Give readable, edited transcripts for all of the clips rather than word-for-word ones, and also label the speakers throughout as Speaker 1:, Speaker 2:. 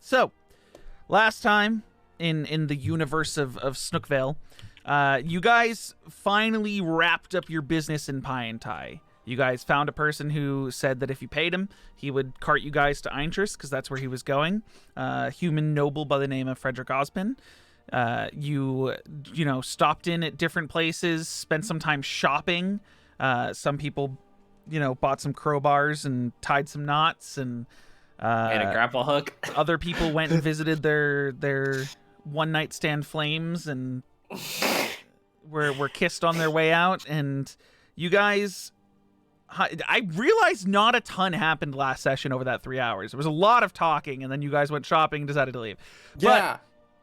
Speaker 1: So, last time in the universe of Snookvale, you guys finally wrapped up your business in Pie and Tie. You guys found a person who said that if you paid him, he would cart you guys to Eintrist, because that's where he was going. Human noble by the name of Frederick Osmond. You stopped in at different places, spent some time shopping. Some people, bought some crowbars and tied some knots, and
Speaker 2: a grapple hook.
Speaker 1: Other people went and visited their one night stand flames and were kissed on their way out. And you guys, I realized not a ton happened last session over that 3 hours. There was a lot of talking, and then you guys went shopping and decided to leave.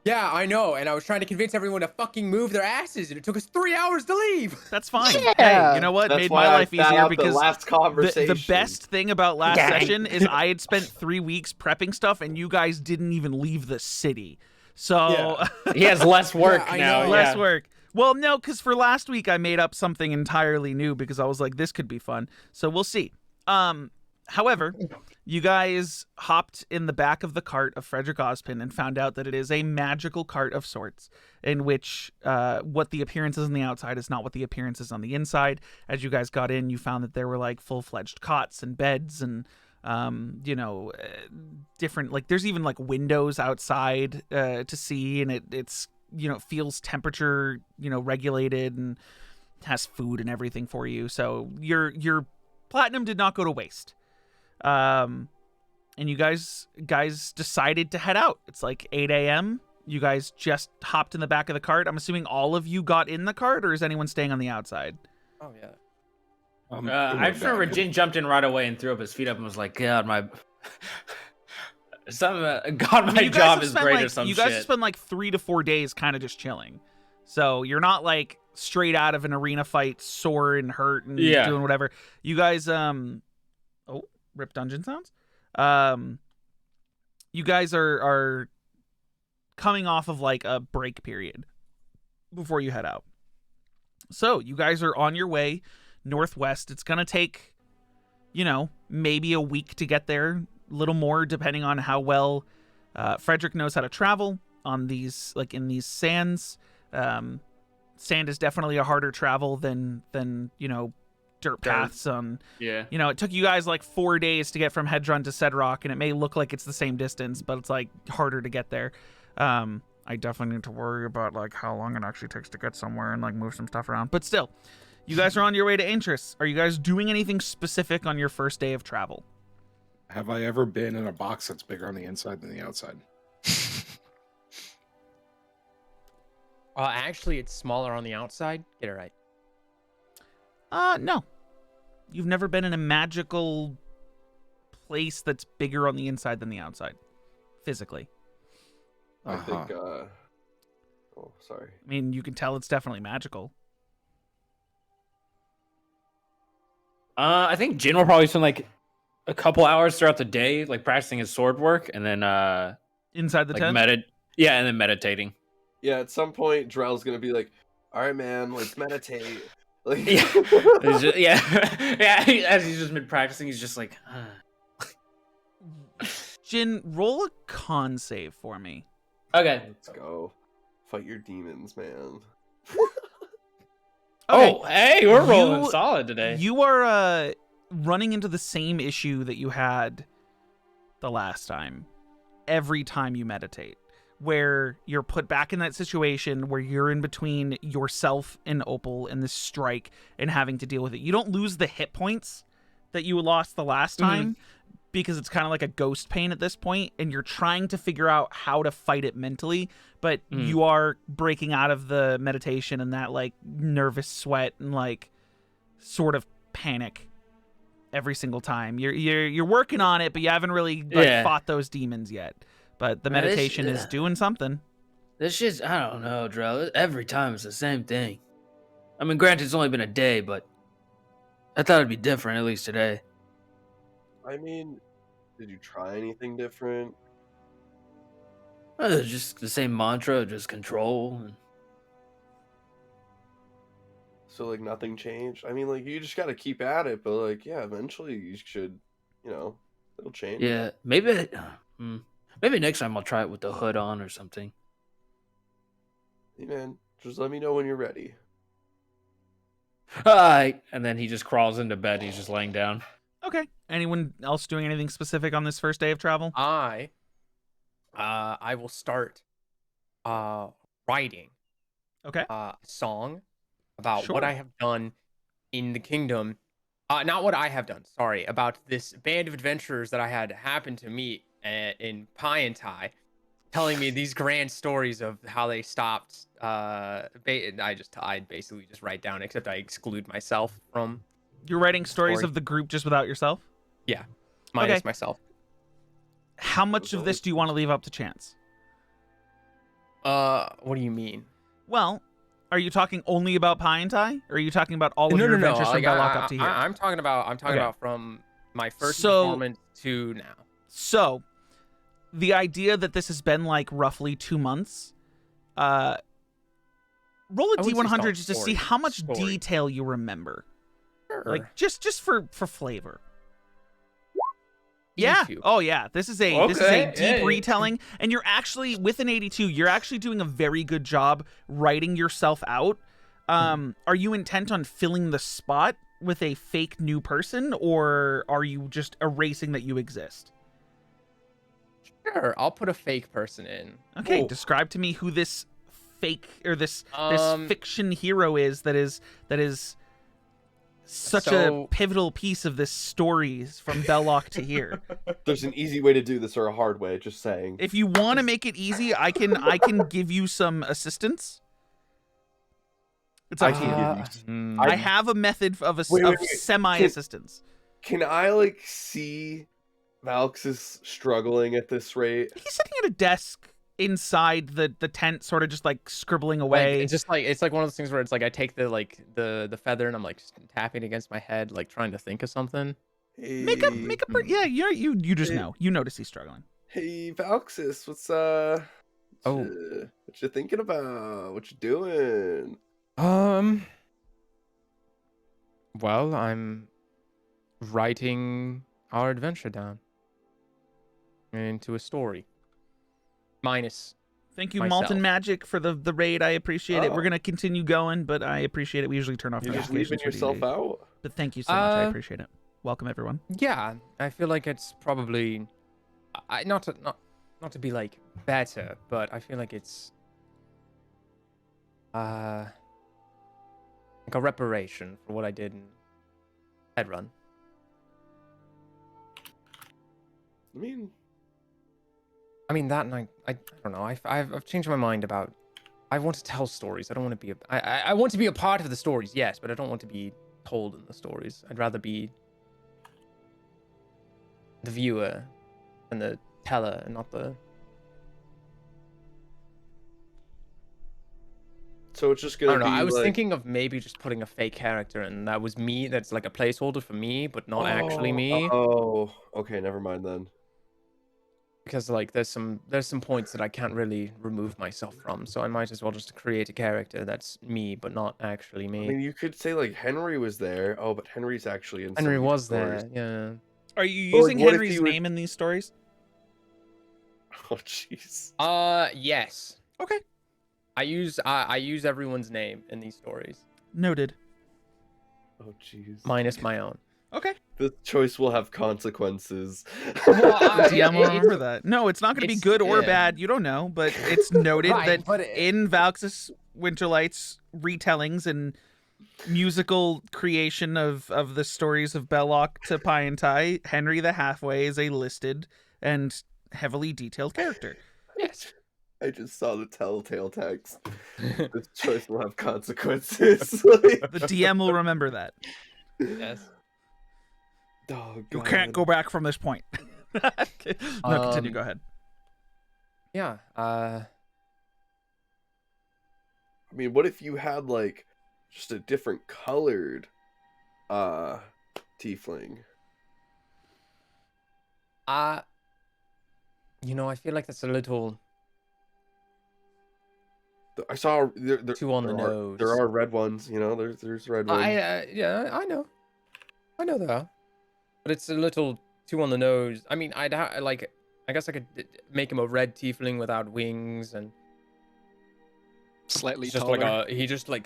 Speaker 3: Yeah, I know, and I was trying to convince everyone to fucking move their asses, and it took us 3 hours to leave.
Speaker 1: That's fine.
Speaker 4: Yeah.
Speaker 1: Hey, you know what?
Speaker 4: That's
Speaker 1: Made
Speaker 4: why
Speaker 1: my
Speaker 4: I
Speaker 1: life
Speaker 4: sat
Speaker 1: easier
Speaker 4: out
Speaker 1: because
Speaker 4: the last conversation.
Speaker 1: the best thing about last
Speaker 4: Dang.
Speaker 1: session is I had spent 3 weeks prepping stuff, and you guys didn't even leave the city. So
Speaker 2: He has less work
Speaker 3: I
Speaker 2: now.
Speaker 3: know.
Speaker 1: less work. Well, no, because for last week I made up something entirely new because I was like, this could be fun. So we'll see. However, you guys hopped in the back of the cart of Frederick Ozpin and found out that it is a magical cart of sorts, in which what the appearance is on the outside is not what the appearance is on the inside. As you guys got in, you found that there were like full-fledged cots and beds and different, like there's even like windows outside to see, and it's feels temperature regulated and has food and everything for you. So your platinum did not go to waste. And you guys decided to head out. It's like 8 a.m. You guys just hopped in the back of the cart. I'm assuming all of you got in the cart, or is anyone staying on the outside?
Speaker 3: Oh, yeah.
Speaker 2: I just remember Jin jumped in right away and threw up his feet up and was like, "God, my job is great," or some
Speaker 1: shit. You guys
Speaker 2: shit.
Speaker 1: spend like 3 to 4 days kind of just chilling. So you're not like straight out of an arena fight, sore and hurt and doing whatever. You guys, rip dungeon sounds. You guys are coming off of like a break period before you head out. So you guys are on your way northwest. It's gonna take, maybe a week to get there, a little more depending on how well Frederick knows how to travel on these, like in these sands. Sand is definitely a harder travel than dirt paths on. It took you guys like 4 days to get from Hedron to Cedrock, and it may look like it's the same distance, but it's like harder to get there. I definitely need to worry about like how long it actually takes to get somewhere and like move some stuff around. But still, you guys are on your way to Aintress. Are you guys doing anything specific on your first day of travel?
Speaker 5: Have I ever been in a box that's bigger on the inside than the outside?
Speaker 3: Actually, it's smaller on the outside. Get it right.
Speaker 1: No. You've never been in a magical place that's bigger on the inside than the outside, physically.
Speaker 4: I think, oh, sorry.
Speaker 1: I mean, you can tell it's definitely magical.
Speaker 2: I think Jin will probably spend like a couple hours throughout the day, like practicing his sword work, and then
Speaker 1: inside the
Speaker 2: like
Speaker 1: tent?
Speaker 2: and then meditating.
Speaker 4: Yeah, at some point, Drell's gonna be like, "All right, man, let's meditate." Like,
Speaker 2: As he's just been practicing, he's just like,
Speaker 1: Jin, roll a con save for me.
Speaker 2: Okay,
Speaker 4: let's go. Fight your demons, man.
Speaker 2: Oh, hey, we're rolling solid today.
Speaker 1: You are running into the same issue that you had the last time. Every time you meditate, where you're put back in that situation where you're in between yourself and Opal and this strike and having to deal with it. You don't lose the hit points that you lost the last time because it's kind of like a ghost pain at this point, and you're trying to figure out how to fight it mentally, but you are breaking out of the meditation and that like nervous sweat and like sort of panic every single time. You're working on it, but you haven't really fought those demons yet. But the meditation is doing something.
Speaker 2: This shit's, I don't know, Drell. Every time it's the same thing. I mean, granted, it's only been a day, but I thought it'd be different, at least today.
Speaker 4: I mean, did you try anything different?
Speaker 2: It's just the same mantra, just control.
Speaker 4: So, like, nothing changed? I mean, like, you just gotta keep at it, but, like, yeah, eventually you should, it'll change.
Speaker 2: Yeah, maybe Maybe next time I'll try it with the hood on or something.
Speaker 4: Hey man, just let me know when you're ready.
Speaker 2: Alright. And then he just crawls into bed. He's just laying down.
Speaker 1: Okay. Anyone else doing anything specific on this first day of travel?
Speaker 3: I will start writing
Speaker 1: Okay.
Speaker 3: a song about
Speaker 1: Sure.
Speaker 3: what I have done in the kingdom. Not what I have done, sorry, about this band of adventurers that I had happened to meet in Pie, telling me these grand stories of how they stopped. I basically just write down, except I exclude myself from.
Speaker 1: You're writing stories
Speaker 3: Story.
Speaker 1: of the group just without yourself?
Speaker 3: Yeah, minus
Speaker 1: Okay.
Speaker 3: myself.
Speaker 1: How much of this do you want to leave up to chance?
Speaker 3: What do you mean?
Speaker 1: Well, are you talking only about Pie and Tie? Or are you talking about all of your adventures from
Speaker 3: Like,
Speaker 1: Belloc up to here?
Speaker 3: I'm talking about.
Speaker 1: Okay.
Speaker 3: About from my first
Speaker 1: So-
Speaker 3: performance to now.
Speaker 1: So, the idea that this has been like roughly 2 months, roll a
Speaker 3: I wouldn't say
Speaker 1: D100 just to see
Speaker 3: story,
Speaker 1: how much
Speaker 3: story.
Speaker 1: detail you remember.
Speaker 3: Sure.
Speaker 1: Like just for flavor. Yeah.
Speaker 3: 82.
Speaker 1: Oh yeah. This is a
Speaker 2: Okay,
Speaker 1: deep
Speaker 2: yeah.
Speaker 1: retelling, and you're actually with an 82. You're actually doing a very good job writing yourself out. Are you intent on filling the spot with a fake new person, or are you just erasing that you exist?
Speaker 3: Sure, I'll put a fake person in.
Speaker 1: Okay.
Speaker 4: Whoa.
Speaker 1: Describe to me who this fake or this
Speaker 3: Um,
Speaker 1: fiction hero is that is such a
Speaker 3: So-
Speaker 1: pivotal piece of this story from Belloc to here.
Speaker 4: There's an easy way to do this or a hard way, just saying.
Speaker 1: If you want to make it easy, I can give you some assistance. It's
Speaker 4: I
Speaker 1: up to
Speaker 4: can
Speaker 1: you.
Speaker 4: give you
Speaker 3: hmm.
Speaker 1: I have a method of
Speaker 4: Wait.
Speaker 1: semi-assistance.
Speaker 4: Can I like see Valks is struggling at this rate?
Speaker 1: He's sitting at a desk inside the tent, sort of just like scribbling
Speaker 3: Like,
Speaker 1: away.
Speaker 3: it's like one of those things where it's like I take the feather and I'm like tapping against my head, like trying to think of something.
Speaker 1: Make a yeah. You just
Speaker 4: Hey.
Speaker 1: know. You notice he's struggling.
Speaker 4: Hey Valxis, what's what you thinking about? What you doing?
Speaker 3: Well, I'm writing our adventure down into a story. Minus.
Speaker 1: Thank you,
Speaker 3: Myself.
Speaker 1: Malton Magic, for the raid. I appreciate it. We're
Speaker 4: Oh.
Speaker 1: gonna continue going, but I appreciate it. We usually turn off
Speaker 4: You're just
Speaker 1: notifications
Speaker 4: leaving
Speaker 1: for
Speaker 4: yourself
Speaker 1: D&D.
Speaker 4: out?
Speaker 1: But thank you so much. I
Speaker 3: Uh,
Speaker 1: appreciate it. Welcome everyone.
Speaker 3: Yeah, I feel like it's probably not to be like better, but I feel like it's like a reparation for what I did in Headrun.
Speaker 4: I mean,
Speaker 3: That, and I don't know. I've changed my mind about. I want to tell stories. I don't want to be I want to be a part of the stories, yes, but I don't want to be told in the stories. I'd rather be the viewer and the teller, and not the.
Speaker 4: so it's just
Speaker 3: I
Speaker 4: gonna
Speaker 3: don't know.
Speaker 4: be
Speaker 3: I was
Speaker 4: like,
Speaker 3: thinking of maybe just putting a fake character, and that was me. That's like a placeholder for me, but not actually me.
Speaker 4: Oh, okay, never mind then.
Speaker 3: Because like there's some points that I can't really remove myself from, so I might as well just create a character that's me, but not actually
Speaker 4: I
Speaker 3: me.
Speaker 4: mean, you could say like Henry was there. Oh, but Henry's actually in. some
Speaker 3: Henry
Speaker 4: of these
Speaker 3: was
Speaker 4: stories.
Speaker 3: there,
Speaker 1: Are you
Speaker 4: But, like,
Speaker 1: using
Speaker 4: what if
Speaker 1: Henry's
Speaker 4: you were-
Speaker 1: name in these stories?
Speaker 4: Oh, jeez.
Speaker 3: yeah. Yes.
Speaker 1: Okay.
Speaker 3: I use everyone's name in these stories,
Speaker 1: Noted.
Speaker 4: Oh, jeez.
Speaker 3: minus my own.
Speaker 1: Okay.
Speaker 4: This choice will have consequences.
Speaker 3: Well,
Speaker 1: DM will remember that. No, it's not going to be
Speaker 3: it's-
Speaker 1: good or
Speaker 3: yeah.
Speaker 1: bad. You don't know, but it's noted
Speaker 3: Right,
Speaker 1: that
Speaker 3: but
Speaker 1: in Valxis Winterlight's retellings and musical creation of the stories of Belloc to Pie and Tie, Henry the Halfway is a listed and heavily detailed character.
Speaker 3: yes.
Speaker 4: I just saw the telltale text. This choice will have consequences. Like,
Speaker 1: The DM will remember that.
Speaker 3: Yes.
Speaker 4: oh,
Speaker 1: You
Speaker 4: God.
Speaker 1: can't go back from this point. No, continue. Go ahead.
Speaker 3: Yeah.
Speaker 4: I mean, what if you had like just a different colored tiefling?
Speaker 3: I feel like that's a little
Speaker 4: I saw
Speaker 3: too on the nose.
Speaker 4: There are red ones, there's red ones.
Speaker 3: Yeah, I know there are, but it's a little too on the nose. I mean, like I guess I could make him a red tiefling without wings, and
Speaker 6: Slightly
Speaker 3: he's just
Speaker 6: taller.
Speaker 3: like he just like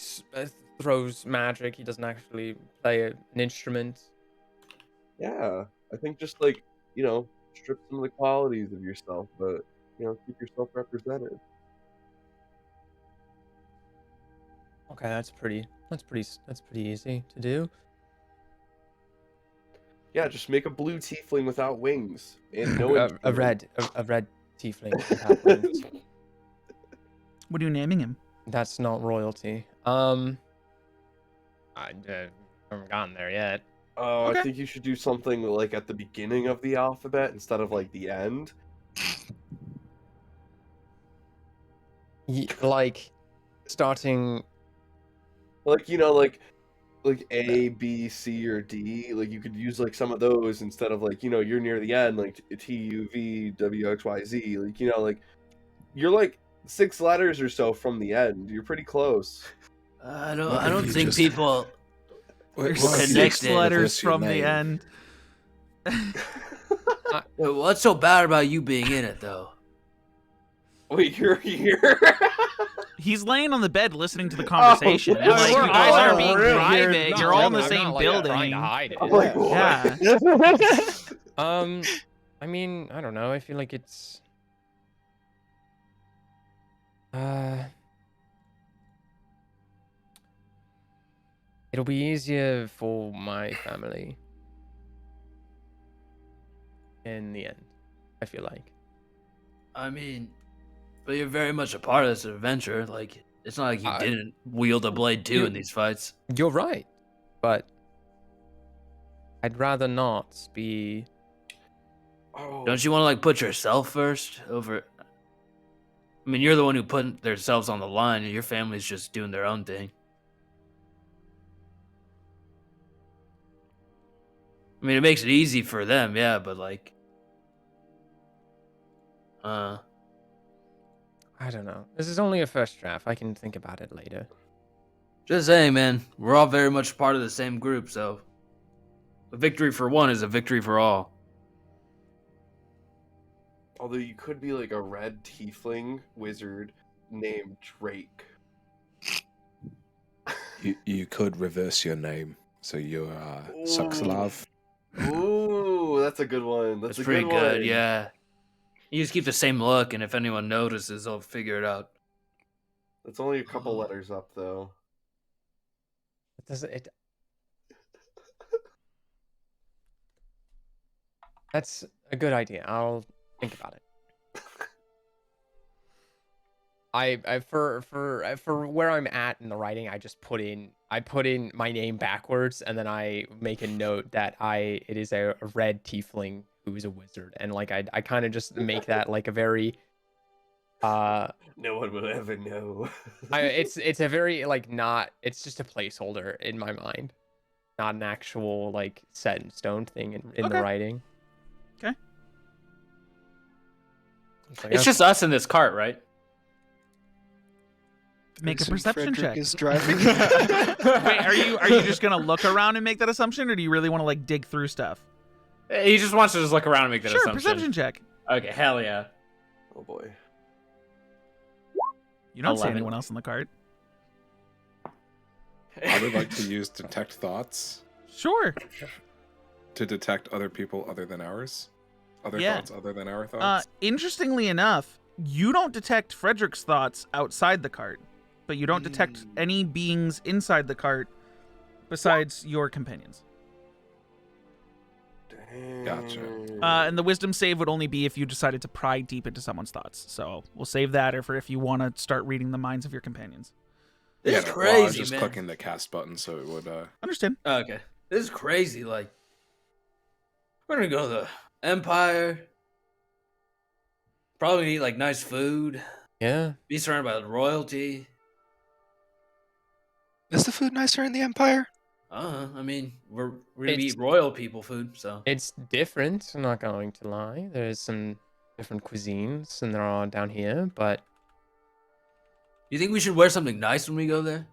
Speaker 3: throws magic. He doesn't actually play an instrument.
Speaker 4: Yeah, I think just like, strip some of the qualities of yourself, but keep yourself represented.
Speaker 3: Okay, that's pretty easy to do.
Speaker 4: Yeah, just make a blue tiefling without wings and no
Speaker 3: a
Speaker 4: instrument.
Speaker 3: red tiefling without wings.
Speaker 1: What are you naming him?
Speaker 3: That's not royalty. I haven't gotten there yet.
Speaker 1: Okay.
Speaker 4: I think you should do something like at the beginning of the alphabet instead of like the end.
Speaker 3: Like starting.
Speaker 4: Like like A, B, C, or D. Like you could use like some of those instead of like you're near the end like T, U, V, W, X, Y, Z. Like like you're like 6 letters or so from the end. You're pretty close.
Speaker 2: I
Speaker 5: What if
Speaker 2: don't
Speaker 5: you
Speaker 2: think
Speaker 5: just-
Speaker 2: people.
Speaker 1: You're
Speaker 5: What if you
Speaker 2: connected.
Speaker 1: six
Speaker 5: just
Speaker 1: letters
Speaker 5: reverse your
Speaker 1: from the
Speaker 5: name?
Speaker 1: end.
Speaker 2: What's so bad about you being in it, though?
Speaker 4: Wait, you're here.
Speaker 1: He's laying on the bed listening to the conversation.
Speaker 4: Oh,
Speaker 1: And, like,
Speaker 4: we're
Speaker 1: you guys
Speaker 4: all
Speaker 1: are being
Speaker 4: real here.
Speaker 1: private. You're all in the
Speaker 3: I'm
Speaker 1: same
Speaker 3: not, like,
Speaker 1: building.
Speaker 3: trying to hide it.
Speaker 4: I'm like, what?
Speaker 1: Yeah.
Speaker 3: I mean, I don't know. I feel like it's. It'll be easier for my family. In the end, I feel like.
Speaker 2: I mean, but you're very much a part of this adventure. Like, it's not like you didn't wield a blade too in these fights.
Speaker 3: You're right, but I'd rather not be.
Speaker 4: Oh.
Speaker 2: Don't you want to like put yourself first over? I mean, you're the one who put themselves on the line, and your family's just doing their own thing. I mean, it makes it easy for them, yeah, but like,
Speaker 3: I don't know. This is only a first draft. I can think about it later.
Speaker 2: just saying, man, we're all very much part of the same group, so a victory for one is a victory for all.
Speaker 4: Although you could be like a red tiefling wizard named Drake.
Speaker 5: You could reverse your name, so you're Suxalav.
Speaker 4: Ooh, that's a good one. That's a
Speaker 2: pretty
Speaker 4: good
Speaker 2: good,
Speaker 4: one.
Speaker 2: yeah. You just keep the same look, and if anyone notices, they'll figure it out.
Speaker 4: It's only a couple letters up though.
Speaker 3: It doesn't. It. That's a good idea. I'll think about it. I for where I'm at in the writing, I put in my name backwards, and then I make a note that it is a red tiefling who is a wizard, and like I kind of just make that like a very
Speaker 4: No one will ever know.
Speaker 3: it's a very like not, it's just a placeholder in my mind, not an actual like set in stone thing in the
Speaker 1: Okay.
Speaker 3: writing.
Speaker 1: Okay.
Speaker 2: It's just us in this cart, right?
Speaker 1: Make a
Speaker 6: Vincent
Speaker 1: perception
Speaker 6: Frederick
Speaker 1: check.
Speaker 6: is driving.
Speaker 1: Wait, are you just gonna look around and make that assumption, or do you really want to like dig through stuff?
Speaker 2: He just wants to just look around and make that
Speaker 1: Sure,
Speaker 2: assumption.
Speaker 1: perception check.
Speaker 2: Okay, hell yeah.
Speaker 4: Oh boy.
Speaker 1: You don't see
Speaker 2: 11.
Speaker 1: anyone else in the cart.
Speaker 5: I would like to use detect thoughts
Speaker 1: Sure.
Speaker 5: to detect other people other than ours. Other
Speaker 1: Yeah.
Speaker 5: thoughts other than our thoughts.
Speaker 1: Interestingly enough, you don't detect Frederick's thoughts outside the cart, but you don't detect any beings inside the cart besides your companions.
Speaker 5: Gotcha.
Speaker 1: And the wisdom save would only be if you decided to pry deep into someone's thoughts. So we'll save that, or for if you want to start reading the minds of your companions.
Speaker 2: This
Speaker 5: Yeah,
Speaker 2: is
Speaker 5: no,
Speaker 2: crazy,
Speaker 5: well, I was just
Speaker 2: man.
Speaker 5: clicking the cast button so it would.
Speaker 1: Understand?
Speaker 2: Okay, this is crazy. Like, we're gonna go to the Empire. Probably eat like nice food.
Speaker 3: Yeah.
Speaker 2: Be surrounded by royalty.
Speaker 6: Is the food nicer in the Empire?
Speaker 2: I mean, we're gonna
Speaker 3: It's-
Speaker 2: eat royal people food, so
Speaker 3: It's different, I'm not going to lie. There's some different cuisines, and they're all down here, but
Speaker 2: you think we should wear something nice when we go there?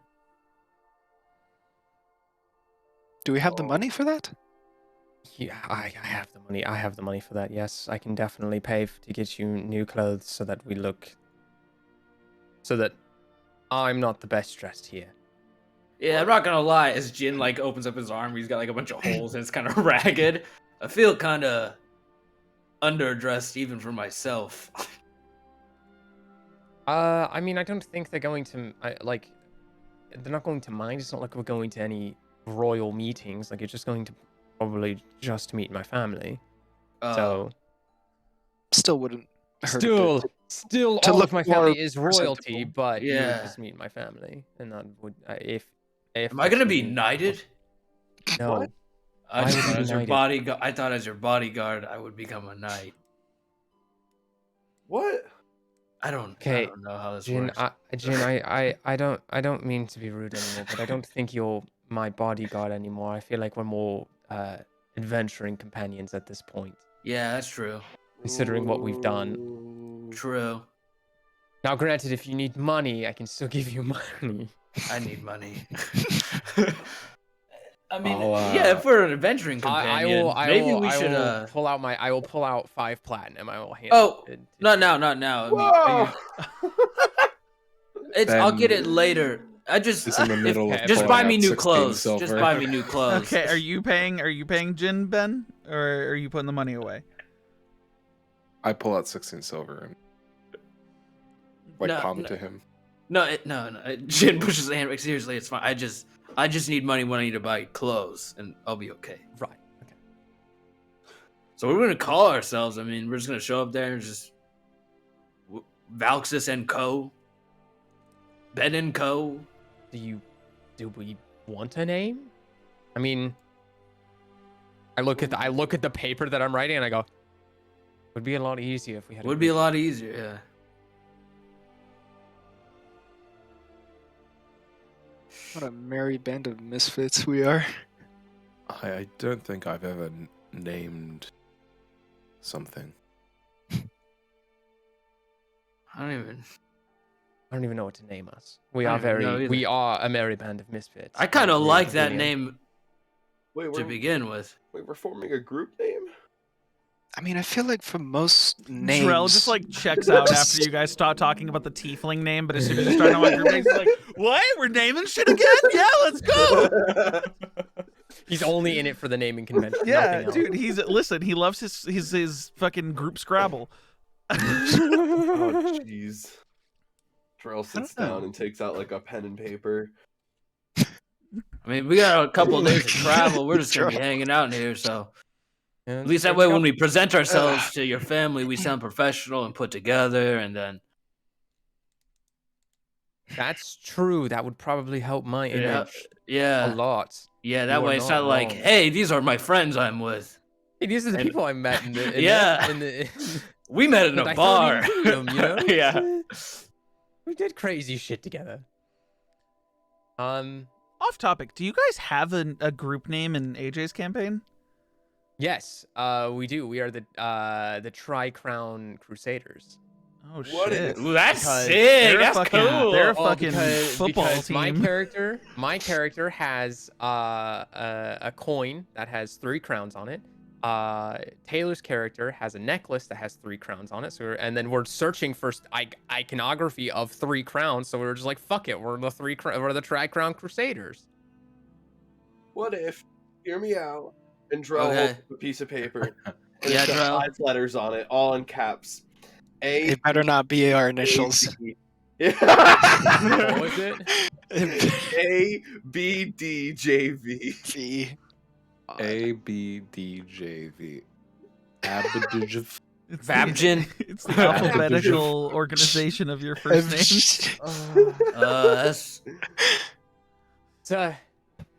Speaker 6: Do we have the money for that?
Speaker 3: Yeah, I have the money. I have the money for that. Yes, I can definitely pay to get you new clothes so that I'm not the best dressed here.
Speaker 2: Yeah, I'm not gonna lie. As Jin like opens up his arm, he's got like a bunch of holes and it's kind of ragged. I feel kind of underdressed even for myself.
Speaker 3: I mean, I don't think they're going to they're not going to mind. It's not like we're going to any royal meetings. Like, you're just going to probably just meet my family. So
Speaker 6: Still wouldn't hurt a
Speaker 3: still,
Speaker 6: bit.
Speaker 3: still,
Speaker 6: to
Speaker 3: all
Speaker 6: look
Speaker 3: of my
Speaker 6: more
Speaker 3: family is royalty,
Speaker 6: presentable.
Speaker 3: but you would
Speaker 2: Yeah.
Speaker 3: just meet my family, and that would if
Speaker 2: Am I gonna be
Speaker 3: actually-
Speaker 2: knighted?
Speaker 3: No.
Speaker 4: What?
Speaker 2: I
Speaker 3: Why would
Speaker 2: thought
Speaker 3: you be
Speaker 2: as your
Speaker 3: knighted?
Speaker 2: bodyguard. I thought as your bodyguard, I would become a knight.
Speaker 4: What?
Speaker 2: I don't know how this
Speaker 3: Jin,
Speaker 2: works.
Speaker 3: I don't mean to be rude anymore, but I don't think you're my bodyguard anymore. I feel like we're more adventuring companions at this point,
Speaker 2: Yeah, that's true.
Speaker 3: considering what we've done.
Speaker 4: Ooh.
Speaker 2: True.
Speaker 3: Now, granted, if you need money, I can still give you money.
Speaker 2: I need money. I mean,
Speaker 5: I'll,
Speaker 2: yeah, if we're an adventuring companion, maybe we should.
Speaker 3: I will pull out 5 platinum. I will hand.
Speaker 2: Oh,
Speaker 3: it to
Speaker 2: not
Speaker 3: you.
Speaker 2: now, not now. I mean,
Speaker 4: Whoa!
Speaker 2: I'll
Speaker 5: Ben
Speaker 2: get it later. I just
Speaker 5: Is in the middle of
Speaker 2: just
Speaker 5: pulling
Speaker 2: buy
Speaker 5: out
Speaker 2: me new
Speaker 5: 16
Speaker 2: clothes. Just
Speaker 5: silver.
Speaker 2: buy me new clothes.
Speaker 1: Okay, are you paying Jin, Ben, or are you putting the money away?
Speaker 5: I pull out 16 silver and palm it to him.
Speaker 2: No. Jin pushes his hand back. Seriously, it's fine. I just need money when I need to buy clothes, and I'll be okay.
Speaker 3: Right. Okay.
Speaker 2: So we're gonna call ourselves. I mean, we're just gonna show up there and just Valxis and Co. Ben and Co.
Speaker 3: Do we want a name? I mean, I look at the paper that I'm writing and I go, would be a lot easier if we had.
Speaker 2: Would be a lot easier. Yeah.
Speaker 6: What a merry band of misfits we are.
Speaker 5: I don't think I've ever named something.
Speaker 2: I
Speaker 3: I don't even know what to name us. We
Speaker 2: I
Speaker 3: are
Speaker 2: don't even know
Speaker 3: we are a merry band of misfits.
Speaker 2: I kind of
Speaker 3: We're
Speaker 2: like that
Speaker 3: brilliant.
Speaker 2: name
Speaker 4: Wait,
Speaker 2: to begin with.
Speaker 4: we're forming a group name?
Speaker 6: I mean, I feel like for most names,
Speaker 1: Drell just like checks out after you guys start talking about the tiefling name, but as soon as you start on my group names, he's like, "What? We're naming shit again? Yeah, let's go!"
Speaker 3: He's only in it for the naming convention.
Speaker 1: Yeah,
Speaker 3: nothing
Speaker 1: dude. He loves his fucking group Scrabble.
Speaker 4: Oh, jeez. Terrell sits
Speaker 6: know.
Speaker 4: down and takes out like a pen and paper.
Speaker 2: I mean, we got a couple of days of travel. We're just gonna be hanging out in here, so
Speaker 3: Yeah,
Speaker 2: at least that way, when we present ourselves to your family, we sound professional and put together. And then,
Speaker 3: That's true. That would probably help my image a
Speaker 2: yeah,
Speaker 3: lot.
Speaker 2: yeah. That
Speaker 3: You are
Speaker 2: way, it's
Speaker 3: not
Speaker 2: not like,
Speaker 3: wrong.
Speaker 2: hey, these are my friends I'm with.
Speaker 3: Hey, these are the
Speaker 2: And-
Speaker 3: people I met in the
Speaker 2: Yeah.
Speaker 3: in the
Speaker 2: We met in
Speaker 3: but
Speaker 2: a
Speaker 3: I
Speaker 2: bar.
Speaker 3: thought we knew them, you know?
Speaker 2: Yeah.
Speaker 3: We did crazy shit together.
Speaker 1: Off topic. Do you guys have a group name in AJ's campaign?
Speaker 3: Yes, we do. We are the Tri-Crown Crusaders.
Speaker 1: Oh
Speaker 4: What
Speaker 1: shit!
Speaker 4: is-
Speaker 2: Ooh, that's
Speaker 3: Because
Speaker 2: sick.
Speaker 1: they're
Speaker 2: That's
Speaker 1: fucking-
Speaker 2: cool.
Speaker 1: they're
Speaker 3: Well,
Speaker 1: fucking football
Speaker 3: because my
Speaker 1: team.
Speaker 3: character has a coin that has 3 crowns on it. Taylor's character has a necklace that has 3 crowns on it. So and then we're searching for iconography of 3 crowns. So we were just like, fuck it, we're the Tri-Crown Crusaders.
Speaker 4: What if, hear me out, and Drell
Speaker 2: Okay.
Speaker 4: holds up a piece of paper. And
Speaker 2: Yeah,
Speaker 4: it's got
Speaker 2: Drell.
Speaker 4: 5 letters on it, all in caps. A.
Speaker 6: it better not be our initials.
Speaker 4: B,
Speaker 3: What
Speaker 4: yeah.
Speaker 3: was it?
Speaker 4: A B D J V.
Speaker 6: V.
Speaker 5: ABDJV. Abdij.
Speaker 1: It's
Speaker 2: Vabjin.
Speaker 1: It's the alphabetical organization of your first name.
Speaker 2: That's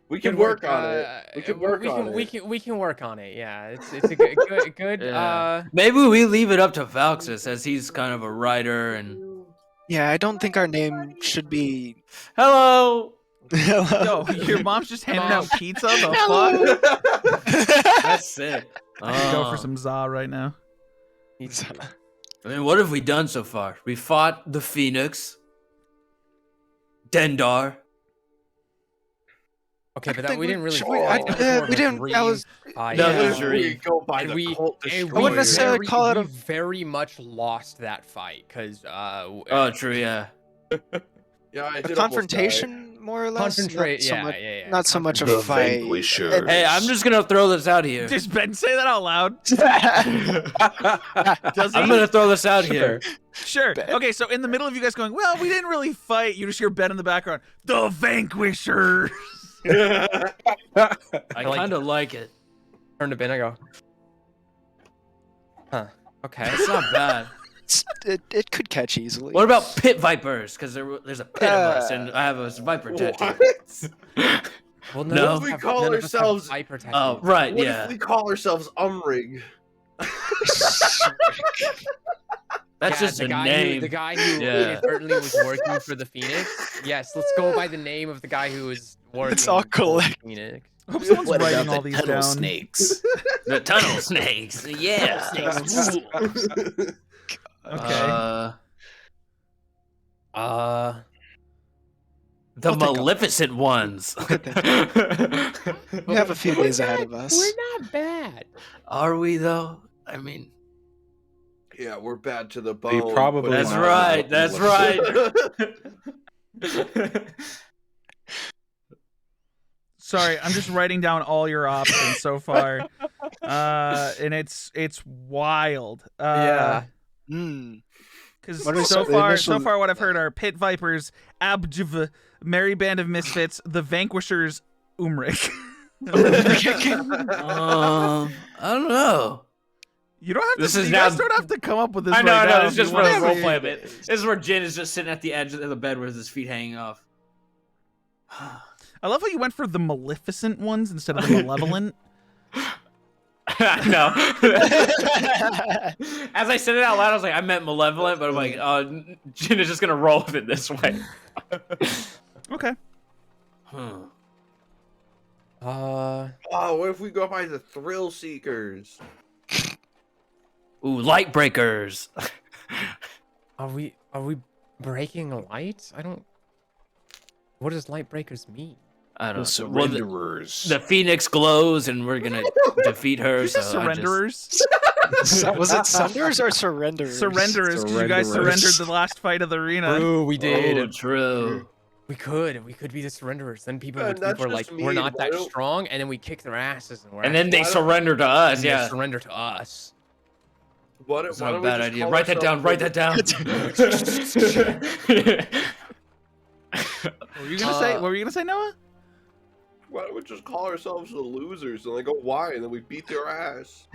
Speaker 4: We can
Speaker 3: Good
Speaker 4: work
Speaker 3: work,
Speaker 4: on it. We can work on it.
Speaker 3: We can work on it. Yeah, it's a good.
Speaker 2: Yeah. Maybe we leave it up to Valxis, as he's kind of a writer. And
Speaker 6: Yeah, I don't think our name should be.
Speaker 2: hello.
Speaker 1: Yo, your mom's just handing out pizza. The
Speaker 6: Hello.
Speaker 1: fuck?
Speaker 2: That's sick.
Speaker 1: I could go for
Speaker 2: Oh.
Speaker 1: some za right now.
Speaker 2: I mean, what have we done so far? We fought the Phoenix, Dendar.
Speaker 3: Okay, but
Speaker 6: think
Speaker 3: we didn't really
Speaker 6: should
Speaker 3: fight. That was
Speaker 6: yeah,
Speaker 3: more of
Speaker 6: we
Speaker 3: a
Speaker 6: didn't.
Speaker 3: dream
Speaker 6: That was.
Speaker 3: fight.
Speaker 2: No,
Speaker 6: Yeah.
Speaker 2: it was a
Speaker 4: We
Speaker 2: dream.
Speaker 4: go by
Speaker 3: And
Speaker 4: the
Speaker 3: we,
Speaker 4: cult
Speaker 3: and
Speaker 4: destroyer.
Speaker 6: I wouldn't necessarily
Speaker 3: very,
Speaker 6: call it
Speaker 3: we
Speaker 6: a-
Speaker 3: very much lost that fight because
Speaker 2: Oh, true. Yeah.
Speaker 4: Yeah, I
Speaker 6: A
Speaker 4: did almost die.
Speaker 6: confrontation, more or less.
Speaker 3: concentrate.
Speaker 6: Not so
Speaker 3: Yeah,
Speaker 6: much,
Speaker 3: yeah.
Speaker 6: Not so much of
Speaker 5: The
Speaker 6: a fight.
Speaker 5: Vanquisher.
Speaker 6: And-
Speaker 2: Hey, I'm just gonna throw this out here.
Speaker 1: Does Ben say that out loud? Does he?
Speaker 2: I'm gonna throw this out here.
Speaker 1: Sure. Okay, so in the middle of you guys going, well, we didn't really fight, you just hear Ben in the background, the Vanquisher.
Speaker 2: I kind of like it.
Speaker 3: Turn to Ben. I go. Huh. Okay.
Speaker 2: It's not bad.
Speaker 6: it could catch easily.
Speaker 2: What about pit vipers? Because there's a pit of us, and I have a viper tattoo.
Speaker 4: What?
Speaker 3: Well,
Speaker 2: No.
Speaker 3: none of
Speaker 2: What
Speaker 3: us
Speaker 4: if we
Speaker 3: have-
Speaker 4: call
Speaker 3: none of us have
Speaker 4: ourselves-
Speaker 3: Viper tattoos.
Speaker 2: Oh, right,
Speaker 4: What
Speaker 2: yeah.
Speaker 4: if we call ourselves Umrig?
Speaker 2: That's
Speaker 3: Yeah,
Speaker 2: just
Speaker 3: the
Speaker 2: a
Speaker 3: guy
Speaker 2: name.
Speaker 3: the guy who
Speaker 2: Yeah.
Speaker 3: inadvertently was working for the Phoenix. Yes, let's go by the name of the guy who was working
Speaker 6: Let's all
Speaker 3: for
Speaker 6: collect.
Speaker 3: the Phoenix.
Speaker 1: I hope someone's
Speaker 5: What
Speaker 1: writing
Speaker 5: about
Speaker 1: all
Speaker 5: the
Speaker 1: these
Speaker 5: tunnel
Speaker 1: down.
Speaker 5: snakes?
Speaker 2: The tunnel snakes. Yeah.
Speaker 1: Okay.
Speaker 2: The
Speaker 6: I'll take
Speaker 2: Maleficent ones.
Speaker 6: We have a few days ahead of us.
Speaker 3: We're not bad.
Speaker 2: Are we though? I mean,
Speaker 4: Yeah, we're bad to the
Speaker 5: They
Speaker 4: bone.
Speaker 5: probably
Speaker 2: that's
Speaker 5: Wow.
Speaker 2: right. That's right.
Speaker 1: Sorry, I'm just writing down all your options so far. And it's wild.
Speaker 3: Yeah.
Speaker 6: Hmm.
Speaker 1: Because
Speaker 6: What are
Speaker 1: so
Speaker 6: the
Speaker 1: far,
Speaker 6: initial-
Speaker 1: so far, what I've heard are Pit Vipers, Abjuv, Merry Band of Misfits, the Vanquishers, Umric.
Speaker 2: I don't know.
Speaker 1: You don't have to.
Speaker 2: This is
Speaker 1: you guys
Speaker 2: now-
Speaker 1: don't have to come up with this.
Speaker 2: I know,
Speaker 1: right
Speaker 2: I
Speaker 1: now
Speaker 2: know.
Speaker 1: if
Speaker 2: It's
Speaker 1: you
Speaker 2: just for
Speaker 1: want
Speaker 2: the
Speaker 1: to.
Speaker 2: roleplay of it. This is where Jin is just sitting at the edge of the bed with his feet hanging off.
Speaker 1: I love how you went for the Maleficent ones instead of the Malevolent.
Speaker 2: I know. As I said it out loud, I was like, I meant malevolent, but I'm like, Jin is just gonna roll with it this way.
Speaker 1: Okay.
Speaker 2: Huh.
Speaker 4: Oh, what if we go by the Thrill Seekers?
Speaker 2: Ooh, light breakers.
Speaker 3: Are we breaking lights? I don't. What does light breakers mean?
Speaker 2: I
Speaker 5: The
Speaker 2: don't know. Well,
Speaker 5: surrenderers.
Speaker 2: the Phoenix glows, and we're gonna defeat her. So I just-
Speaker 1: Surrenderers.
Speaker 6: Was it Sunders or Surrenderers?
Speaker 1: Surrenderers, because you guys
Speaker 5: Surrenderers.
Speaker 1: surrendered the last fight of the arena.
Speaker 3: Ooh, we did.
Speaker 2: Oh, true.
Speaker 3: We could be the surrenderers. Then people
Speaker 4: Yeah,
Speaker 3: would
Speaker 4: that's
Speaker 3: people are like,
Speaker 4: just
Speaker 3: we're
Speaker 4: mean.
Speaker 3: not
Speaker 4: Why
Speaker 3: that
Speaker 4: don't-
Speaker 3: strong, and then we kick their asses, and we're
Speaker 2: And then they
Speaker 4: Why don't-
Speaker 2: surrender to us.
Speaker 3: they
Speaker 2: Yeah,
Speaker 3: surrender to us.
Speaker 4: What,
Speaker 2: it's
Speaker 4: why
Speaker 2: not a
Speaker 4: don't we
Speaker 2: bad
Speaker 4: just
Speaker 2: idea.
Speaker 4: call
Speaker 2: Write that down. Write that down.
Speaker 1: What were you gonna say? What were you gonna say, Noah?
Speaker 4: Why don't we just call ourselves the losers? And they go, why? And then we beat their ass.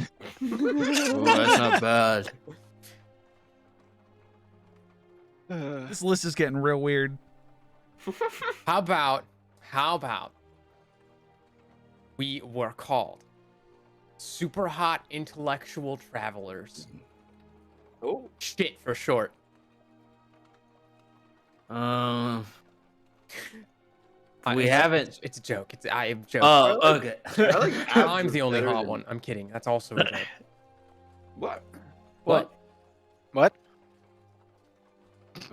Speaker 2: Oh, that's not bad.
Speaker 1: This list is getting real weird.
Speaker 3: How about we were called super hot intellectual travelers?
Speaker 4: Oh,
Speaker 3: Shit for short.
Speaker 2: We haven't.
Speaker 3: It's a joke. I'm joking.
Speaker 2: Oh, okay.
Speaker 4: I like
Speaker 3: I'm the only
Speaker 4: better
Speaker 3: hot
Speaker 4: than-
Speaker 3: one. I'm kidding. That's also a joke.
Speaker 4: What?
Speaker 2: What?
Speaker 6: What?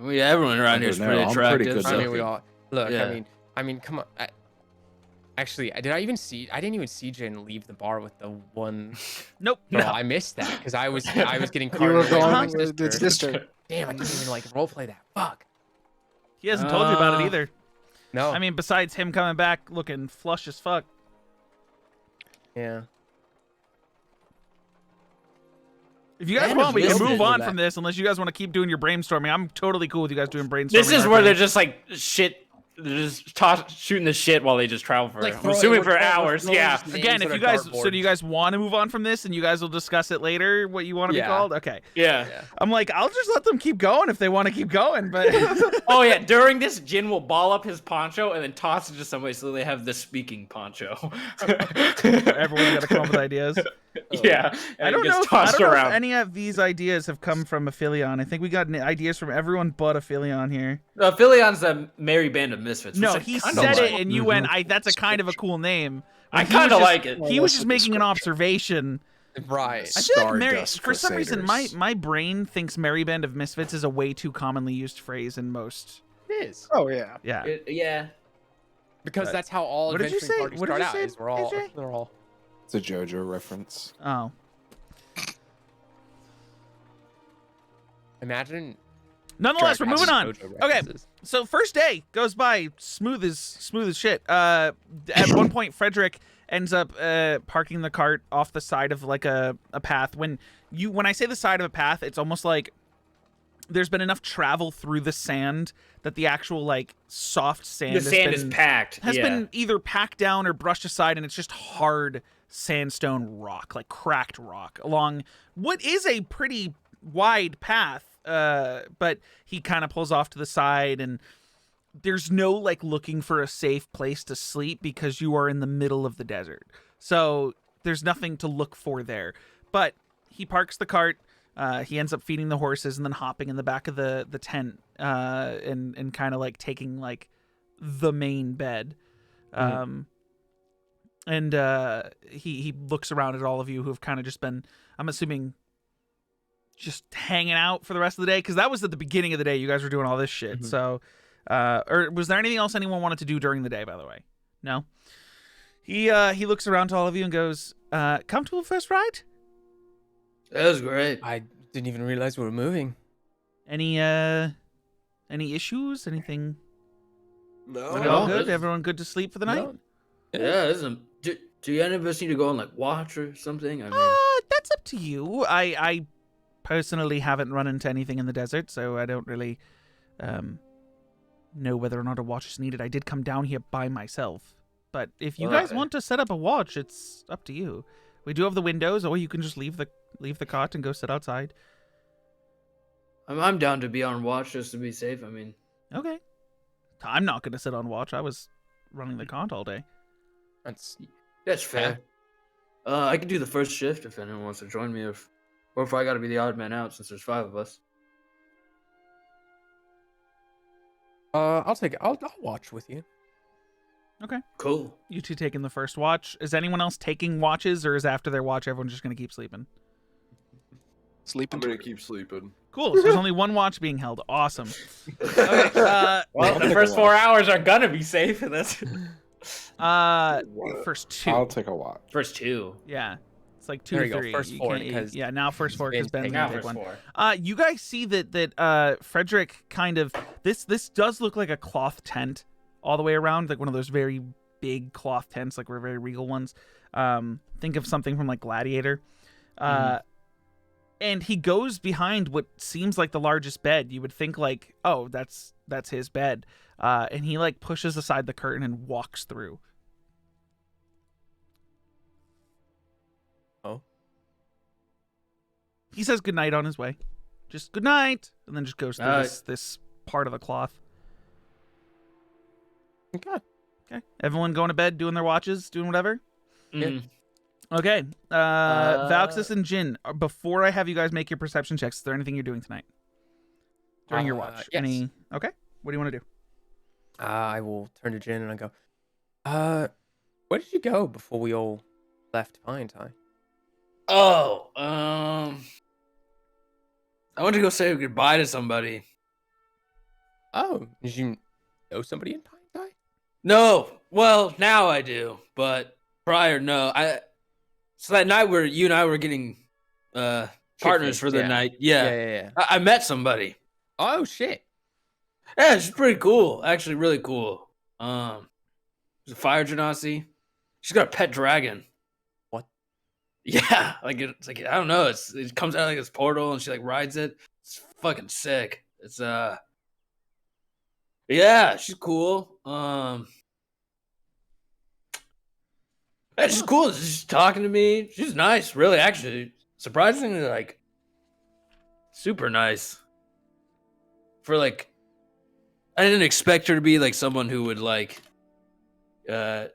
Speaker 2: Everyone around
Speaker 5: I
Speaker 2: here is
Speaker 5: don't
Speaker 2: pretty
Speaker 5: know, I'm pretty
Speaker 2: attractive.
Speaker 5: good
Speaker 3: I mean,
Speaker 2: so-
Speaker 3: we all look.
Speaker 2: Yeah.
Speaker 3: I mean, come on. Actually, I didn't even see Jin leave the bar with the one.
Speaker 1: Nope.
Speaker 3: No, I missed that because I was getting
Speaker 6: You
Speaker 3: carried
Speaker 6: were
Speaker 3: away with my
Speaker 6: going with the
Speaker 3: sister.
Speaker 6: sister.
Speaker 3: Damn, I didn't even like roleplay that. Fuck.
Speaker 1: He hasn't told you about it either.
Speaker 3: No.
Speaker 1: I mean, besides him coming back looking flush as fuck.
Speaker 3: yeah.
Speaker 1: If you guys
Speaker 2: That
Speaker 1: want, we
Speaker 2: is
Speaker 1: can
Speaker 2: really
Speaker 1: move on
Speaker 3: good.
Speaker 1: from this. Unless you guys want to keep doing your brainstorming, I'm totally cool with you guys doing brainstorming.
Speaker 2: This is
Speaker 1: right
Speaker 2: where
Speaker 1: now.
Speaker 2: they're just like shit. They're just shooting the shit while they just travel for.
Speaker 3: Like,
Speaker 2: I'm
Speaker 3: throw-
Speaker 2: assuming
Speaker 3: we're
Speaker 2: for
Speaker 3: throwing-
Speaker 2: hours.
Speaker 3: we're throwing
Speaker 2: Yeah.
Speaker 3: just names
Speaker 1: Again, if
Speaker 3: at
Speaker 1: you
Speaker 3: a
Speaker 1: guys, so
Speaker 3: dartboard.
Speaker 1: do you guys want to move on from this, and you guys will discuss it later, what you want to be
Speaker 3: Yeah.
Speaker 1: called? Okay.
Speaker 2: Yeah.
Speaker 3: Yeah.
Speaker 1: I'm like, I'll just let them keep going if they want to keep going, but
Speaker 2: Oh yeah. During this, Jin will ball up his poncho and then toss it to somebody so they have the speaking poncho.
Speaker 1: everyone's got to come up with ideas.
Speaker 2: Yeah. And
Speaker 1: I don't
Speaker 2: it gets
Speaker 1: know. I
Speaker 2: tossed
Speaker 1: don't know
Speaker 2: around.
Speaker 1: if any of these ideas have come from Aphelion. I think we got ideas from everyone but Aphelion here.
Speaker 2: Philion's a merry band of misfits.
Speaker 1: No,
Speaker 2: which I
Speaker 1: he
Speaker 2: kinda
Speaker 1: said
Speaker 2: like.
Speaker 1: it, and you went, "That's a kind of a cool name."
Speaker 2: I
Speaker 1: He was
Speaker 2: kind of
Speaker 1: just-
Speaker 2: like it.
Speaker 1: He was just making an observation.
Speaker 3: Right.
Speaker 1: I feel like
Speaker 5: Stardust
Speaker 1: for some reason,
Speaker 5: Crusaders.
Speaker 1: my brain thinks "Merry Band of Misfits" is a way too commonly used phrase in most.
Speaker 3: It is.
Speaker 6: Oh yeah.
Speaker 1: Yeah.
Speaker 2: Yeah.
Speaker 3: Because
Speaker 5: Right.
Speaker 3: that's how all
Speaker 1: What did you
Speaker 3: adventuring
Speaker 1: say?
Speaker 3: parties
Speaker 1: What did
Speaker 3: start
Speaker 1: you
Speaker 3: out.
Speaker 1: say,
Speaker 3: Is we're all
Speaker 1: AJ?
Speaker 3: they're all.
Speaker 5: It's a JoJo reference.
Speaker 1: Oh.
Speaker 3: Imagine.
Speaker 1: Nonetheless, we're
Speaker 3: Dragon
Speaker 1: moving on.
Speaker 3: JoJo
Speaker 1: Okay.
Speaker 3: references.
Speaker 1: So first day goes by smooth as shit. At one point, Frederick ends up parking the cart off the side of like a path. When I say the side of a path, it's almost like there's been enough travel through the sand that the actual like soft sand
Speaker 2: The sand is packed.
Speaker 1: has
Speaker 2: yeah.
Speaker 1: been either packed down or brushed aside, and it's just hard sandstone rock, like cracked rock, along what is a pretty wide path. But he kind of pulls off to the side, and there's no like looking for a safe place to sleep because you are in the middle of the desert. So there's nothing to look for there. But he parks the cart. He ends up feeding the horses and then hopping in the back of the tent and kind of like taking like the main bed. And he looks around at all of you who have kind of just been, I'm assuming, just hanging out for the rest of the day, because that was at the beginning of the day. You guys were doing all this shit. So, or was there anything else anyone wanted to do during the day? By the way, no. He looks around to all of you and goes, "Comfortable first ride?
Speaker 2: That was great.
Speaker 3: I didn't even realize we were moving.
Speaker 1: Any issues? Anything?
Speaker 4: No.
Speaker 1: All
Speaker 2: No,
Speaker 1: good?
Speaker 2: it's-
Speaker 1: Everyone good to sleep for the night?
Speaker 3: No.
Speaker 2: Yeah, do any of us need to go on like watch or something? I mean,
Speaker 1: That's up to you. I personally haven't run into anything in the desert, so I don't really know whether or not a watch is needed. I did come down here by myself, but if you guys
Speaker 2: Okay.
Speaker 1: want to set up a watch, it's up to you. We do have the windows, or you can just leave the cot and go sit outside.
Speaker 2: I'm down to be on watch just to be safe. I mean,
Speaker 1: Okay. I'm not going to sit on watch. I was running the cot all day.
Speaker 3: That's
Speaker 2: that's fair. I can do the first shift if anyone wants to join me, or if I got to be the odd man out since there's 5 of us.
Speaker 3: I'll watch with you.
Speaker 2: Cool.
Speaker 1: You two taking the first watch. Is anyone else taking watches, or is after their watch everyone just going to keep sleeping?
Speaker 6: Sleeping.
Speaker 4: I'm gonna keep sleeping.
Speaker 1: Cool. So there's only one watch being held. Awesome. Okay.
Speaker 2: Well,
Speaker 5: I'll
Speaker 2: the
Speaker 5: take a
Speaker 2: first
Speaker 5: watch.
Speaker 2: 4 hours are gonna be safe. That's
Speaker 1: First two.
Speaker 5: I'll take a watch.
Speaker 2: first 2.
Speaker 1: Yeah. It's like 2
Speaker 3: There
Speaker 1: to
Speaker 3: you go,
Speaker 1: 3.
Speaker 3: first
Speaker 1: You
Speaker 3: four,
Speaker 1: can't-
Speaker 3: because
Speaker 1: yeah, now first 4 because
Speaker 3: Ben's
Speaker 1: Ben's
Speaker 3: taking
Speaker 1: gonna
Speaker 2: Now
Speaker 1: take
Speaker 2: first
Speaker 1: one.
Speaker 2: 4.
Speaker 1: You guys see that Frederick kind of this does look like a cloth tent all the way around, like one of those very big cloth tents, like very regal ones. Think of something from like Gladiator. And he goes behind what seems like the largest bed. You would think like, oh, that's his bed. And he like pushes aside the curtain and walks through.
Speaker 3: Oh.
Speaker 1: He says goodnight on his way. Just good night, and then just goes through
Speaker 2: Night.
Speaker 1: this part of the cloth.
Speaker 3: Okay.
Speaker 1: Okay. Everyone going to bed, doing their watches, doing whatever?
Speaker 2: Mm.
Speaker 1: Okay. Valxis and Jin, before I have you guys make your perception checks, is there anything you're doing tonight? During your watch?
Speaker 3: Yes.
Speaker 1: Okay. What do you want to do?
Speaker 3: I will turn to Jin and I go, where did you go before we all left Pine Tie?
Speaker 2: Oh, I went to go say goodbye to somebody.
Speaker 3: Oh, did you know somebody in Pine Tie?
Speaker 2: No, well now I do, but prior no. So that night where you and I were getting partners for the
Speaker 3: yeah.
Speaker 2: night. Yeah,
Speaker 3: Yeah.
Speaker 2: I met somebody.
Speaker 3: Oh shit.
Speaker 2: Yeah, she's pretty cool. Actually, really cool. She's a fire genasi. She's got a pet dragon.
Speaker 3: What?
Speaker 2: Yeah, like it's like I don't know. It comes out of like this portal and she like rides it. It's fucking sick. It's yeah, she's cool. Yeah, she's cool. She's talking to me. She's nice, really. Actually, surprisingly, like super nice. For like, I didn't expect her to be like someone who would like, more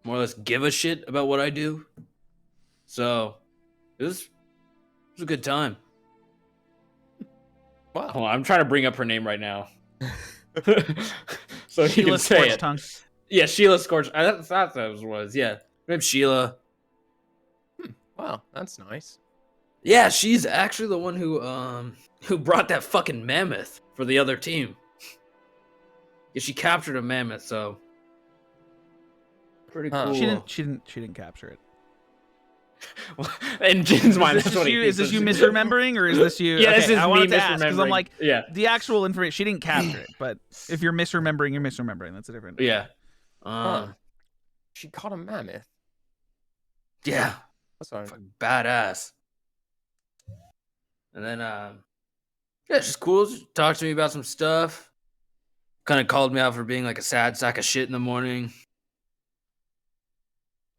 Speaker 2: or less give a shit about what I do. So, it was a good time.
Speaker 3: Wow.
Speaker 2: Hold on, I'm trying to bring up her name right now. So you
Speaker 1: Sheila
Speaker 2: can say
Speaker 1: Scorched
Speaker 2: it.
Speaker 1: Tongue.
Speaker 2: Yeah, Sheila Scorch. I thought that was yeah. Her name's Sheila.
Speaker 3: Wow, that's nice.
Speaker 2: Yeah, she's actually the one who brought that fucking mammoth for the other team. Yeah, she captured a mammoth, so Pretty
Speaker 3: Huh.
Speaker 2: cool.
Speaker 1: She didn't capture it.
Speaker 2: In Jin's mind,
Speaker 1: Is
Speaker 2: that's
Speaker 1: this
Speaker 2: what
Speaker 1: just
Speaker 2: he
Speaker 1: you?
Speaker 2: thinks.
Speaker 1: Is this you misremembering, or is this you?
Speaker 2: Yeah,
Speaker 1: okay,
Speaker 2: this is
Speaker 1: I
Speaker 2: me
Speaker 1: wanted to ask because I'm
Speaker 2: misremembering.
Speaker 1: like,
Speaker 2: Yeah.
Speaker 1: the actual information. She didn't capture it, but if you're misremembering, you're misremembering. That's a different.
Speaker 2: Yeah.
Speaker 3: Huh. She caught a mammoth.
Speaker 2: Yeah.
Speaker 3: That's all right.
Speaker 2: Fucking badass. And then, yeah, it's just cool. Just talked to me about some stuff. Kind of called me out for being like a sad sack of shit in the morning.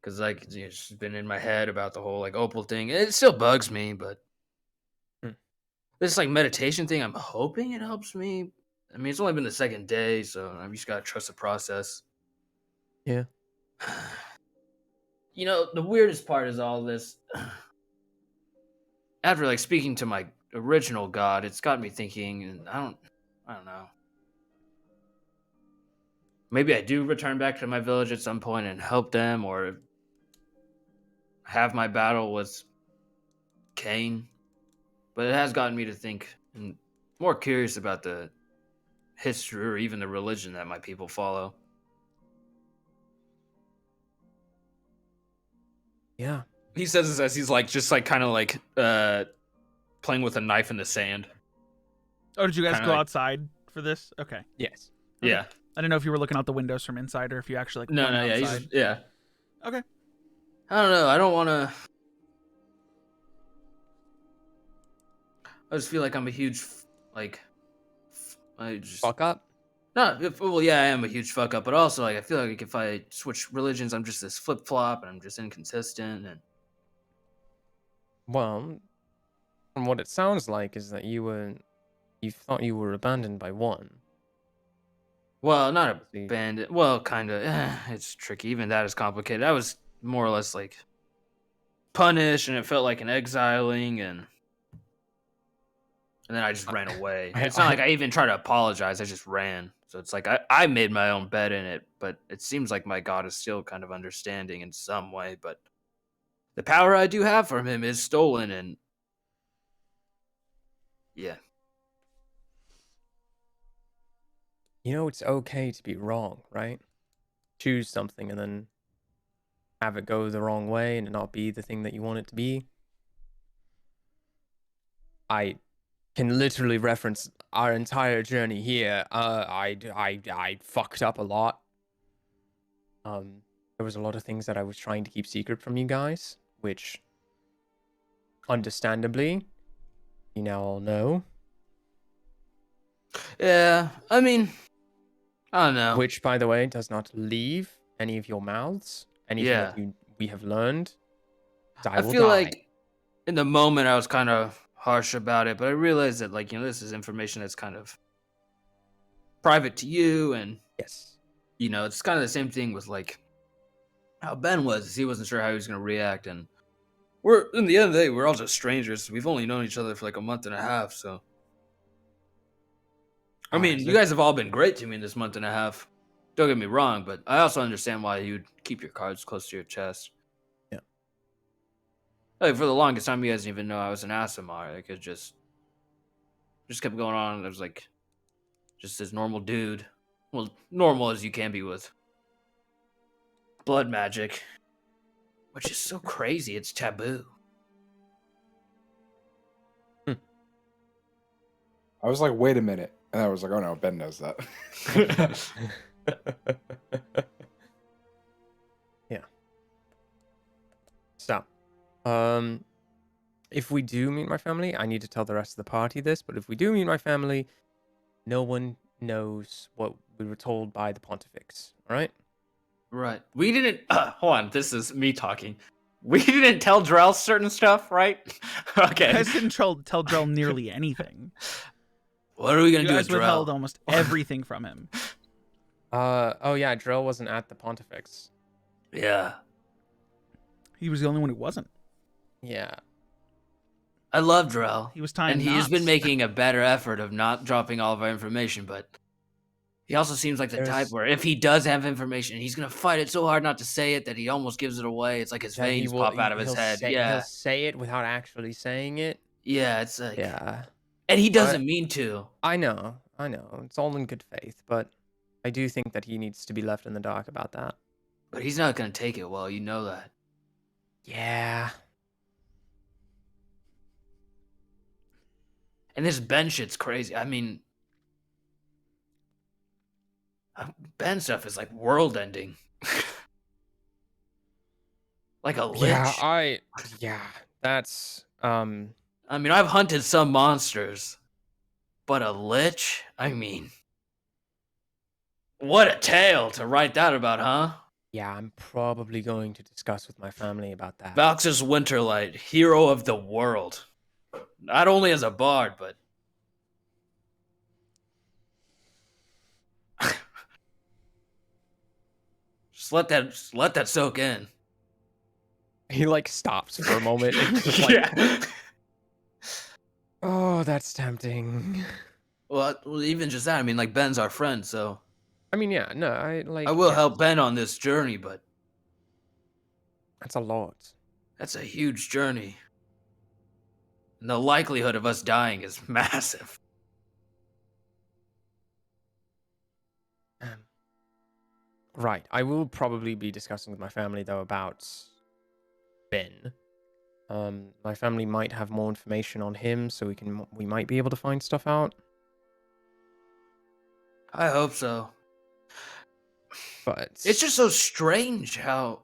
Speaker 2: Because, like, it's just been in my head about the whole, like, Opal thing. It still bugs me, but this, like, meditation thing, I'm hoping it helps me. I mean, it's only been the second day, so I've just got to trust the process.
Speaker 3: Yeah.
Speaker 2: You know, the weirdest part is all this. After, like, speaking to my original god, it's got me thinking, and I don't know. Maybe I do return back to my village at some point and help them, or have my battle with Cain. But it has gotten me to think and more curious about the history or even the religion that my people follow.
Speaker 3: Yeah.
Speaker 2: He says this as he's like just like kind of like playing with a knife in the sand.
Speaker 1: Oh, did you guys
Speaker 2: Kinda
Speaker 1: go
Speaker 2: like-
Speaker 1: outside for this? Okay.
Speaker 3: Yes.
Speaker 1: Okay.
Speaker 2: Yeah.
Speaker 1: I didn't know if you were looking out the windows from inside or if you actually like
Speaker 2: No,
Speaker 1: went
Speaker 2: yeah,
Speaker 1: outside.
Speaker 2: yeah.
Speaker 1: Okay.
Speaker 2: I don't know. I don't want to. I just feel like I'm a huge I just
Speaker 3: Fuck up.
Speaker 2: well, yeah, I am a huge fuck up, but also like I feel like if I switch religions, I'm just this flip flop and I'm just inconsistent and
Speaker 3: Well, from what it sounds like is that you thought you were abandoned by one.
Speaker 2: well, not
Speaker 3: See.
Speaker 2: abandoned. Well, kind of. It's tricky. Even that is complicated. I was more or less like punished, and it felt like an exiling, and then I just ran away. It's not like I even tried to apologize. I just ran. So it's like I made my own bed in it, but it seems like my god is still kind of understanding in some way. But the power I do have from him is stolen, and yeah.
Speaker 3: You know, it's okay to be wrong, right? Choose something and then have it go the wrong way and it not be the thing that you want it to be. I can literally reference our entire journey here. I fucked up a lot. There was a lot of things that I was trying to keep secret from you guys, which, understandably, you now all know.
Speaker 2: Yeah, I mean, I don't know.
Speaker 3: Which, by the way, does not leave any of your mouths. Anything that we have learned.
Speaker 2: I feel like in the moment I was kind of harsh about it, but I realized that, like, you know, this is information that's kind of private to you, and
Speaker 3: yes,
Speaker 2: you know, it's kind of the same thing with like how Ben was. He wasn't sure how he was going to react, and we're in the end of the day, we're all just strangers. We've only known each other for like a month and a half, so. I mean, you guys have all been great to me in this month and a half. Don't get me wrong, but I also understand why you'd keep your cards close to your chest.
Speaker 3: Yeah.
Speaker 2: Like, for the longest time, you guys didn't even know I was an Asimar. Like, it just kept going on. And I was like, just this normal dude. Well, normal as you can be with blood magic, which is so crazy. It's taboo.
Speaker 5: I was like, wait a minute. And I was like, oh no, Ben knows that.
Speaker 3: Yeah. So, if we do meet my family, I need to tell the rest of the party this, but if we do meet my family, no one knows what we were told by the Pontifex, all right?
Speaker 2: Right. We didn't. Hold on. This is me talking. We didn't tell Drell certain stuff, right? Okay.
Speaker 1: You guys didn't tell Drell nearly anything.
Speaker 2: What are we
Speaker 1: You
Speaker 2: gonna do
Speaker 1: guys
Speaker 2: with
Speaker 1: withheld
Speaker 2: Drell?
Speaker 1: almost everything from him.
Speaker 3: Oh yeah, Drell wasn't at the Pontifex.
Speaker 2: Yeah.
Speaker 1: He was the only one who wasn't.
Speaker 3: Yeah.
Speaker 2: I love Drell.
Speaker 1: He was tying
Speaker 2: And he's been
Speaker 1: knots.
Speaker 2: making a better effort of not dropping all of our information, but he also seems like the type
Speaker 3: There's-
Speaker 2: where if he does have information, he's gonna fight it so hard not to say it that he almost gives it away. It's like his
Speaker 3: that he
Speaker 2: veins
Speaker 3: will-
Speaker 2: pop out of his
Speaker 3: he'll
Speaker 2: head.
Speaker 3: say-
Speaker 2: Yeah.
Speaker 3: He'll say it without actually saying it.
Speaker 2: Yeah, it's like
Speaker 3: Yeah.
Speaker 2: and he doesn't mean to.
Speaker 3: I know. It's all in good faith, but I do think that he needs to be left in the dark about that.
Speaker 2: But he's not gonna take it well, you know that.
Speaker 3: Yeah.
Speaker 2: And this Ben shit's crazy. I mean, Ben stuff is like world ending. Like a lich.
Speaker 3: Yeah, that's
Speaker 2: I mean, I've hunted some monsters, but a lich? I mean, what a tale to write that about, huh?
Speaker 3: yeah, I'm probably going to discuss with my family about that.
Speaker 2: Valx's Winterlight, hero of the world. Not only as a bard, but just let that soak in.
Speaker 3: He like stops for a moment and he's just like,
Speaker 2: Yeah.
Speaker 3: oh, that's tempting.
Speaker 2: Well, even just that, I mean, like, Ben's our friend, so
Speaker 3: I mean, yeah, no, I like.
Speaker 2: I will
Speaker 3: yeah,
Speaker 2: help Ben on this journey, but
Speaker 3: That's a lot.
Speaker 2: that's a huge journey. And the likelihood of us dying is massive.
Speaker 3: Right. I will probably be discussing with my family though about Ben. My family might have more information on him, so we might be able to find stuff out.
Speaker 2: I hope so.
Speaker 3: But
Speaker 2: It's just so strange how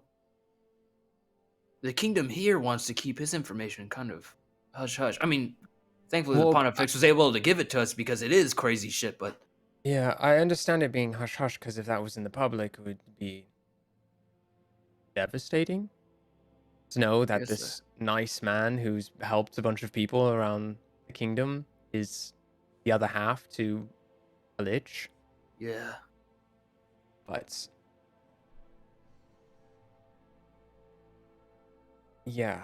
Speaker 2: the kingdom here wants to keep his information kind of hush hush. I mean, thankfully the
Speaker 3: Well,
Speaker 2: Pontifex was able to give it to us because it is crazy shit, but
Speaker 3: yeah, I understand it being hush hush because if that was in the public, it would be devastating to know that
Speaker 2: Yes,
Speaker 3: this nice man who's helped a bunch of people around the kingdom is the other half to a lich.
Speaker 2: yeah.
Speaker 3: But yeah,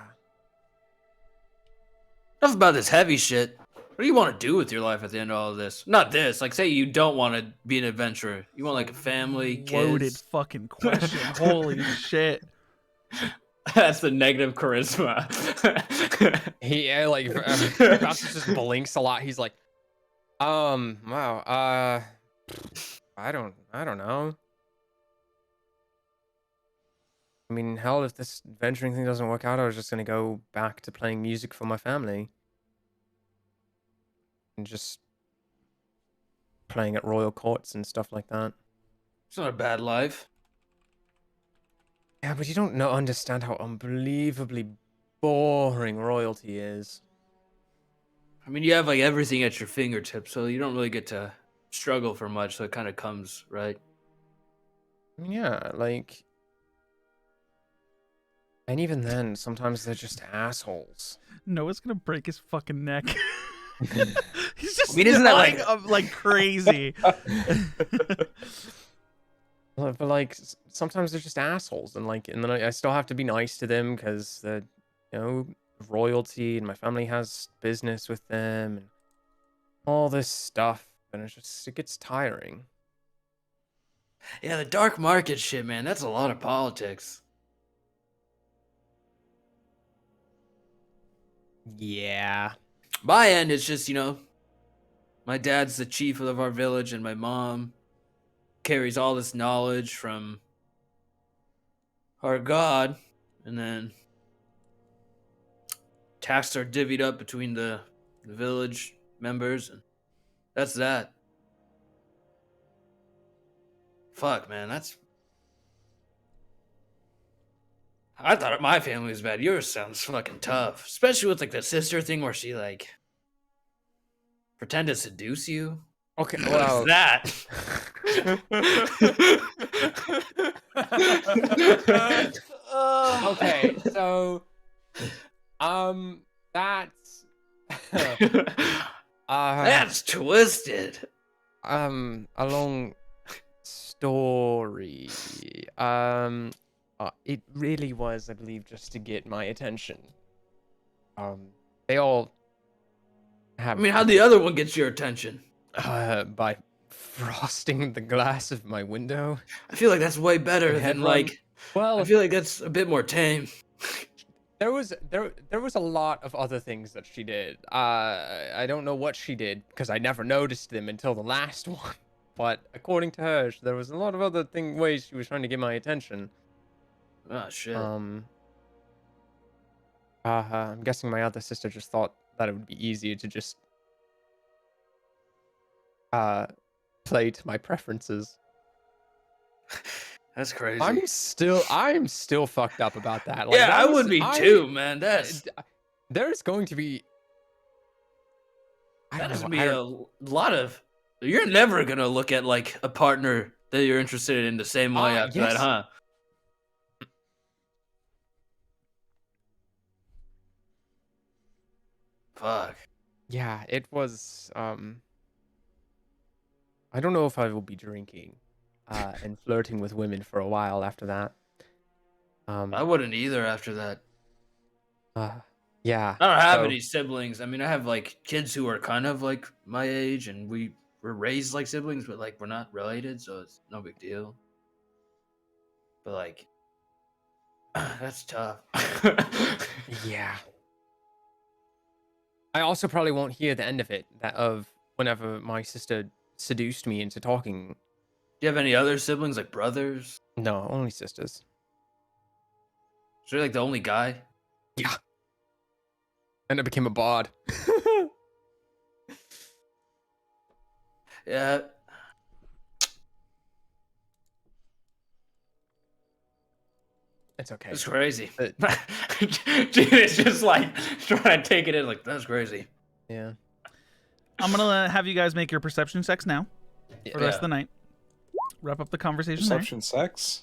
Speaker 2: Enough about this heavy shit. What do you want to do with your life at the end of all of this? Not this. Like, say you don't want to be an adventurer. You want like a family,
Speaker 1: Loaded
Speaker 2: kids.
Speaker 1: fucking question. Holy shit.
Speaker 2: That's the negative charisma.
Speaker 3: he Faustus just blinks a lot. He's like, wow, I don't know. I mean, hell, if this venturing thing doesn't work out, I was just gonna go back to playing music for my family. And just playing at royal courts and stuff like that.
Speaker 2: It's not a bad life.
Speaker 3: Yeah, but you don't understand how unbelievably boring royalty is.
Speaker 2: I mean, you have like everything at your fingertips, so you don't really get to struggle for much. So it kind of comes, right?
Speaker 3: I mean, yeah, like... And even then, sometimes they're just assholes.
Speaker 1: Noah's gonna break his fucking neck. He's just
Speaker 2: I mean, isn't that
Speaker 1: dying of, like crazy.
Speaker 3: But like, sometimes they're just assholes, and then I still have to be nice to them because they're, royalty, and my family has business with them, and all this stuff, and it gets tiring.
Speaker 2: Yeah, the dark market shit, man. That's a lot of politics.
Speaker 3: Yeah.
Speaker 2: My end, it's just, my dad's the chief of our village, and my mom carries all this knowledge from our god, and then tasks are divvied up between the village members, and that's that. Fuck, man, I thought my family was bad. Yours sounds fucking tough, especially with like the sister thing where she like pretend to seduce you.
Speaker 3: Okay,
Speaker 2: What
Speaker 3: well...
Speaker 2: is that?
Speaker 3: Okay, so... That's...
Speaker 2: That's twisted.
Speaker 3: A long story. It really was, I believe, just to get my attention. They all have...
Speaker 2: I mean, how'd the other one get your attention?
Speaker 3: by frosting the glass of my window.
Speaker 2: I feel like that's way better
Speaker 3: Head
Speaker 2: than
Speaker 3: run.
Speaker 2: like.
Speaker 3: Well,
Speaker 2: I feel like that's a bit more tame.
Speaker 3: there was a lot of other things that she did. I don't know what she did because I never noticed them until the last one. But according to her, there was a lot of other ways she was trying to get my attention.
Speaker 2: Oh shit.
Speaker 3: I'm guessing my other sister just thought that it would be easier to just play to my preferences.
Speaker 2: That's crazy.
Speaker 3: I'm still fucked up about that.
Speaker 2: Yeah,
Speaker 3: that
Speaker 2: I
Speaker 3: was-
Speaker 2: would be too, man. That's
Speaker 3: there's going to be. I
Speaker 2: that
Speaker 3: don't
Speaker 2: is
Speaker 3: know.
Speaker 2: be a lot of. You're never gonna look at like a partner that you're interested in the same way after
Speaker 3: yes.
Speaker 2: that, huh? Fuck.
Speaker 3: Yeah, it was. I don't know if I will be drinking, and flirting with women for a while after that.
Speaker 2: I wouldn't either after that.
Speaker 3: Yeah.
Speaker 2: I don't have
Speaker 3: so-
Speaker 2: any siblings. I mean, I have like kids who are kind of like my age, and we were raised like siblings, but like we're not related, so it's no big deal. But like, that's tough.
Speaker 3: Yeah. I also probably won't hear the end of it. That of whenever my sister seduced me into talking.
Speaker 2: Do you have any other siblings, like brothers?
Speaker 3: No, only sisters.
Speaker 2: So you're like the only guy?
Speaker 3: Yeah. And I became a bard.
Speaker 2: Yeah.
Speaker 3: It's okay.
Speaker 2: It's crazy.
Speaker 3: But-
Speaker 2: Dude, it's just like trying to take it in, like, that's crazy.
Speaker 3: Yeah.
Speaker 1: I'm gonna have you guys make your perception checks now for the rest
Speaker 2: Yeah.
Speaker 1: of the night. Wrap up the conversation
Speaker 5: Perception sex.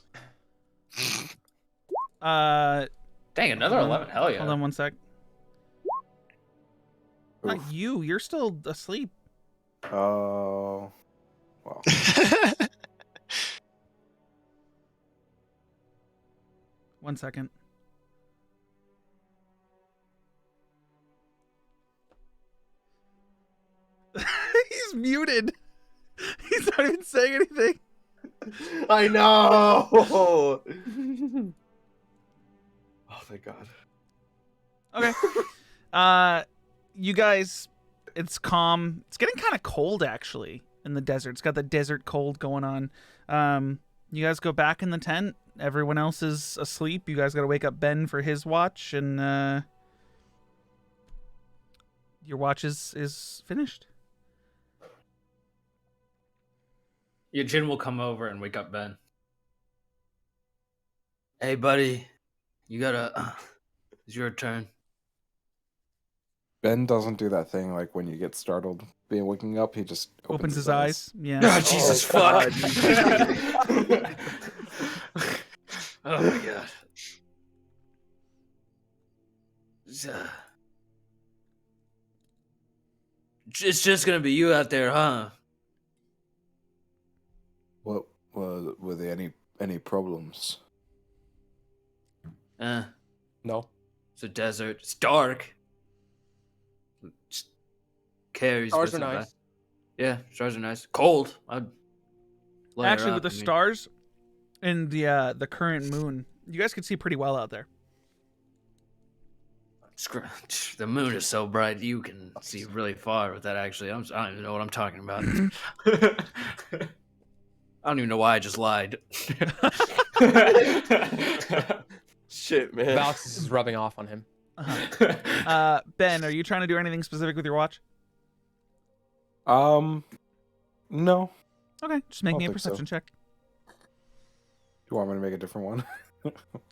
Speaker 1: there.
Speaker 2: Dang, another
Speaker 1: Hold on.
Speaker 2: 11. Hell yeah.
Speaker 1: Hold on one sec. Not
Speaker 5: Oof.
Speaker 1: you. You're still asleep.
Speaker 5: Oh. Well.
Speaker 1: One second. He's muted. He's not even saying anything.
Speaker 4: I know. Oh, thank God.
Speaker 1: Okay. You guys, it's calm. It's getting kind of cold actually in the desert. It's got the desert cold going on. You guys go back in the tent. Everyone else is asleep. You guys got to wake up Ben for his watch, and your watch is finished.
Speaker 2: Your Jin will come over and wake up Ben. Hey, buddy. You gotta... it's your turn.
Speaker 5: Ben doesn't do that thing like when you get startled being waking up, he just
Speaker 1: Opens his eyes. Yeah.
Speaker 2: Oh, Jesus,
Speaker 4: God.
Speaker 2: fuck. Oh, my God. It's just gonna be you out there, huh?
Speaker 5: What were there any problems?
Speaker 3: No.
Speaker 2: It's a desert. It's dark. Just carries.
Speaker 3: Stars
Speaker 2: with
Speaker 3: are
Speaker 2: it,
Speaker 3: nice.
Speaker 2: right? Yeah, stars are nice. Cold. I'd layer
Speaker 1: Actually,
Speaker 2: up,
Speaker 1: with the
Speaker 2: I mean.
Speaker 1: stars and the current moon, you guys can see pretty well out there.
Speaker 2: The moon is so bright you can see really far with that. Actually, I don't even know what I'm talking about. I don't even know why I just lied.
Speaker 4: Shit, man.
Speaker 3: Valks is rubbing off on him.
Speaker 1: Uh-huh. Ben, are you trying to do anything specific with your watch?
Speaker 5: No.
Speaker 1: Okay, just make
Speaker 5: Don't
Speaker 1: me a
Speaker 5: think so.
Speaker 1: perception check.
Speaker 5: You want me to make a different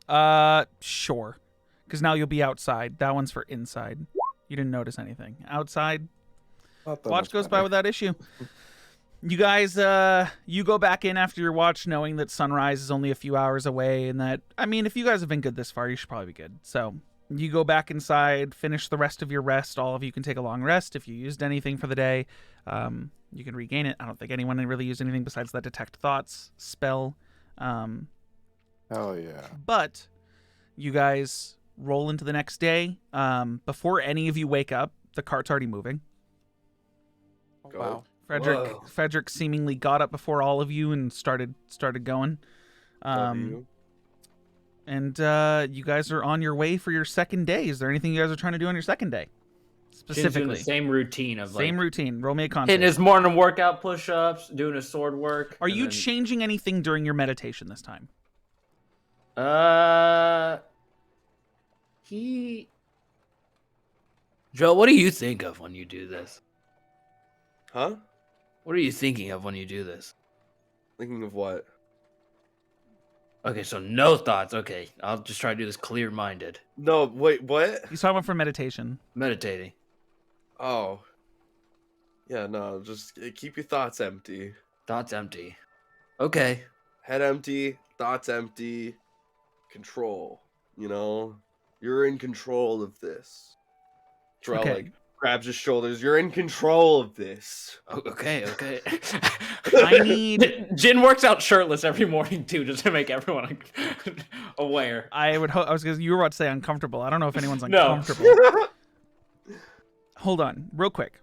Speaker 5: one?
Speaker 1: Sure. Because now you'll be outside. That one's for inside. You didn't notice anything. Outside,
Speaker 5: Not that
Speaker 1: watch
Speaker 5: much
Speaker 1: goes by
Speaker 5: better.
Speaker 1: without issue. You guys, you go back in after your watch knowing that sunrise is only a few hours away, and that, I mean, if you guys have been good this far, you should probably be good. So, you go back inside, finish the rest of your rest. All of you can take a long rest. If you used anything for the day, you can regain it. I don't think anyone really used anything besides that Detect Thoughts spell.
Speaker 5: Hell yeah.
Speaker 1: But you guys roll into the next day. Before any of you wake up, the cart's already moving.
Speaker 3: Oh,
Speaker 4: Go.
Speaker 3: wow.
Speaker 2: Whoa.
Speaker 1: Frederick seemingly got up before all of you and started going.
Speaker 4: Love you.
Speaker 1: And you guys are on your way for your second day. Is there anything you guys are trying to do on your second day?
Speaker 2: Jin's doing
Speaker 1: Specifically.
Speaker 2: the same routine of
Speaker 1: Same
Speaker 2: like
Speaker 1: routine. Roll me a con
Speaker 2: hitting
Speaker 1: save.
Speaker 2: his morning workout push-ups, doing his sword work.
Speaker 1: Are
Speaker 2: and
Speaker 1: you
Speaker 2: then-
Speaker 1: changing anything during your meditation this time?
Speaker 2: He. Joe, what do you think of when you do this?
Speaker 4: Huh?
Speaker 2: What are you thinking of when you do this?
Speaker 4: Thinking of what?
Speaker 2: Okay, so no thoughts. Okay, I'll just try to do this clear-minded.
Speaker 4: No, wait, what?
Speaker 1: He's talking about for meditation.
Speaker 2: Meditating.
Speaker 4: Oh. Yeah, no, just keep your thoughts empty.
Speaker 2: Thoughts empty. Okay.
Speaker 4: Head empty, thoughts empty, control. You know? You're in control of this. Drell,
Speaker 1: Okay.
Speaker 4: like, grabs his shoulders. You're in control of this.
Speaker 2: Okay.
Speaker 1: I need.
Speaker 3: Jin works out shirtless every morning too, just to make everyone aware.
Speaker 1: I would hope. You were about to say uncomfortable. I don't know if anyone's
Speaker 3: No.
Speaker 1: uncomfortable. Hold on, real quick.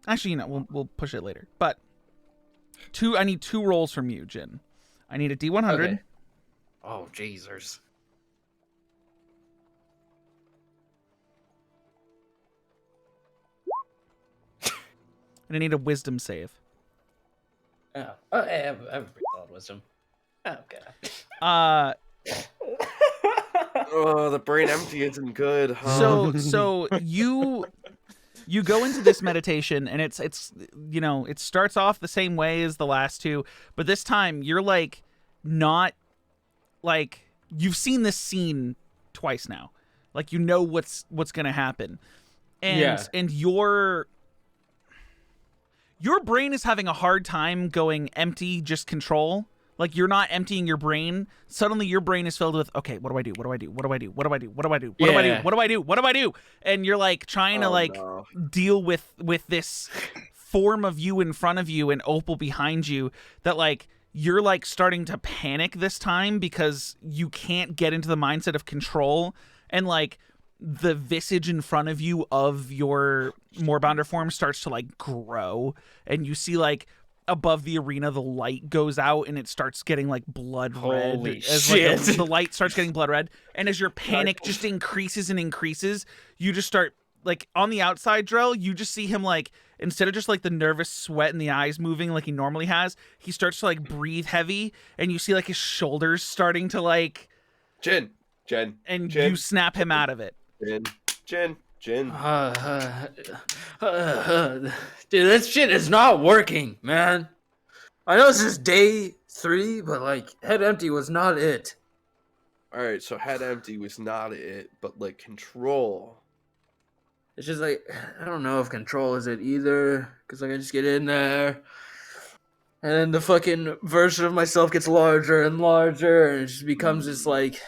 Speaker 1: Actually, we'll push it later. But I need 2 rolls from you, Jin. I need a D100.
Speaker 2: Okay. Oh, Jesus.
Speaker 1: And I need a wisdom save.
Speaker 2: Oh, I have a pretty solid wisdom. Okay.
Speaker 4: Oh, the brain empty isn't good, huh?
Speaker 1: So you go into this meditation, and it's it starts off the same way as the last 2, but this time you're like not like you've seen this scene twice now. Like you know what's gonna happen. And your brain is having a hard time going empty, just control. Like you're not emptying your brain. Suddenly your brain is filled with, okay, what do I do? What do I do? What do I do? What do I do? What do I do? What do I do? What do I do? What do I do? And you're like trying to deal with this form of you in front of you and Opal behind you that like you're like starting to panic this time because you can't get into the mindset of control, and like the visage in front of you of your Moorbounder form starts to like grow, and you see like above the arena the light goes out and it starts getting like blood red.
Speaker 3: Holy
Speaker 1: As
Speaker 3: shit.
Speaker 1: like the light starts getting blood red, and as your panic just increases and increases, you just start like on the outside, Drell, you just see him like instead of just like the nervous sweat in the eyes moving like he normally has, he starts to like breathe heavy, and you see like his shoulders starting to like
Speaker 4: Jen.
Speaker 1: and you snap him out of it.
Speaker 4: Jen.
Speaker 2: Dude, this shit is not working, man. I know this is day 3, but like head empty was not it.
Speaker 4: Alright, so head empty was not it, but like control.
Speaker 2: It's just like I don't know if control is it either, because like I just get in there, and then the fucking version of myself gets larger and larger, and it just becomes this like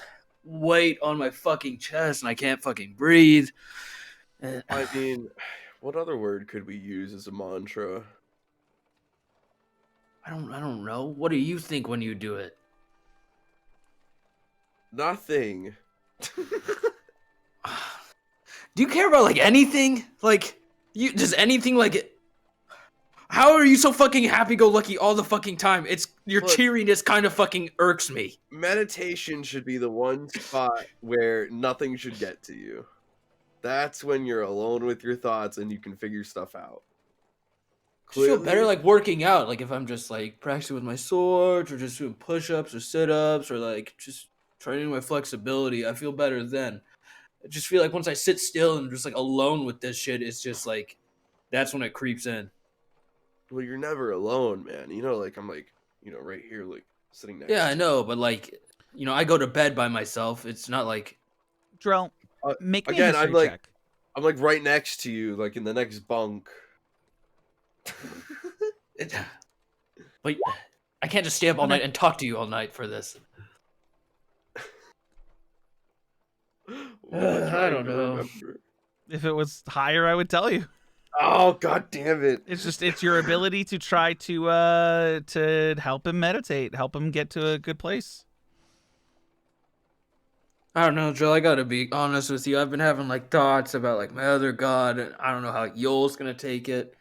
Speaker 2: weight on my fucking chest, and I can't fucking breathe.
Speaker 4: I mean, what other word could we use as a mantra?
Speaker 2: I don't know. What do you think when you do it?
Speaker 4: Nothing.
Speaker 2: Do you care about like anything? Like does anything like it? How are you so fucking happy-go-lucky all the fucking time? It's your
Speaker 4: Look,
Speaker 2: cheeriness kind of fucking irks me.
Speaker 4: Meditation should be the one spot where nothing should get to you. That's when you're alone with your thoughts and you can figure stuff out.
Speaker 2: I feel better like working out, like if I'm just like practicing with my swords or just doing push-ups or sit-ups or like just training my flexibility. I feel better then. I just feel like once I sit still and just like alone with this shit, it's just like that's when it creeps in.
Speaker 4: Well, you're never alone, man. You know, like I'm like, you know, right here, like sitting next.
Speaker 2: Yeah,
Speaker 4: to
Speaker 2: I know, but like, you know, I go to bed by myself. It's not like
Speaker 1: Drell, make me
Speaker 4: again,
Speaker 1: a
Speaker 4: I'm
Speaker 1: history
Speaker 4: like-
Speaker 1: check.
Speaker 4: I'm like right next to you, like in the next bunk.
Speaker 2: but I can't just stay up all night and talk to you all night for this. I don't know.
Speaker 4: Remember.
Speaker 1: If it was higher, I would tell you.
Speaker 4: Oh, god damn it.
Speaker 1: It's your ability to try to help him meditate, help him get to a good place.
Speaker 2: I don't know, Joe. I gotta be honest with you. I've been having like thoughts about like my other god, and I don't know how Yoel's gonna take it.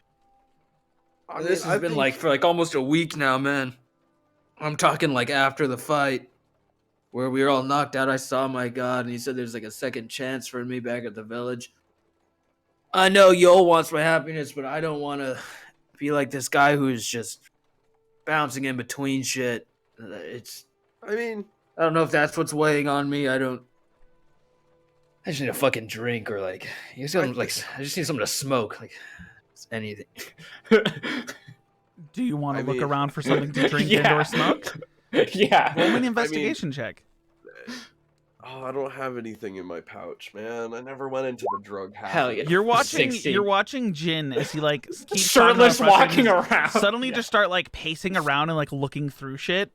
Speaker 4: I mean,
Speaker 2: This has been like for like almost a week now, man. I'm talking like after the fight, where we were all knocked out. I saw my god, and he said there's like a second chance for me back at the village. I know Yoel wants my happiness, but I don't want to be like this guy who's just bouncing in between shit. It's
Speaker 4: I mean,
Speaker 2: I don't know if that's what's weighing on me. I just need a fucking drink or like I just need something to smoke, like anything.
Speaker 1: Do you want
Speaker 4: I
Speaker 1: to look
Speaker 4: mean-
Speaker 1: around for something to drink
Speaker 2: Yeah.
Speaker 1: and or smoke?
Speaker 2: Yeah.
Speaker 1: Roll me an investigation check.
Speaker 4: Oh, I don't have anything in my pouch, man. I never went into the drug habit.
Speaker 2: Hell yeah.
Speaker 1: You're watching
Speaker 2: 16.
Speaker 1: you're watching Jin as he like keeps
Speaker 2: Shirtless
Speaker 1: talking about
Speaker 2: walking
Speaker 1: frustrations,
Speaker 2: around.
Speaker 1: suddenly
Speaker 2: Yeah.
Speaker 1: just start like pacing around and like looking through shit.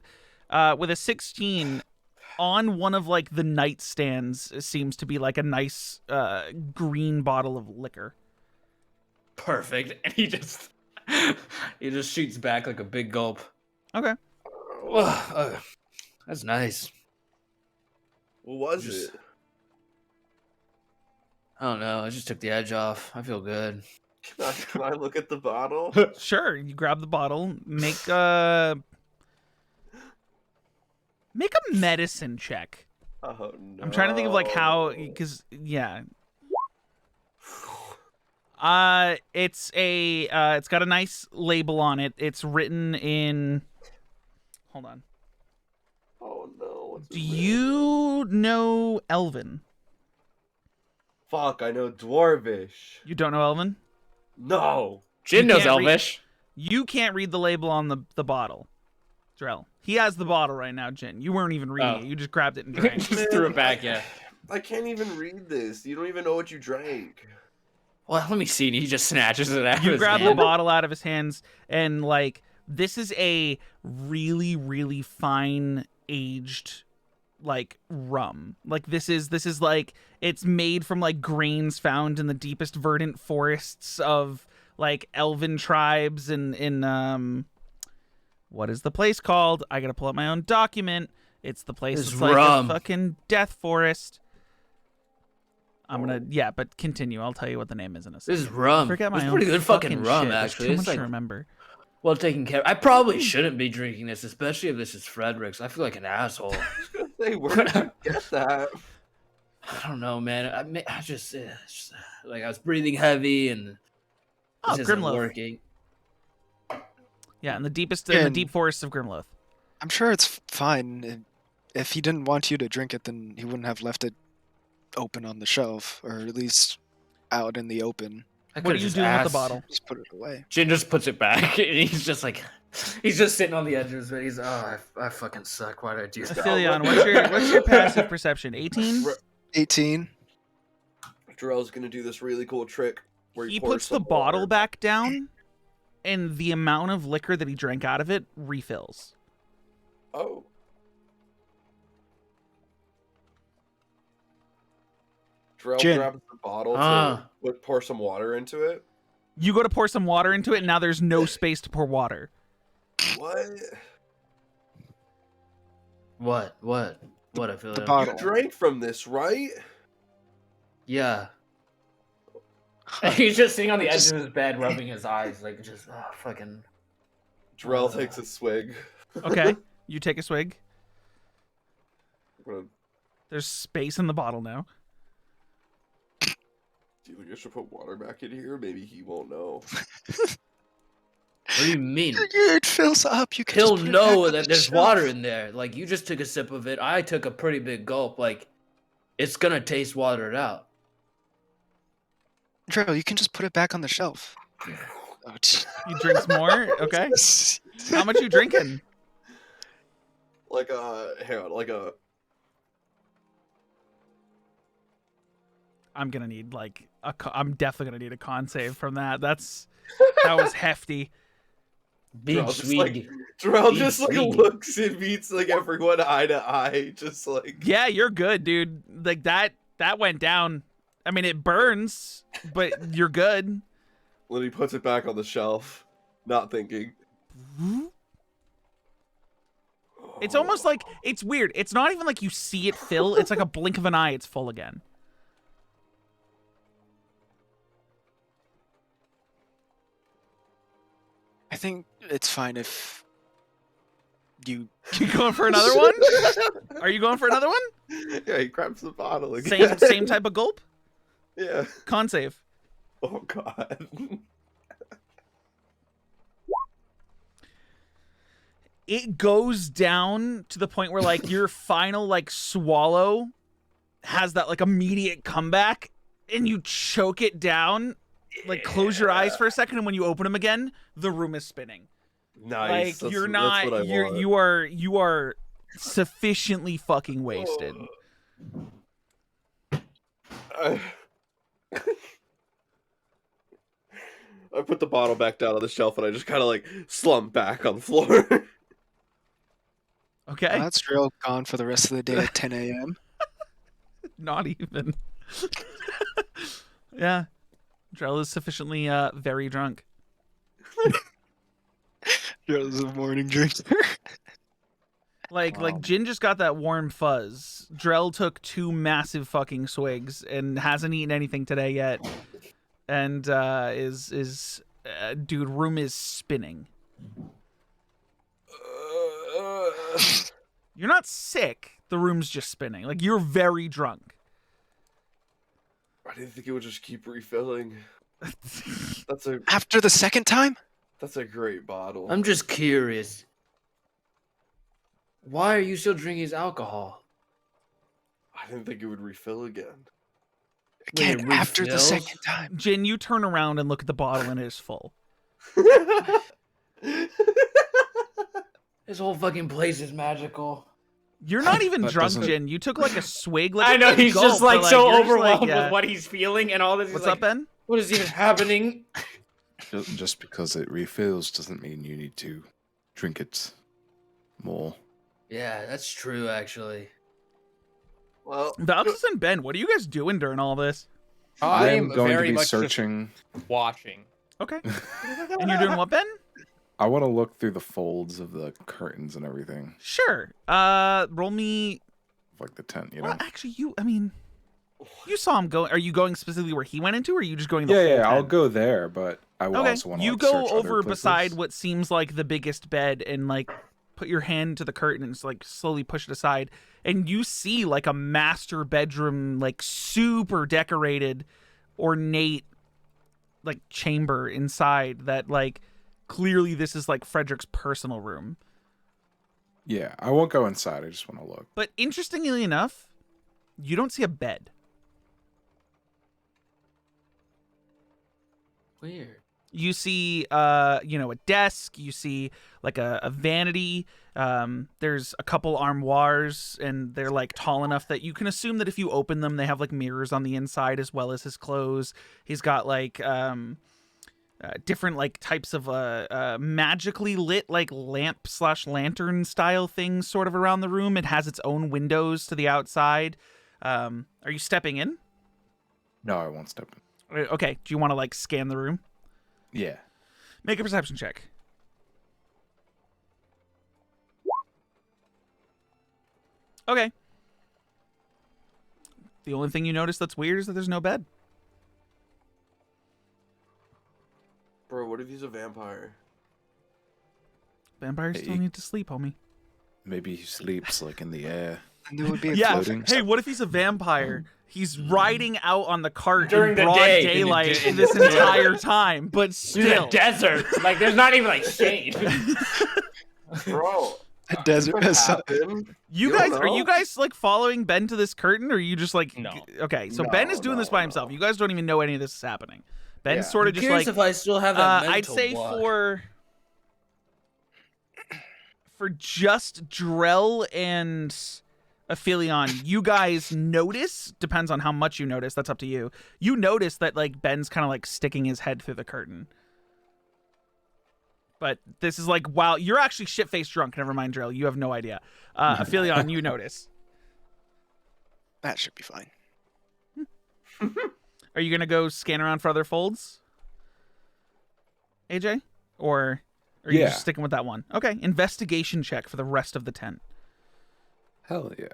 Speaker 1: With a 16 on one of like the nightstands seems to be like a nice green bottle of liquor.
Speaker 2: Perfect. And he just shoots back like a big gulp.
Speaker 1: Okay.
Speaker 2: That's nice.
Speaker 4: What was
Speaker 2: Just-
Speaker 4: it?
Speaker 2: I don't know. I just took the edge off. I feel good.
Speaker 4: Can I look at the bottle?
Speaker 1: Sure, you grab the bottle, make a medicine check.
Speaker 4: Oh no.
Speaker 1: I'm trying to think of like how, because yeah. It's got a nice label on it. It's written in. Hold on.
Speaker 4: Oh no. What's
Speaker 1: Do
Speaker 4: it
Speaker 1: you know Elven?
Speaker 4: Fuck, I know Dwarvish.
Speaker 1: You don't know Elven?
Speaker 4: No.
Speaker 2: Jin
Speaker 1: You
Speaker 2: knows
Speaker 1: can't read-
Speaker 2: Elvish.
Speaker 1: You can't read the label on the bottle. Drell. He has the bottle right now, Jin. You weren't even reading
Speaker 2: Oh.
Speaker 1: it. You just grabbed it and drank.
Speaker 2: Just threw it back, yeah.
Speaker 4: I can't even read this. You don't even know what you drank.
Speaker 2: Well, let me see. And he just snatches it out of
Speaker 1: You
Speaker 2: his
Speaker 1: grab the
Speaker 2: hand.
Speaker 1: bottle out of his hands, and like this is a really, really fine aged like rum. Like this is like it's made from like grains found in the deepest verdant forests of like elven tribes in what is the place called? I gotta pull up my own document. It's the place
Speaker 2: It's
Speaker 1: that's like
Speaker 2: rum.
Speaker 1: a fucking death forest. I'm gonna but continue. I'll tell you what the name is in a second.
Speaker 2: This is rum.
Speaker 1: I forget my
Speaker 2: It's
Speaker 1: own
Speaker 2: pretty good fucking rum,
Speaker 1: shit. There's
Speaker 2: actually.
Speaker 1: Too
Speaker 2: It's
Speaker 1: much
Speaker 2: like
Speaker 1: to remember.
Speaker 2: well taken care of. I probably shouldn't be drinking this, especially if this is Frederick's. I feel like an asshole.
Speaker 4: Hey, where did you get that?
Speaker 2: I don't know, man. I just like I was breathing heavy and
Speaker 1: Oh,
Speaker 2: this isn't
Speaker 1: Grimloath.
Speaker 2: working.
Speaker 1: Yeah, in the in the
Speaker 6: And-
Speaker 1: deep forests of Grimloath.
Speaker 6: I'm sure it's fine. If he didn't want you to drink it, then he wouldn't have left it open on the shelf, or at least out in the open.
Speaker 2: I
Speaker 1: What are
Speaker 2: could've
Speaker 1: you
Speaker 2: just
Speaker 1: doing with the
Speaker 2: asked.
Speaker 1: bottle?
Speaker 6: Just put it away.
Speaker 2: Jin just puts it back, and he's just like, he's just sitting on the edge of his bed. He's, I fucking suck. Why did I do that?
Speaker 1: Athelion, what's your passive perception? 18?
Speaker 6: 18.
Speaker 4: Jarrell's gonna do this really cool trick where
Speaker 1: He
Speaker 4: pours
Speaker 1: puts the
Speaker 4: some
Speaker 1: bottle
Speaker 4: water.
Speaker 1: back down, and the amount of liquor that he drank out of it refills.
Speaker 4: Oh. Jarrell
Speaker 6: Gin.
Speaker 4: grabs the bottle
Speaker 2: Ah.
Speaker 4: to pour some water into it.
Speaker 1: You go to pour some water into it, and now there's no space to pour water.
Speaker 4: What?
Speaker 2: What? I feel
Speaker 6: The
Speaker 2: like.
Speaker 6: bottle.
Speaker 4: You drank from this, right?
Speaker 2: Yeah. He's just sitting on the edge of his bed, rubbing his eyes, like just fucking.
Speaker 4: Jarrell takes a swig.
Speaker 1: Okay, you take a swig.
Speaker 4: I'm gonna-
Speaker 1: There's space in the bottle now.
Speaker 4: Do you think I should put water back in here? Maybe he won't know.
Speaker 2: What do you mean?
Speaker 6: It fills up. You can
Speaker 2: He'll
Speaker 6: just put it back
Speaker 2: know
Speaker 6: on
Speaker 2: that
Speaker 6: the
Speaker 2: there's
Speaker 6: shelf.
Speaker 2: water in there. Like you just took a sip of it. I took a pretty big gulp. Like it's gonna taste watered out.
Speaker 6: Drew, you can just put it back on the shelf. Oh,
Speaker 1: You drink some more? Okay. How much you drinking?
Speaker 4: Like hang on, like a
Speaker 1: I'm gonna need like I'm definitely gonna need a con save from that. That was hefty.
Speaker 2: Big
Speaker 4: Jarrell just,
Speaker 2: sweet.
Speaker 4: like, Jarrell
Speaker 2: Big
Speaker 4: just like
Speaker 2: sweet.
Speaker 4: looks and meets like everyone eye to eye, just like
Speaker 1: Yeah, you're good, dude. Like that went down. I mean, it burns, but you're good.
Speaker 4: when he puts it back on the shelf, not thinking.
Speaker 1: It's almost like it's weird. It's not even like you see it fill. It's like a blink of an eye. It's full again.
Speaker 6: I think it's fine if you.
Speaker 1: You going for another one? Are you going for another one?
Speaker 4: Yeah, he grabs the bottle again.
Speaker 1: Same type of gulp.
Speaker 4: Yeah.
Speaker 1: Con save.
Speaker 4: Oh god.
Speaker 1: it goes down to the point where like your final like swallow has that like immediate comeback and you choke it down, like close your eyes for a second, and when you open them again, the room is spinning.
Speaker 4: Nice.
Speaker 1: Like
Speaker 4: That's what I want.
Speaker 1: you are sufficiently fucking wasted.
Speaker 4: I put the bottle back down on the shelf and I just kind of like slump back on the floor.
Speaker 1: Okay.
Speaker 6: That's real gone for the rest of the day at 10 a.m.
Speaker 1: Not even. Yeah. Drell is sufficiently very drunk.
Speaker 6: Drell's a morning drinker.
Speaker 1: Like Jin just got that warm fuzz. Drell took 2 massive fucking swigs and hasn't eaten anything today yet. And dude, room is spinning. You're not sick. The room's just spinning. Like, you're very drunk.
Speaker 4: I didn't think it would just keep refilling.
Speaker 6: After the second time?
Speaker 4: That's a great bottle.
Speaker 2: I'm just curious. Why are you still drinking his alcohol?
Speaker 4: I didn't think it would refill again.
Speaker 6: Again,
Speaker 2: Wait, it
Speaker 6: after the
Speaker 2: refills?
Speaker 6: second time.
Speaker 1: Jin, you turn around and look at the bottle and it is full.
Speaker 2: This whole fucking place is magical.
Speaker 1: You're not even
Speaker 5: That
Speaker 1: drunk,
Speaker 5: doesn't-
Speaker 1: Jin. You took like a swig. Like
Speaker 3: I know
Speaker 1: a good
Speaker 3: he's
Speaker 1: gulp,
Speaker 3: just like
Speaker 1: but,
Speaker 3: so
Speaker 1: you're just,
Speaker 3: overwhelmed
Speaker 1: like, yeah.
Speaker 3: with what he's feeling and all this. He's
Speaker 1: What's
Speaker 3: like,
Speaker 1: up, Ben?
Speaker 2: What is even happening?
Speaker 5: Just because it refills doesn't mean you need to drink it more.
Speaker 2: Yeah, that's true, actually.
Speaker 4: Well,
Speaker 1: Valkus and Ben, what are you guys doing during all this?
Speaker 5: I
Speaker 3: I'm
Speaker 5: am going to
Speaker 3: very
Speaker 5: be
Speaker 3: much
Speaker 5: searching.
Speaker 3: just watching.
Speaker 1: Okay. And you're doing what, Ben?
Speaker 5: I want to look through the folds of the curtains and everything,
Speaker 1: Sure. Roll me.
Speaker 5: like the tent, you know.
Speaker 1: Well, actually, you saw him go. Are you going specifically where he went into, or are you just going the
Speaker 5: Yeah,
Speaker 1: whole
Speaker 5: yeah, I'll
Speaker 1: tent?
Speaker 5: go there, but I will
Speaker 1: Okay,
Speaker 5: also want to
Speaker 1: you
Speaker 5: like,
Speaker 1: go
Speaker 5: search other
Speaker 1: over
Speaker 5: places.
Speaker 1: beside what seems like the biggest bed and like put your hand to the curtain and just, like slowly push it aside, and you see like a master bedroom, like super decorated, ornate, like chamber inside that like clearly this is like Frederick's personal room.
Speaker 5: Yeah, I won't go inside. I just want to look.
Speaker 1: But interestingly enough, you don't see a bed.
Speaker 2: Weird.
Speaker 1: You see, a desk. You see like a vanity. There's a couple armoires, and they're like tall enough that you can assume that if you open them, they have like mirrors on the inside as well as his clothes. He's got like different like types of magically lit like lamp/lantern style things sort of around the room. It has its own windows to the outside. Are you stepping in?
Speaker 5: No, I won't step in.
Speaker 1: Okay. Do you want to like scan the room?
Speaker 5: Yeah.
Speaker 1: Make a perception check. Okay. The only thing you notice that's weird is that there's no bed.
Speaker 4: bro, what if he's a vampire?
Speaker 1: Vampires still
Speaker 5: Hey.
Speaker 1: need to sleep, homie.
Speaker 5: Maybe he sleeps like in the air.
Speaker 6: And there would be a
Speaker 1: Yeah.
Speaker 5: floating.
Speaker 1: Hey, what if he's a vampire? He's riding out on the cart
Speaker 3: During
Speaker 1: in
Speaker 3: the
Speaker 1: broad
Speaker 3: day.
Speaker 1: daylight this entire time, but
Speaker 3: In the
Speaker 1: still.
Speaker 3: desert. Like, there's not even like shade.
Speaker 4: Bro,
Speaker 6: a desert
Speaker 4: could
Speaker 6: has
Speaker 4: happen.
Speaker 1: You
Speaker 4: You don't
Speaker 1: guys, are you
Speaker 4: know?
Speaker 1: guys like following Ben to this curtain, or are you just like,
Speaker 3: No.
Speaker 1: Okay, so
Speaker 4: No,
Speaker 1: Ben is doing this
Speaker 4: no,
Speaker 1: by
Speaker 4: no.
Speaker 1: himself. You guys don't even know any of this is happening. Ben's
Speaker 4: Yeah.
Speaker 1: sort of just
Speaker 2: Curious
Speaker 1: like,
Speaker 2: if I still have that mental
Speaker 1: I'd say
Speaker 2: block.
Speaker 1: for just Drell and Aphelion, you guys notice, depends on how much you notice, that's up to you. You notice that like Ben's kind of like sticking his head through the curtain. But this is like, wow, you're actually shit-faced drunk. Never mind, Drell. You have no idea. Aphelion, you notice.
Speaker 6: That should be fine.
Speaker 1: Are you going to go scan around for other folds? AJ? Or are you
Speaker 5: Yeah.
Speaker 1: just sticking with that one? Okay, investigation check for the rest of the tent.
Speaker 5: Hell yeah.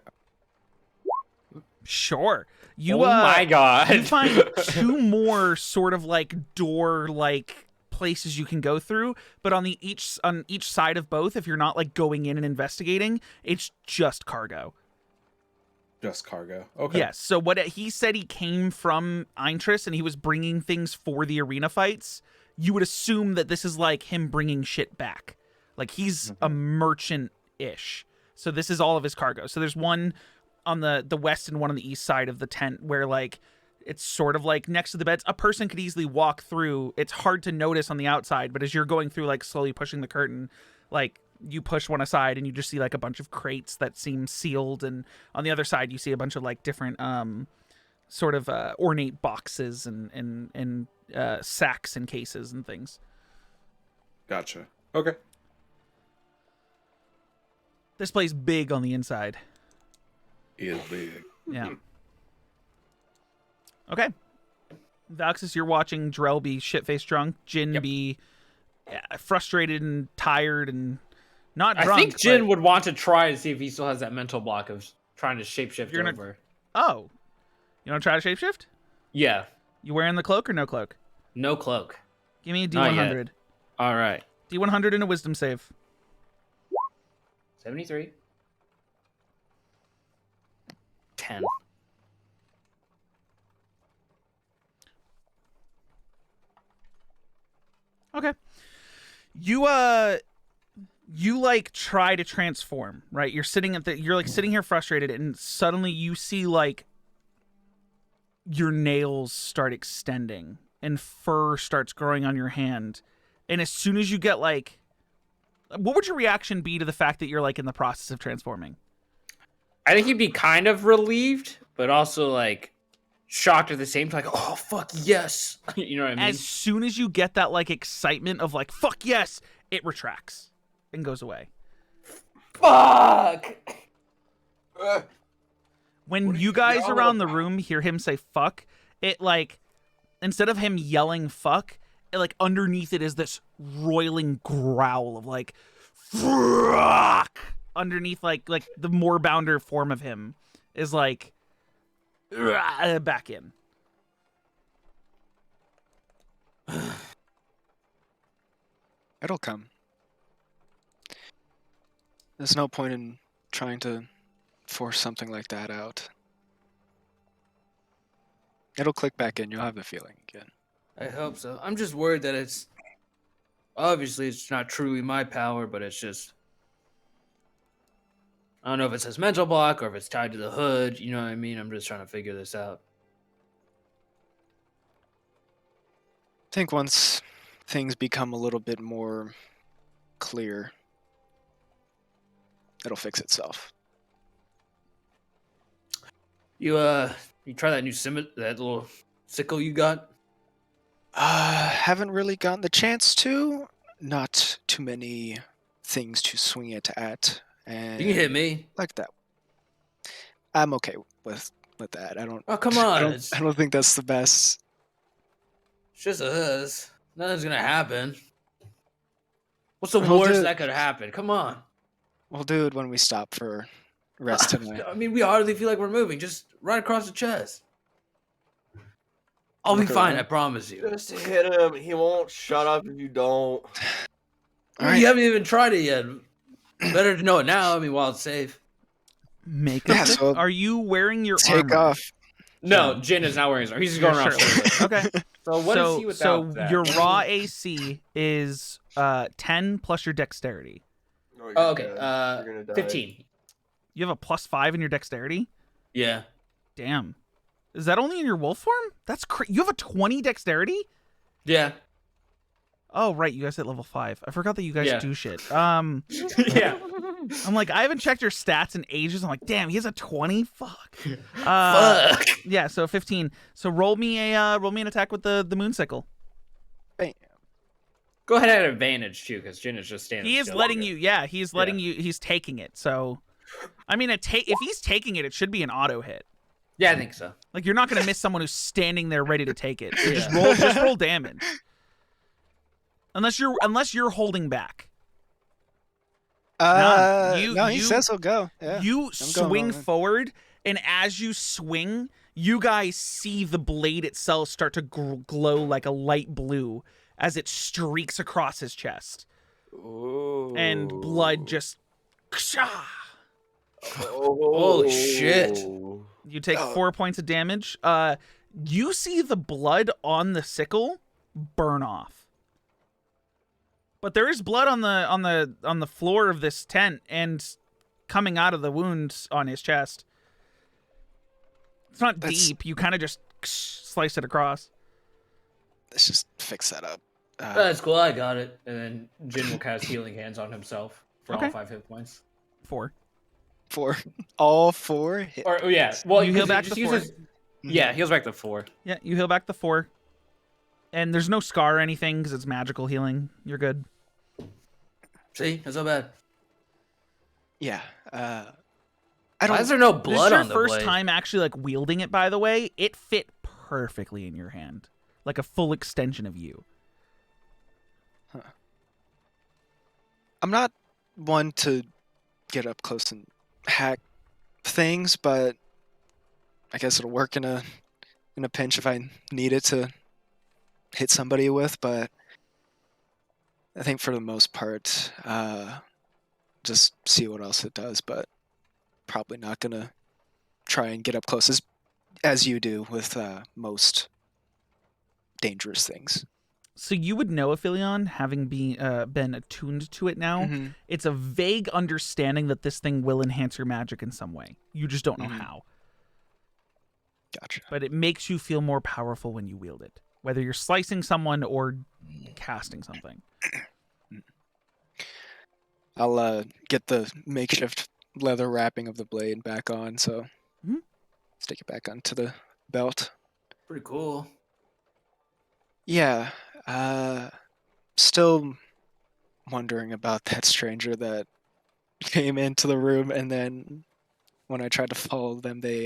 Speaker 1: Sure. You,
Speaker 3: oh my god.
Speaker 1: you find two more sort of like door-like places you can go through, but on each side of both, if you're not like going in and investigating, it's just cargo.
Speaker 5: Just cargo. Okay.
Speaker 1: Yes. So he said, he came from Eintris and he was bringing things for the arena fights. You would assume that this is like him bringing shit back. Like he's a merchant-ish. So this is all of his cargo. So there's one on the west and one on the east side of the tent where like it's sort of like next to the beds. A person could easily walk through. It's hard to notice on the outside, but as you're going through, like slowly pushing the curtain, like you push one aside and you just see like a bunch of crates that seem sealed, and on the other side you see a bunch of like different sort of ornate boxes and sacks and cases and things.
Speaker 5: Gotcha. Okay.
Speaker 1: This place big on the inside.
Speaker 5: He is big.
Speaker 1: Yeah. Okay. Valxis, you're watching Drell be shit-faced drunk, Jin be frustrated and tired and not drunk.
Speaker 2: I think Jin
Speaker 1: but...
Speaker 2: would want to try to see if he still has that mental block of trying to shapeshift
Speaker 1: You're
Speaker 2: over.
Speaker 1: Oh. You want to try to shapeshift?
Speaker 2: Yeah.
Speaker 1: You wearing the cloak or no cloak?
Speaker 2: No cloak.
Speaker 1: Give me a
Speaker 2: Not
Speaker 1: D100.
Speaker 2: All right.
Speaker 1: D100 and a wisdom save.
Speaker 2: 73. 10.
Speaker 1: Okay. You like try to transform, right? You're sitting sitting here frustrated, and suddenly you see like your nails start extending and fur starts growing on your hand. And as soon as you get like, what would your reaction be to the fact that you're like in the process of transforming?
Speaker 2: I think he'd be kind of relieved, but also like shocked at the same time. Like, oh fuck yes, you know what I mean?
Speaker 1: As soon as you get that like excitement of like fuck yes, it retracts and goes away.
Speaker 2: Fuck.
Speaker 1: When you guys around the room hear him say fuck, it like, instead of him yelling fuck, it, like underneath it is this roiling growl of like fuck. Underneath like the more bounder form of him is like back in.
Speaker 6: It'll come. There's no point in trying to force something like that out. It'll click back in. You'll have the feeling again.
Speaker 2: I hope so. I'm just worried that it's obviously it's not truly my power, but it's just I don't know if it's his mental block or if it's tied to the hood. You know what I mean? I'm just trying to figure this out.
Speaker 6: I think once things become a little bit more clear, it'll fix itself.
Speaker 2: You try that new that little sickle you got?
Speaker 6: Haven't really gotten the chance to. Not too many things to swing it at. And
Speaker 2: You can hit me.
Speaker 6: like that. I'm okay with that. I don't.
Speaker 2: Oh come on!
Speaker 6: I don't think that's the best.
Speaker 2: It's just us. Nothing's gonna happen. What's the
Speaker 6: We'll
Speaker 2: worst
Speaker 6: do-
Speaker 2: that could happen? Come on.
Speaker 6: We'll do it when we stop for rest tonight.
Speaker 2: I mean, we hardly feel like we're moving. Just right across the chest. I'll be
Speaker 6: Okay.
Speaker 2: fine. I promise you.
Speaker 4: Just hit him. He won't shut up if you don't.
Speaker 6: All right.
Speaker 2: You haven't even tried it yet. Better to know it now. I mean, while it's safe.
Speaker 1: Make
Speaker 6: Yeah,
Speaker 1: a
Speaker 6: so
Speaker 1: Are you wearing your
Speaker 6: Take
Speaker 1: armor?
Speaker 6: off.
Speaker 2: No, Jin is not wearing his armor. He's just going
Speaker 1: You're
Speaker 2: around.
Speaker 1: shirtless.
Speaker 2: shirtless.
Speaker 1: Okay.
Speaker 2: So what is he without that?
Speaker 1: your raw AC is 10 plus your dexterity.
Speaker 4: Oh, you're
Speaker 2: Oh, okay.
Speaker 4: dead. You're gonna die.
Speaker 2: 15.
Speaker 1: You have a +5 in your dexterity?
Speaker 2: Yeah.
Speaker 1: Damn. Is that only in your wolf form? That's you have a 20 dexterity?
Speaker 2: Yeah.
Speaker 1: Oh, right. You guys hit level 5. I forgot that you guys
Speaker 2: Yeah.
Speaker 1: do shit.
Speaker 2: Yeah.
Speaker 1: I'm like, I haven't checked your stats in ages. I'm like, damn, he has a 20? Fuck.
Speaker 2: Fuck.
Speaker 1: Yeah, so 15. So roll me an attack with the moon sickle.
Speaker 6: Bam.
Speaker 2: Go ahead at advantage too, because Jin is just standing.
Speaker 1: He is
Speaker 2: still.
Speaker 1: letting you. Yeah, he's letting you. He's taking it. So, I mean, if he's taking it, it should be an auto hit.
Speaker 2: Yeah, I think so.
Speaker 1: Like you're not gonna miss someone who's standing there ready to take it. So
Speaker 2: Yeah.
Speaker 1: just roll damage. Unless you're holding back.
Speaker 6: No,
Speaker 1: you-
Speaker 6: no, he
Speaker 1: you-
Speaker 6: says he'll go. Yeah.
Speaker 1: You
Speaker 6: going
Speaker 1: swing
Speaker 6: all in.
Speaker 1: forward, and as you swing, you guys see the blade itself start to glow like a light blue as it streaks across his chest, and blood just.
Speaker 2: Holy shit.
Speaker 1: You take 4 points of damage. You see the blood on the sickle burn off. But there is blood on the floor of this tent and coming out of the wounds on his chest. It's not deep. You kind of just slice it across.
Speaker 6: Let's just fix that up.
Speaker 2: That's cool. I got it. And then Jin will cast Healing Hands on himself for
Speaker 1: Okay.
Speaker 2: all 5 hit points.
Speaker 1: 4.
Speaker 6: All 4 hit.
Speaker 2: Or yeah, well,
Speaker 1: You heal
Speaker 2: because
Speaker 1: back
Speaker 2: just
Speaker 1: to 4.
Speaker 2: uses- Yeah, heals back to 4.
Speaker 1: Yeah, you heal back the 4. And there's no scar or anything because it's magical healing. You're good.
Speaker 2: See, that's not bad.
Speaker 6: Yeah. I
Speaker 2: Why
Speaker 6: don't.
Speaker 2: is there no
Speaker 1: This is
Speaker 2: blood
Speaker 1: your
Speaker 2: on the
Speaker 1: first
Speaker 2: blade?
Speaker 1: time actually like wielding it, by the way. It fit perfectly in your hand. Like a full extension of you.
Speaker 6: I'm not one to get up close and hack things, but I guess it'll work in a pinch if I need it to hit somebody with. But I think for the most part, just see what else it does. But probably not gonna try and get up close as you do with most dangerous things.
Speaker 1: So you would know, Aphelion, having been attuned to it now.
Speaker 6: Mhm.
Speaker 1: It's a vague understanding that this thing will enhance your magic in some way. You just don't know
Speaker 6: Mhm.
Speaker 1: how.
Speaker 6: Gotcha.
Speaker 1: But it makes you feel more powerful when you wield it, whether you're slicing someone or casting something.
Speaker 6: I'll get the makeshift leather wrapping of the blade back on, so
Speaker 1: Mhm.
Speaker 6: stick it back onto the belt.
Speaker 2: Pretty cool.
Speaker 6: Yeah, still wondering about that stranger that came into the room, and then when I tried to follow them, they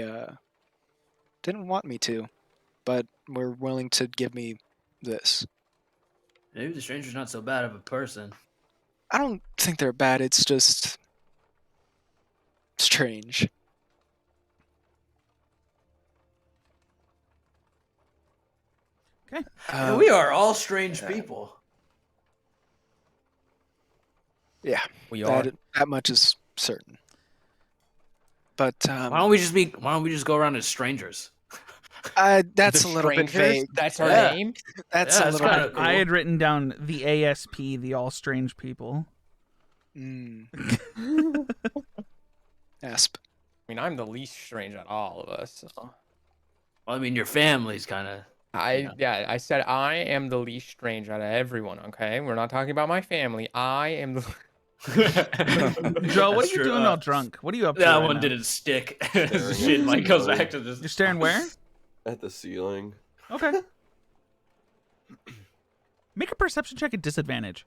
Speaker 6: didn't want me to, but were willing to give me this.
Speaker 2: Maybe the stranger's not so bad of a person.
Speaker 6: I don't think they're bad, it's just strange.
Speaker 1: Okay.
Speaker 2: Yeah, we are all strange people.
Speaker 6: Yeah,
Speaker 3: We are.
Speaker 6: that much is certain. But
Speaker 2: Why don't we just go around as strangers?
Speaker 6: that's
Speaker 3: The
Speaker 6: a little bit
Speaker 3: strangers?
Speaker 6: vague.
Speaker 3: That's our
Speaker 2: Yeah.
Speaker 3: name.
Speaker 6: That's
Speaker 2: Yeah,
Speaker 6: a
Speaker 2: it's
Speaker 6: little
Speaker 2: kinda
Speaker 6: bit.
Speaker 2: cool.
Speaker 1: I had written down the ASP, the All Strange People.
Speaker 6: Mm. Asp.
Speaker 3: I mean, I'm the least strange out of all of us. So.
Speaker 2: Well, I mean, your family's kind of.
Speaker 3: I said I am the least strange out of everyone. Okay, we're not talking about my family. I am the.
Speaker 1: Joe, what are you doing all drunk? What are you up to?
Speaker 2: That
Speaker 1: right
Speaker 2: one
Speaker 1: now?
Speaker 2: didn't stick.
Speaker 4: Staring
Speaker 2: Shit,
Speaker 4: at
Speaker 2: Mike
Speaker 4: the
Speaker 2: goes
Speaker 4: ceiling.
Speaker 2: back to this.
Speaker 1: You're staring where?
Speaker 4: At the ceiling.
Speaker 1: Okay. Make a perception check at disadvantage.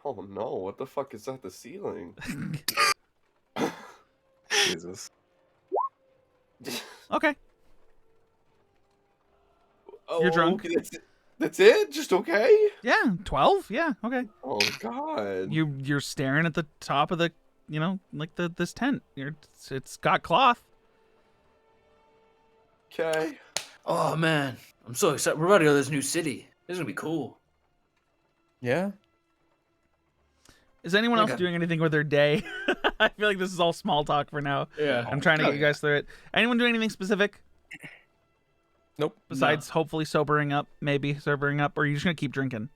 Speaker 4: Oh no, what the fuck is at the ceiling?
Speaker 5: Jesus.
Speaker 1: Okay.
Speaker 4: Oh,
Speaker 1: You're drunk?
Speaker 4: okay, that's it? Just okay?
Speaker 1: Yeah, 12. Yeah, okay.
Speaker 4: Oh god.
Speaker 1: You're staring at the top of the, like this tent. It's got cloth.
Speaker 4: Okay.
Speaker 2: Oh man, I'm so excited. We're about to go to this new city. This is gonna be cool.
Speaker 3: Yeah.
Speaker 1: Is anyone else
Speaker 2: Okay.
Speaker 1: doing anything with their day? I feel like this is all small talk for now.
Speaker 2: Yeah.
Speaker 1: I'm trying to
Speaker 6: Oh,
Speaker 1: get you guys through it. Anyone doing anything specific
Speaker 3: Nope.
Speaker 1: besides hopefully sobering up? Maybe sobering up, or are you just gonna keep drinking?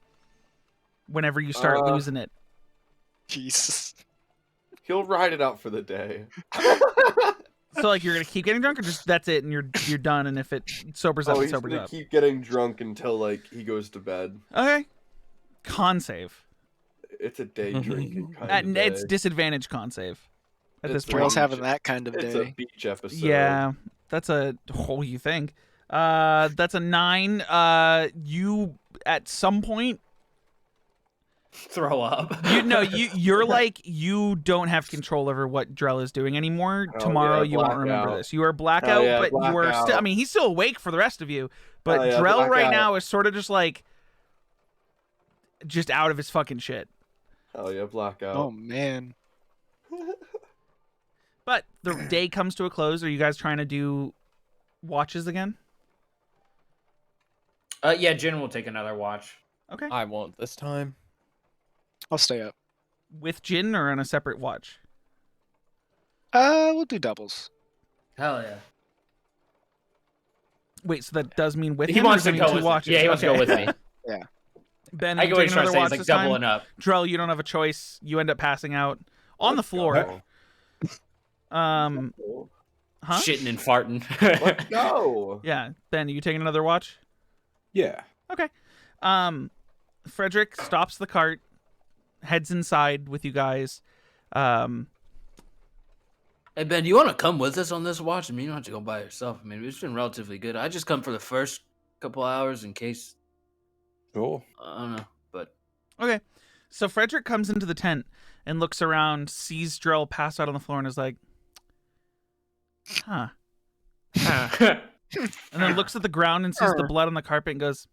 Speaker 1: Whenever you start losing it.
Speaker 6: Jesus.
Speaker 4: He'll ride it out for the day.
Speaker 1: So like you're gonna keep getting drunk, or just that's it, and you're done. And if it sobers up,
Speaker 4: Oh,
Speaker 1: it
Speaker 4: he's
Speaker 1: sobers
Speaker 4: gonna
Speaker 1: up.
Speaker 4: keep getting drunk until like he goes to bed.
Speaker 1: Okay. Con save.
Speaker 4: It's a day drinking kind
Speaker 1: And
Speaker 4: of day.
Speaker 1: it's disadvantage con save. At this
Speaker 4: It's
Speaker 1: point.
Speaker 6: Girls
Speaker 4: beach.
Speaker 6: having that kind of
Speaker 4: It's
Speaker 6: day.
Speaker 4: a beach episode.
Speaker 1: Yeah, that's a whole you think. That's a 9. You at some point
Speaker 2: Throw up.
Speaker 1: you're like you don't have control over what Drell is doing anymore.
Speaker 4: Oh,
Speaker 1: Tomorrow
Speaker 4: yeah,
Speaker 1: you won't remember
Speaker 4: blackout.
Speaker 1: this. You are blackout,
Speaker 4: yeah,
Speaker 1: but you are still. I
Speaker 4: blackout.
Speaker 1: mean, he's still awake for the rest of you. But
Speaker 4: Oh, yeah,
Speaker 1: Drell right
Speaker 4: blackout.
Speaker 1: now is sort of just like just out of his fucking shit.
Speaker 4: Hell yeah, blackout.
Speaker 6: Oh man.
Speaker 1: But the day comes to a close. Are you guys trying to do watches again?
Speaker 2: Yeah, Jin will take another watch.
Speaker 1: Okay.
Speaker 3: I won't this time.
Speaker 6: I'll stay up.
Speaker 1: With Jin or on a separate watch?
Speaker 6: We'll do doubles.
Speaker 2: Hell yeah.
Speaker 1: Wait, so that does mean with
Speaker 2: He
Speaker 1: him? Or
Speaker 2: wants
Speaker 1: does it
Speaker 2: to
Speaker 1: mean
Speaker 2: go
Speaker 1: two
Speaker 2: with
Speaker 1: watches?
Speaker 2: me. Yeah, he wants to go
Speaker 1: Okay.
Speaker 2: with me.
Speaker 1: Ben,
Speaker 3: I
Speaker 1: you
Speaker 3: get what
Speaker 1: taking
Speaker 3: he's trying
Speaker 1: another
Speaker 3: to say.
Speaker 1: watch
Speaker 3: He's like
Speaker 1: this time?
Speaker 3: doubling up.
Speaker 1: Drell, you don't have a choice. You end up passing out on the floor. Um, huh?
Speaker 2: Shitting and farting.
Speaker 4: Let's go.
Speaker 1: Yeah, Ben, are you taking another watch?
Speaker 5: Yeah.
Speaker 1: Okay. Frederick stops the cart, heads inside with you guys.
Speaker 2: Hey Ben, do you want to come with us on this watch? I mean, you don't have to go by yourself. I mean, it's been relatively good. I just come for the first couple hours in case
Speaker 5: Sure.
Speaker 2: I don't know, but
Speaker 1: Okay. So Frederick comes into the tent and looks around, sees Drell pass out on the floor, and is like, huh. And then looks at the ground and sees the blood on the carpet and goes,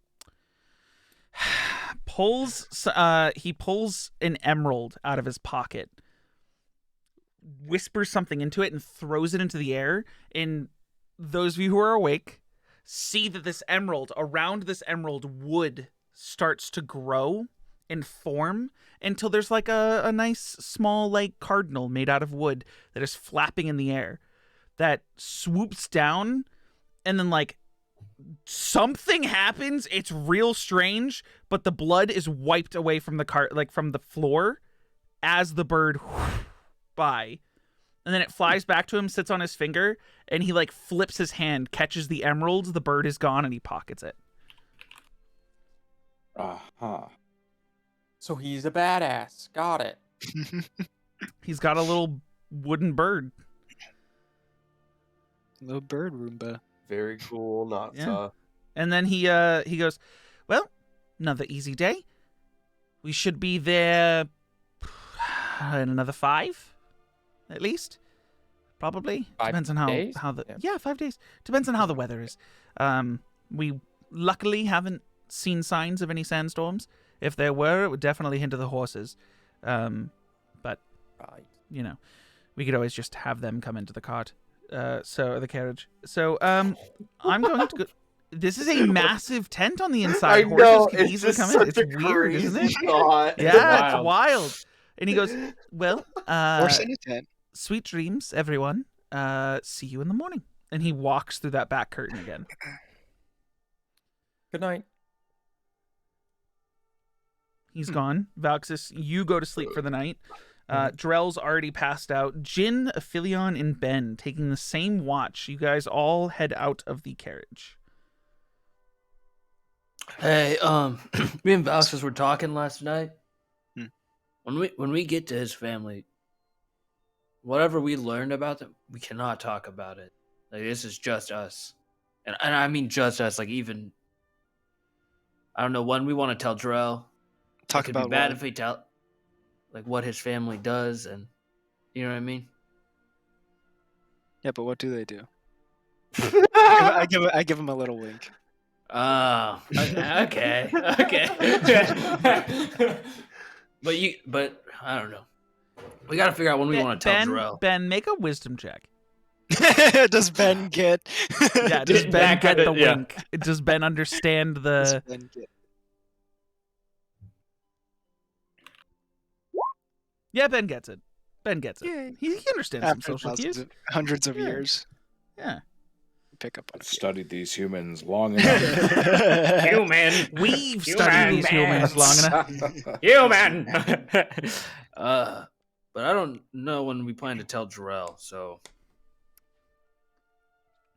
Speaker 1: he pulls an emerald out of his pocket, whispers something into it, and throws it into the air. And those of you who are awake see that around this emerald, wood starts to grow and form until there's like a nice small like cardinal made out of wood that is flapping in the air that swoops down, and then like something happens. It's real strange, but the blood is wiped away from from the floor as the bird by, and then it flies back to him, sits on his finger, and he like flips his hand, catches the emerald, the bird is gone, and he pockets it.
Speaker 5: Aha.
Speaker 3: So he's a badass. Got it.
Speaker 1: He's got a little wooden bird.
Speaker 6: Little bird Roomba.
Speaker 4: Very cool. Not
Speaker 1: Yeah. And then he goes, well, another easy day. We should be there in another 5, at least. Probably.
Speaker 3: 5
Speaker 1: Depends on
Speaker 3: days?
Speaker 1: how the
Speaker 3: Yeah.
Speaker 1: 5 days. Depends on how the weather is. We luckily haven't seen signs of any sandstorms. If there were, it would definitely hinder the horses. But
Speaker 3: Right.
Speaker 1: you know, we could always just have them come into the cart. The carriage. So I'm going to go. This is a massive tent on the inside.
Speaker 4: I know.
Speaker 1: Horses can
Speaker 4: It's
Speaker 1: easily
Speaker 4: just
Speaker 1: come in.
Speaker 4: such
Speaker 1: It's
Speaker 4: a
Speaker 1: weird, isn't
Speaker 4: crazy
Speaker 1: it?
Speaker 4: thought.
Speaker 1: Yeah, it's
Speaker 3: Wild.
Speaker 1: wild. And he goes, well,
Speaker 6: Horse in a tent.
Speaker 1: sweet dreams, everyone. See you in the morning. And he walks through that back curtain again.
Speaker 3: Good night.
Speaker 1: He's gone. Valxis, you go to sleep for the night. Drell's already passed out. Jin, Aphelion, and Ben taking the same watch. You guys all head out of the carriage.
Speaker 2: hey, me and Valsis were talking last night.
Speaker 6: Hmm.
Speaker 2: When we get to his family, whatever we learned about them, we cannot talk about it. Like this is just us, and I mean just us. Like even I don't know when we want to tell Drell.
Speaker 6: Talk
Speaker 2: it could
Speaker 6: about
Speaker 2: be bad
Speaker 6: what?
Speaker 2: if we tell like what his family does, and you know what I mean.
Speaker 6: Yeah, but what do they do? I give him a little wink.
Speaker 2: Oh, okay, okay. but I don't know. We got to figure out when we want to tell Jarrell.
Speaker 1: Ben, make a wisdom check.
Speaker 6: Does Ben get?
Speaker 1: Yeah, does Ben
Speaker 3: that
Speaker 1: get
Speaker 3: kinda-
Speaker 1: the
Speaker 3: yeah.
Speaker 1: wink? Does Ben understand
Speaker 6: Does
Speaker 1: the?
Speaker 6: Ben get?
Speaker 1: Yeah, Ben gets it. Ben gets it.
Speaker 6: Yay.
Speaker 1: He understands some
Speaker 6: After
Speaker 1: social cues.
Speaker 6: hundreds of
Speaker 1: Yeah.
Speaker 6: years,
Speaker 1: Yeah.
Speaker 6: pick up on
Speaker 5: I've
Speaker 6: a few.
Speaker 5: studied these humans long enough.
Speaker 3: Human.
Speaker 1: We've
Speaker 3: Human
Speaker 1: studied these humans long enough.
Speaker 3: Human.
Speaker 2: But I don't know when we plan to tell Jarrell. So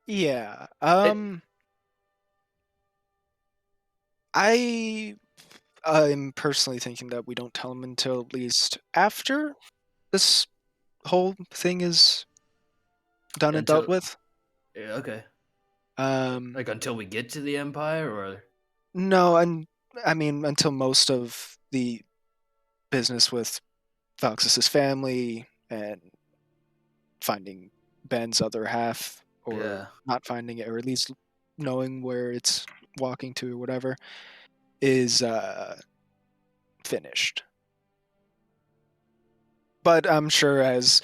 Speaker 6: Yeah. I'm personally thinking that we don't tell him until at least after this whole thing is done and dealt
Speaker 2: Until-
Speaker 6: with.
Speaker 2: yeah, okay.
Speaker 6: Like
Speaker 2: Until we get to the Empire, or
Speaker 6: no, and I mean until most of the business with Valxis's family and finding Ben's other half, or
Speaker 2: Yeah.
Speaker 6: not finding it, or at least knowing where it's walking to, or whatever, is finished. But I'm sure as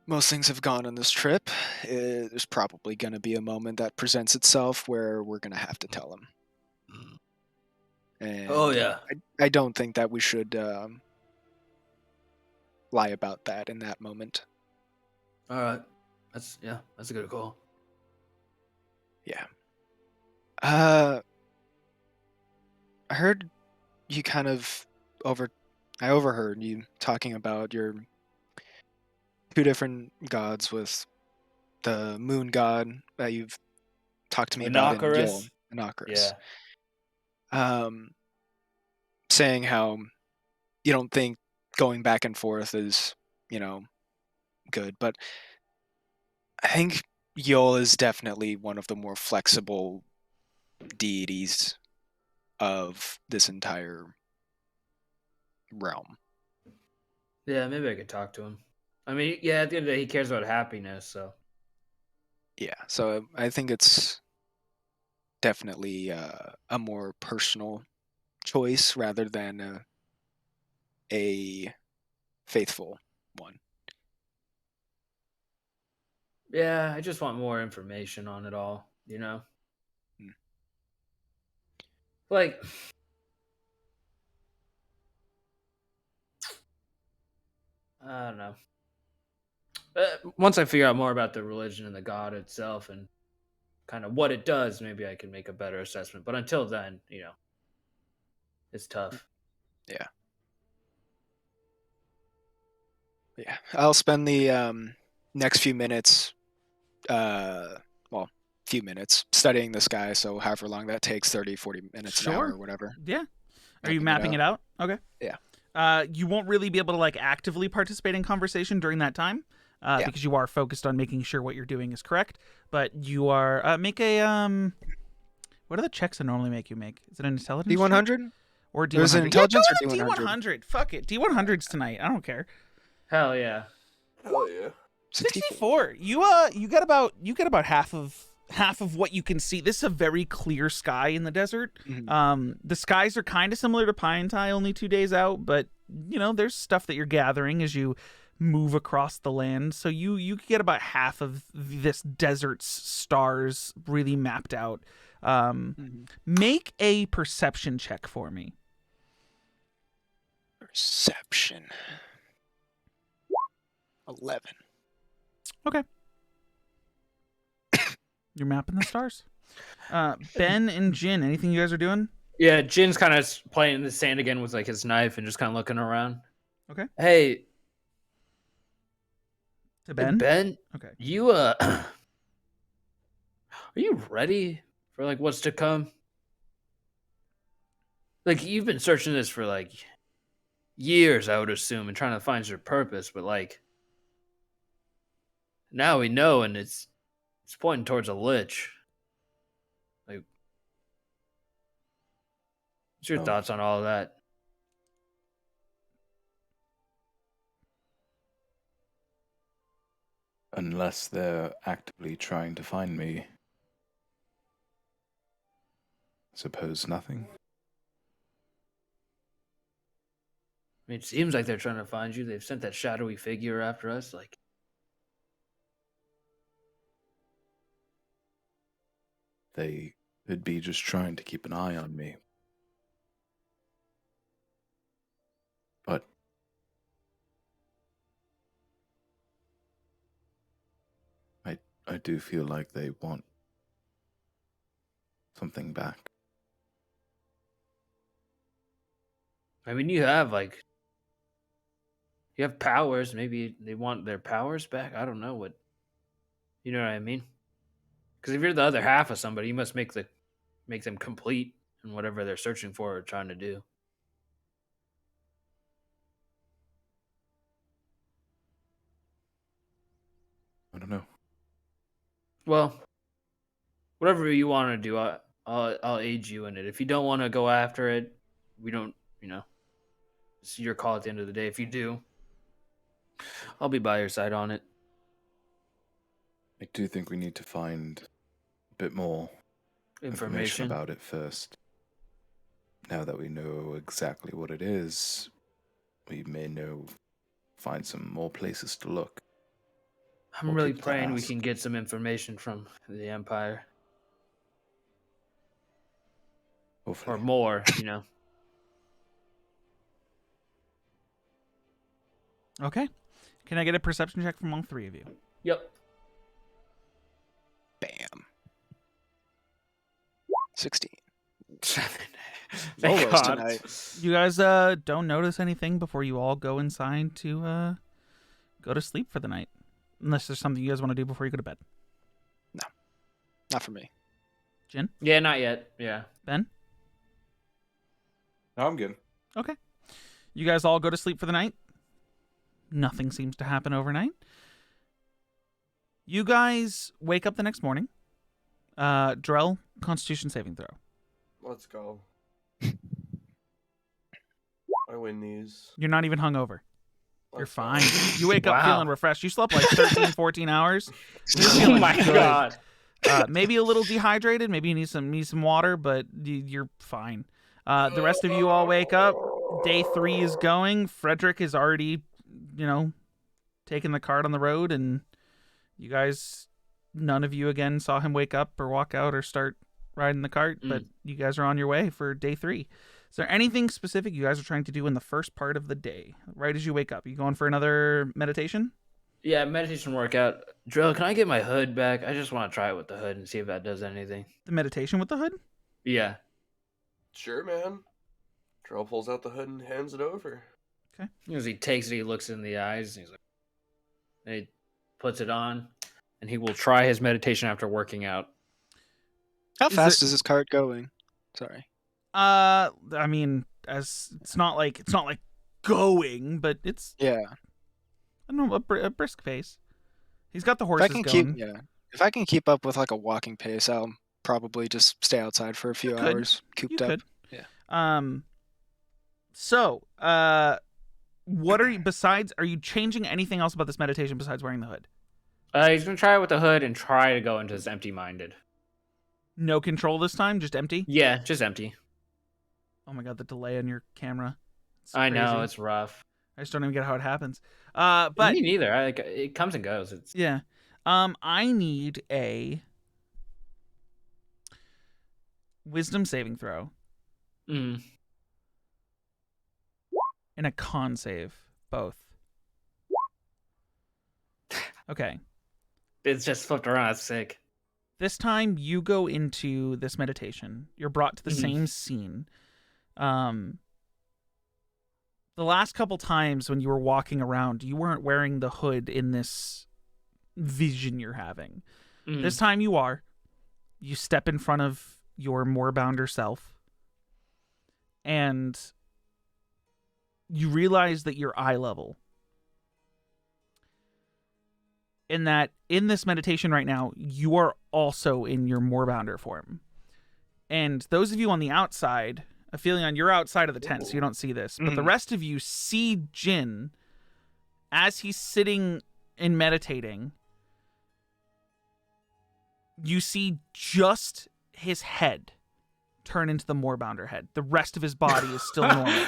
Speaker 6: most things have gone on this trip, there's probably going to be a moment that presents itself where we're going to have to tell him. And
Speaker 2: oh yeah,
Speaker 6: I don't think that we should lie about that in that moment.
Speaker 2: all right. That's a good call.
Speaker 6: Yeah. I heard you kind of I overheard you talking about your two different gods with the moon god that you've talked to me about in Yule,
Speaker 2: Inocarus?
Speaker 6: Inocarus.
Speaker 2: Yeah.
Speaker 6: Saying how you don't think going back and forth is, good, but I think Yul is definitely one of the more flexible deities of this entire realm.
Speaker 2: Yeah, maybe I could talk to him. I mean, yeah, at the end of the day, he cares about happiness, so.
Speaker 6: Yeah, so I think it's definitely a more personal choice rather than a faithful one.
Speaker 2: Yeah, I just want more information on it all, you know?
Speaker 6: Hmm.
Speaker 2: Like, I don't know. Once I figure out more about the religion and the god itself and kind of what it does, maybe I can make a better assessment. But until then, it's tough.
Speaker 6: Yeah. Yeah, I'll spend the next few minutes, few minutes studying the sky. So however long that takes, 30, 40 minutes, an hour,
Speaker 1: Sure.
Speaker 6: or whatever.
Speaker 1: Yeah. Are you mapping it out? Okay.
Speaker 6: Yeah.
Speaker 1: You won't really be able to like actively participate in conversation during that time,
Speaker 6: Yeah.
Speaker 1: because you are focused on making sure what you're doing is correct. But you are make a What are the checks that normally make you make? Is it an intelligence? check?
Speaker 6: D100?
Speaker 1: Or D100?
Speaker 6: There's an intelligence
Speaker 1: yeah,
Speaker 6: or D100?
Speaker 1: D100. Fuck it. D100's tonight. I don't care.
Speaker 2: Hell yeah.
Speaker 4: Hell yeah.
Speaker 1: 64. You get about half of what you can see. This is a very clear sky in the desert.
Speaker 6: Mhm.
Speaker 1: The skies are kind of similar to Pie only 2 days out, but there's stuff that you're gathering as you move across the land. So you get about half of this desert's stars really mapped out. Make a perception check for me.
Speaker 6: Perception. 11.
Speaker 1: Okay. You're mapping the stars. Ben and Jin, anything you guys are doing?
Speaker 2: Yeah, Jin's kind of playing in the sand again with like his knife and just kind of looking around.
Speaker 1: Okay.
Speaker 2: Hey,
Speaker 1: To Ben?
Speaker 2: Ben,
Speaker 1: Okay.
Speaker 2: you are you ready for like what's to come? Like you've been searching this for like years, I would assume, and trying to find your purpose, but like now we know, and it's pointing towards a lich. Like, what's your
Speaker 5: Oh.
Speaker 2: thoughts on all of that?
Speaker 5: Unless they're actively trying to find me. Suppose nothing.
Speaker 2: I mean, it seems like they're trying to find you. They've sent that shadowy figure after us. Like,
Speaker 5: They could be just trying to keep an eye on me. But I do feel like they want something back.
Speaker 2: I mean, you have powers. Maybe they want their powers back. I don't know what. You know what I mean? Because if you're the other half of somebody, you must make them complete in whatever they're searching for or trying to do.
Speaker 5: I don't know.
Speaker 2: Well, whatever you want to do, I'll aid you in it. If you don't want to go after it, we don't. It's your call at the end of the day. If you do, I'll be by your side on it.
Speaker 5: I do think we need to find a bit more information
Speaker 2: Information.
Speaker 5: about it first. Now that we know exactly what it is, we may find some more places to look.
Speaker 2: I'm
Speaker 5: Or
Speaker 2: really
Speaker 5: people to
Speaker 2: praying we
Speaker 5: ask.
Speaker 2: can get some information from the Empire
Speaker 5: Hopefully.
Speaker 2: or more.
Speaker 1: Okay. Can I get a perception check from all three of you?
Speaker 2: Yep.
Speaker 6: Bam. 16.
Speaker 2: 7. Thank
Speaker 6: Solos
Speaker 2: God.
Speaker 6: tonight.
Speaker 1: You guys don't notice anything before you all go inside to go to sleep for the night. Unless there's something you guys want to do before you go to bed.
Speaker 6: Not for me.
Speaker 1: Jin?
Speaker 2: Yeah, not yet. Yeah.
Speaker 1: Ben?
Speaker 5: No, I'm good.
Speaker 1: Okay. You guys all go to sleep for the night. Nothing seems to happen overnight. You guys wake up the next morning. Drell, Constitution saving throw.
Speaker 4: Let's go. I win these.
Speaker 1: You're not even hungover. You're
Speaker 4: Let's go.
Speaker 1: fine. You wake up
Speaker 2: Wow.
Speaker 1: feeling refreshed. You slept like 13, 14 hours. You're
Speaker 2: Oh
Speaker 1: feeling
Speaker 2: my
Speaker 1: good.
Speaker 2: God.
Speaker 1: Maybe a little dehydrated. Maybe you need some water, but you're fine. The rest of you all wake up. Day 3 is going. Frederick is already, taking the cart on the road, and you guys, none of you again saw him wake up or walk out or start riding the cart, but you guys are on your way for day 3. Is there anything specific you guys are trying to do in the first part of the day, right as you wake up? You going for another meditation?
Speaker 2: Yeah, meditation workout. Drill, can I get my hood back? I just want to try it with the hood and see if that does anything.
Speaker 1: The meditation with the hood?
Speaker 2: Yeah.
Speaker 4: Sure, man. Drell pulls out the hood and hands it over.
Speaker 2: As he takes it, he looks in the eyes, and he's like, and he puts it on, and he will try his meditation after working out.
Speaker 6: How
Speaker 1: Is
Speaker 6: fast
Speaker 1: it-
Speaker 6: is this cart going? Sorry.
Speaker 1: I mean, as it's not like going, but it's
Speaker 6: Yeah.
Speaker 1: I don't know a brisk pace. He's got the
Speaker 6: If I
Speaker 1: horses
Speaker 6: can
Speaker 1: going.
Speaker 6: if I can keep up with like a walking pace, I'll probably just stay outside for a few
Speaker 1: could.
Speaker 6: hours,
Speaker 1: You
Speaker 6: cooped up.
Speaker 1: could.
Speaker 6: Yeah.
Speaker 1: So, what are you besides? Are you changing anything else about this meditation besides wearing the hood?
Speaker 2: He's gonna try it with the hood and try to go into this empty-minded.
Speaker 1: No control this time, just empty.
Speaker 2: Yeah, just empty.
Speaker 1: Oh my god, the delay on your camera. It's
Speaker 2: I know
Speaker 1: crazy.
Speaker 2: it's rough.
Speaker 1: I just don't even get how it happens. But
Speaker 2: Me neither. It comes and goes. It's
Speaker 1: yeah, I need a wisdom saving throw
Speaker 2: mm.
Speaker 1: and a con save, both. Okay.
Speaker 2: It's just flipped around. That's sick.
Speaker 1: This time you go into this meditation. You're brought to the
Speaker 2: Mhm.
Speaker 1: same scene. The last couple times when you were walking around, you weren't wearing the hood in this vision you're having.
Speaker 2: Mm.
Speaker 1: This time you are. You step in front of your moorbounder self, and you realize that you're eye level. In that, in this meditation right now, you are also in your moorbounder form. And those of you on the outside, a feeling on you're outside of the tent, so you don't see this, but the rest of you see Jin as he's sitting and meditating. You see just his head turn into the moorbounder head. The rest of his body is still normal.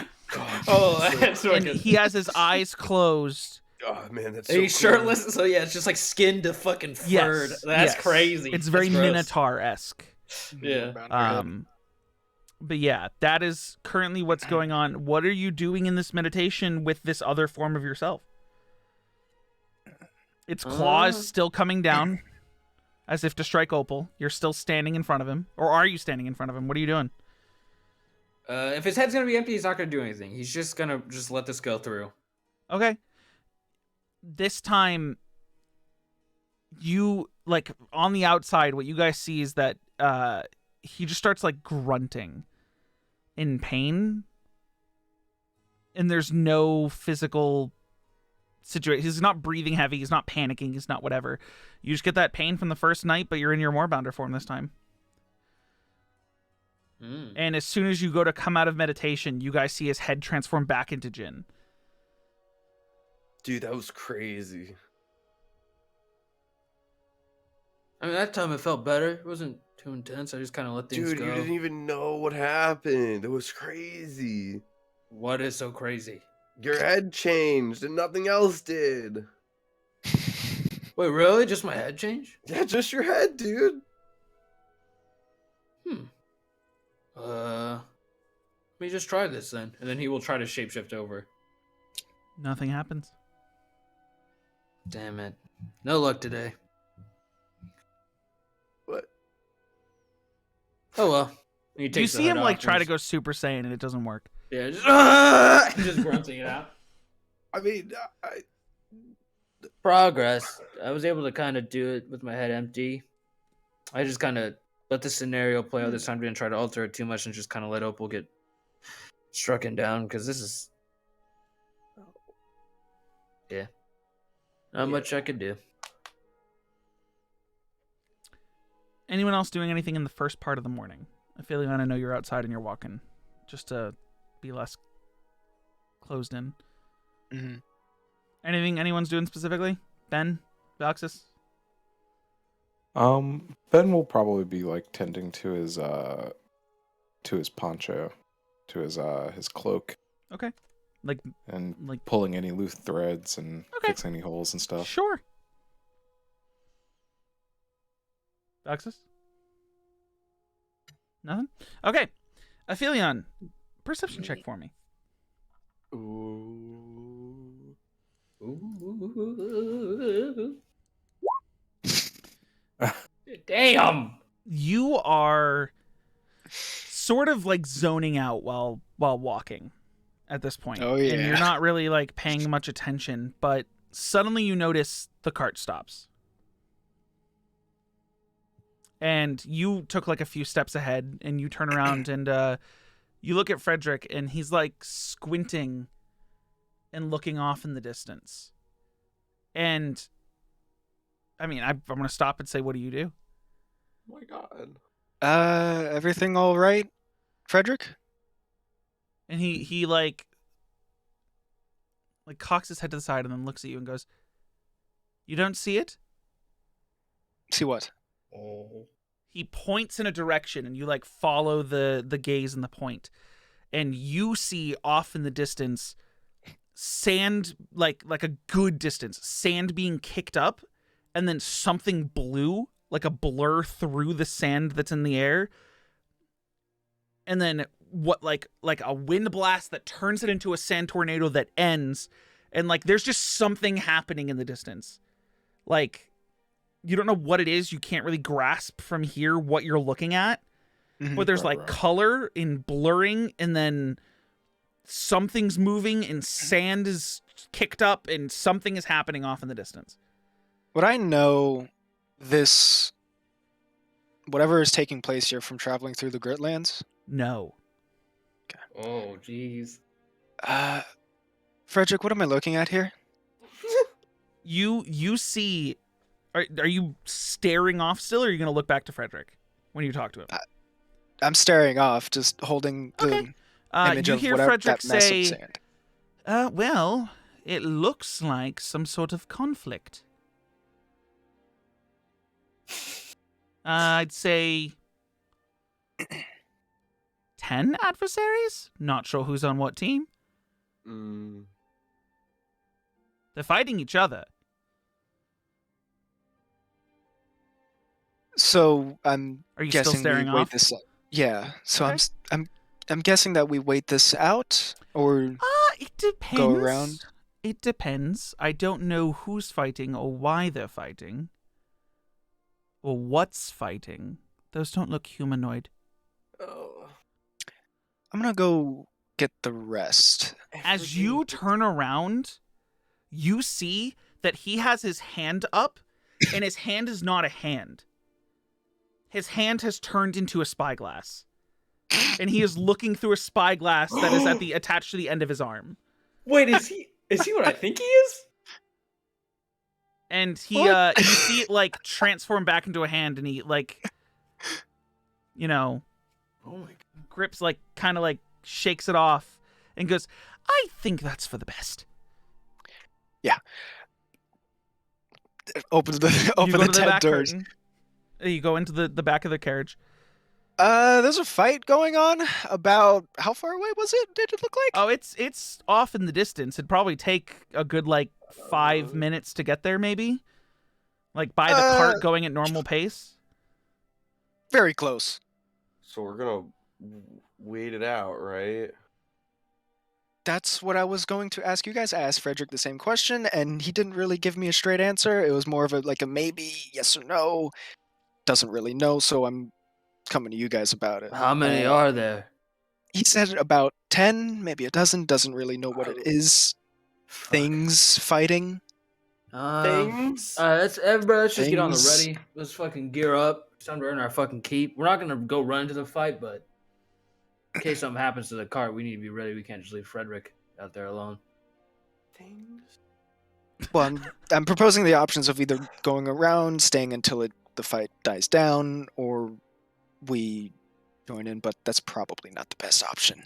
Speaker 2: Oh, that's so
Speaker 1: And
Speaker 2: good.
Speaker 1: he has his eyes closed.
Speaker 4: Oh man, that's
Speaker 2: And
Speaker 4: so
Speaker 2: he's
Speaker 4: cool.
Speaker 2: shirtless, so yeah, it's just like skin to fucking furred.
Speaker 1: Yes,
Speaker 2: That's
Speaker 1: yes.
Speaker 2: crazy.
Speaker 1: It's very
Speaker 2: That's gross.
Speaker 1: Minotaur-esque.
Speaker 2: Yeah.
Speaker 1: But yeah, that is currently what's going on. What are you doing in this meditation with this other form of yourself? Its claws still coming down as if to strike Opal. You're still standing in front of him. Or are you standing in front of him? What are you doing?
Speaker 2: If his head's gonna be empty, he's not gonna do anything. He's just gonna let this go through.
Speaker 1: Okay. This time, you, like, on the outside, what you guys see is that he just starts, like, grunting in pain. And there's no physical situation. He's not breathing heavy. He's not panicking. He's not whatever. You just get that pain from the first night, but you're in your moorbounder form this time. And as soon as you go to come out of meditation, you guys see his head transform back into Jin.
Speaker 4: Dude, that was crazy.
Speaker 2: I mean, that time it felt better. It wasn't too intense. I just kind of let things
Speaker 4: Dude,
Speaker 2: go.
Speaker 4: you didn't even know what happened. It was crazy.
Speaker 2: What is so crazy?
Speaker 4: Your head changed and nothing else did.
Speaker 2: Wait, really? Just my head changed?
Speaker 4: Yeah, just your head, dude.
Speaker 2: Let me just try this then. And then he will try to shapeshift over.
Speaker 1: Nothing happens.
Speaker 2: Damn it. No luck today.
Speaker 4: What?
Speaker 2: Oh well. He
Speaker 1: You
Speaker 2: takes the
Speaker 1: see
Speaker 2: hood
Speaker 1: him like
Speaker 2: off
Speaker 1: try
Speaker 2: and
Speaker 1: to go Super Saiyan and it doesn't work.
Speaker 2: Yeah, just grunting it out.
Speaker 4: I mean,
Speaker 2: Progress. I was able to kind of do it with my head empty. I just kind of let the scenario play out this time. Didn't try to alter it too much and just kind of let Opal get strucken down because this is. Yeah. Not much I could do.
Speaker 1: Anyone else doing anything in the first part of the morning? Aphelion, I know you're outside and you're walking, just to be less closed in.
Speaker 6: Mm-hmm.
Speaker 1: Anything anyone's doing specifically? Ben? Vioxus?
Speaker 5: Ben will probably be like tending to his poncho, to his cloak,
Speaker 1: Okay. Like
Speaker 5: and
Speaker 1: Like-
Speaker 5: pulling any loose threads and
Speaker 1: Okay.
Speaker 5: fixing any holes and stuff.
Speaker 1: Sure. Vioxus? Nothing? Okay. Aphelion, perception check for me.
Speaker 4: ooh.
Speaker 2: Damn.
Speaker 1: You are sort of like zoning out while walking at this point.
Speaker 6: Oh,
Speaker 1: And
Speaker 6: yeah.
Speaker 1: you're not really like paying much attention, but suddenly you notice the cart stops. And you took like a few steps ahead and you turn around and you look at Frederick and he's like squinting and looking off in the distance. And I mean, I'm going to stop and say, what do you do?
Speaker 4: Oh my god.
Speaker 6: Everything all right, Frederick?
Speaker 1: And he like cocks his head to the side and then looks at you and goes, "You don't see it?"
Speaker 6: See what?
Speaker 2: Oh.
Speaker 1: He points in a direction and you like follow the gaze and the point. And you see off in the distance sand, like a good distance, sand being kicked up, and then something blue, like a blur through the sand that's in the air. And then what like a wind blast that turns it into a sand tornado that ends, and like there's just something happening in the distance. Like you don't know what it is, you can't really grasp from here what you're looking at.
Speaker 6: Mhm.
Speaker 1: But there's
Speaker 5: Right,
Speaker 1: like
Speaker 5: right.
Speaker 1: color and blurring, and then something's moving and sand is kicked up and something is happening off in the distance.
Speaker 6: Would I know this, whatever is taking place here, from traveling through the Gritlands?
Speaker 1: No.
Speaker 2: Oh, jeez.
Speaker 6: Frederick, what am I looking at here?
Speaker 1: You see, are you staring off still, or are you going to look back to Frederick when you talk to him?
Speaker 6: I'm staring off, just holding the
Speaker 1: Okay.
Speaker 6: image
Speaker 1: You
Speaker 6: of
Speaker 1: hear
Speaker 6: whatever
Speaker 1: Frederick
Speaker 6: that mess
Speaker 1: say,
Speaker 6: of sand.
Speaker 1: well, it looks like some sort of conflict. I'd say 10 adversaries? Not sure who's on what team.
Speaker 4: Mm.
Speaker 1: They're fighting each other.
Speaker 6: So I'm
Speaker 1: Are you still
Speaker 6: guessing
Speaker 1: staring
Speaker 6: we wait
Speaker 1: off?
Speaker 6: this. Yeah. So
Speaker 1: Okay.
Speaker 6: I'm guessing that we wait this out, or
Speaker 1: It depends.
Speaker 6: go around.
Speaker 1: It depends. I don't know who's fighting or why they're fighting. Or what's fighting. Those don't look humanoid.
Speaker 4: Oh.
Speaker 6: I'm gonna go get the rest.
Speaker 1: As you turn around, you see that he has his hand up, and his hand is not a hand. His hand has turned into a spyglass. And he is looking through a spyglass that is attached to the end of his arm.
Speaker 2: Wait, is he what I think he is?
Speaker 1: And he
Speaker 6: What?
Speaker 1: you see it like transform back into a hand, and he like
Speaker 4: Oh my god.
Speaker 1: grips, like kind of like shakes it off and goes, "I think that's for the best."
Speaker 6: Open the
Speaker 1: You
Speaker 6: open
Speaker 1: go
Speaker 6: the
Speaker 1: to the
Speaker 6: tent
Speaker 1: back
Speaker 6: doors.
Speaker 1: curtain. You go into the back of the carriage.
Speaker 6: There's a fight going on. About how far away was it? Did it look like?
Speaker 1: Oh, it's off in the distance. It'd probably take a good like 5 minutes to get there, maybe. Like by the cart going at normal pace.
Speaker 6: Very close.
Speaker 4: So we're gonna wait it out, right?
Speaker 6: That's what I was going to ask you guys. I asked Frederick the same question, and he didn't really give me a straight answer. It was more of a maybe, yes or no. Doesn't really know, so I'm coming to you guys about it.
Speaker 2: How many are there?
Speaker 6: He said about 10, maybe a dozen. Doesn't really know what it is.
Speaker 2: Fuck.
Speaker 6: Things fighting.
Speaker 4: Things?
Speaker 2: Let's just get on the
Speaker 6: Things.
Speaker 2: ready. Let's fucking gear up. It's time to earn our fucking keep. We're not gonna go run to the fight, but in case something happens to the cart, we need to be ready. We can't just leave Frederick out there alone.
Speaker 4: Things?
Speaker 6: Well, I'm proposing the options of either going around, staying until the fight dies down, or we join in, but that's probably not the best option.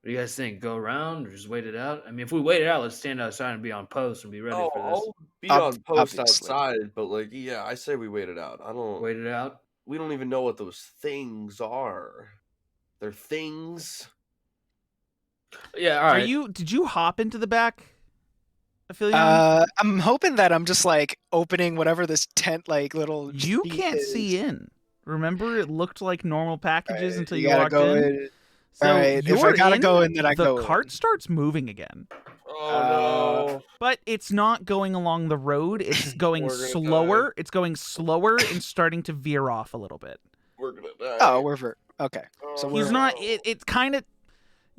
Speaker 2: What do you guys think? Go around or just wait it out? I mean, if we wait it out, let's stand outside and be on post and be ready
Speaker 4: Oh,
Speaker 2: for this.
Speaker 4: I'll be on post
Speaker 6: obviously.
Speaker 4: outside, but like, yeah, I say we wait it out. I don't.
Speaker 2: Wait it out.
Speaker 4: We don't even know what those things are. They're things.
Speaker 2: Yeah, all right.
Speaker 1: Did you hop into the back, Aphelion?
Speaker 6: I'm hoping that I'm just like opening whatever this tent like little.
Speaker 1: You
Speaker 6: sheet
Speaker 1: can't
Speaker 6: is.
Speaker 1: see in. Remember, it looked like normal packages
Speaker 6: Right,
Speaker 1: until
Speaker 6: you
Speaker 1: you
Speaker 6: gotta
Speaker 1: walked
Speaker 6: go
Speaker 1: in. So
Speaker 6: Alright, if I
Speaker 1: you're
Speaker 6: gotta
Speaker 1: in,
Speaker 6: go in, then I
Speaker 1: the
Speaker 6: go in.
Speaker 1: cart starts moving again,
Speaker 4: Oh no.
Speaker 1: but it's not going along the road. It's going
Speaker 4: We're gonna
Speaker 1: slower. It's going slower and starting to veer off a little bit.
Speaker 4: We're gonna die.
Speaker 6: Oh, okay. So
Speaker 1: He's
Speaker 6: we're
Speaker 1: not. It's kind of.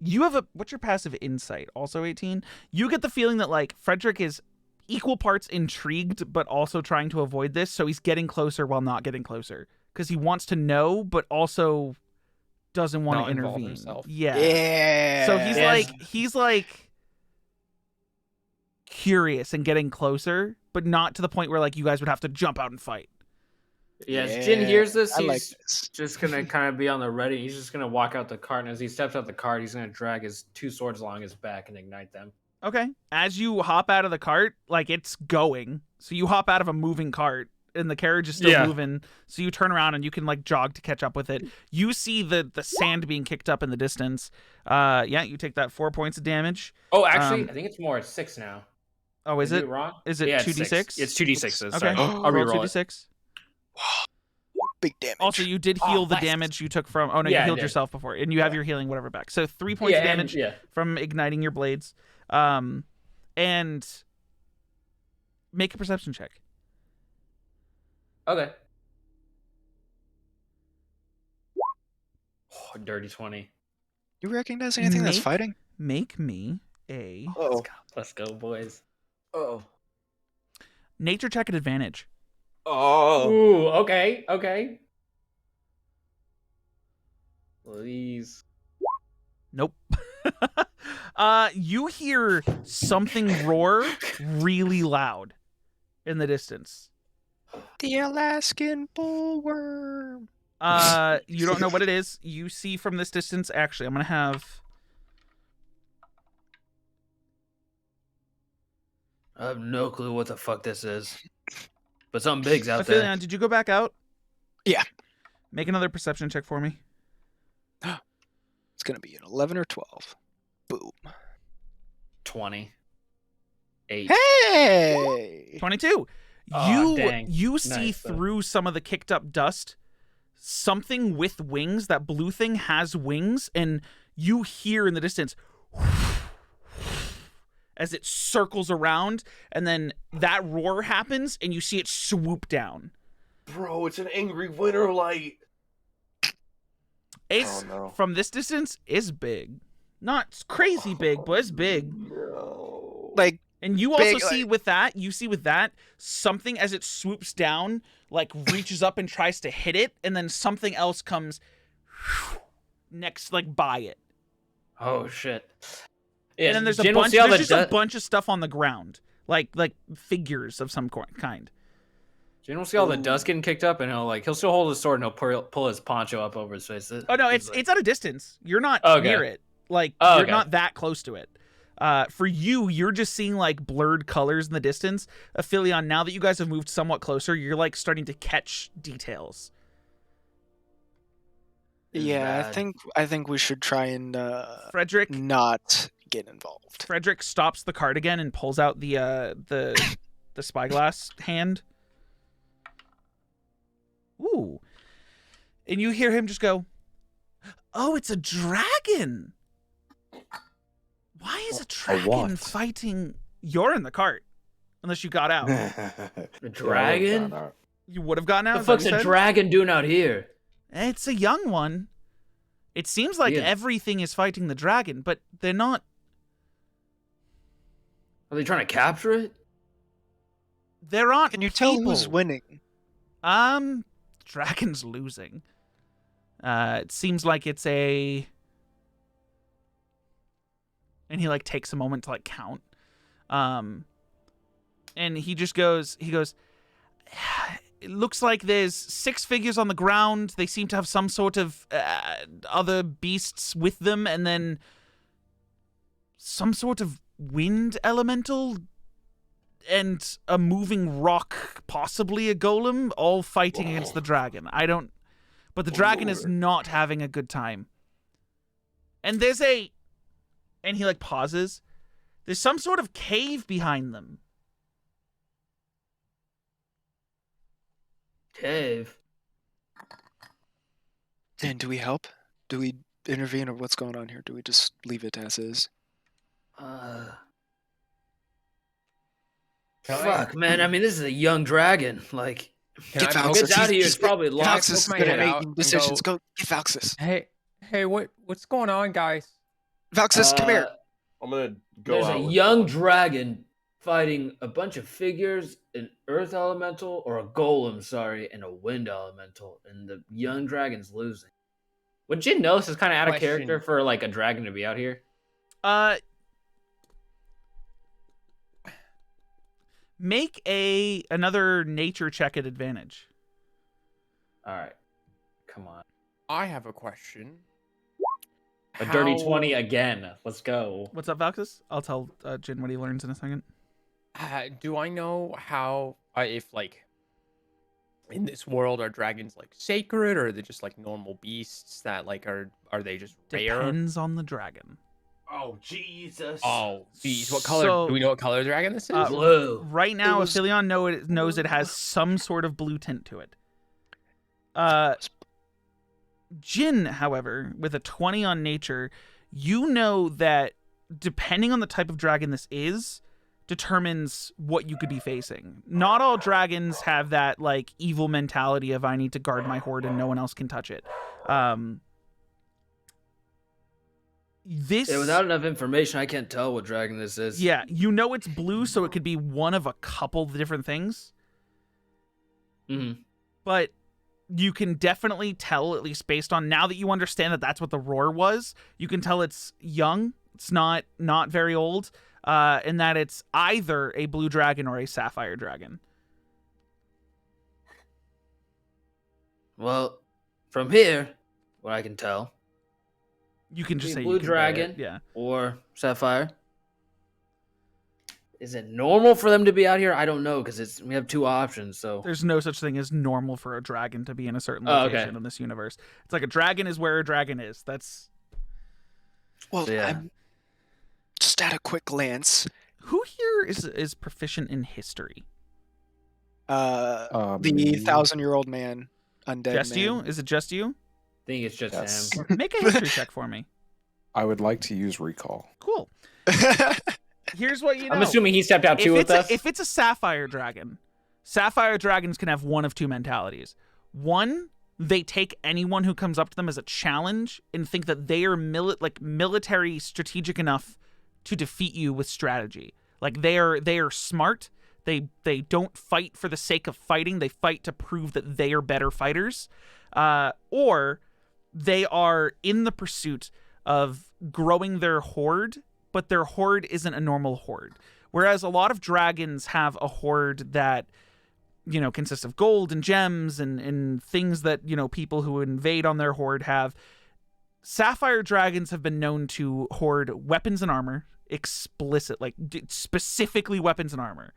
Speaker 1: You have what's your passive insight? Also 18. You get the feeling that like Frederick is equal parts intrigued, but also trying to avoid this. So he's getting closer while not getting closer because he wants to know, but also doesn't want
Speaker 3: Not
Speaker 1: to
Speaker 3: involve
Speaker 1: intervene.
Speaker 3: himself.
Speaker 6: Yeah.
Speaker 1: So he's
Speaker 2: Yes.
Speaker 1: like curious and getting closer, but not to the point where like you guys would have to jump out and fight.
Speaker 2: Yeah, as Jin hears this,
Speaker 6: I
Speaker 2: he's
Speaker 6: like this.
Speaker 2: just gonna kind of be on the ready. He's just gonna walk out the cart, and as he steps out the cart, he's gonna drag his two swords along his back and ignite them.
Speaker 1: Okay. As you hop out of the cart, like it's going. So you hop out of a moving cart and the carriage is still
Speaker 2: Yeah.
Speaker 1: moving. So you turn around and you can like jog to catch up with it. You see the sand being kicked up in the distance. Yeah, you take that 4 points of damage.
Speaker 2: Oh, actually, I think it's more. It's 6 now.
Speaker 1: Oh, is
Speaker 2: Did I
Speaker 1: it?
Speaker 2: do wrong?
Speaker 1: Is it
Speaker 2: Yeah,
Speaker 1: 2d6?
Speaker 2: It's 2d6s.
Speaker 1: Okay.
Speaker 2: Sorry. I'll
Speaker 1: Roll
Speaker 2: reroll it.
Speaker 1: 2d6.
Speaker 6: Big damage.
Speaker 1: Also, you did
Speaker 2: Oh,
Speaker 1: heal the
Speaker 2: nice.
Speaker 1: damage you took from. Oh no,
Speaker 2: Yeah,
Speaker 1: you
Speaker 2: I
Speaker 1: healed
Speaker 2: did.
Speaker 1: yourself before, and you have your healing whatever back. So 3 points of
Speaker 2: and-
Speaker 1: damage
Speaker 2: yeah.
Speaker 1: from igniting your blades. And make a perception check.
Speaker 2: Okay. Oh, dirty 20.
Speaker 6: You recognize anything that's
Speaker 1: Make-
Speaker 6: fighting?
Speaker 1: Make me a
Speaker 4: Oh.
Speaker 2: Let's go, boys.
Speaker 4: Oh.
Speaker 1: nature check at advantage.
Speaker 4: Oh.
Speaker 2: Ooh, okay, okay. Please.
Speaker 1: Nope. You hear something roar really loud in the distance.
Speaker 6: The Alaskan bullworm.
Speaker 1: You don't know what it is. You see from this distance. Actually, I'm gonna have.
Speaker 2: I have no clue what the fuck this is. But something big's out
Speaker 1: Aphelion,
Speaker 2: there.
Speaker 1: did you go back out?
Speaker 6: Yeah.
Speaker 1: Make another perception check for me.
Speaker 6: It's gonna be an 11 or 12. Boom.
Speaker 2: 20. 8.
Speaker 6: Hey!
Speaker 1: 22.
Speaker 2: Oh, dang.
Speaker 1: You see
Speaker 2: Nice, though.
Speaker 1: through some of the kicked up dust something with wings. That blue thing has wings, and you hear in the distance as it circles around, and then that roar happens, and you see it swoop down.
Speaker 4: Bro, it's an angry winter light.
Speaker 1: It's
Speaker 5: Oh, no.
Speaker 1: from this distance is big, not crazy big, but it's big.
Speaker 4: No.
Speaker 6: Like,
Speaker 1: And you also
Speaker 6: Big,
Speaker 1: see with that something as it swoops down, like reaches up and tries to hit it, and then something else comes next, like by it.
Speaker 2: Oh, shit. Yeah,
Speaker 1: And then there's
Speaker 2: Jin will see all
Speaker 1: there's
Speaker 2: the
Speaker 1: just a
Speaker 2: du-
Speaker 1: bunch of stuff on the ground, like figures of some kind.
Speaker 2: Jin will see all the dust getting kicked up, and he'll still hold his sword, and he'll pull his poncho up over his face.
Speaker 1: Oh no,
Speaker 2: He's
Speaker 1: it's
Speaker 2: like-
Speaker 1: it's at a distance. You're not
Speaker 2: Okay.
Speaker 1: near it. Like
Speaker 2: Oh,
Speaker 1: you're
Speaker 2: okay.
Speaker 1: not that close to it. For you, you're just seeing like blurred colors in the distance. Aphelion, now that you guys have moved somewhat closer, you're like starting to catch details.
Speaker 2: This is
Speaker 6: yeah,
Speaker 2: bad.
Speaker 6: I think we should try and
Speaker 1: Frederick
Speaker 6: not get involved.
Speaker 1: Frederick stops the cart again and pulls out the spyglass hand. Ooh. And you hear him just go, "Oh, it's a dragon. Why is a dragon
Speaker 5: what?
Speaker 1: fighting?" You're in the cart, unless you got out.
Speaker 2: The dragon?
Speaker 1: You would have gotten out.
Speaker 2: What
Speaker 1: is
Speaker 2: the
Speaker 1: that what
Speaker 2: fuck's
Speaker 1: you
Speaker 2: a
Speaker 1: said?
Speaker 2: dragon doing out here?
Speaker 1: It's a young one. It seems like
Speaker 2: Yeah.
Speaker 1: everything is fighting the dragon, but they're not.
Speaker 2: Are they trying to capture it?
Speaker 1: There aren't.
Speaker 6: Can you tell who's
Speaker 1: people.
Speaker 6: winning?
Speaker 1: Dragon's losing. It seems like it's a. And he like takes a moment to like count. And he just goes. He goes. It looks like there's 6 figures on the ground. They seem to have some sort of other beasts with them, and then some sort of wind elemental and a moving rock, possibly a golem, all fighting against the dragon. I don't... But the dragon is not having a good time. And there's a... And he, like, pauses. There's some sort of cave behind them.
Speaker 2: Cave.
Speaker 6: Dan, do we help? Do we intervene, or what's going on here? Do we just leave it as is?
Speaker 2: Fuck, man. I mean, this is a young dragon. Like,
Speaker 6: Get
Speaker 3: I
Speaker 6: Valxis.
Speaker 2: gets out of here. It's probably locked.
Speaker 6: Valxis is
Speaker 3: my
Speaker 6: good
Speaker 3: head
Speaker 6: at
Speaker 3: out
Speaker 6: making
Speaker 3: and
Speaker 6: decisions. Go get Valxis.
Speaker 3: Hey, what's going on, guys?
Speaker 6: Valxis, come here.
Speaker 4: I'm gonna go
Speaker 2: There's
Speaker 4: out.
Speaker 2: a
Speaker 4: with
Speaker 2: young
Speaker 4: Valxis.
Speaker 2: dragon fighting a bunch of figures, an earth elemental, or a golem, sorry, and a wind elemental, and the young dragon's losing. Would you know this is kind of out of
Speaker 3: Question.
Speaker 2: character for like a dragon to be out here?
Speaker 1: Make another nature check at advantage.
Speaker 2: All right, come on,
Speaker 3: I have a question.
Speaker 2: a dirty
Speaker 3: How-
Speaker 2: 20 again. Let's go.
Speaker 1: What's up, Valxis? I'll tell Jin what he learns in a second.
Speaker 3: Do I know how, if like, in this world, are dragons like sacred, or are they just like normal beasts that like are they just rare?
Speaker 1: Depends on the dragon.
Speaker 2: Oh Jesus!
Speaker 3: Oh, geez, what color?
Speaker 1: So-
Speaker 3: Do we know what color dragon this is?
Speaker 2: Blue.
Speaker 1: Right now,
Speaker 6: was-
Speaker 1: Aphelion knows it has some sort of blue tint to it. Jin, however, with a 20 on nature, you know that depending on the type of dragon this is, determines what you could be facing. Not all dragons have that like evil mentality of I need to guard my horde and no one else can touch it. This
Speaker 2: Yeah, without enough information, I can't tell what dragon this is.
Speaker 1: yeah, you know it's blue, so it could be one of a couple different things.
Speaker 2: Mm-hmm.
Speaker 1: But you can definitely tell, at least based on now that you understand that that's what the roar was, you can tell it's young, it's not very old, and that it's either a blue dragon or a sapphire dragon.
Speaker 2: Well, from here, what I can tell,
Speaker 1: You can just
Speaker 2: Be
Speaker 1: say
Speaker 2: blue
Speaker 1: you can buy it,
Speaker 2: dragon.
Speaker 1: yeah.
Speaker 2: or sapphire. Is it normal for them to be out here? I don't know because we have 2 options. So
Speaker 1: There's no such thing as normal for a dragon to be in a certain
Speaker 2: Oh, okay.
Speaker 1: location in this universe. It's like a dragon is where a dragon is. That's
Speaker 6: Well,
Speaker 2: So, yeah.
Speaker 6: I'm just at a quick glance.
Speaker 1: who here is proficient in history?
Speaker 6: The
Speaker 5: Me.
Speaker 6: 1,000-year-old man, undead
Speaker 1: Just
Speaker 6: man.
Speaker 1: you? Is it just you?
Speaker 2: I think it's just
Speaker 5: Yes.
Speaker 2: him.
Speaker 1: Make a history check for me.
Speaker 5: I would like to use recall.
Speaker 1: Cool. Here's what you know.
Speaker 2: I'm assuming he stepped out too with us.
Speaker 1: If it's a sapphire dragon, sapphire dragons can have one of 2 mentalities. One, they take anyone who comes up to them as a challenge and think that they are military strategic enough to defeat you with strategy. Like they are smart. They don't fight for the sake of fighting. They fight to prove that they are better fighters. Or they are in the pursuit of growing their horde, but their horde isn't a normal horde. Whereas a lot of dragons have a horde that, you know, consists of gold and gems and things that, you know, people who invade on their horde have. Sapphire dragons have been known to hoard weapons and armor, specifically weapons and armor.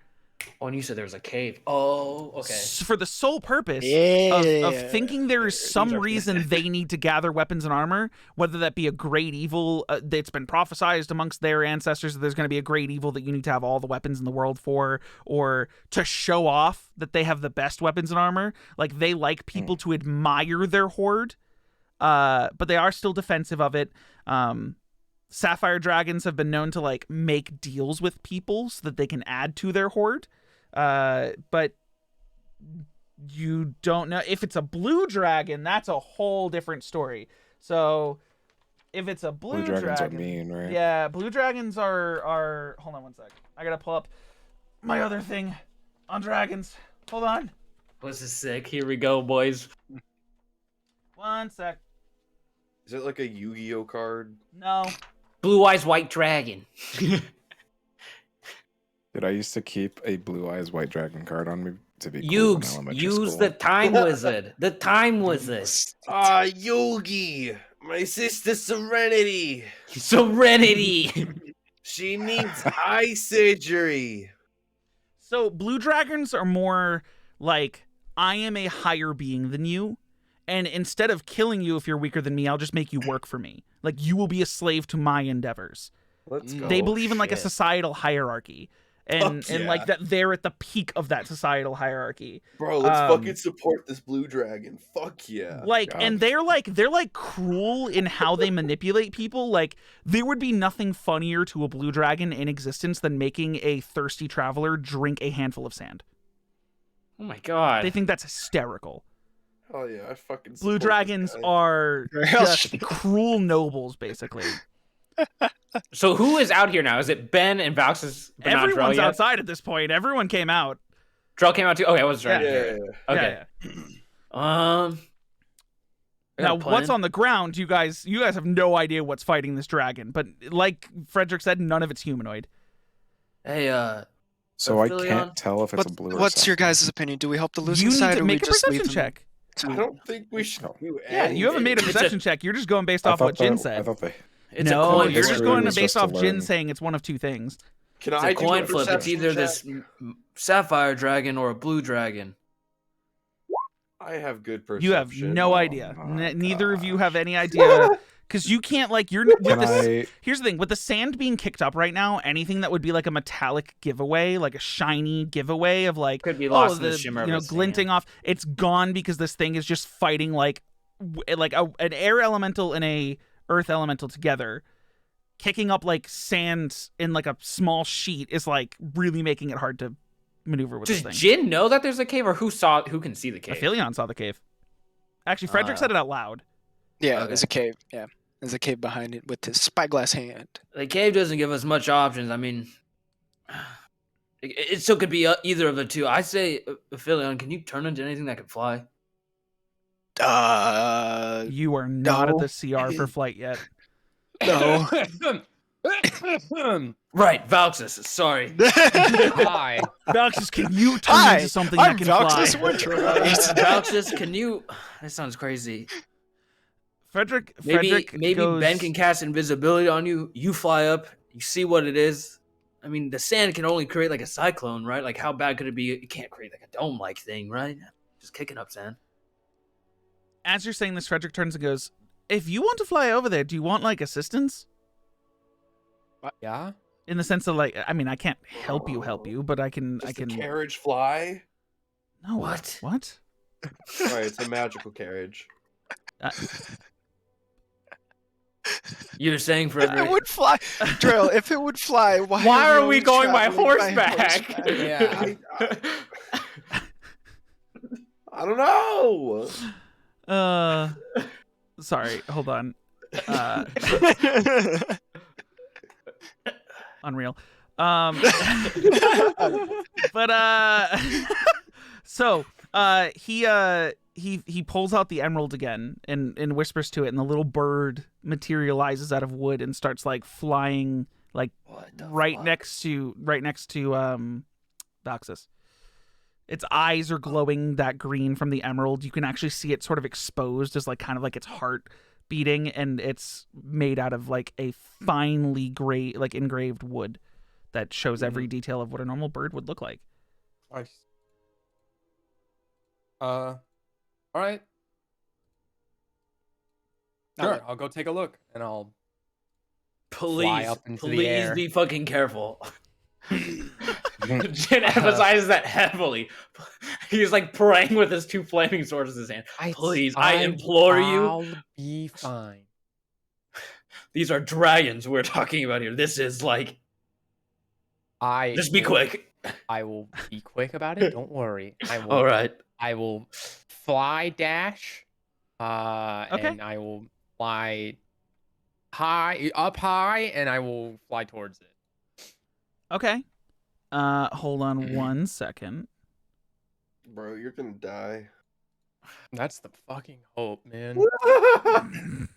Speaker 2: Oh, and you said there was a cave. Oh, okay.
Speaker 1: For the sole purpose
Speaker 6: Yeah.
Speaker 1: of thinking there is some
Speaker 2: These are-
Speaker 1: reason they need to gather weapons and armor, whether that be a great evil that's been prophesized amongst their ancestors that there's going to be a great evil that you need to have all the weapons in the world for, or to show off that they have the best weapons and armor. Like, they like people to admire their horde, but they are still defensive of it. Sapphire dragons have been known to like make deals with people so that they can add to their horde. But You don't know if it's a blue dragon. That's a whole different story. So if it's a blue
Speaker 5: dragons
Speaker 1: dragon,
Speaker 5: are mean, right?
Speaker 1: Yeah, blue dragons are. Hold on one sec. I gotta pull up my other thing on dragons. Hold on.
Speaker 2: This is sick. Here we go, boys.
Speaker 1: One sec.
Speaker 4: Is it like a Yu-Gi-Oh card?
Speaker 1: No.
Speaker 2: Blue Eyes White Dragon.
Speaker 5: Dude, I used to keep a Blue Eyes White Dragon card on me to be cool in
Speaker 2: Yugs,
Speaker 5: elementary
Speaker 2: use
Speaker 5: school.
Speaker 2: the Time Wizard. The Time Wizard.
Speaker 4: Ah, Yogi! My sister Serenity!
Speaker 2: Serenity.
Speaker 4: She needs eye surgery!
Speaker 1: So blue dragons are more like, I am a higher being than you, and instead of killing you if you're weaker than me, I'll just make you work for me. Like, you will be a slave to my endeavors.
Speaker 4: Let's go.
Speaker 1: They believe in like a
Speaker 4: Shit.
Speaker 1: societal hierarchy. And
Speaker 4: Fuck yeah.
Speaker 1: like that they're at the peak of that societal hierarchy.
Speaker 4: Bro, let's
Speaker 1: Um,
Speaker 4: fucking support this blue dragon. Fuck yeah.
Speaker 1: Like,
Speaker 5: God.
Speaker 1: and they're like cruel in how they manipulate people. Like, there would be nothing funnier to a blue dragon in existence than making a thirsty traveler drink a handful of sand.
Speaker 2: Oh my god.
Speaker 1: They think that's hysterical.
Speaker 4: Oh yeah, I fucking
Speaker 1: Blue
Speaker 4: support this
Speaker 1: dragons
Speaker 4: guy.
Speaker 1: are just cruel nobles, basically.
Speaker 2: So who is out here now? Is it Ben and Valxis? but not Drell
Speaker 1: Everyone's
Speaker 2: yet?
Speaker 1: outside at this point. Everyone came out.
Speaker 2: Drell came out too. Okay, I was right.
Speaker 1: Yeah.
Speaker 4: Yeah, yeah.
Speaker 2: Okay.
Speaker 1: Yeah. Now, what's on the ground? You guys have no idea what's fighting this dragon. But like Frederick said, none of it's humanoid.
Speaker 2: Hey,
Speaker 5: So I
Speaker 2: Aetheria?
Speaker 5: can't tell if it's a blue or
Speaker 6: What's your
Speaker 5: something.
Speaker 6: guys' opinion? Do we help the losing
Speaker 1: You need
Speaker 6: side,
Speaker 1: to
Speaker 6: or we
Speaker 1: make a
Speaker 6: just leave
Speaker 1: perception
Speaker 6: them
Speaker 1: check.
Speaker 4: I don't think we should do
Speaker 1: Yeah, you haven't made a
Speaker 2: It's a-
Speaker 1: perception check. You're just going based
Speaker 5: I
Speaker 1: off what
Speaker 5: thought
Speaker 1: Jin
Speaker 5: that- I
Speaker 1: said.
Speaker 5: thought they.
Speaker 2: it's
Speaker 1: No,
Speaker 2: a coin
Speaker 1: you're
Speaker 2: flip.
Speaker 1: just going
Speaker 5: was
Speaker 1: based
Speaker 5: just
Speaker 1: off
Speaker 5: to
Speaker 1: Jin
Speaker 5: learn.
Speaker 1: saying it's one of two things.
Speaker 4: Can
Speaker 2: It's
Speaker 4: I
Speaker 2: a
Speaker 4: do
Speaker 2: coin flip. It's
Speaker 4: perception
Speaker 2: either
Speaker 4: check?
Speaker 2: this sapphire dragon or a blue dragon.
Speaker 4: I have good perception.
Speaker 1: You have no idea.
Speaker 5: my
Speaker 1: Neither of you
Speaker 5: gosh.
Speaker 1: have any idea. Because you can't, like, you're with
Speaker 5: Can
Speaker 1: this.
Speaker 5: I?
Speaker 1: Here's the thing, with the sand being kicked up right now, anything that would be like a metallic giveaway, like a shiny giveaway of like,
Speaker 2: Could be lost in
Speaker 1: the
Speaker 2: the shimmer of
Speaker 1: you know,
Speaker 2: the
Speaker 1: glinting
Speaker 2: sand.
Speaker 1: off, it's gone because this thing is just fighting like an air elemental and a earth elemental together. Kicking up like sand in like a small sheet is like really making it hard to maneuver with
Speaker 2: Does
Speaker 1: this thing.
Speaker 2: Jin know that there's a cave, or who can see the cave?
Speaker 1: Aphelion saw the cave. Actually, Frederick said it out loud.
Speaker 6: Yeah,
Speaker 2: Okay.
Speaker 6: there's a cave. Yeah, there's a cave behind it with his spyglass hand.
Speaker 2: The cave doesn't give us much options. I mean, it still could be either of the two. I say, Aphelion, can you turn into anything that can fly?
Speaker 1: You are not at
Speaker 6: no.
Speaker 1: the CR for flight yet.
Speaker 6: No.
Speaker 2: Right, Valxis. Sorry.
Speaker 3: Hi.
Speaker 1: Valxis, can you turn
Speaker 6: Hi,
Speaker 1: into something
Speaker 6: I'm
Speaker 1: that can
Speaker 6: Valxis
Speaker 1: fly?
Speaker 6: Winterlight.
Speaker 2: Valxis, can you? That sounds crazy.
Speaker 1: Frederick
Speaker 2: Maybe
Speaker 1: goes,
Speaker 2: Ben can cast invisibility on you. You fly up. You see what it is. I mean, the sand can only create like a cyclone, right? Like, how bad could it be? It can't create like a dome-like thing, right? Just kicking up sand.
Speaker 1: As you're saying this, Frederick turns and goes, if you want to fly over there, do you want like assistance?
Speaker 3: Yeah.
Speaker 1: In the sense of like, I mean, I can't help you, but I can.
Speaker 4: Does
Speaker 1: I can.
Speaker 4: the carriage fly?
Speaker 1: No.
Speaker 2: What?
Speaker 1: What?
Speaker 4: Right, it's a magical carriage.
Speaker 2: You're saying,
Speaker 6: If
Speaker 2: Frederick?
Speaker 6: it would fly, Drill. If it would fly,
Speaker 2: Why are we
Speaker 6: always
Speaker 2: going by
Speaker 6: traveling
Speaker 2: horseback?
Speaker 3: Yeah.
Speaker 4: I don't know.
Speaker 1: Sorry, hold on. Unreal. But so he pulls out the emerald again and whispers to it, and the little bird materializes out of wood and starts like flying like
Speaker 2: What the
Speaker 1: right
Speaker 2: fuck?
Speaker 1: next to Doxus. Its eyes are glowing that green from the emerald. You can actually see it sort of exposed as like kind of like its heart beating, and it's made out of like a finely like engraved wood that shows every detail of what a normal bird would look like.
Speaker 3: Nice. All right. Sure, I'll go take a look, and I'll.
Speaker 2: Please,
Speaker 3: up into the
Speaker 2: please
Speaker 3: air.
Speaker 2: be fucking careful. Jin emphasizes that heavily. He's like praying with his two flaming swords in his hand. Please, I implore you.
Speaker 3: I'll be fine.
Speaker 2: These are dragons we're talking about here. This is like Just be quick.
Speaker 3: I will be quick about it. Don't worry.
Speaker 2: All right.
Speaker 3: I will fly dash.
Speaker 1: Okay.
Speaker 3: And I will fly up high, and I will fly towards it.
Speaker 1: Okay. Hold on 1 second.
Speaker 4: Bro, you're gonna die.
Speaker 3: That's the fucking hope, man.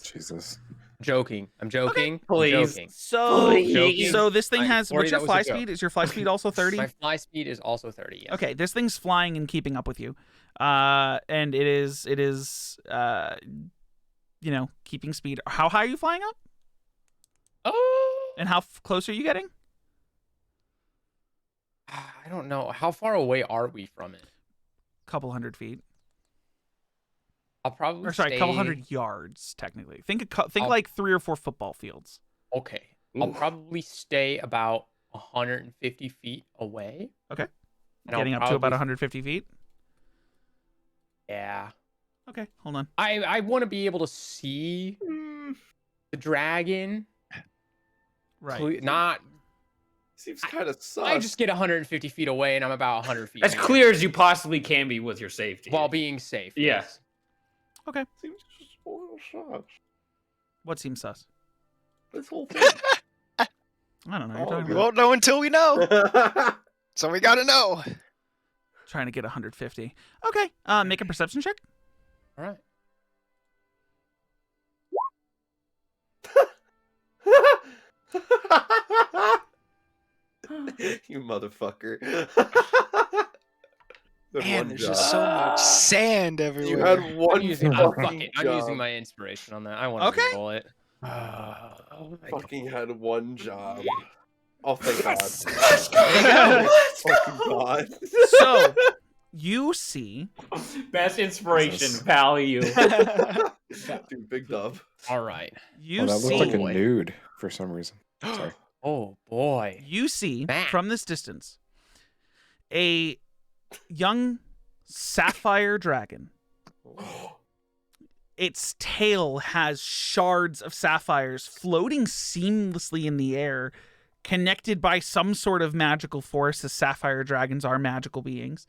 Speaker 5: Jesus.
Speaker 3: Joking. I'm joking.
Speaker 2: Please.
Speaker 3: I'm joking.
Speaker 1: So,
Speaker 2: Please.
Speaker 1: so this thing
Speaker 3: I'm
Speaker 1: has.
Speaker 3: sorry,
Speaker 1: What's your
Speaker 3: that was a
Speaker 1: fly
Speaker 3: joke.
Speaker 1: speed? Is your fly speed also 30?
Speaker 3: My fly speed is also 30. Yes.
Speaker 1: Okay, this thing's flying and keeping up with you, and it is, keeping speed. How high are you flying up?
Speaker 3: Oh.
Speaker 1: And how close are you getting?
Speaker 3: I don't know. How far away are we from it?
Speaker 1: Couple hundred feet.
Speaker 3: I'll probably
Speaker 1: Or sorry,
Speaker 3: stay...
Speaker 1: couple hundred yards technically. Think
Speaker 3: I'll-
Speaker 1: like 3 or 4 football fields.
Speaker 3: Okay. I'll
Speaker 4: Oof.
Speaker 3: probably stay about 150 feet away.
Speaker 1: Okay.
Speaker 3: And I'll
Speaker 1: Getting up to about
Speaker 3: probably-
Speaker 1: 150 feet.
Speaker 3: Yeah.
Speaker 1: Okay, hold on.
Speaker 3: I want to be able to see the dragon.
Speaker 1: Right.
Speaker 3: Not.
Speaker 4: Seems kind of sus.
Speaker 3: I just get 150 feet away, and I'm about 100 feet.
Speaker 2: As
Speaker 3: in the
Speaker 2: clear as you possibly can be with your safety.
Speaker 3: air, while being safe.
Speaker 2: Yeah.
Speaker 3: Yes.
Speaker 4: Seems just a little sus.
Speaker 1: What seems sus?
Speaker 4: This whole thing.
Speaker 1: I don't know. You're
Speaker 4: Oh,
Speaker 1: talking
Speaker 6: We
Speaker 1: about
Speaker 6: won't know until we know. So we gotta know.
Speaker 1: trying to get 150. Okay. Make a perception check.
Speaker 3: All right.
Speaker 4: You motherfucker. Good
Speaker 6: Man,
Speaker 4: one
Speaker 6: there's
Speaker 4: job.
Speaker 6: just so much sand
Speaker 4: You
Speaker 6: everywhere.
Speaker 4: had one
Speaker 3: I'm using
Speaker 4: fucking
Speaker 3: I'm using
Speaker 4: job.
Speaker 3: my inspiration on that. I want to
Speaker 1: Okay.
Speaker 3: roll it.
Speaker 4: Fucking had one job. Oh, thank God.
Speaker 2: Let's
Speaker 4: Fucking God.
Speaker 1: So, you see
Speaker 2: Best inspiration value.
Speaker 4: Dude, big dub.
Speaker 3: All right.
Speaker 1: you
Speaker 5: Oh, that
Speaker 1: see
Speaker 5: looked like a
Speaker 3: boy.
Speaker 5: nude for some reason. Sorry.
Speaker 3: Oh boy.
Speaker 1: you see
Speaker 3: Matt.
Speaker 1: from this distance a young sapphire dragon. Its tail has shards of sapphires floating seamlessly in the air, connected by some sort of magical force, as sapphire dragons are magical beings.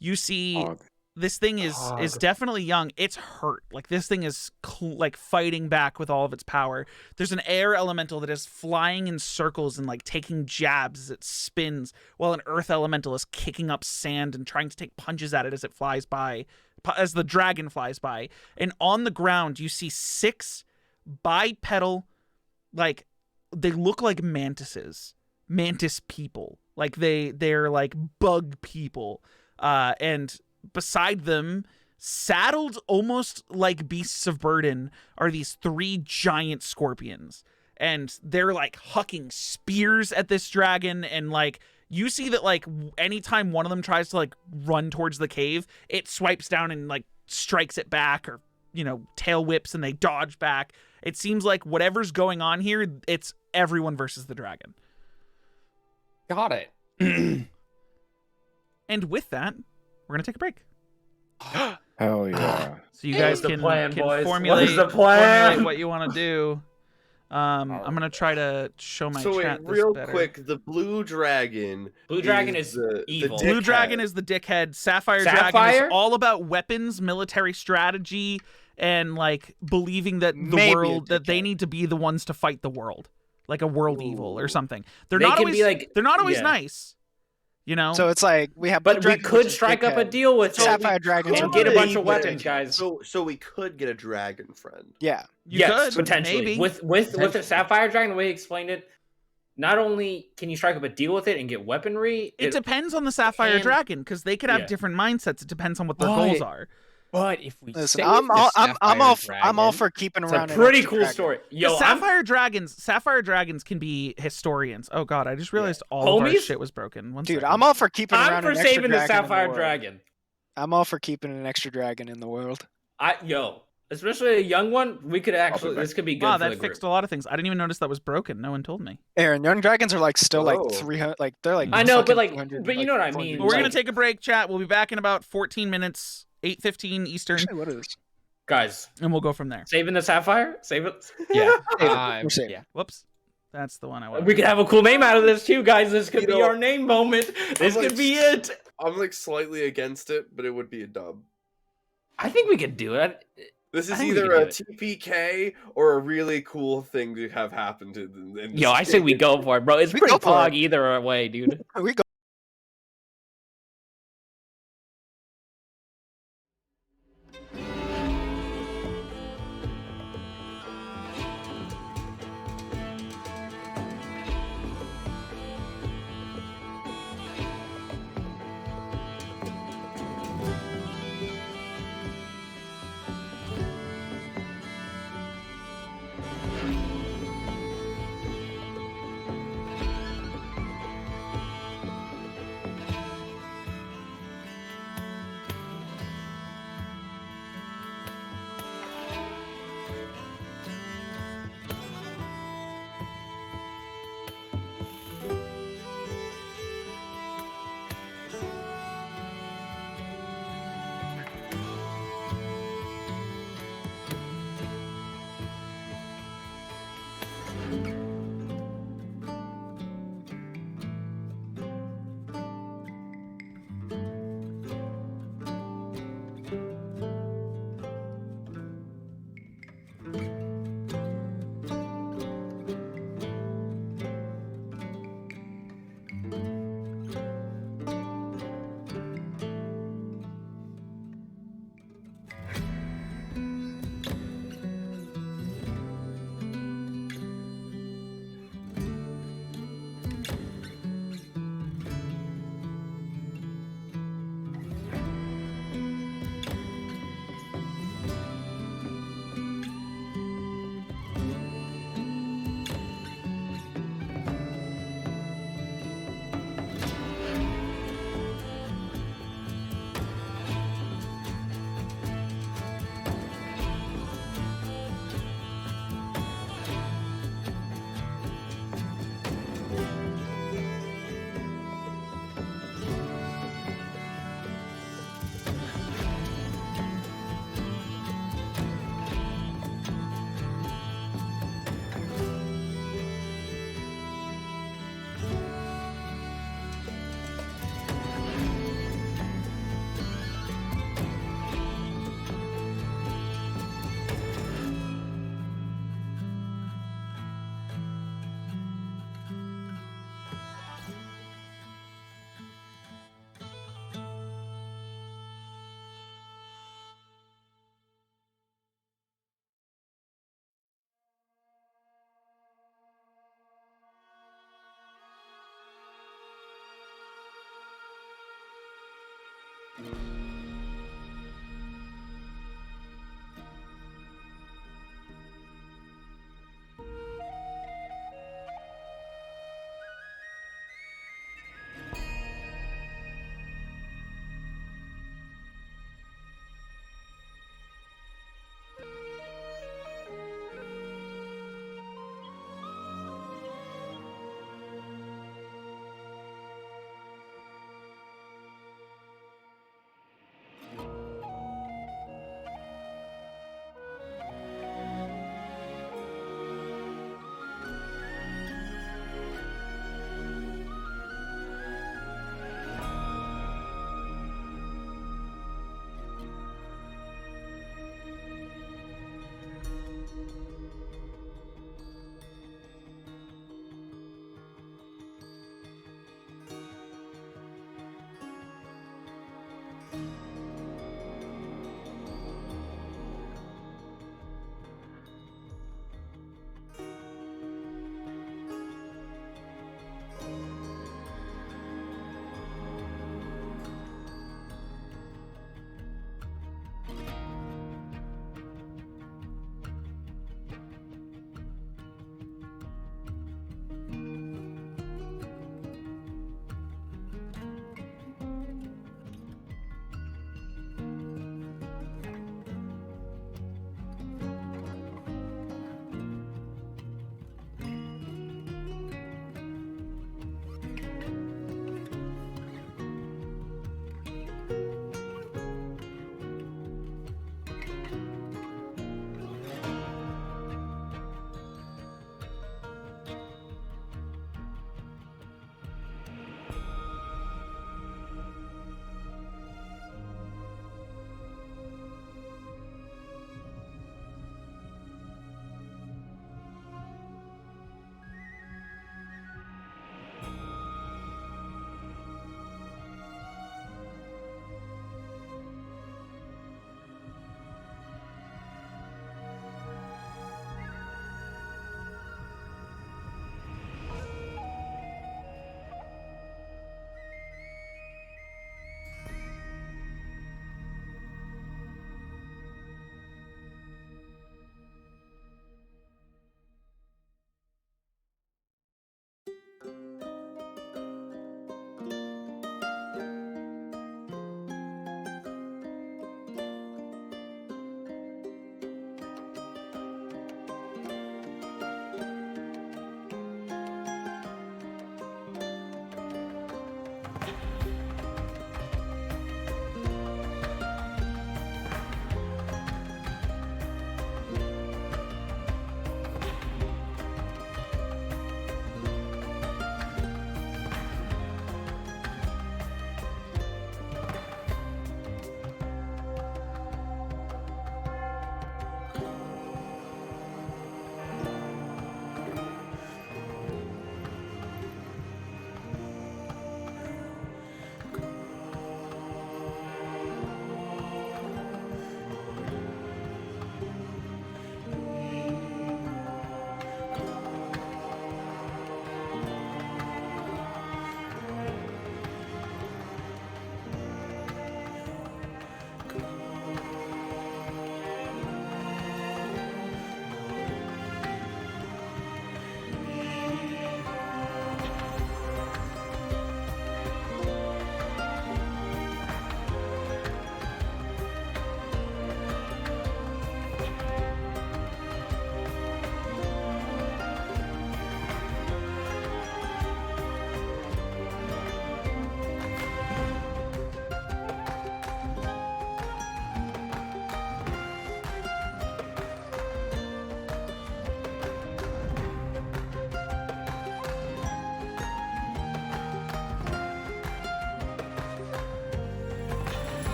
Speaker 1: You see
Speaker 5: Hog.
Speaker 1: this thing is definitely young. It's hurt. Like, this thing is like fighting back with all of its power. There's an air elemental that is flying in circles and like taking jabs as it spins, while an earth elemental is kicking up sand and trying to take punches at it as it flies by, as the dragon flies by. And on the ground, you see 6 bipedal, like, they look like mantis people. Like, they're like bug people. And beside them, saddled almost like beasts of burden, are these 3 giant scorpions. And they're like hucking spears at this dragon, and like, you see that like anytime one of them tries to like run towards the cave, it swipes down and like strikes it back, or tail whips, and they dodge back. It seems like whatever's going on here, it's everyone versus the dragon.
Speaker 3: Got it.
Speaker 1: And with that, we're gonna take a break.
Speaker 5: Hell yeah.
Speaker 1: So you
Speaker 2: Hey,
Speaker 1: guys
Speaker 2: what's the
Speaker 1: can,
Speaker 2: plan,
Speaker 1: can
Speaker 2: boys?
Speaker 1: formulate,
Speaker 2: What is the plan?
Speaker 1: formulate what you want to do. I'm gonna try to show my
Speaker 4: So
Speaker 1: chat
Speaker 4: wait,
Speaker 1: this
Speaker 4: real
Speaker 1: better.
Speaker 4: quick, the blue dragon.
Speaker 2: Blue dragon is
Speaker 4: the
Speaker 2: evil.
Speaker 1: Blue
Speaker 4: dickhead.
Speaker 1: Dragon is the dickhead. Sapphire Dragon
Speaker 2: Sapphire?
Speaker 1: is all about weapons, military strategy, and like believing that the
Speaker 6: Maybe a
Speaker 1: world, that they
Speaker 6: dickhead.
Speaker 1: need to be the ones to fight the world, like a world evil or
Speaker 4: Ooh.
Speaker 1: something. They're
Speaker 2: They
Speaker 1: not
Speaker 2: can
Speaker 1: always
Speaker 2: be like,
Speaker 1: they're not always
Speaker 2: yeah.
Speaker 1: nice,
Speaker 6: So it's like we have.
Speaker 2: But we
Speaker 6: Dragon,
Speaker 2: could
Speaker 6: which is
Speaker 2: strike up a
Speaker 6: dickhead.
Speaker 2: deal with
Speaker 6: Sapphire Dragons
Speaker 2: and
Speaker 6: are
Speaker 2: get a
Speaker 6: good.
Speaker 2: bunch of weapons, guys.
Speaker 4: So we could get a dragon friend.
Speaker 6: Yeah.
Speaker 1: you
Speaker 2: Yes,
Speaker 1: could
Speaker 2: potentially.
Speaker 1: maybe.
Speaker 2: With the Sapphire Dragon, the way he explained it, not only can you strike up a deal with it and get weaponry,
Speaker 1: It depends on the Sapphire
Speaker 2: can-
Speaker 1: Dragon, because they could have
Speaker 2: Yeah.
Speaker 1: different mindsets. It depends on what their
Speaker 3: But-
Speaker 1: goals are.
Speaker 3: But if we
Speaker 6: Listen,
Speaker 3: stay
Speaker 6: I'm
Speaker 3: with
Speaker 6: all,
Speaker 3: the
Speaker 6: I'm all
Speaker 3: Sapphire
Speaker 6: I'm all
Speaker 3: Dragon-
Speaker 6: for keeping
Speaker 2: it's a
Speaker 6: around. an
Speaker 2: pretty
Speaker 6: extra
Speaker 2: cool
Speaker 6: dragon.
Speaker 2: story.
Speaker 1: The
Speaker 2: Yo, I'm,
Speaker 1: Sapphire Dragons can be historians. Oh god, I just realized all of our
Speaker 2: Homies?
Speaker 1: shit was broken. One
Speaker 6: Dude,
Speaker 1: second.
Speaker 6: I'm all for keeping
Speaker 2: I'm
Speaker 6: around
Speaker 2: for
Speaker 6: an extra
Speaker 2: saving the
Speaker 6: dragon in
Speaker 2: Sapphire
Speaker 6: world.
Speaker 2: Dragon.
Speaker 6: I'm all for keeping an extra dragon in the world.
Speaker 2: Especially a young one, we could actually. This could be good
Speaker 1: Wow,
Speaker 2: for
Speaker 1: that
Speaker 2: the group.
Speaker 1: fixed a lot of things. I didn't even notice that was broken. No one told me.
Speaker 6: Aaron, young dragons are like still like
Speaker 4: Oh.
Speaker 6: 300, like they're like.
Speaker 2: I know, but,
Speaker 6: fucking
Speaker 2: like,
Speaker 6: 200,
Speaker 2: but you
Speaker 6: like,
Speaker 2: know what I
Speaker 6: 400.
Speaker 2: mean,
Speaker 1: But we're gonna
Speaker 2: like-
Speaker 1: take a break, chat. We'll be back in about 14 minutes, 8:15 Eastern,
Speaker 6: Actually, what is?
Speaker 2: Guys,
Speaker 1: and we'll go from there.
Speaker 2: saving the Sapphire, save it.
Speaker 3: Yeah.
Speaker 6: We're safe.
Speaker 3: Yeah.
Speaker 1: Whoops. That's the one I want.
Speaker 2: We could have a cool name out of this too, guys. This could
Speaker 4: You
Speaker 2: be
Speaker 4: know,
Speaker 2: our name moment. This
Speaker 4: like,
Speaker 2: could be it.
Speaker 4: I'm like slightly against it, but it would be a dub.
Speaker 2: I think we could do it.
Speaker 4: This
Speaker 2: I
Speaker 4: is
Speaker 2: think we
Speaker 4: either
Speaker 2: could
Speaker 4: a
Speaker 2: do it.
Speaker 4: TPK or a really cool thing to have happened in this
Speaker 2: Yo, I say we
Speaker 4: game.
Speaker 2: go for it, bro. It's
Speaker 6: We
Speaker 2: pretty
Speaker 6: go for
Speaker 2: pog
Speaker 6: it.
Speaker 2: either way, dude.
Speaker 6: We go.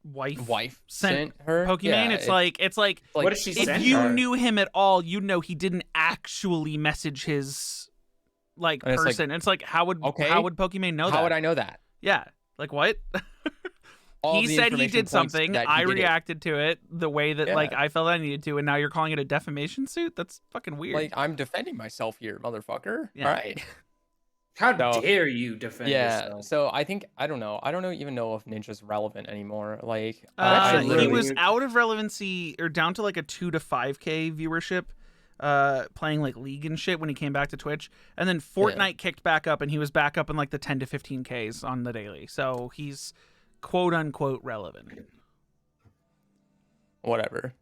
Speaker 1: wife
Speaker 3: sent her
Speaker 1: Pokimane.
Speaker 3: Yeah,
Speaker 1: it's like
Speaker 2: What did she
Speaker 1: if
Speaker 2: send
Speaker 1: you
Speaker 2: her?
Speaker 1: knew him at all, you'd know he didn't actually message his like
Speaker 3: And it's like,
Speaker 1: person. It's like how would Pokimane know that?
Speaker 3: How would I know that?
Speaker 1: Yeah, like what?
Speaker 3: All
Speaker 1: He
Speaker 3: the
Speaker 1: said he
Speaker 3: information
Speaker 1: did
Speaker 3: points
Speaker 1: something.
Speaker 3: that he
Speaker 1: I
Speaker 3: did it.
Speaker 1: reacted to it the way that like
Speaker 3: Yeah.
Speaker 1: I felt I needed to, and now you're calling it a defamation suit? That's fucking weird.
Speaker 3: Like, I'm defending myself here, motherfucker.
Speaker 1: Yeah.
Speaker 3: All right.
Speaker 2: How
Speaker 3: So-
Speaker 2: dare you defend
Speaker 3: Yeah.
Speaker 2: yourself?
Speaker 3: So I think I don't know even know if Ninja's relevant anymore. Like,
Speaker 2: That shit
Speaker 1: he
Speaker 2: literally-
Speaker 1: was out of relevancy or down to like a 2 to 5K viewership, playing like League and shit when he came back to Twitch, and then Fortnite kicked back up, and he was back up in like the 10 to 15Ks on the daily. So he's quote unquote relevant.
Speaker 3: whatever.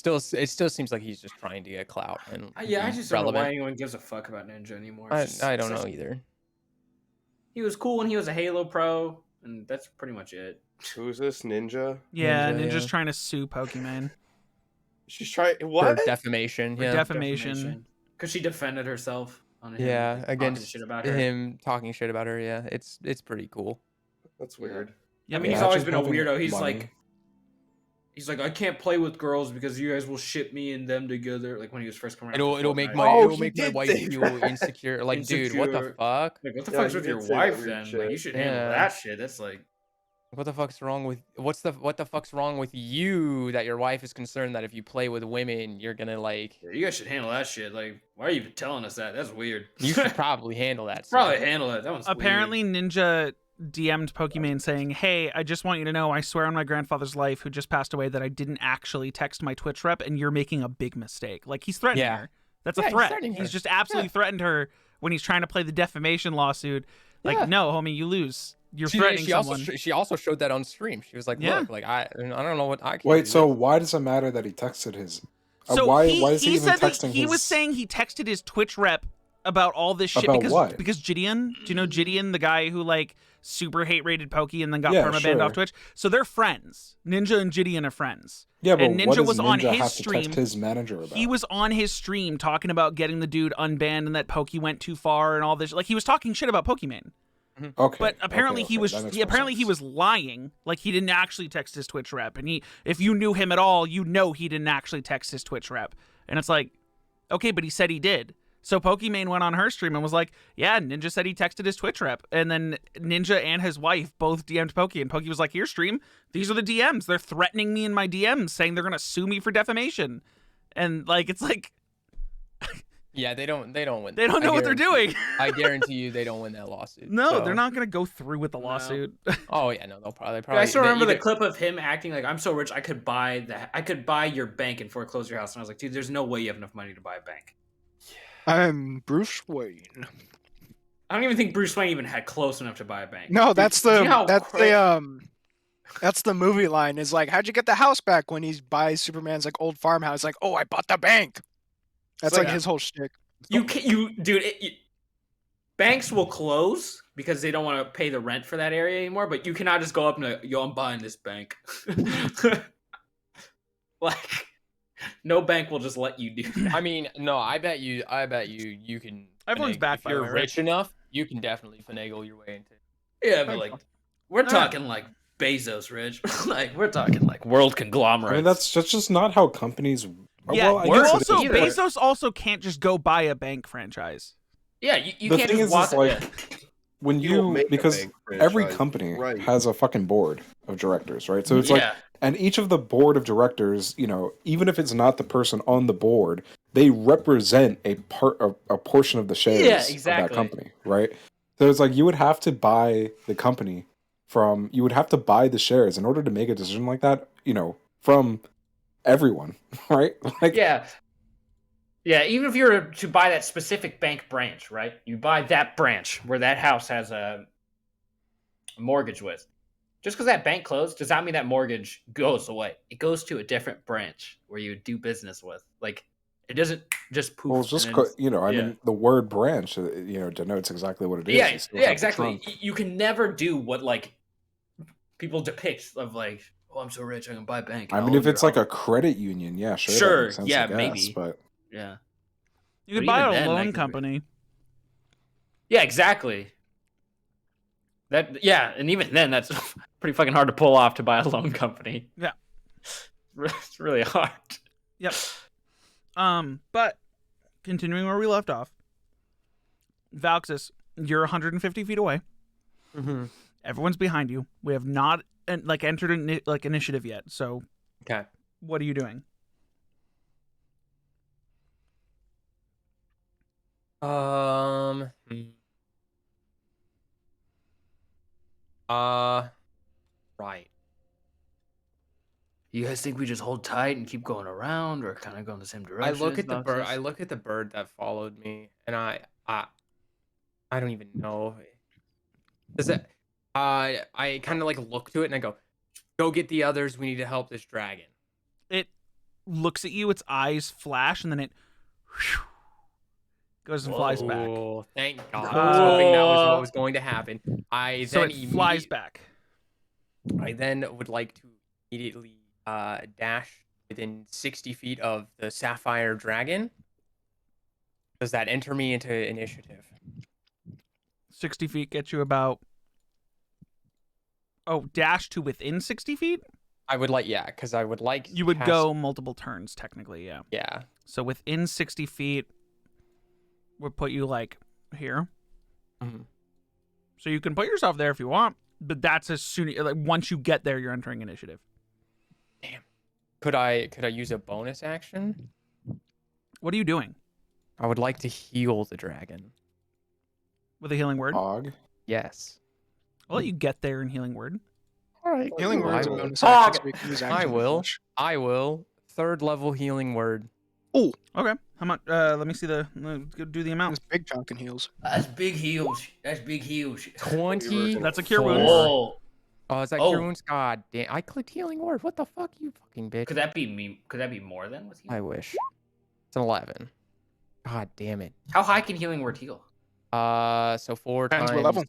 Speaker 3: It still seems like he's just trying to get clout and
Speaker 2: Yeah, I
Speaker 3: be
Speaker 2: just don't know why
Speaker 3: relevant.
Speaker 2: anyone gives a fuck about Ninja anymore.
Speaker 3: I,
Speaker 2: It's just-
Speaker 3: I don't
Speaker 2: it's
Speaker 3: know
Speaker 2: just-
Speaker 3: either.
Speaker 2: He was cool when he was a Halo pro, and that's pretty much it.
Speaker 4: Who's this Ninja?
Speaker 1: Yeah,
Speaker 3: Ninja,
Speaker 1: Ninja's
Speaker 3: yeah.
Speaker 1: trying to sue Pokimane
Speaker 4: She's trying
Speaker 3: For
Speaker 4: what?
Speaker 3: defamation.
Speaker 1: for
Speaker 3: Yeah.
Speaker 1: defamation.
Speaker 2: Because she defended herself on him.
Speaker 3: Yeah,
Speaker 2: talking
Speaker 3: against
Speaker 2: shit about her.
Speaker 3: him talking shit about her. Yeah, it's pretty cool.
Speaker 4: That's weird.
Speaker 1: Yeah,
Speaker 2: I mean, he's
Speaker 5: Imagine
Speaker 2: always been a
Speaker 5: having
Speaker 2: weirdo. He's
Speaker 5: money.
Speaker 2: like, I can't play with girls because you guys will ship me and them together. Like when he was first coming out.
Speaker 3: It'll make my
Speaker 4: Oh,
Speaker 3: it'll
Speaker 4: he
Speaker 3: make my
Speaker 4: did
Speaker 3: wife
Speaker 4: say
Speaker 3: feel
Speaker 4: that.
Speaker 3: insecure. Like, dude, what the
Speaker 2: Insecure.
Speaker 3: fuck?
Speaker 2: Like, what the
Speaker 4: Yeah,
Speaker 2: fuck's
Speaker 4: he
Speaker 2: with
Speaker 4: did
Speaker 2: your
Speaker 4: say that
Speaker 2: wife
Speaker 4: weird
Speaker 2: then?
Speaker 4: shit.
Speaker 2: Like, you should
Speaker 3: Yeah.
Speaker 2: handle that shit. That's like,
Speaker 3: What the fuck's wrong with what the fuck's wrong with you that your wife is concerned that if you play with women you're gonna like
Speaker 2: yeah, you guys should handle that shit. Like, why are you even telling us that? That's weird.
Speaker 3: you should probably handle that.
Speaker 2: probably
Speaker 3: stuff.
Speaker 2: handle it. That one's
Speaker 1: Apparently, Ninja DM'd Pokimane saying, "Hey, I just want you to know, I swear on my grandfather's life, who just passed away, that I didn't actually text my Twitch rep, and you're making a big mistake." Like he's threatening
Speaker 3: Yeah.
Speaker 1: her. That's
Speaker 3: Yeah,
Speaker 1: a
Speaker 3: he's
Speaker 1: threat.
Speaker 3: threatening
Speaker 1: He's
Speaker 3: her.
Speaker 1: just absolutely threatened her when he's trying to play the defamation lawsuit. Like,
Speaker 3: Yeah.
Speaker 1: no, homie, you lose. You're
Speaker 3: She,
Speaker 1: threatening
Speaker 3: she
Speaker 1: someone.
Speaker 3: also she also showed that on stream. She was like,
Speaker 1: Yeah.
Speaker 3: "Look, like I don't know what I can
Speaker 5: Wait,
Speaker 3: do
Speaker 5: so
Speaker 3: this."
Speaker 5: why does it matter that he texted his?
Speaker 1: So
Speaker 5: why
Speaker 1: he
Speaker 5: is he even
Speaker 1: said that
Speaker 5: texting
Speaker 1: he was
Speaker 5: his-
Speaker 1: saying he texted his Twitch rep about all this shit
Speaker 5: About
Speaker 1: because
Speaker 5: what?
Speaker 1: Gideon, do you know Gideon, the guy who like super hate rated Pokey and then got
Speaker 5: Yeah,
Speaker 1: permabanned
Speaker 5: sure.
Speaker 1: off Twitch? So they're friends. Ninja and Gideon are friends.
Speaker 5: Yeah, but
Speaker 1: and Ninja
Speaker 5: what does
Speaker 1: was on
Speaker 5: Ninja
Speaker 1: his
Speaker 5: have
Speaker 1: stream.
Speaker 5: to text his manager about?
Speaker 1: He was on his stream talking about getting the dude unbanned and that Pokey went too far and all this. Like he was talking shit about Pokimane.
Speaker 5: Okay,
Speaker 1: But apparently
Speaker 5: okay,
Speaker 1: he was
Speaker 5: that makes
Speaker 1: he,
Speaker 5: more
Speaker 1: apparently he
Speaker 5: sense.
Speaker 1: was lying. Like he didn't actually text his Twitch rep. And if you knew him at all, you know he didn't actually text his Twitch rep. And it's like, okay, but he said he did. So Pokimane went on her stream and was like, yeah, Ninja said he texted his Twitch rep. And then Ninja and his wife both DM'd Pokey. And Pokey was like, here, stream. These are the DMs. They're threatening me in my DMs, saying they're going to sue me for defamation. And like, it's like,
Speaker 3: Yeah, they don't win.
Speaker 1: they don't know what they're doing.
Speaker 3: I guarantee you they don't win that lawsuit.
Speaker 1: No,
Speaker 3: so-
Speaker 1: they're not going to go through with the
Speaker 2: No.
Speaker 1: lawsuit.
Speaker 3: Oh yeah, no, they'll probably.
Speaker 2: Dude, I still
Speaker 3: they
Speaker 2: remember the
Speaker 3: either-
Speaker 2: clip of him acting like, I'm so rich I could buy your bank and foreclose your house. And I was like, dude, there's no way you have enough money to buy a bank.
Speaker 6: I'm Bruce Wayne.
Speaker 2: I don't even think Bruce Wayne even had close enough to buy a bank.
Speaker 6: No,
Speaker 2: Dude,
Speaker 6: that's
Speaker 2: do you
Speaker 6: the
Speaker 2: know how
Speaker 6: that's the movie line. Is like, how'd you get the house back when he buys Superman's like old farmhouse? Like, oh, I bought the bank. That's
Speaker 2: like
Speaker 6: like
Speaker 2: a-
Speaker 6: his whole shtick.
Speaker 2: Banks will close because they don't want to pay the rent for that area anymore. But you cannot just go up and like, yo, I'm buying this bank. Like, no bank will just let you do that.
Speaker 3: I mean, no, I bet you can.
Speaker 1: Everyone's
Speaker 3: finagle-
Speaker 1: backed
Speaker 3: If
Speaker 1: by
Speaker 3: you're
Speaker 1: that, right?
Speaker 3: rich enough, you can definitely finagle your way into.
Speaker 2: Yeah, but like, we're talking like Bezos rich. Like, we're talking like world conglomerates.
Speaker 5: I mean, that's just not how companies.
Speaker 1: Yeah,
Speaker 5: well, I
Speaker 1: you
Speaker 5: guess it
Speaker 1: also
Speaker 5: is, but
Speaker 1: Bezos also can't just go buy a bank franchise.
Speaker 2: yeah, you
Speaker 5: the
Speaker 2: can't
Speaker 5: thing
Speaker 2: just
Speaker 5: is,
Speaker 2: walk
Speaker 5: like, when
Speaker 4: You don't
Speaker 5: you
Speaker 4: make a
Speaker 5: because
Speaker 4: bank
Speaker 5: every
Speaker 4: franchise,
Speaker 5: company
Speaker 4: right.
Speaker 5: has a fucking board of directors, right? So it's like, and each of the board of directors, you know, even if it's not the person on the board, they represent a portion of the shares
Speaker 2: Yeah,
Speaker 5: of
Speaker 2: exactly.
Speaker 5: that company, right? So it's like you would have to buy the company you would have to buy the shares in order to make a decision like that, you know, from everyone, right? Like,
Speaker 2: Yeah, even if you were to buy that specific bank branch, right? You buy that branch where that house has a mortgage with. Just because that bank closed does not mean that mortgage goes away. It goes to a different branch where you do business with. Like, it doesn't just poof.
Speaker 5: well, it's just
Speaker 2: and then-
Speaker 5: you know, I
Speaker 2: yeah.
Speaker 5: mean, the word branch, you know, denotes exactly what it is.
Speaker 2: yeah,
Speaker 5: You still have the
Speaker 2: exactly.
Speaker 5: trunk.
Speaker 2: You can never do what like people depict of like, oh, I'm so rich I can buy a bank.
Speaker 5: I mean, if it's like a credit union, yeah, sure. that
Speaker 2: Sure,
Speaker 5: makes sense,
Speaker 2: yeah,
Speaker 5: I guess,
Speaker 2: maybe.
Speaker 5: But
Speaker 2: yeah,
Speaker 1: You could
Speaker 2: But
Speaker 1: buy
Speaker 2: even
Speaker 1: a
Speaker 2: then,
Speaker 1: loan
Speaker 2: like,
Speaker 1: company.
Speaker 2: yeah, exactly. Yeah, and even then, that's pretty fucking hard to pull off to buy a loan company.
Speaker 1: Yeah.
Speaker 2: It's really hard.
Speaker 1: Yep. But continuing where we left off, Valxis, you're 150 feet away.
Speaker 3: Mm-hmm.
Speaker 1: Everyone's behind you. We have not entered initiative yet. So,
Speaker 3: Okay.
Speaker 1: what are you doing?
Speaker 3: Hmm. Right.
Speaker 2: You guys think we just hold tight and keep going around, or kind of go in the same direction?
Speaker 3: I look at the bird. I look at the bird that followed me, and I don't even know. Does it? I kind of like look to it and I go get the others. We need to help this dragon.
Speaker 1: It looks at you. Its eyes flash, and then it goes and flies back.
Speaker 3: Oh, thank God! I was hoping that was what was going to happen.
Speaker 1: So it flies back.
Speaker 3: I then would like to immediately dash within 60 feet of the sapphire dragon. Does that enter me into initiative?
Speaker 1: 60 feet gets you about... Oh, dash to within 60 feet?
Speaker 3: I would like, yeah, because I would like...
Speaker 1: You would go multiple turns, technically, yeah.
Speaker 3: Yeah.
Speaker 1: So within 60 feet would put you, like, here.
Speaker 3: Mm-hmm.
Speaker 1: So you can put yourself there if you want, but that's as soon... Like, once you get there, you're entering initiative.
Speaker 3: Damn. Could I use a bonus action?
Speaker 1: What are you doing?
Speaker 3: I would like to heal the dragon.
Speaker 1: With a healing word?
Speaker 5: Hog.
Speaker 3: Yes.
Speaker 1: I'll let you get there in healing word.
Speaker 3: All right.
Speaker 6: Healing
Speaker 3: cool.
Speaker 6: word's
Speaker 3: I
Speaker 6: a
Speaker 3: will.
Speaker 6: bonus
Speaker 3: Hog!
Speaker 6: action, so we can use
Speaker 3: I
Speaker 6: action
Speaker 3: will.
Speaker 6: flush.
Speaker 3: I will. 3rd level healing word.
Speaker 6: Oh,
Speaker 1: Okay. How much? Let me see the... do the amount.
Speaker 6: this big chunk in heals.
Speaker 2: That's big heals. That's big heals.
Speaker 3: 20.
Speaker 1: That's a cure wounds.
Speaker 2: Oh,
Speaker 3: Oh, is that
Speaker 2: Oh.
Speaker 3: cure wounds? God damn. I clicked healing word. What the fuck, you fucking bitch.
Speaker 2: could that be me? Could that be more than with
Speaker 3: I
Speaker 2: healing?
Speaker 3: wish. It's an 11. God damn it.
Speaker 2: How high can healing word heal?
Speaker 3: So 4
Speaker 6: Depends
Speaker 3: times.
Speaker 6: what level.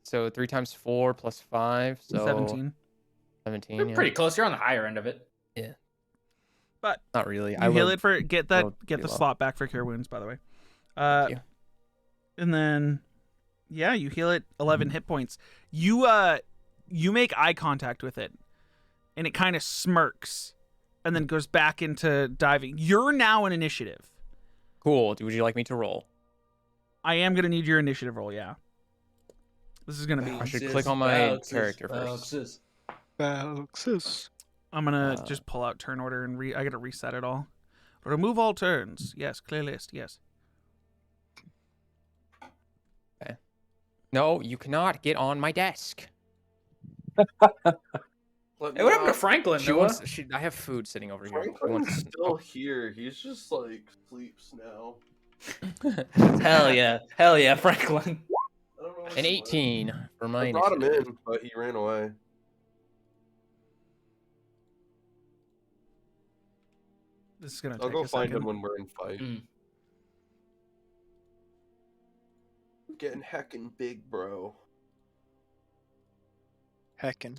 Speaker 3: So 3 times 4 plus 5. So
Speaker 1: 17.
Speaker 3: 17.
Speaker 2: You're
Speaker 3: Yeah.
Speaker 2: pretty close. You're on the higher end of it.
Speaker 1: But
Speaker 3: Not really.
Speaker 1: you heal
Speaker 3: will
Speaker 1: it for... Get the
Speaker 3: heal up.
Speaker 1: slot back for cure wounds, by the way.
Speaker 3: Thank you.
Speaker 1: And then... Yeah, you heal it 11 hit points. You make eye contact with it, and it kind of smirks, and then goes back into diving. You're now in initiative.
Speaker 3: Cool. Would you like me to roll?
Speaker 1: I am gonna need your initiative roll. Yeah, this is gonna be.
Speaker 3: I should click on my character first.
Speaker 6: Valxis.
Speaker 1: I'm gonna just pull out turn order and I gotta reset it all. Remove all turns. Yes, clear list. Yes.
Speaker 3: Okay. No, you cannot get on my desk.
Speaker 2: Hey, what happened to Franklin?
Speaker 3: She
Speaker 2: Noah?
Speaker 3: wants. I have food sitting over here. She
Speaker 4: Franklin's
Speaker 3: wants-
Speaker 4: still here. He's just like sleeps now.
Speaker 2: Hell yeah, Franklin.
Speaker 4: I don't know what's
Speaker 3: An
Speaker 4: going on.
Speaker 3: 18 for my
Speaker 4: I brought him
Speaker 3: initiative.
Speaker 4: in, but he ran away.
Speaker 1: This is gonna
Speaker 4: I'll
Speaker 1: take
Speaker 4: go
Speaker 1: a
Speaker 4: find
Speaker 1: second.
Speaker 4: him when we're in fight.
Speaker 2: Mm.
Speaker 4: Getting heckin' big, bro.
Speaker 6: Heckin'.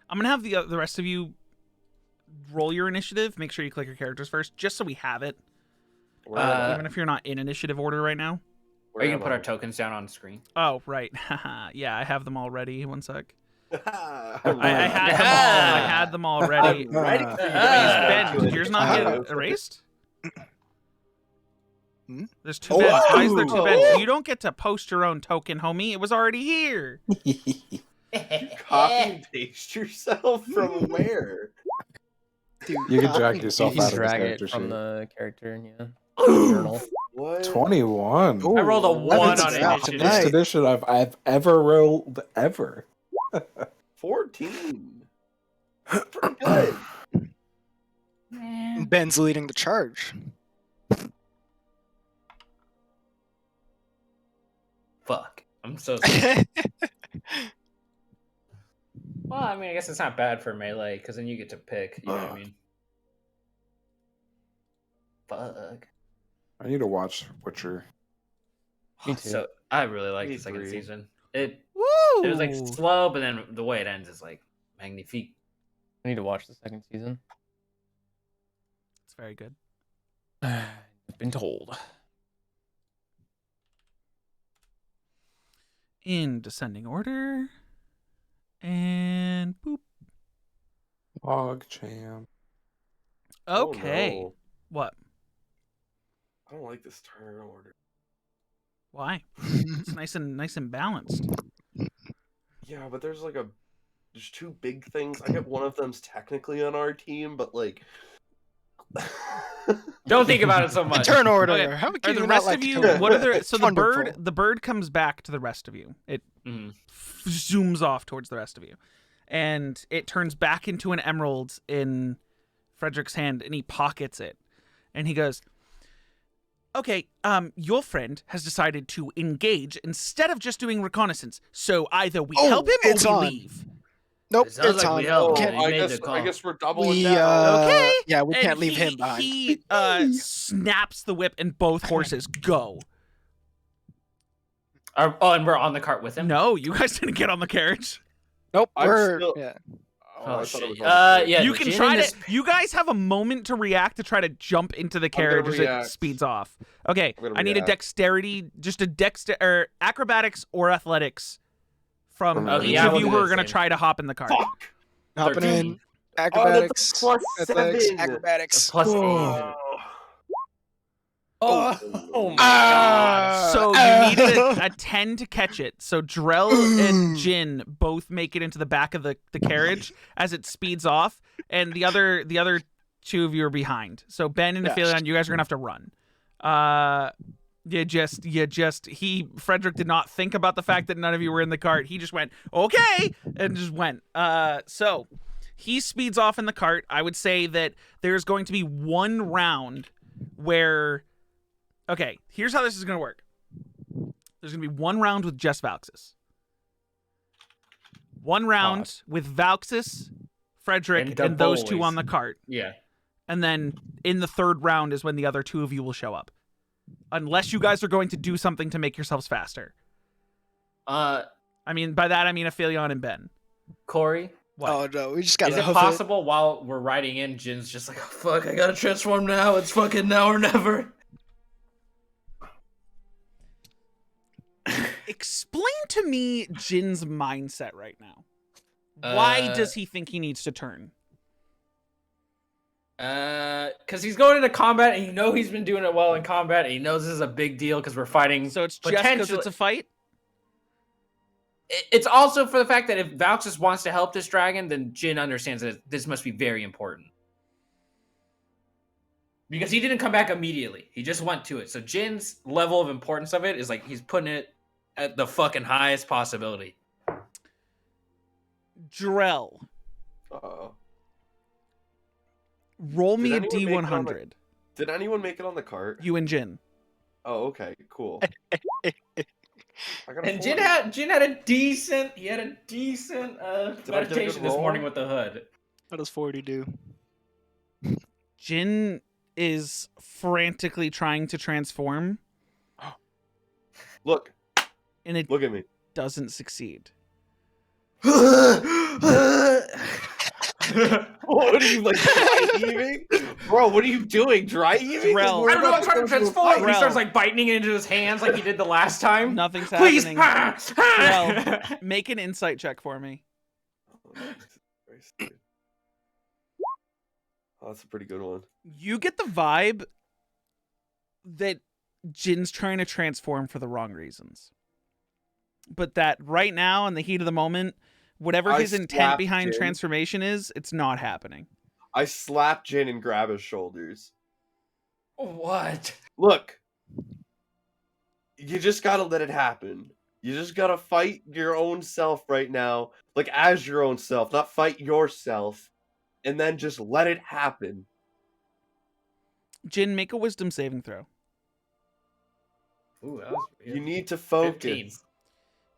Speaker 1: I'm gonna have the rest of you roll your initiative. Make sure you click your characters first, just so we have it.
Speaker 4: Where am I?
Speaker 1: Even if you're not in initiative order right now.
Speaker 4: Where
Speaker 2: Are you
Speaker 4: am
Speaker 2: gonna put
Speaker 4: I?
Speaker 2: our tokens down on screen?
Speaker 1: Oh, right. Yeah, I have them all ready. One sec.
Speaker 4: I
Speaker 1: I had them all ready.
Speaker 4: I'm ready for you.
Speaker 1: Ben, did yours not get erased?
Speaker 6: Hmm?
Speaker 1: There's 2 Bens. Why is there 2 Bens? You don't get to post your own token, homie. It was already here.
Speaker 4: Copy and paste yourself from where?
Speaker 6: Dude,
Speaker 5: You can
Speaker 6: copy
Speaker 5: drag
Speaker 6: and
Speaker 5: yourself
Speaker 3: You
Speaker 5: out
Speaker 3: can
Speaker 5: of this
Speaker 3: drag
Speaker 5: character
Speaker 3: it from
Speaker 5: sheet.
Speaker 3: the character, yeah. Journal.
Speaker 4: What?
Speaker 5: 21.
Speaker 6: Ooh,
Speaker 2: I rolled a 1
Speaker 6: 11's
Speaker 2: on
Speaker 6: out
Speaker 2: initiative.
Speaker 5: Best
Speaker 6: tonight.
Speaker 5: edition I've ever rolled ever.
Speaker 4: 14. Pretty good.
Speaker 6: Ben's leading the charge.
Speaker 2: Fuck. I'm so sorry. Well, I mean, I guess it's not bad for melee, because then you get to pick. You know what I mean? Fuck.
Speaker 5: I need to watch Witcher.
Speaker 3: Me too.
Speaker 2: So I really like
Speaker 4: Me
Speaker 2: the second
Speaker 4: three.
Speaker 2: season. It
Speaker 1: Woo!
Speaker 2: was like slow, but then the way it ends is like magnifique.
Speaker 3: I need to watch the 2nd season.
Speaker 1: It's very good.
Speaker 3: I've been told.
Speaker 1: in descending order. And boop.
Speaker 5: Log champ.
Speaker 1: Okay.
Speaker 4: Oh, no.
Speaker 1: What?
Speaker 4: I don't like this turn order.
Speaker 1: Why? It's nice and balanced.
Speaker 4: Yeah, but there's two big things. I get one of them's technically on our team, but like
Speaker 2: Don't think about it so much.
Speaker 6: Turn order.
Speaker 1: Okay.
Speaker 6: How
Speaker 1: Are
Speaker 6: can
Speaker 1: the
Speaker 6: you
Speaker 1: rest
Speaker 6: not
Speaker 1: of
Speaker 6: like
Speaker 1: you?
Speaker 6: turn
Speaker 1: What are
Speaker 6: order?
Speaker 1: the? So
Speaker 6: It's wonderful.
Speaker 1: the bird comes back to the rest of you. It
Speaker 2: Mhm.
Speaker 1: zooms off towards the rest of you, and it turns back into an emerald in Frederick's hand, and he pockets it, and he goes, "Okay, your friend has decided to engage instead of just doing reconnaissance. So either we
Speaker 6: Oh,
Speaker 1: help him or
Speaker 6: it's
Speaker 1: we
Speaker 6: on.
Speaker 1: leave."
Speaker 6: Nope,
Speaker 2: It sounds
Speaker 6: it's
Speaker 2: like
Speaker 6: on.
Speaker 2: we helped
Speaker 6: We
Speaker 2: him.
Speaker 6: can't-
Speaker 2: He
Speaker 4: I
Speaker 2: made
Speaker 4: guess
Speaker 2: the call.
Speaker 4: I guess we're doubling
Speaker 6: We
Speaker 4: down.
Speaker 1: Okay.
Speaker 6: yeah, we
Speaker 1: And
Speaker 6: can't leave him behind.
Speaker 1: He snaps the whip, and both horses go.
Speaker 2: And we're on the cart with him.
Speaker 1: No, you guys didn't get on the carriage.
Speaker 6: Nope,
Speaker 4: I'm
Speaker 6: we're
Speaker 4: still-
Speaker 6: yeah.
Speaker 2: Oh,
Speaker 4: I thought it
Speaker 2: shit.
Speaker 4: was on the
Speaker 2: Yeah.
Speaker 1: You can
Speaker 2: Jin
Speaker 1: try
Speaker 2: and
Speaker 1: to.
Speaker 2: this-
Speaker 1: You guys have a moment to react to try to jump into the
Speaker 4: gonna
Speaker 1: carriage as it
Speaker 4: react.
Speaker 1: speeds off. Okay,
Speaker 4: I'm gonna
Speaker 1: I need a
Speaker 4: react.
Speaker 1: dexterity, just a or acrobatics or athletics from
Speaker 5: Okay,
Speaker 1: each
Speaker 2: yeah,
Speaker 1: of
Speaker 2: we'll
Speaker 1: you
Speaker 2: do
Speaker 1: who
Speaker 2: the
Speaker 1: are going to
Speaker 2: same.
Speaker 1: try to hop in the cart.
Speaker 4: Fuck.
Speaker 6: Hopping
Speaker 2: 13.
Speaker 6: in. Acrobatics.
Speaker 4: plus
Speaker 6: athletics,
Speaker 4: 7.
Speaker 6: acrobatics.
Speaker 2: Plus
Speaker 4: Oh.
Speaker 2: 8. Oh my
Speaker 6: Ah.
Speaker 2: god.
Speaker 1: So you needed a 10 to catch it. So Drell and Jin both make it into the back of the carriage as it speeds off, and the other two of you are behind. So Ben and
Speaker 6: Yeah.
Speaker 1: Aphelion, you guys are gonna have to run. Frederick did not think about the fact that none of you were in the cart. He just went, okay, and just went. So he speeds off in the cart. I would say that there's going to be one round where, okay, here's how this is going to work. There's going to be one round with just Valxis. One round with Valxis, Frederick,
Speaker 2: And the
Speaker 1: and those two
Speaker 2: boys.
Speaker 1: on the cart.
Speaker 2: Yeah.
Speaker 1: And then in the third round is when the other two of you will show up. Unless you guys are going to do something to make yourselves faster. I mean, by that I mean Aphelion and Ben.
Speaker 2: Corey,
Speaker 1: What?
Speaker 6: Oh no, we just gotta
Speaker 2: is it
Speaker 6: hoof
Speaker 2: possible while we're riding in, Jin's just like, oh, fuck, I gotta transform now. It's fucking now or never.
Speaker 1: Explain to me Jin's mindset right now. Why
Speaker 2: Uh,
Speaker 1: does he think he needs to turn?
Speaker 2: Because he's going into combat, and he's been doing it well in combat, and he knows this is a big deal because we're fighting.
Speaker 1: So it's just because
Speaker 2: potentially-
Speaker 1: it's a fight?
Speaker 2: It's also for the fact that if Valxis wants to help this dragon, then Jin understands that this must be very important. Because he didn't come back immediately. He just went to it. So Jin's level of importance of it is like he's putting it at the fucking highest possibility.
Speaker 1: Drell,
Speaker 4: Uh-oh.
Speaker 1: roll me a
Speaker 4: Did anyone make it on the-
Speaker 1: D100.
Speaker 4: Did anyone make it on the cart?
Speaker 1: You and Jin.
Speaker 4: Oh, okay, cool. I got a
Speaker 2: And Jin
Speaker 4: 40.
Speaker 2: had a decent
Speaker 4: I get a good
Speaker 2: meditation this
Speaker 4: roll?
Speaker 2: morning with the hood.
Speaker 6: What does 40 do?
Speaker 1: Jin is frantically trying to transform,
Speaker 4: Look,
Speaker 1: and it
Speaker 4: look at me.
Speaker 1: doesn't succeed.
Speaker 4: What are you like dry heaving? Bro, what are you doing? Dry heaving?
Speaker 1: Drell.
Speaker 2: I don't know, I'm trying to transform. He
Speaker 1: Rel.
Speaker 2: starts like biting it into his hands like he did the last time.
Speaker 1: Nothing's
Speaker 2: Please.
Speaker 1: happening. Make an insight check for me.
Speaker 4: Oh, that's a pretty good one.
Speaker 1: You get the vibe that Jin's trying to transform for the wrong reasons. But that right now, in the heat of the moment, whatever
Speaker 4: I
Speaker 1: his intent
Speaker 4: slapped
Speaker 1: behind
Speaker 4: Jin.
Speaker 1: transformation is, it's not happening.
Speaker 4: I slap Jin and grab his shoulders.
Speaker 2: What?
Speaker 4: Look, you just gotta let it happen. You just gotta fight your own self right now, like as your own self, not fight yourself, and then just let it happen.
Speaker 1: Jin, make a wisdom saving throw.
Speaker 2: Ooh, that was
Speaker 4: You need to focus.
Speaker 2: 15.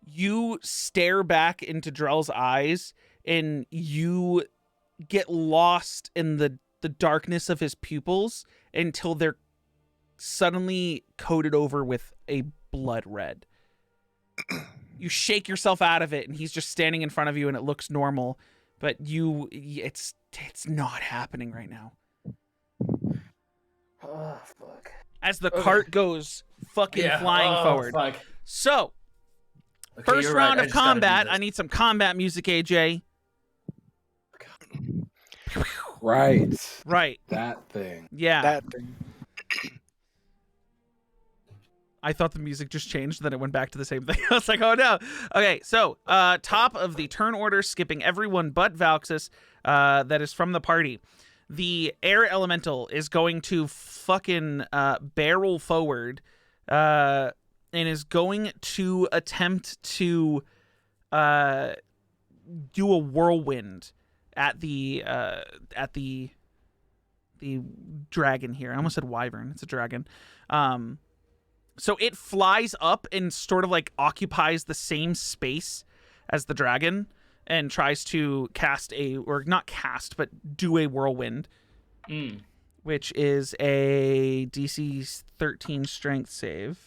Speaker 1: You stare back into Drell's eyes, and you get lost in the darkness of his pupils until they're suddenly coated over with a blood red. You shake yourself out of it, and he's just standing in front of you, and it looks normal, but it's not happening right now.
Speaker 2: Oh, fuck.
Speaker 1: As the
Speaker 2: Okay.
Speaker 1: cart goes fucking flying forward.
Speaker 2: Fuck.
Speaker 1: So,
Speaker 2: Okay,
Speaker 1: First
Speaker 2: you're
Speaker 1: round
Speaker 2: right. I
Speaker 1: of
Speaker 2: just gotta do
Speaker 1: combat.
Speaker 2: this.
Speaker 1: I need some combat music, AJ.
Speaker 5: Right.
Speaker 1: Right.
Speaker 5: That thing.
Speaker 1: Yeah.
Speaker 6: That thing.
Speaker 1: I thought the music just changed, then it went back to the same thing. I was like, oh no. Okay, so top of the turn order, skipping everyone but Valxis, that is from the party. The air elemental is going to fucking barrel forward and is going to attempt to do a whirlwind at the dragon here. I almost said wyvern. It's a dragon. So it flies up and sort of like occupies the same space as the dragon and tries to do a whirlwind, which is a DC 13 strength save.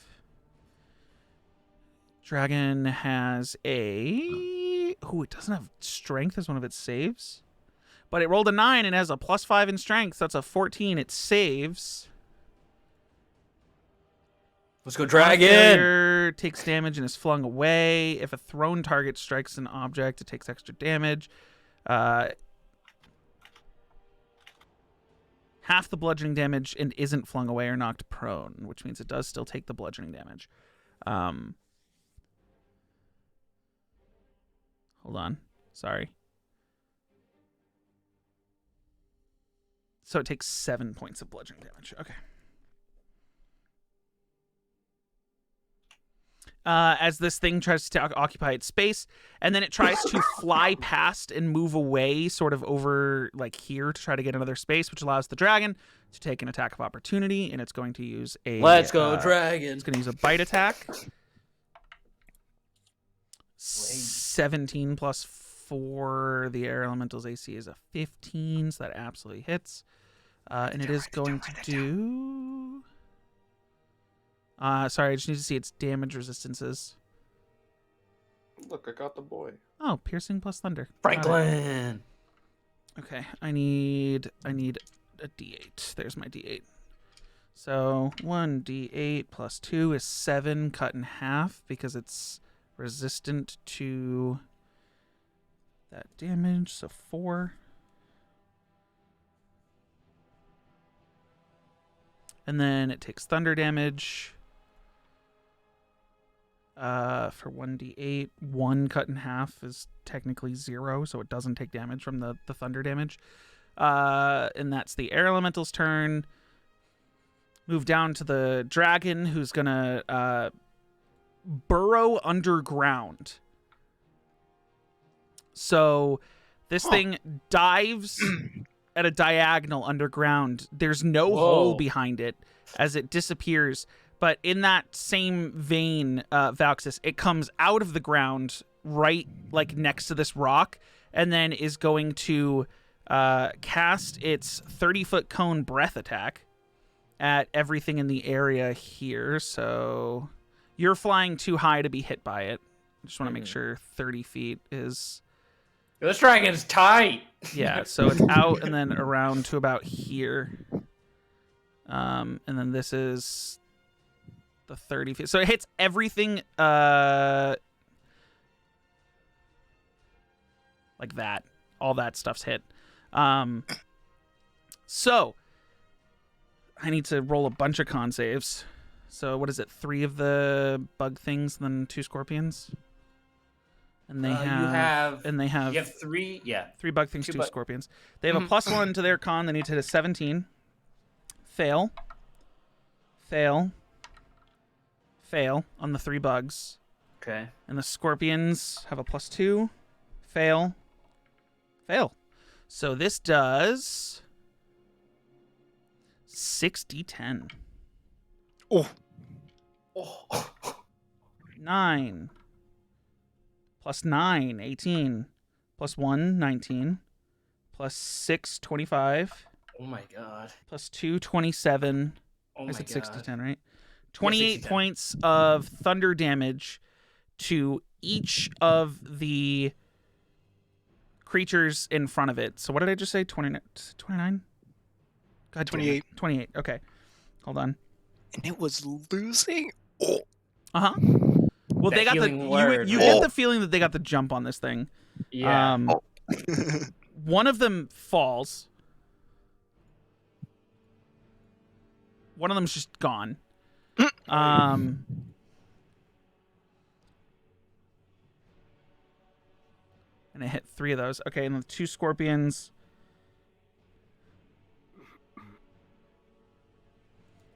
Speaker 1: Dragon has it doesn't have strength as one of its saves, but it rolled a 9 and has a +5 in strength. So that's a 14. It saves.
Speaker 2: Let's go, dragon.
Speaker 1: Failure takes damage and is flung away. If a thrown target strikes an object, it takes extra damage. Half the bludgeoning damage and isn't flung away or knocked prone, which means it does still take the bludgeoning damage. Hold on. Sorry. So it takes 7 points of bludgeoning damage. Okay. As this thing tries to occupy its space, and then it tries to fly past and move away sort of over like here to try to get another space, which allows the dragon to take an attack of opportunity, and it's going to use a
Speaker 2: Let's go, dragon.
Speaker 1: It's going to use a bite attack. 17 plus 4. The air elemental's AC is a 15, so that absolutely hits. And it is going to do... sorry, I just need to see its damage resistances.
Speaker 4: Look, I got the boy.
Speaker 1: Oh, piercing plus thunder.
Speaker 2: Franklin.
Speaker 1: Okay, I need a D8. There's my D8. So 1d8 plus 2 is 7, cut in half because it's resistant to that damage. So 4. And then it takes thunder damage. For 1d8, 1 cut in half is technically 0, so it doesn't take damage from the thunder damage. And that's the air elemental's turn. Move down to the dragon, who's gonna burrow underground. So this thing dives at a diagonal underground. There's no hole behind it as it disappears. But in that same vein, Valxis, it comes out of the ground right like next to this rock, and then is going to cast its 30-foot cone breath attack at everything in the area here. So you're flying too high to be hit by it. I just want to make sure 30 feet is...
Speaker 2: This dragon's tight.
Speaker 1: Yeah, so it's out and then around to about here. And then this is... the 30 feet. So it hits everything like that. All that stuff's hit. So I need to roll a bunch of con saves. So what is it? 3 of the bug things, then 2 scorpions? And they
Speaker 2: You have 3,
Speaker 1: 3 bug things,
Speaker 2: 2
Speaker 1: 2 scorpions. They have a +1 to their con. They need to hit a 17. Fail. Fail. Fail on the 3 bugs.
Speaker 2: Okay.
Speaker 1: And the scorpions have a +2. Fail. Fail. So this does 6d10.
Speaker 6: Oh.
Speaker 1: 9. +9, 18. +1, 19. +6, 25.
Speaker 2: Oh my god.
Speaker 1: +2, 27.
Speaker 2: Oh
Speaker 1: I
Speaker 2: my
Speaker 1: said
Speaker 2: god.
Speaker 1: 6d10, right? 28
Speaker 2: 6d10.
Speaker 1: points of thunder damage to each of the creatures in front of it. So what did I just say? 29? God,
Speaker 6: 28.
Speaker 1: 28. Okay. Hold on.
Speaker 6: And it was losing? Oh.
Speaker 1: Uh-huh. Well,
Speaker 2: That
Speaker 1: they got the
Speaker 2: healing word,
Speaker 1: you
Speaker 2: right?
Speaker 1: get the feeling that they got the jump on this thing.
Speaker 2: Yeah.
Speaker 1: One of them falls. One of them's just gone. And it hit 3 of those. Okay, and the 2 scorpions.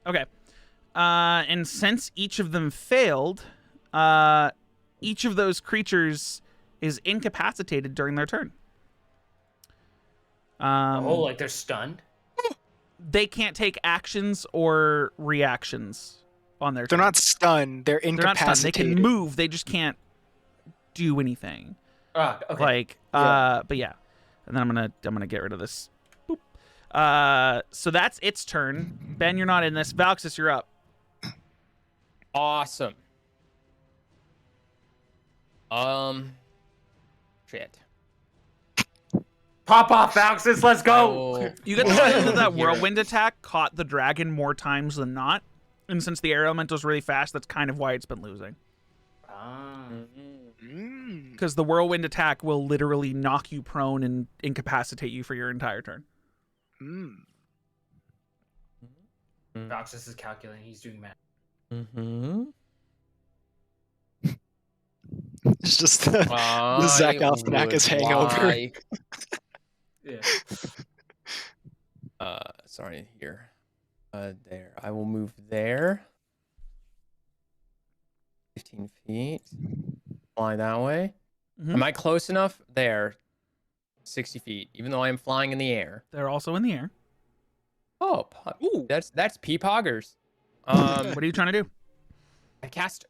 Speaker 1: Okay. And since each of them failed, each of those creatures is incapacitated during their turn.
Speaker 2: Like they're stunned.
Speaker 1: They can't take actions or reactions on their
Speaker 6: They're
Speaker 1: turn.
Speaker 6: not stunned. They're
Speaker 1: They're not stunned. They
Speaker 6: incapacitated.
Speaker 1: can move. They just can't do anything.
Speaker 2: Ah, okay.
Speaker 1: Like, but yeah. And then I'm gonna get rid of this. Boop. So that's its turn. Ben, you're not in this. Valxis, you're up.
Speaker 3: Awesome. Shit.
Speaker 2: Pop off, Valxis. Let's
Speaker 3: I
Speaker 2: go.
Speaker 3: will-
Speaker 1: You get the feeling that
Speaker 3: Here.
Speaker 1: whirlwind attack caught the dragon more times than not. And since the air elemental's really fast, that's kind of why it's been losing.
Speaker 2: Ah.
Speaker 6: Mm.
Speaker 1: Because the whirlwind attack will literally knock you prone and incapacitate you for your entire turn.
Speaker 6: Mm.
Speaker 2: Valxis is calculating. He's doing math.
Speaker 5: Mm-hmm.
Speaker 6: It's just the Zach Galifianakis hangover.
Speaker 2: Yeah.
Speaker 3: Sorry, here. There. I will move there. 15 feet. Fly that way.
Speaker 1: Mhm.
Speaker 3: Am I close enough? There. 60 feet. Even though I am flying in the air.
Speaker 1: They're also in the air.
Speaker 3: Oh,
Speaker 6: Ooh.
Speaker 3: that's P-Poggers.
Speaker 1: What are you trying to do?
Speaker 3: I cast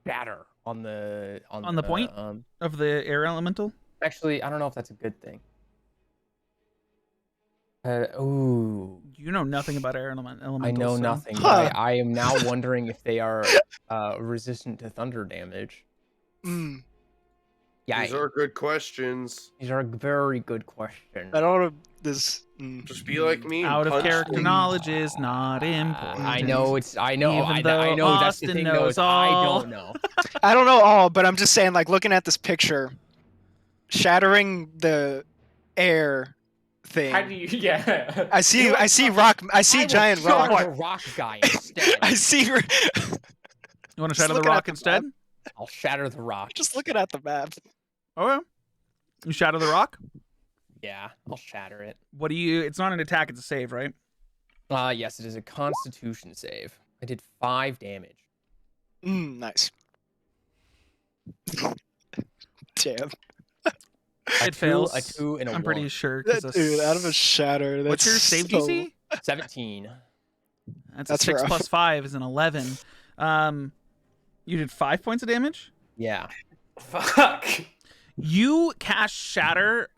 Speaker 3: Shatter on the
Speaker 1: On the point? Of the air elemental?
Speaker 3: Actually, I don't know if that's a good thing. Ooh.
Speaker 1: You know nothing about air elementals.
Speaker 3: I know
Speaker 1: so-
Speaker 3: nothing.
Speaker 6: Huh.
Speaker 3: I am now wondering if they are resistant to thunder damage.
Speaker 6: Mm.
Speaker 3: Yeah,
Speaker 4: These are good questions.
Speaker 3: these are a very good question.
Speaker 6: I don't know this. Mm.
Speaker 4: Just be like me. and
Speaker 1: Out of
Speaker 4: punch
Speaker 1: character
Speaker 4: me.
Speaker 1: knowledge is not important.
Speaker 3: I know it's. I know.
Speaker 1: Even
Speaker 3: I
Speaker 1: though
Speaker 3: know. That's the
Speaker 1: Austin
Speaker 3: thing.
Speaker 1: knows
Speaker 3: Knows. I
Speaker 1: all.
Speaker 3: don't know.
Speaker 6: I don't know all, but I'm just saying, like, looking at this picture, shattering the air thing.
Speaker 2: How do you? Yeah.
Speaker 6: I see rock. I see
Speaker 3: I will
Speaker 6: giant
Speaker 3: shatter
Speaker 6: rock.
Speaker 3: the rock guy instead.
Speaker 6: I see.
Speaker 1: You want to
Speaker 6: Just
Speaker 1: shatter the
Speaker 6: looking at
Speaker 1: rock
Speaker 6: the
Speaker 1: instead?
Speaker 3: I'll shatter the rock.
Speaker 6: Just looking at the map.
Speaker 1: Okay. You shatter the rock?
Speaker 3: Yeah, I'll shatter it.
Speaker 1: What do you... It's not an attack, it's a save, right?
Speaker 3: Yes, it is a Constitution save. I did 5 damage.
Speaker 6: Nice. Damn.
Speaker 1: It fails.
Speaker 3: A 2, and a
Speaker 1: I'm
Speaker 3: 1.
Speaker 1: pretty sure.
Speaker 6: That
Speaker 1: 'cause
Speaker 6: dude, out of a shatter. That's
Speaker 1: What's your save
Speaker 6: so...
Speaker 1: DC?
Speaker 3: 17.
Speaker 1: That's
Speaker 6: That's
Speaker 1: a 6
Speaker 6: rough.
Speaker 1: plus 5 is an 11. You did 5 points of damage?
Speaker 3: Yeah.
Speaker 2: Fuck.
Speaker 1: You cast Shatter,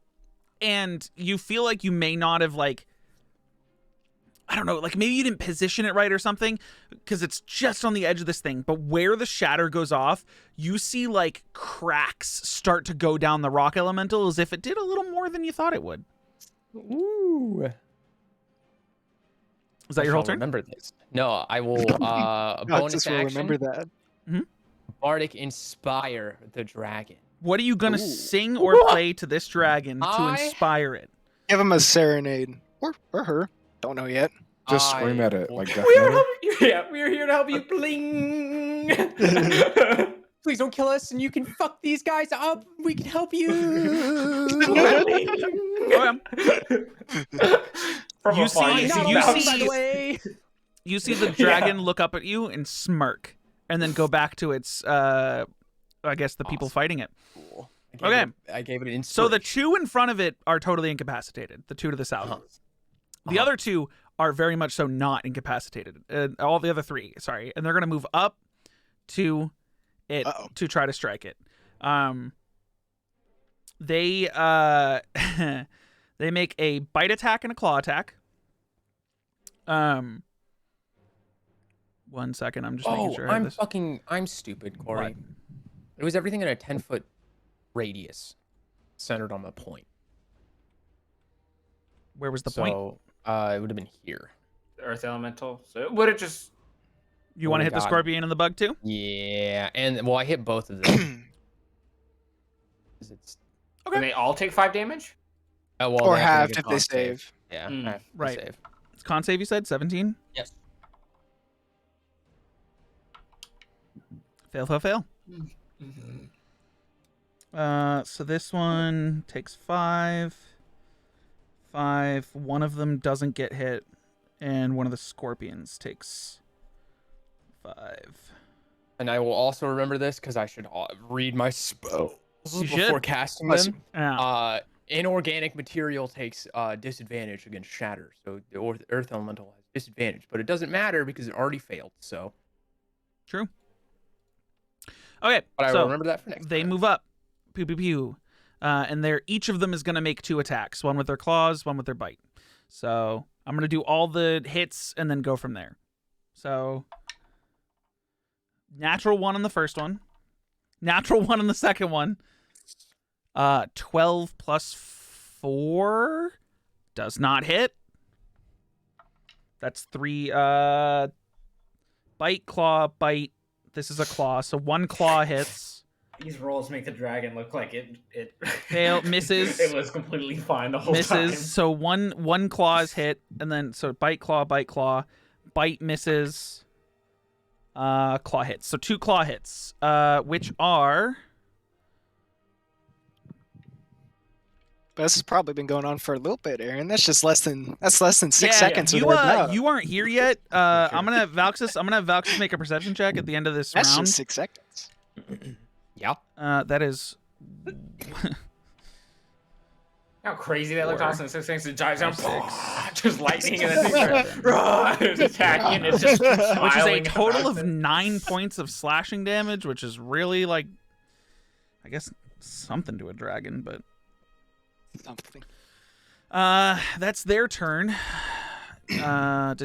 Speaker 1: and you feel like you may not have, like... I don't know, like maybe you didn't position it right or something, because it's just on the edge of this thing. But where the shatter goes off, you see like cracks start to go down the rock elemental as if it did a little more than you thought it would.
Speaker 3: Ooh.
Speaker 1: Is that your whole turn?
Speaker 3: Remember this. No, I will bonus
Speaker 6: just will
Speaker 3: action.
Speaker 6: remember that.
Speaker 3: Bardic Inspire the dragon.
Speaker 1: What are you gonna
Speaker 6: Ooh.
Speaker 1: sing or play to this dragon to
Speaker 3: I-
Speaker 1: inspire it?
Speaker 6: Give him a serenade, or her. Don't know yet.
Speaker 5: Just scream at it
Speaker 3: will-
Speaker 5: like Death
Speaker 2: We are
Speaker 5: Metal.
Speaker 2: we're here to help you. Bling.
Speaker 3: Please don't kill us, and you can fuck these guys up. We can help you.
Speaker 2: From
Speaker 1: You
Speaker 2: afar,
Speaker 1: see-
Speaker 3: Not
Speaker 1: you
Speaker 3: alone,
Speaker 1: see-
Speaker 3: by the way.
Speaker 1: You see the dragon look up at you and smirk, and then go back to its, I guess, the people
Speaker 3: Awesome.
Speaker 1: fighting it.
Speaker 3: Cool.
Speaker 1: Okay.
Speaker 3: I gave it an
Speaker 1: So the
Speaker 3: inspiration.
Speaker 1: 2 in front of it are totally incapacitated. The 2 to the south.
Speaker 3: Uh-huh.
Speaker 1: The other 2 are very much so not incapacitated. All the other 3, sorry, and they're gonna move up to it
Speaker 6: Uh-oh.
Speaker 1: to try to strike it. They they make a bite attack and a claw attack. 1 second, I'm just making sure I have this.
Speaker 3: I'm stupid, Corey. It was everything in a 10-foot radius, centered on the point.
Speaker 1: Where was the point?
Speaker 3: So, it would have been here.
Speaker 2: Earth elemental. So would it just?
Speaker 1: You want to hit the
Speaker 3: God.
Speaker 1: scorpion and the bug too?
Speaker 3: Yeah, and well, I hit both of them. 'Cause it's
Speaker 1: Okay.
Speaker 7: Do they all take 5 damage?
Speaker 3: well,
Speaker 6: or
Speaker 3: they have to make
Speaker 6: halved
Speaker 3: a
Speaker 6: if they
Speaker 3: con save.
Speaker 6: save.
Speaker 3: Yeah,
Speaker 7: Mm,
Speaker 3: half the
Speaker 1: right.
Speaker 3: save.
Speaker 1: It's con save, you said? 17?
Speaker 3: Yes.
Speaker 1: Fail, fail, fail. So this one takes 5. 5. One of them doesn't get hit, and one of the scorpions takes 5.
Speaker 3: And I will also remember this because I should read my spells
Speaker 1: You
Speaker 3: before
Speaker 1: should.
Speaker 3: casting
Speaker 6: Plus-
Speaker 3: them.
Speaker 1: Yeah.
Speaker 3: Inorganic material takes disadvantage against shatter, so the earth elemental has disadvantage, but it doesn't matter because it already failed. So,
Speaker 1: True. Okay,
Speaker 3: but I
Speaker 1: so
Speaker 3: will remember that for next
Speaker 1: they
Speaker 3: time.
Speaker 1: move up. Pew, pew, pew. And each of them is going to make 2 attacks. One with their claws, one with their bite. So I'm going to do all the hits and then go from there. So natural 1 on the first one. Natural 1 on the second one. 12 plus 4 does not hit. That's 3. Bite, claw, bite. This is a claw, so 1 claw hits.
Speaker 7: These rolls make the dragon look like it
Speaker 1: Fail, misses.
Speaker 7: It was completely fine the whole
Speaker 1: Misses.
Speaker 7: time.
Speaker 1: So one claw is hit, and then so bite, claw, bite misses. Claw hits. So 2 claw hits. Which are
Speaker 6: But this has probably been going on for a little bit, Aaron. That's less than 6
Speaker 1: Yeah,
Speaker 6: seconds.
Speaker 1: You
Speaker 6: without a doubt.
Speaker 1: you aren't here yet. I'm gonna have Valxis make a perception check at the end of this
Speaker 6: That's
Speaker 1: round.
Speaker 6: just 6 seconds.
Speaker 3: Yeah.
Speaker 1: That is
Speaker 7: How crazy that looked
Speaker 1: 4,
Speaker 7: awesome. 6 things to giant jump,
Speaker 1: 6,
Speaker 7: just lightning and then it's attacking and it's just
Speaker 1: which is a
Speaker 7: smiling
Speaker 1: total
Speaker 7: about
Speaker 1: of
Speaker 7: it.
Speaker 1: 9 points of slashing damage, which is really like, I guess something to a dragon, but
Speaker 6: Something.
Speaker 1: that's their turn. Drell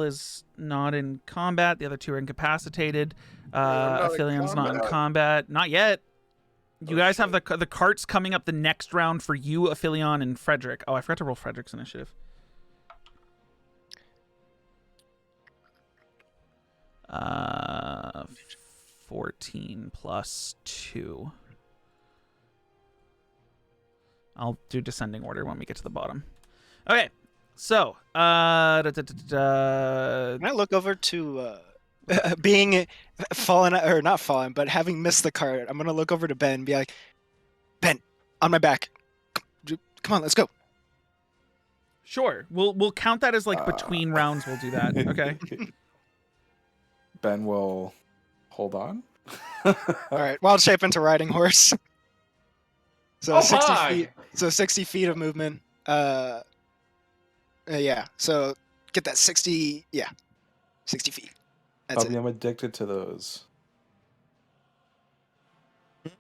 Speaker 1: is not in combat. The other 2 are incapacitated.
Speaker 4: not in
Speaker 1: Aphilion's not in
Speaker 4: combat.
Speaker 1: combat. Not yet. You
Speaker 4: Oh,
Speaker 1: guys have
Speaker 4: shit.
Speaker 1: the carts coming up the next round for you, Aphelion, and Frederick. Oh, I forgot to roll Frederick's initiative. 14 plus 2. I'll do descending order when we get to the bottom. Okay, so
Speaker 6: Can I look over to being fallen or not fallen, but having missed the cart? I'm gonna look over to Ben and be like, Ben, on my back. Come on, let's go.
Speaker 1: sure, we'll count that as like between rounds. We'll do that. Okay.
Speaker 5: Ben will hold on.
Speaker 6: All right, wild shape into riding horse. So
Speaker 7: Oh
Speaker 6: 60
Speaker 7: my!
Speaker 6: feet. So 60 feet of movement. Yeah. So get that 60. Yeah, 60 feet. That's
Speaker 5: Bubby,
Speaker 6: it.
Speaker 5: I'm addicted to those.
Speaker 6: There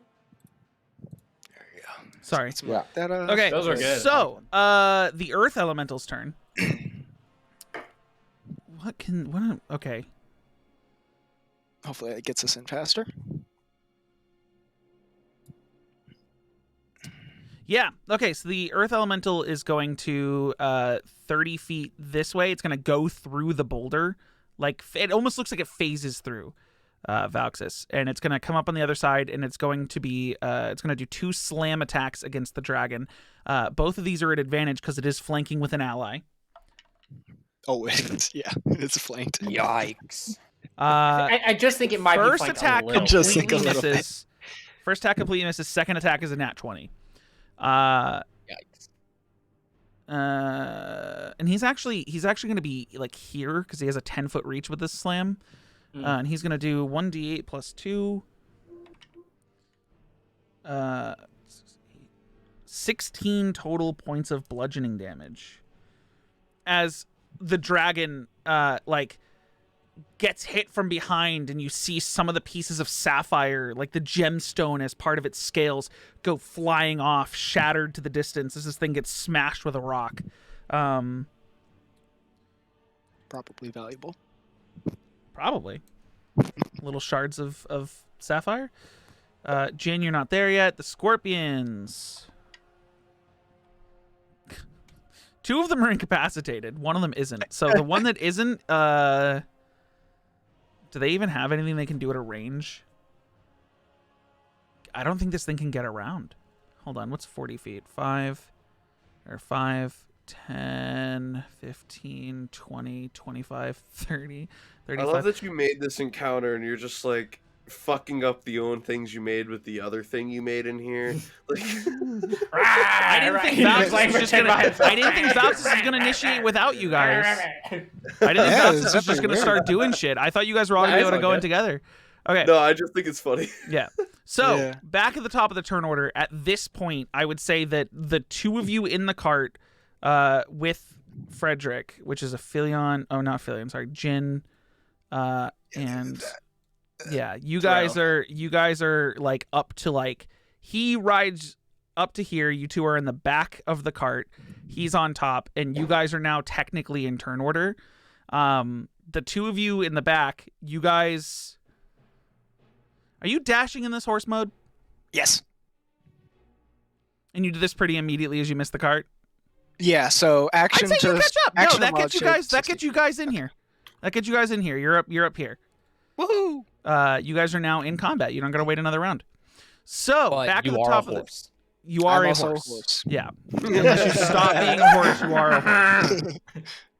Speaker 6: you go.
Speaker 1: Sorry.
Speaker 6: Let's
Speaker 5: Yeah.
Speaker 6: mark that up.
Speaker 1: Okay.
Speaker 7: Those are good.
Speaker 1: So, the Earth Elemental's turn. Okay.
Speaker 6: Hopefully it gets us in faster.
Speaker 1: Yeah. Okay. So the Earth Elemental is going to 30 feet this way. It's going to go through the boulder. Like it almost looks like it phases through Valxis, and it's going to come up on the other side, and it's going to be it's going to do 2 slam attacks against the dragon. Both of these are at advantage because it is flanking with an ally.
Speaker 6: Oh, yeah, it's flanked.
Speaker 3: Yikes.
Speaker 7: I just think it might be
Speaker 1: First
Speaker 7: flanked
Speaker 1: attack
Speaker 7: a little.
Speaker 6: Just think a
Speaker 1: completely
Speaker 6: little bit.
Speaker 1: misses. First attack completely misses. Second attack is a nat 20. And he's actually going to be like here because he has a 10-foot reach with this slam. And he's going to do 1d8 plus 2. 16 total points of bludgeoning damage. As the dragon gets hit from behind, and you see some of the pieces of sapphire, like the gemstone as part of its scales, go flying off, shattered to the distance as this thing gets smashed with a rock.
Speaker 6: Probably valuable.
Speaker 1: Probably. Little shards of sapphire. Jin, you're not there yet. The scorpions. 2 of them are incapacitated. One of them isn't. So the one that isn't, do they even have anything they can do at a range? I don't think this thing can get around. Hold on, what's 40 feet? 5, 10, 15, 20, 25, 30, 35.
Speaker 4: I love that you made this encounter and you're just like fucking up the own things you made with the other thing you made in here. Like,
Speaker 1: I didn't think Valsis was just gonna. I didn't think Valsis was gonna initiate without you guys. I didn't think
Speaker 6: Yeah,
Speaker 1: Valsis
Speaker 6: it's
Speaker 1: was just gonna start doing shit. I thought you guys were all gonna be able to go in together. Okay.
Speaker 4: no, I just think it's funny.
Speaker 1: Yeah. So
Speaker 6: Yeah.
Speaker 1: back at the top of the turn order, at this point, I would say that the 2 of you in the cart, with Frederick, which is a Philion. Oh, not Philion. Sorry, Jin. And yeah, you guys are like up to like he rides up to here. You 2 are in the back of the cart. He's on top, and you guys are now technically in turn order. The 2 of you in the back, you guys. Are you dashing in this horse mode?
Speaker 6: Yes.
Speaker 1: And you do this pretty immediately as you miss the cart?
Speaker 6: Yeah. So action
Speaker 1: I'd say you
Speaker 6: to
Speaker 1: catch up. No,
Speaker 6: action
Speaker 1: that
Speaker 6: to
Speaker 1: gets you
Speaker 6: wild
Speaker 1: guys.
Speaker 6: shape,
Speaker 1: That gets you guys in here. That gets you guys in here. You're up here.
Speaker 6: Woohoo!
Speaker 1: You guys are now in combat. You don't got to wait another round. So
Speaker 3: But
Speaker 1: back at
Speaker 3: you
Speaker 1: the
Speaker 3: are
Speaker 1: top
Speaker 3: a
Speaker 1: of the.
Speaker 3: horse.
Speaker 1: You are
Speaker 6: I'm
Speaker 1: a
Speaker 6: also
Speaker 1: horse. Yeah. Unless you stop being a horse, you are a horse.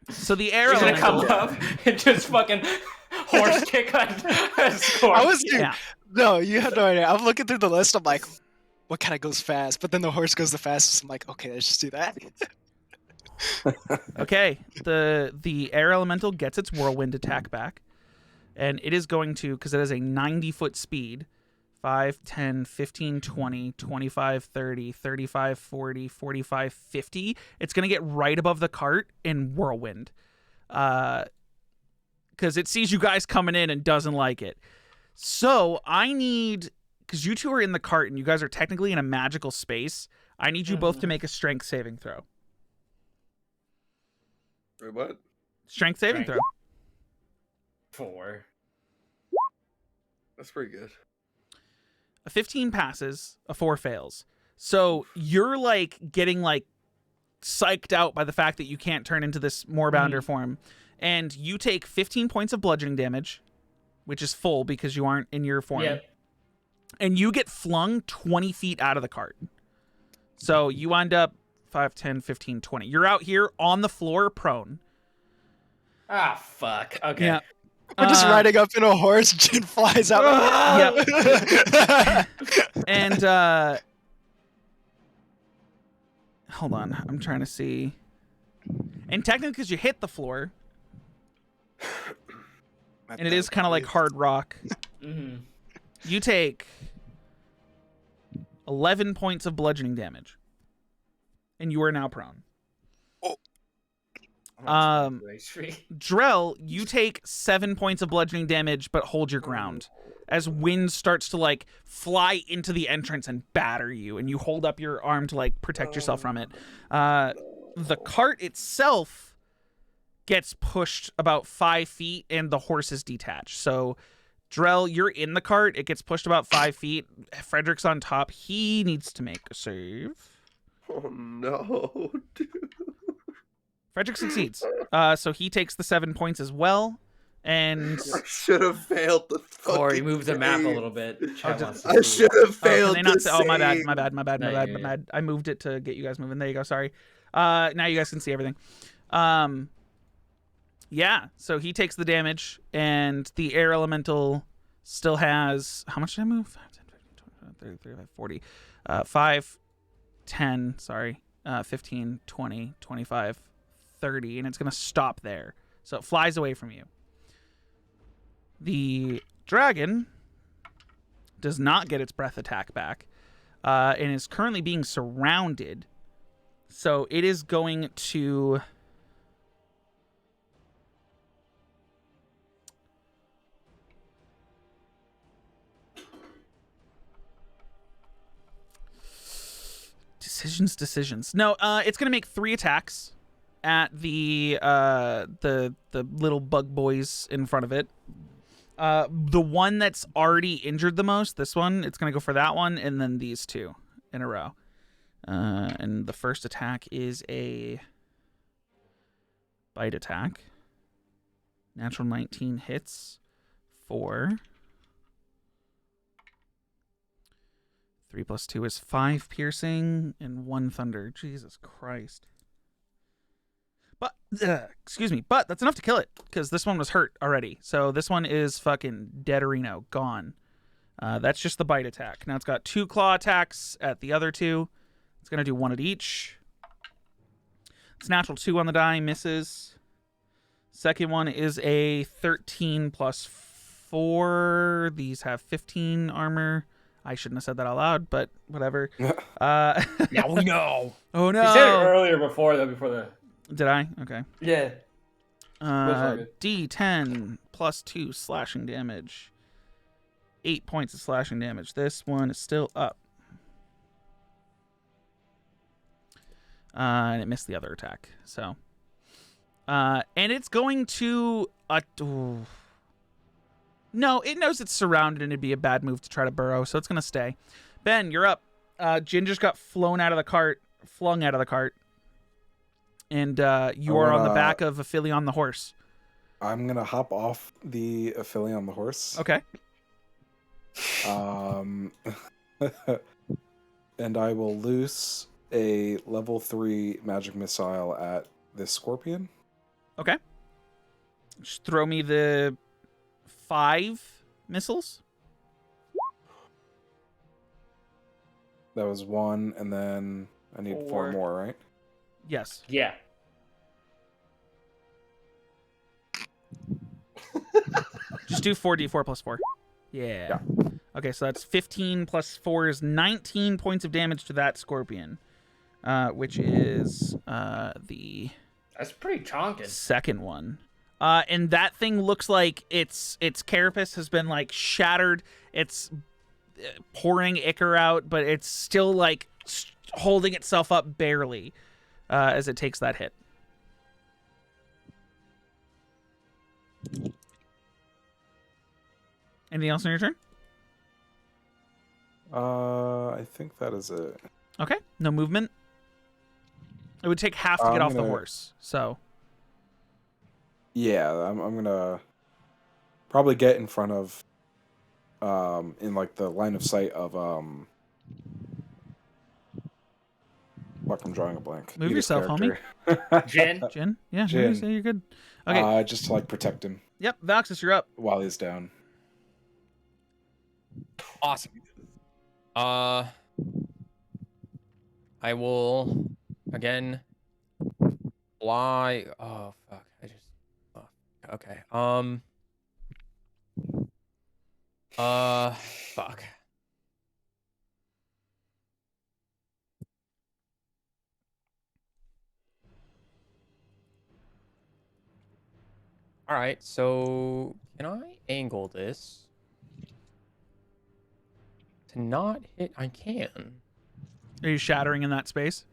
Speaker 1: So the air
Speaker 7: He's gonna come
Speaker 1: elemental.
Speaker 7: up and just fucking horse kick a score.
Speaker 6: I was
Speaker 1: Yeah.
Speaker 6: no, you have no idea. I'm looking through the list. I'm like, what kind of goes fast? But then the horse goes the fastest. I'm like, okay, let's just do that.
Speaker 1: Okay. The air elemental gets its whirlwind attack back, and it is going to, because it has a 90-foot speed. 5, 10, 15, 20, 25, 30, 35, 40, 45, 50. It's going to get right above the cart in whirlwind. Because it sees you guys coming in and doesn't like it. So I need, because you 2 are in the cart and you guys are technically in a magical space, I need you both to make a strength saving throw.
Speaker 4: Wait, what?
Speaker 1: Strength saving throw.
Speaker 7: 4.
Speaker 4: That's pretty good.
Speaker 1: A 15 passes, a 4 fails. So you're like getting like psyched out by the fact that you can't turn into this Moorbounder form. And you take 15 points of bludgeoning damage, which is full because you aren't in your form.
Speaker 7: Yep.
Speaker 1: And you get flung 20 feet out of the cart. So you wind up 5, 10, 15, 20. You're out here on the floor prone.
Speaker 7: Ah, fuck. Okay.
Speaker 1: Yeah.
Speaker 6: We're just riding up in a horse. Jin flies out.
Speaker 1: Yep. And hold on, I'm trying to see. And technically, because you hit the floor, and it is kind of like hard rock,
Speaker 7: Mm-hmm.
Speaker 1: you take 11 points of bludgeoning damage, and you are now prone. Drell, you take 7 points of bludgeoning damage, but hold your ground as wind starts to like fly into the entrance and batter you, and you hold up your arm to like protect yourself from it. The cart itself gets pushed about 5 feet, and the horse is detached. So, Drell, you're in the cart. It gets pushed about 5 feet. Frederick's on top. He needs to make a save.
Speaker 4: Oh no, dude.
Speaker 1: Frederick succeeds. So he takes the 7 points as well. And
Speaker 4: I should have failed the
Speaker 7: Corey,
Speaker 4: fucking
Speaker 7: move the map a
Speaker 4: save.
Speaker 7: little bit. Chad wants to
Speaker 4: I
Speaker 7: see.
Speaker 4: should have
Speaker 1: can
Speaker 4: failed
Speaker 1: they not
Speaker 4: the
Speaker 1: say, oh, my bad,
Speaker 4: save.
Speaker 1: my bad, my bad, my
Speaker 7: No,
Speaker 1: bad,
Speaker 7: yeah,
Speaker 1: my
Speaker 7: yeah.
Speaker 1: bad. I moved it to get you guys moving. There you go. Sorry. Now you guys can see everything. Yeah. So he takes the damage, and the air elemental still has, how much did I move? 5, 10, 15, 20, 30, 35, 40. 5, 10, sorry. 15, 20, 25, 30, and it's going to stop there. So it flies away from you. The dragon does not get its breath attack back, and is currently being surrounded. So it is going to... Decisions. No, it's going to make 3 attacks at the little bug boys in front of it. The one that's already injured the most, this one, it's going to go for that one, and then these 2 in a row. And the first attack is a Bite attack. Natural 19 hits for 3 + 2 is 5 piercing and 1 thunder. Jesus Christ. But excuse me, but that's enough to kill it because this one was hurt already. So this one is fucking deaderino, gone. That's just the bite attack. Now it's got 2 claw attacks at the other 2. It's gonna do 1 at each. It's natural 2 on the die, misses. Second one is a 13 + 4. These have 15 armor. I shouldn't have said that out loud, but whatever.
Speaker 3: Now we know.
Speaker 1: Oh no!
Speaker 2: You said it earlier before the.
Speaker 1: Did I? Okay.
Speaker 2: Yeah.
Speaker 1: D10 + 2 slashing damage. 8 points of slashing damage. This one is still up. And it missed the other attack. So, and it's going to. No, it knows it's surrounded and it'd be a bad move to try to burrow, so it's gonna stay. Ben, you're up. Jin just got flung out of the cart, and you are on the back of Aphelion the horse.
Speaker 5: I'm gonna hop off the Aphelion the horse.
Speaker 1: Okay.
Speaker 5: And I will loose a level 3 magic missile at this scorpion.
Speaker 1: Okay. Just throw me the 5 missiles.
Speaker 5: That was 1, and then I need 4 more, right?
Speaker 1: Yes.
Speaker 2: Yeah.
Speaker 1: Just do 4d4 + 4. Yeah. Okay, so that's 15 + 4 is 19 points of damage to that scorpion, which is the
Speaker 2: That's pretty chonking.
Speaker 1: second one. And that thing looks like its carapace has been like shattered. It's pouring ichor out, but it's still like holding itself up barely as it takes that hit. Anything else on your turn?
Speaker 5: I think that is it.
Speaker 1: Okay, no movement. It would take half to get off the horse, so.
Speaker 5: Yeah, I'm gonna probably get in front of, in like the line of sight of, fuck, I'm drawing a blank.
Speaker 1: Move
Speaker 5: Edith's
Speaker 1: yourself, homie.
Speaker 2: Jen?
Speaker 1: Jin? Yeah,
Speaker 5: Jin.
Speaker 1: Jin. You're good. Okay.
Speaker 5: Just to like protect him
Speaker 1: Yep, Valxis, you're up.
Speaker 5: while he's down.
Speaker 3: Awesome. I will again fly. Oh fuck! Okay. Fuck. All right. So can I angle this to not hit? I can.
Speaker 1: Are you shattering in that space?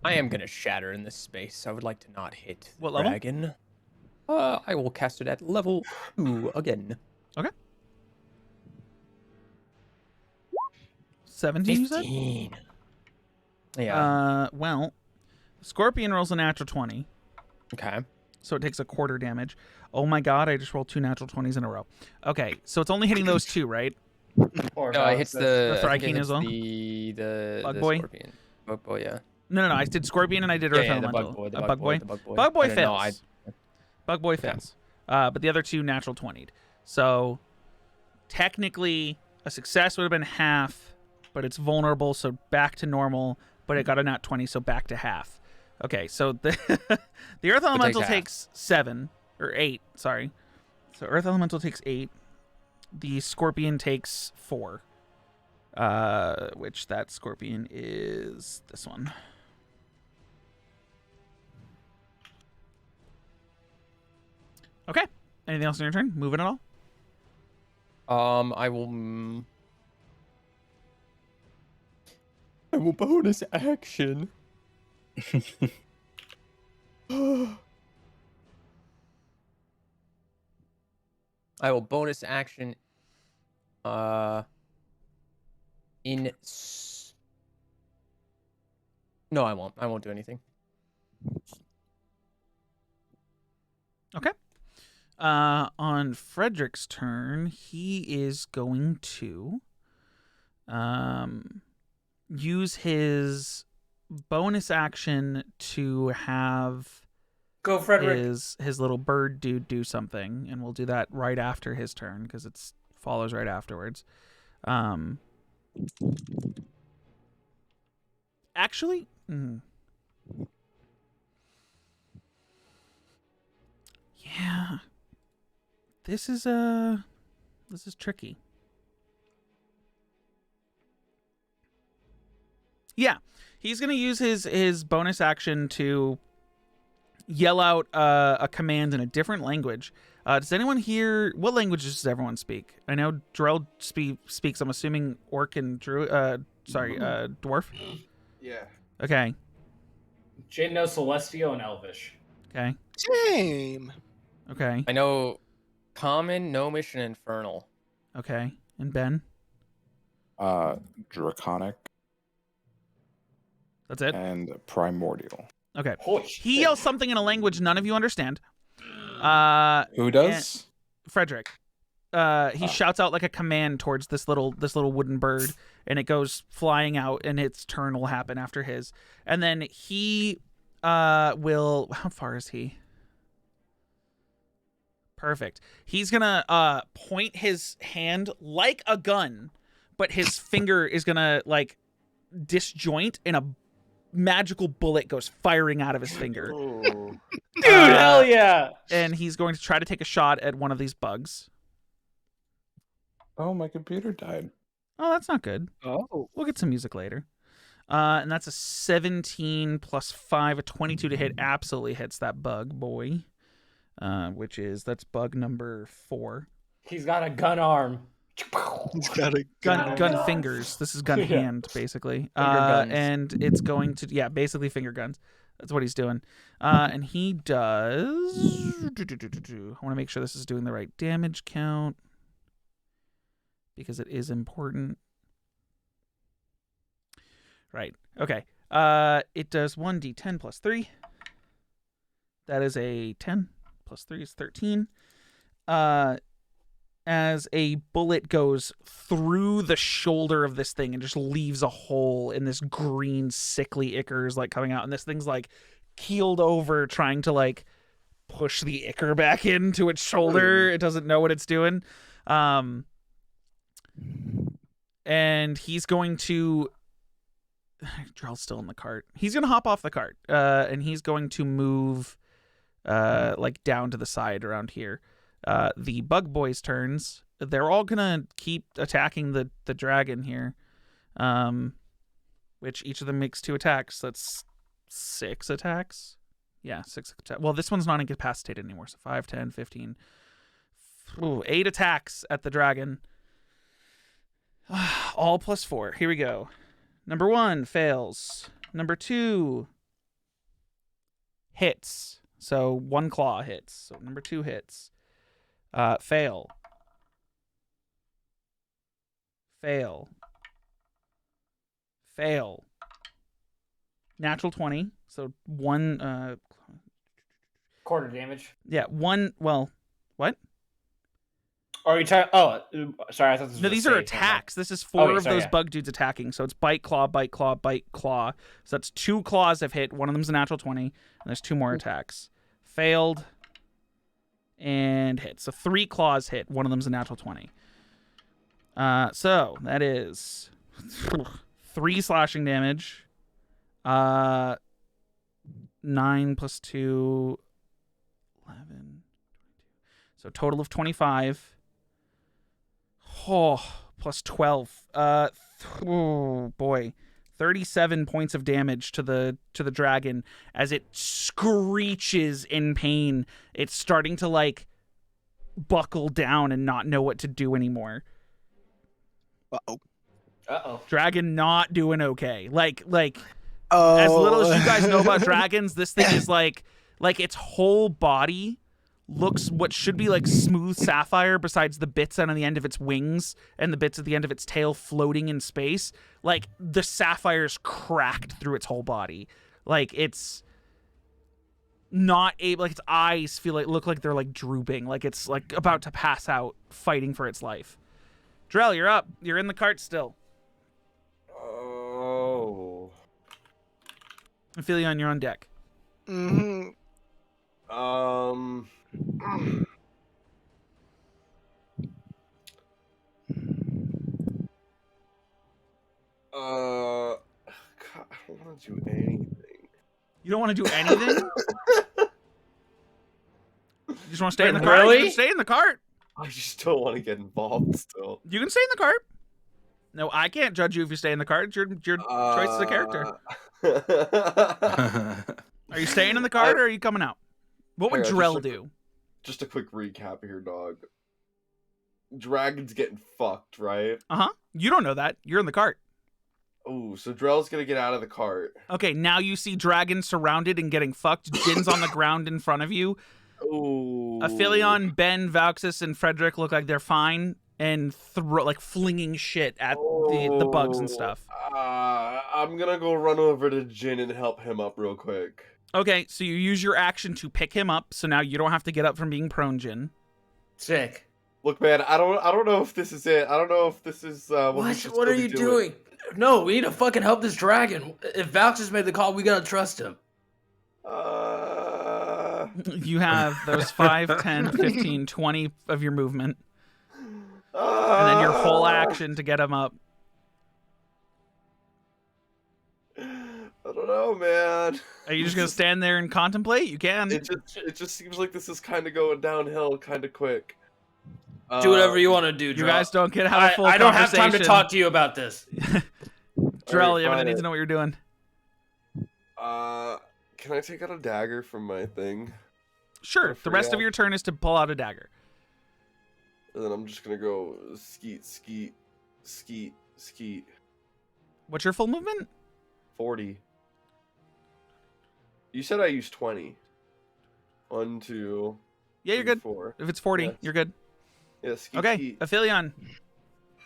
Speaker 3: I am gonna shatter in this space. I would like to not hit the
Speaker 1: What level?
Speaker 3: dragon. I will cast it at level 2 again.
Speaker 1: Okay. 17, you said?
Speaker 3: 15. Yeah.
Speaker 1: Well, Scorpion rolls a natural 20,
Speaker 3: Okay.
Speaker 1: so it takes a quarter damage. Oh my god, I just rolled 2 natural 20s in a row. Okay, so it's only hitting those 2, right?
Speaker 2: Or
Speaker 3: No, it hits the
Speaker 1: The
Speaker 3: I think it
Speaker 1: Thryking
Speaker 3: hits
Speaker 1: as well?
Speaker 3: The
Speaker 1: Bug
Speaker 3: the
Speaker 1: boy?
Speaker 3: Scorpion. Bug boy, yeah.
Speaker 1: No, I did Scorpion and I did Earth
Speaker 3: Yeah, the
Speaker 1: Elemental.
Speaker 3: bug boy. The
Speaker 1: A
Speaker 3: bug boy. The
Speaker 1: Bug
Speaker 3: bug boy.
Speaker 1: boy
Speaker 3: I don't know,
Speaker 1: fails. Bug boy fails. But the other 2 natural 20'd. So technically a success would have been half, but it's vulnerable, so back to normal, but it got a nat 20, so back to half. Okay, so the the Earth Elemental
Speaker 3: half.
Speaker 1: takes 7 or 8, sorry. So Earth Elemental takes 8. The Scorpion takes 4. Which that Scorpion is this one. Okay. Anything else on your turn? Moving at all?
Speaker 3: I will. I will bonus action. I will bonus action. No, I won't. I won't do anything.
Speaker 1: On Frederick's turn, he is going to use his bonus action to have
Speaker 2: Go, Frederick.
Speaker 1: his little bird dude do something, and we'll do that right after his turn because it follows right afterwards. Actually, yeah, this is tricky. Yeah, he's gonna use his bonus action to yell out a command in a different language. Does anyone here? What languages does everyone speak? I know Drell speaks. I'm assuming Orc and Dwarf.
Speaker 4: Yeah.
Speaker 1: Okay.
Speaker 7: Jane knows Celestial and Elvish.
Speaker 1: Okay.
Speaker 6: Same.
Speaker 1: Okay.
Speaker 3: I know Common, Gnomish, and Infernal.
Speaker 1: Okay. And Ben.
Speaker 5: Draconic
Speaker 1: That's it.
Speaker 5: and Primordial.
Speaker 1: Okay.
Speaker 7: Holy
Speaker 1: He yells something in a language none of you understand.
Speaker 5: Who does?
Speaker 1: Frederick. He shouts out like a command towards this little wooden bird, and it goes flying out, and its turn will happen after his. And then he will. How far is he? Perfect. He's gonna point his hand like a gun, but his finger is gonna like disjoint, and a magical bullet goes firing out of his finger.
Speaker 4: Oh.
Speaker 7: Dude, hell yeah.
Speaker 1: And he's going to try to take a shot at one of these bugs.
Speaker 5: Oh, my computer died.
Speaker 1: Oh, that's not good.
Speaker 6: Oh.
Speaker 1: We'll get some music later. And that's a 17 plus 5, a 22 to hit. Absolutely hits that bug, boy. That's bug number 4.
Speaker 7: He's got a gun arm.
Speaker 6: He's got a
Speaker 1: Gun fingers. This is gun
Speaker 7: Yeah.
Speaker 1: hand, basically.
Speaker 3: guns.
Speaker 1: And it's going to, basically finger guns. That's what he's doing. And he does. I want to make sure this is doing the right damage count because it is important. Right. Okay. It does 1d10 plus 3. That is a 10 plus 3 is 13. As a bullet goes through the shoulder of this thing and just leaves a hole in this green sickly ichors like coming out, and this thing's like keeled over trying to like push the ichor back into its shoulder. It doesn't know what it's doing. And he's going to Drell's still in the cart. He's gonna hop off the cart. And he's going to move like down to the side around here. The bug boys' turns. They're all gonna keep attacking the dragon here, which each of them makes 2 attacks. That's 6 attacks. Yeah, 6 attacks. Well, this one's not incapacitated anymore, so 5, 10, 15. 8 attacks at the dragon. All plus 4. Here we go. Number 1 fails. Number 2 hits. So 1 claw hits. So number 2 hits. Fail. Fail. Fail. Natural 20. So 1
Speaker 7: Quarter damage.
Speaker 1: yeah, 1 well, what?
Speaker 7: Or are you trying? Oh, sorry. I thought this was
Speaker 1: No,
Speaker 7: a
Speaker 1: these
Speaker 7: save.
Speaker 1: are attacks. This is 4
Speaker 7: Okay,
Speaker 1: of
Speaker 7: sorry,
Speaker 1: those
Speaker 7: yeah.
Speaker 1: bug dudes attacking. So it's bite, claw, bite, claw, bite, claw. So that's 2 claws have hit. One of them's a natural 20, and there's 2 more attacks. Failed and hit. So 3 claws hit. One of them's a natural 20. So that is 3 slashing damage. 9 plus 2, 11. So total of 25. Oh, plus 12. Oh boy. 37 points of damage to the dragon as it screeches in pain. It's starting to like buckle down and not know what to do anymore.
Speaker 6: Uh-oh.
Speaker 7: Uh-oh.
Speaker 1: Dragon not doing okay. Like
Speaker 6: Oh.
Speaker 1: as little as you guys know about dragons, this thing is like its whole body looks what should be like smooth sapphire besides the bits on the end of its wings and the bits at the end of its tail floating in space. Like the sapphire's cracked through its whole body. Like it's not able, like its eyes look like they're like drooping, like it's like about to pass out, fighting for its life. Drell, you're up. You're in the cart still.
Speaker 4: Oh.
Speaker 1: Aphelion, you're on deck.
Speaker 6: Mm-hmm.
Speaker 4: God, I don't want to do anything.
Speaker 1: You don't want to do anything? You just want to stay in the cart?
Speaker 2: Really?
Speaker 1: You can stay in the cart.
Speaker 4: I just don't want to get involved still.
Speaker 1: You can stay in the cart. No, I can't judge you if you stay in the cart. It's your choice as a character. Are you staying in the cart or are you coming out? What would
Speaker 4: Hang on,
Speaker 1: Drell do?
Speaker 4: Just a quick recap here, dog. Dragon's getting fucked, right?
Speaker 1: Uh-huh. You don't know that. You're in the cart.
Speaker 4: Oh, so Drell's gonna get out of the cart.
Speaker 1: Okay, now you see Dragon surrounded and getting fucked. Jin's on the ground in front of you.
Speaker 4: Ooh.
Speaker 1: Aphelion, Ben, Vauxis, and Frederick look like they're fine and flinging shit at the bugs and stuff.
Speaker 4: I'm gonna go run over to Jin and help him up real quick.
Speaker 1: Okay, so you use your action to pick him up, so now you don't have to get up from being prone, Jin.
Speaker 2: Sick.
Speaker 4: Look, man, I don't know if this is it. I don't know if this is what we're supposed
Speaker 2: What
Speaker 4: to
Speaker 2: are
Speaker 4: be
Speaker 2: you doing? No, we need to fucking help this dragon. If Valks has made the call, we gotta trust him.
Speaker 1: You have those 5, 10, 15, 20 of your movement. And then your whole action to get him up.
Speaker 4: I don't know, man.
Speaker 1: Are you just going to stand there and contemplate? You can.
Speaker 4: It just seems like this is kind of going downhill kind of quick.
Speaker 2: Do whatever you want to do, Drell.
Speaker 1: You guys don't get have a full
Speaker 2: I don't have time to
Speaker 1: conversation.
Speaker 2: talk to you about this.
Speaker 1: Drell,
Speaker 4: Alright,
Speaker 1: I'm going to
Speaker 4: fine.
Speaker 1: need to know what you're doing.
Speaker 4: Can I take out a dagger from my thing?
Speaker 1: Sure.
Speaker 4: Or
Speaker 1: The
Speaker 4: free
Speaker 1: rest of
Speaker 4: act?
Speaker 1: your turn is to pull out a dagger.
Speaker 4: And then I'm just gonna go skeet, skeet, skeet, skeet.
Speaker 1: What's your full movement?
Speaker 4: 40. You said I used 20. 1, 2.
Speaker 1: Yeah, you're
Speaker 4: 3,
Speaker 1: good.
Speaker 4: 4.
Speaker 1: If it's 40,
Speaker 4: Yes.
Speaker 1: you're good.
Speaker 4: Yeah, skeet,
Speaker 1: Okay,
Speaker 4: skeet.
Speaker 1: Aphelion,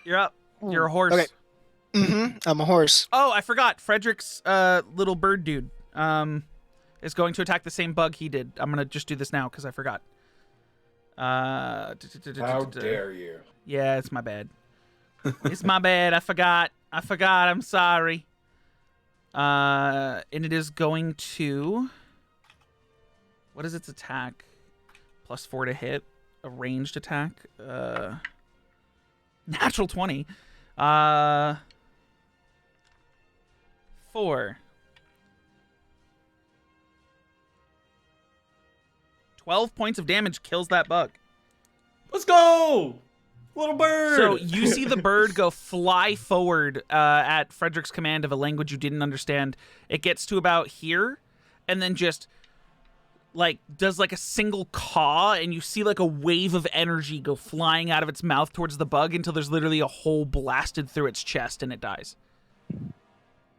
Speaker 1: you're up. You're a horse.
Speaker 6: Okay. Mm-hmm. I'm a horse.
Speaker 1: Oh, I forgot. Frederick's little bird dude is going to attack the same bug he did. I'm going to just do this now because I forgot.
Speaker 5: How dare you?
Speaker 1: Yeah, it's my bad. It's my bad. I forgot. I'm sorry. And it is going to... What is its attack? +4 to hit. A ranged attack. Natural 20. 4. 12 points of damage kills that bug.
Speaker 2: Let's go, little bird.
Speaker 1: So you see the bird go fly forward at Frederick's command of a language you didn't understand. It gets to about here and then just like does like a single caw, and you see like a wave of energy go flying out of its mouth towards the bug until there's literally a hole blasted through its chest and it dies.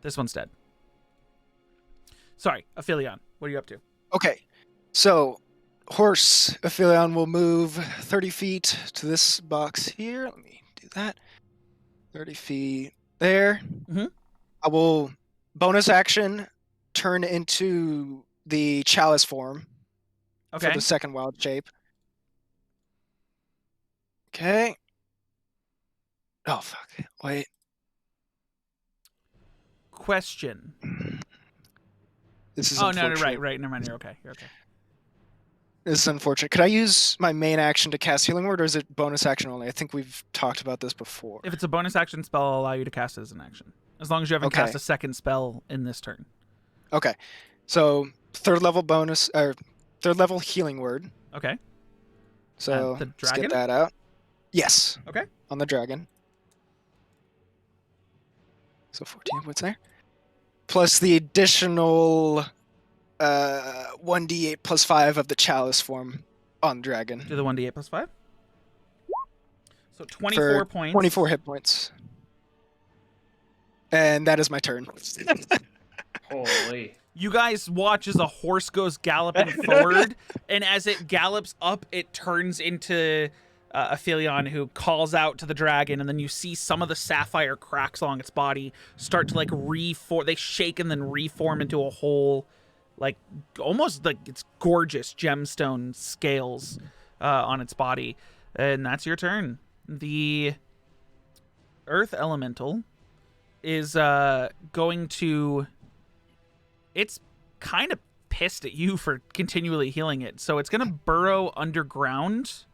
Speaker 1: This one's dead. Sorry, Aphelion, what are you up to?
Speaker 6: Okay. So, horse Aphelion will move 30 feet to this box here. Let me do that. 30 feet there.
Speaker 1: Mhm.
Speaker 6: I will bonus action turn into the chalice form
Speaker 1: Okay.
Speaker 6: for the second wild shape. Okay. Oh, fuck. Wait.
Speaker 1: Question.
Speaker 6: This is
Speaker 1: Oh, no,
Speaker 6: unfortunate.
Speaker 1: right. Never mind. You're okay.
Speaker 6: This is unfortunate. Could I use my main action to cast Healing Word, or is it bonus action only? I think we've talked about this before.
Speaker 1: If it's a bonus action spell, I'll allow you to cast it as an action. As long as you haven't
Speaker 6: Okay.
Speaker 1: cast a second spell in this turn.
Speaker 6: Okay. So, third level bonus, or third level Healing Word.
Speaker 1: Okay.
Speaker 6: So,
Speaker 1: the
Speaker 6: let's
Speaker 1: dragon?
Speaker 6: get that out. Yes.
Speaker 1: Okay.
Speaker 6: On the dragon. So 14 points there. Plus the additional 1d8 plus 5 of the chalice form on dragon.
Speaker 1: Do the 1d8 plus 5. So 24
Speaker 6: For
Speaker 1: points.
Speaker 6: 24 hit points. And that is my turn.
Speaker 2: Holy.
Speaker 1: You guys watch as a horse goes galloping forward, and as it gallops up, it turns into Aphelion, who calls out to the dragon, and then you see some of the sapphire cracks along its body start to like reform. They shake and then reform into a whole like almost like it's gorgeous gemstone scales on its body. And that's your turn. The earth elemental is going to... It's kind of pissed at you for continually healing it. So it's going to burrow underground.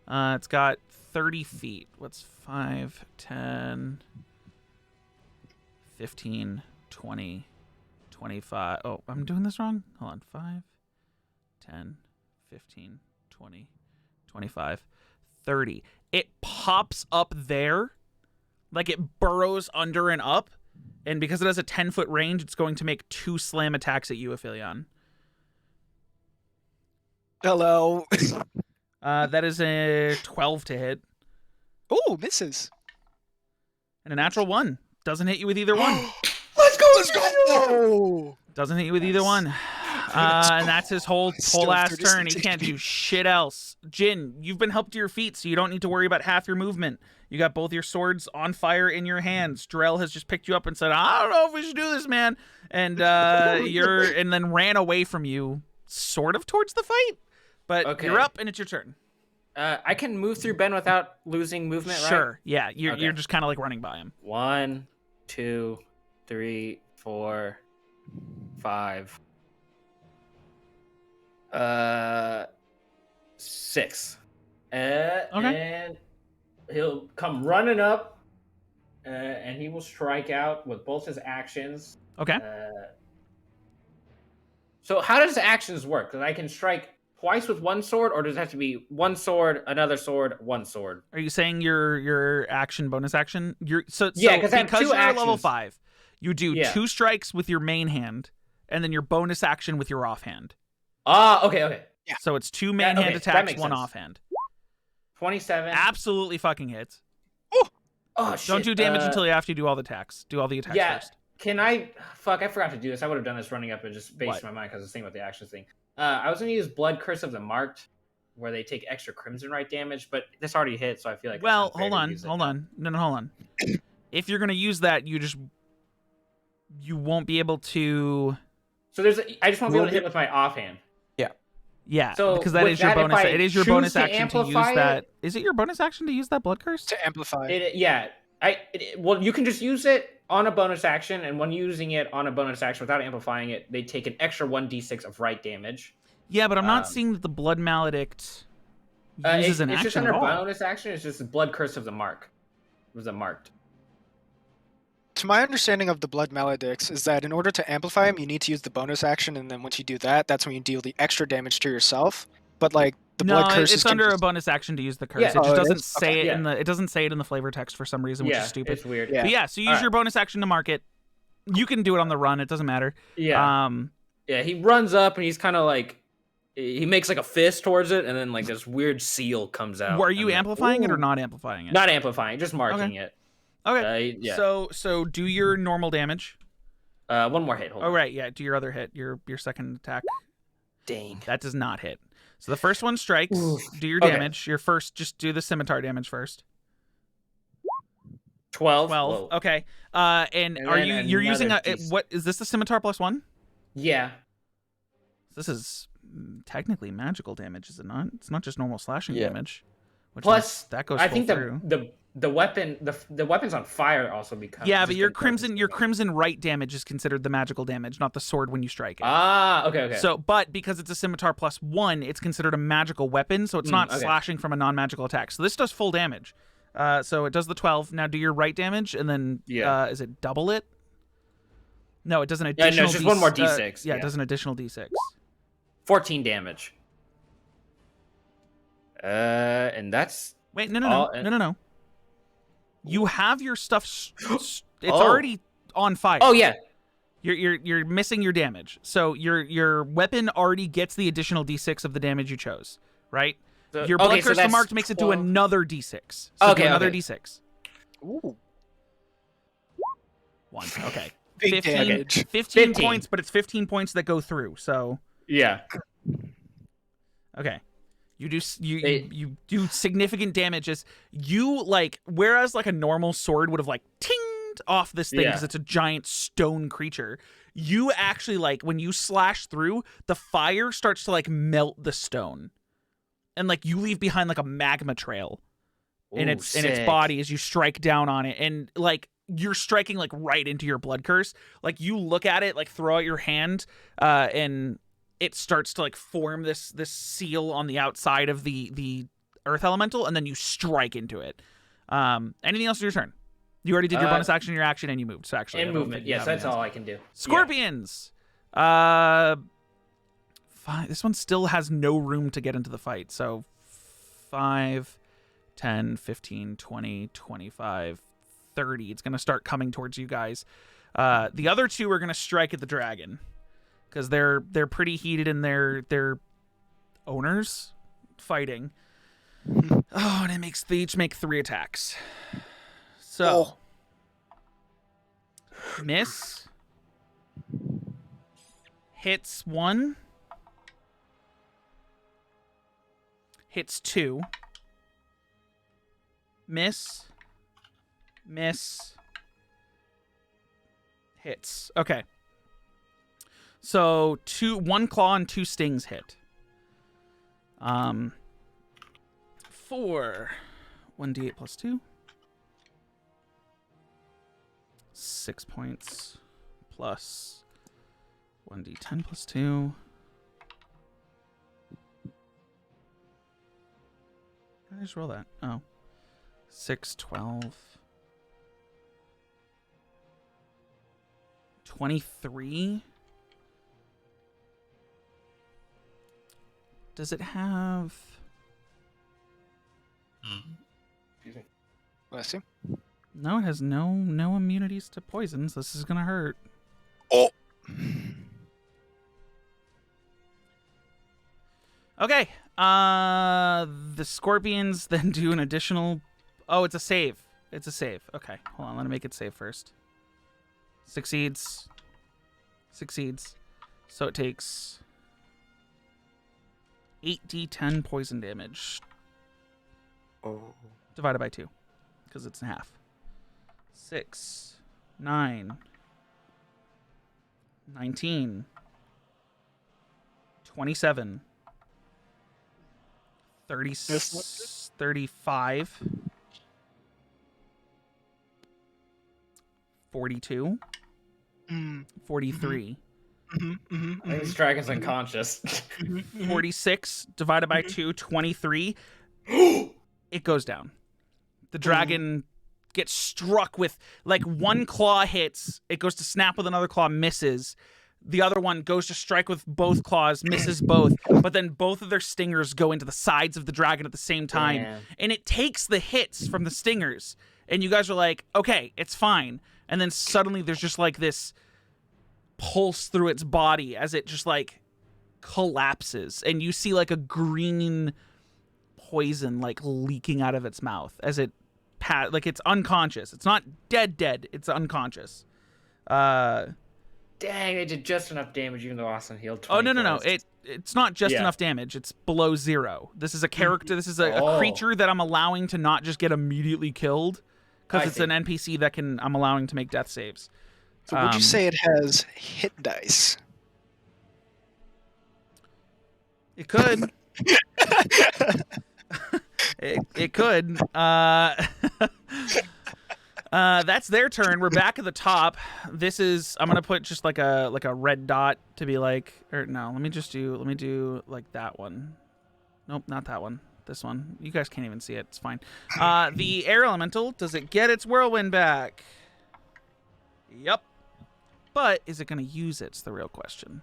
Speaker 1: It's got 30 feet. What's 5, 10, 15, 20, 25. Oh, I'm doing this wrong. Hold on. 5, 10, 15, 20, 25, 30. It pops up there. Like it burrows under and up. And because it has a 10-foot range, it's going to make 2 slam attacks at you, Aphelion.
Speaker 6: Hello.
Speaker 1: That is a 12 to hit.
Speaker 6: Oh, misses.
Speaker 1: And a natural 1. Doesn't hit you with either one.
Speaker 6: Let's go. Let's go.
Speaker 1: Doesn't hit you with either one. And that's his whole
Speaker 6: Still
Speaker 1: last
Speaker 6: 36
Speaker 1: turn. He can't do shit else. Jin, you've been helped to your feet, so you don't need to worry about half your movement. You got both your swords on fire in your hands. Drell has just picked you up and said, I don't know if we should do this, man. And and then ran away from you, sort of towards the fight. But
Speaker 7: Okay.
Speaker 1: you're up and it's your turn.
Speaker 7: I can move through Ben without losing movement, right?
Speaker 1: Sure. Yeah, you're
Speaker 7: Okay.
Speaker 1: just kind of like running by him.
Speaker 7: 1, 2, 3, 4, 5. 6. And he'll come running up, and he will strike out with both his actions.
Speaker 1: Okay.
Speaker 7: So how does actions work? Because I can strike twice with one sword, or does it have to be one sword, another sword, one sword?
Speaker 1: Are you saying your action bonus action?
Speaker 7: Yeah,
Speaker 1: So
Speaker 7: 'cause I have
Speaker 1: because
Speaker 7: 2
Speaker 1: you're level
Speaker 7: actions.
Speaker 1: 5, you do
Speaker 7: Yeah.
Speaker 1: 2 strikes with your main hand, and then your bonus action with your offhand.
Speaker 7: Ah, okay.
Speaker 1: So it's 2 main
Speaker 7: okay,
Speaker 1: hand
Speaker 7: that
Speaker 1: attacks,
Speaker 7: makes
Speaker 1: 1
Speaker 7: sense.
Speaker 1: offhand.
Speaker 7: 27.
Speaker 1: Absolutely fucking hits.
Speaker 7: Oh, shit.
Speaker 1: Don't do damage until you have to do all the attacks. Do all the attacks
Speaker 7: Yeah.
Speaker 1: first.
Speaker 7: Can I? Fuck, I forgot to do this. I would have done this running up and just based
Speaker 1: What?
Speaker 7: my mind because I was thinking about the actions thing. I was going to use Blood Curse of the Marked, where they take extra Crimson Right damage, but this already hit, so I feel like. it's
Speaker 1: Well,
Speaker 7: unfair
Speaker 1: hold
Speaker 7: to
Speaker 1: on.
Speaker 7: use it
Speaker 1: Hold
Speaker 7: now.
Speaker 1: on. No, hold on. If you're going to use that, you won't be able to...
Speaker 7: So I just want to be able to hit with my offhand.
Speaker 1: Yeah,
Speaker 7: So
Speaker 1: because that
Speaker 7: with
Speaker 1: is your
Speaker 7: that, if
Speaker 1: bonus.
Speaker 7: I
Speaker 1: It is your
Speaker 7: choose
Speaker 1: bonus
Speaker 7: to
Speaker 1: action to use
Speaker 7: amplify
Speaker 1: that.
Speaker 7: it-
Speaker 1: Is it your bonus action to use that blood curse?
Speaker 6: To amplify.
Speaker 7: Yeah. Well, you can just use it on a bonus action, and when using it on a bonus action without amplifying it, they take an extra 1d6 of right damage.
Speaker 1: Yeah, but I'm not
Speaker 7: Um,
Speaker 1: seeing that the blood maledict
Speaker 7: It's
Speaker 1: uses an
Speaker 7: just
Speaker 1: action
Speaker 7: under
Speaker 1: at all.
Speaker 7: bonus action. It's just the Blood Curse of the Mark. It was a marked.
Speaker 6: To my understanding of the Blood Maledicts is that in order to amplify them, you need to use the bonus action, and then once you do that, that's when you deal the extra damage to yourself. But like the
Speaker 1: No,
Speaker 6: blood curses
Speaker 1: it's
Speaker 6: can
Speaker 1: under a
Speaker 6: just-
Speaker 1: bonus action to use the curse.
Speaker 7: Yeah.
Speaker 1: It just
Speaker 6: Oh, it
Speaker 1: doesn't
Speaker 6: is?
Speaker 1: say
Speaker 6: Okay.
Speaker 1: it in
Speaker 7: Yeah.
Speaker 1: the. It doesn't say it in the flavor text for some reason, which
Speaker 7: Yeah,
Speaker 1: is stupid.
Speaker 7: it's weird.
Speaker 6: Yeah.
Speaker 1: But yeah, so use
Speaker 7: Alright.
Speaker 1: your bonus action to mark it. You can do it on the run. It doesn't matter.
Speaker 7: Yeah. Yeah, he runs up and he's kind of like, he makes like a fist towards it, and then like this weird seal comes out.
Speaker 1: Are you
Speaker 7: and then-
Speaker 1: amplifying it or
Speaker 7: Ooh.
Speaker 1: not amplifying it?
Speaker 7: Not amplifying, just marking it.
Speaker 1: Okay.
Speaker 7: Yeah.
Speaker 1: So do your normal damage.
Speaker 7: One more hit. Hold
Speaker 1: Oh
Speaker 7: on.
Speaker 1: right, yeah. Do your other hit. Your second attack.
Speaker 7: Dang.
Speaker 1: That does not hit. So the first one strikes.
Speaker 7: Oof.
Speaker 1: Do your
Speaker 7: Okay.
Speaker 1: damage. Your first, just do the scimitar damage first.
Speaker 7: 12.
Speaker 1: 12.
Speaker 7: Whoa.
Speaker 1: Okay. And
Speaker 7: And
Speaker 1: are
Speaker 7: then
Speaker 1: you're using
Speaker 7: another
Speaker 1: what is this the scimitar +1?
Speaker 7: Yeah.
Speaker 1: This is technically magical damage, is it not? It's not just normal slashing
Speaker 4: Yeah.
Speaker 1: damage. Which
Speaker 7: Plus,
Speaker 1: means that goes
Speaker 7: I
Speaker 1: full
Speaker 7: think
Speaker 1: through.
Speaker 7: the weapon the weapons on fire also become.
Speaker 1: Yeah,
Speaker 7: just
Speaker 1: but your
Speaker 7: increases
Speaker 1: crimson right damage is considered the magical damage, not the sword when you strike it.
Speaker 7: Ah, okay.
Speaker 1: So, but because it's a scimitar +1, it's considered a magical weapon, so it's not
Speaker 7: okay.
Speaker 1: slashing from a non-magical attack. So this does full damage. So it does the 12. Now do your right damage, and then is it double it? No, it does an
Speaker 7: no,
Speaker 1: additional.
Speaker 7: it's just one more D6,
Speaker 1: Yeah,
Speaker 7: yeah.
Speaker 1: it does an additional D6.
Speaker 7: 14 damage. And that's
Speaker 1: Wait, no.
Speaker 7: Oh,
Speaker 1: You have your stuff. It's
Speaker 7: Oh.
Speaker 1: already on fire.
Speaker 7: oh yeah.
Speaker 1: You're missing your damage. So your weapon already gets the additional D6 of the damage you chose, right?
Speaker 7: So-
Speaker 1: Your blood
Speaker 7: okay, so
Speaker 1: curse
Speaker 7: that's
Speaker 1: marked makes it do
Speaker 7: 12.
Speaker 1: another D6. So
Speaker 7: Okay,
Speaker 1: do another
Speaker 7: okay.
Speaker 1: D6.
Speaker 6: Ooh,
Speaker 1: 1. Okay.
Speaker 6: big
Speaker 1: 15,
Speaker 6: damage.
Speaker 1: 15
Speaker 7: 15.
Speaker 1: points, but it's 15 points that go through. So
Speaker 7: Yeah.
Speaker 1: okay. You do
Speaker 7: They-
Speaker 1: you do significant damage as you like, whereas like a normal sword would have like ting whirlwind off this thing because
Speaker 7: Yeah.
Speaker 1: it's a giant stone creature. You actually, like, when you slash through, the fire starts to, like, melt the stone. And, like, you leave behind, like, a magma trail in
Speaker 7: Ooh,
Speaker 1: its
Speaker 7: sick.
Speaker 1: body as you strike down on it. And, like, you're striking, like, right into your blood curse. Like, you look at it, like, throw out your hand, and it starts to, like, form this seal on the outside of the earth elemental, and then you strike into it. Anything else in your turn? You already did your bonus action, your action, and you moved. So actually, I
Speaker 7: And
Speaker 1: don't
Speaker 7: movement.
Speaker 1: think you
Speaker 7: Yes,
Speaker 1: have
Speaker 7: that's
Speaker 1: anything
Speaker 7: all
Speaker 1: else.
Speaker 7: I can do.
Speaker 1: Scorpions. Fine. This one still has no room to get into the fight. So 5, 10, 15, 20, 25, 30. It's going to start coming towards you guys. The other two are going to strike at the dragon because they're pretty heated in their owners fighting. Oh, and they each make 3 attacks. So, miss, hits 1, hits 2, miss, hits. Okay. So 1 claw and 2 stings hit. 4, 1d8 plus 2. 6 points plus 1d10 plus 2. How did I just roll that? Oh. 6, 12. 23. Does it have...
Speaker 6: Bless you.
Speaker 1: No, it has no immunities to poisons. This is gonna hurt.
Speaker 6: Oh.
Speaker 1: Okay. The scorpions then do an additional... Oh, it's a save. It's a save. Okay, hold on. Let me make it save first. Succeeds. So it takes 8d10 poison damage.
Speaker 4: Oh.
Speaker 1: Divided by 2. Because it's in half. 6, 9, 19, 27, 30, 35, 42, 43,
Speaker 7: I think this dragon's unconscious.
Speaker 1: 46, divided by 2, 23. It goes down. The dragon gets struck with, like, one claw hits, it goes to snap with another claw, misses. The other one goes to strike with both claws, misses both, but then both of their stingers go into the sides of the dragon at the same time.
Speaker 7: Damn.
Speaker 1: And it takes the hits from the stingers. And you guys are like, okay, it's fine. And then suddenly there's just like this pulse through its body as it just like collapses. And you see like a green poison like leaking out of its mouth as it like it's unconscious. It's not dead. It's unconscious.
Speaker 7: Dang, they did just enough damage even though Austin healed 20.
Speaker 1: Oh, no.
Speaker 7: plus.
Speaker 1: It's not just
Speaker 7: Yeah.
Speaker 1: enough damage. It's below 0. This is a character. This is a creature that I'm allowing to not just get immediately killed because
Speaker 7: I
Speaker 1: it's
Speaker 7: see.
Speaker 1: an NPC that I'm allowing to make death saves.
Speaker 6: So would you say it has hit dice?
Speaker 1: It could. It could. That's their turn. We're back at the top. This is, I'm gonna put just like a red dot to be like, or no, let me do like that one. Nope, not that one. This one. You guys can't even see it. It's fine. The air elemental, does it get its whirlwind back? Yep. But is it gonna use it? It's the real question.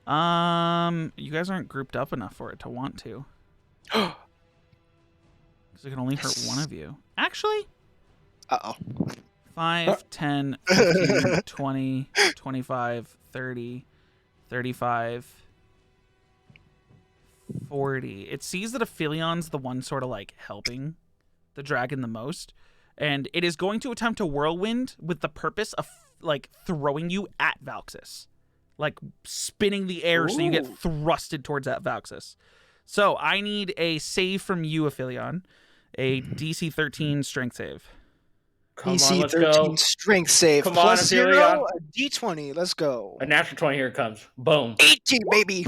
Speaker 1: You guys aren't grouped up enough for it to want to. Because it can only hurt one of you. Actually,
Speaker 6: Uh-oh.
Speaker 1: 5, 10, 15, 20, 25, 30, 35, 40. It sees that Aphilion's the one sort of like helping the dragon the most. And it is going to attempt a whirlwind with the purpose of like throwing you at Valxis. Like spinning the air so you get thrusted towards that Valxis. So I need a save from you, Aphelion. a DC 13 strength save.
Speaker 7: Come on,
Speaker 6: DC
Speaker 7: let's
Speaker 6: 13
Speaker 7: go.
Speaker 6: strength save.
Speaker 7: Come on,
Speaker 6: plus
Speaker 7: Aetheria.
Speaker 6: 0, a D20. Let's go.
Speaker 7: A natural 20, here it comes. Boom.
Speaker 6: 18, baby.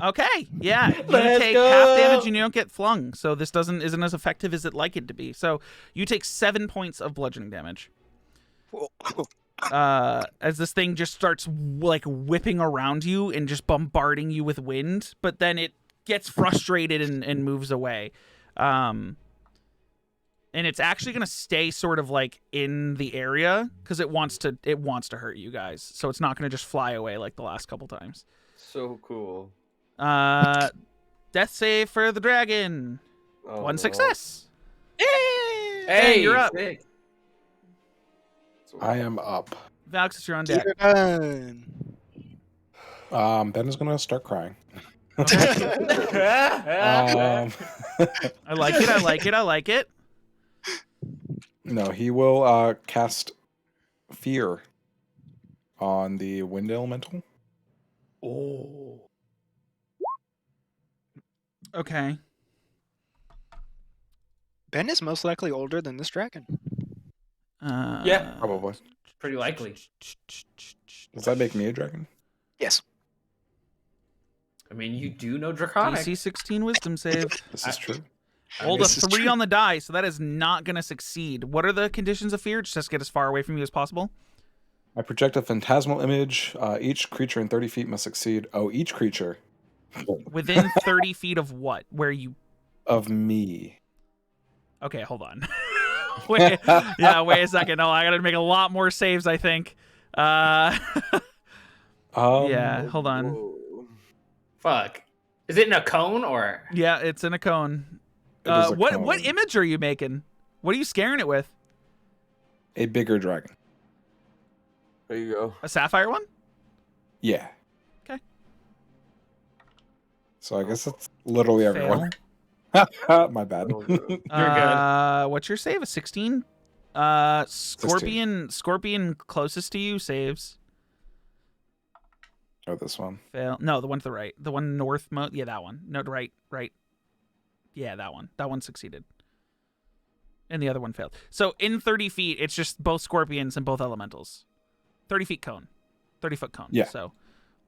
Speaker 1: Okay, yeah, you
Speaker 7: Let's
Speaker 1: take
Speaker 7: go.
Speaker 1: half damage and you don't get flung, so this isn't as effective as it like it to be. So you take 7 points of bludgeoning damage. As this thing just starts like whipping around you and just bombarding you with wind, but then it gets frustrated and moves away. And it's actually gonna stay sort of like in the area because it wants to hurt you guys. So it's not gonna just fly away like the last couple times.
Speaker 4: So cool.
Speaker 1: Death save for the dragon.
Speaker 4: Oh,
Speaker 1: 1
Speaker 4: no.
Speaker 1: success.
Speaker 7: Hey,
Speaker 1: you're up.
Speaker 7: sick.
Speaker 5: I am up.
Speaker 1: Valx, you're on
Speaker 6: Get
Speaker 1: deck.
Speaker 6: it done.
Speaker 5: Ben is gonna start crying.
Speaker 1: I like it. I like it. I like it.
Speaker 5: No, he will cast Fear on the Wind Elemental.
Speaker 7: Oh.
Speaker 1: Okay.
Speaker 6: Ben is most likely older than this dragon.
Speaker 7: Yeah.
Speaker 5: Probably.
Speaker 7: Pretty likely.
Speaker 5: Does that make me a dragon?
Speaker 6: Yes.
Speaker 7: I mean, you do know Draconic.
Speaker 1: DC 16 wisdom save.
Speaker 5: This is true.
Speaker 1: Rolled a
Speaker 6: This is
Speaker 1: 3
Speaker 6: true.
Speaker 1: on the die, so that is not going to succeed. What are the conditions of fear? Just get as far away from you as possible.
Speaker 5: I project a phantasmal image. Each creature in 30 feet must succeed. Oh, each creature
Speaker 1: Within 30 feet of what? Where you...
Speaker 5: of me.
Speaker 1: Okay, hold on. Wait a second. No, I got to make a lot more saves, I think. Yeah, hold on.
Speaker 4: Whoa.
Speaker 7: Fuck. Is it in a cone or?
Speaker 1: Yeah, it's in a cone.
Speaker 5: It is a
Speaker 1: What
Speaker 5: cone.
Speaker 1: image are you making? What are you scaring it with?
Speaker 5: A bigger dragon.
Speaker 4: There you go.
Speaker 1: A sapphire one?
Speaker 5: Yeah.
Speaker 1: Okay.
Speaker 5: So I guess that's literally everyone. My bad.
Speaker 4: Oh, good.
Speaker 7: You're
Speaker 1: What's your save? A 16? Scorpion closest to you saves.
Speaker 5: Oh, this one.
Speaker 1: Fail. No, the one to the right. The one north. Yeah, that one. No, right. Yeah, that one. That one succeeded. And the other one failed. So in 30 feet, it's just both scorpions and both elementals. 30 feet cone. 30-foot cone.
Speaker 5: Yeah.
Speaker 1: So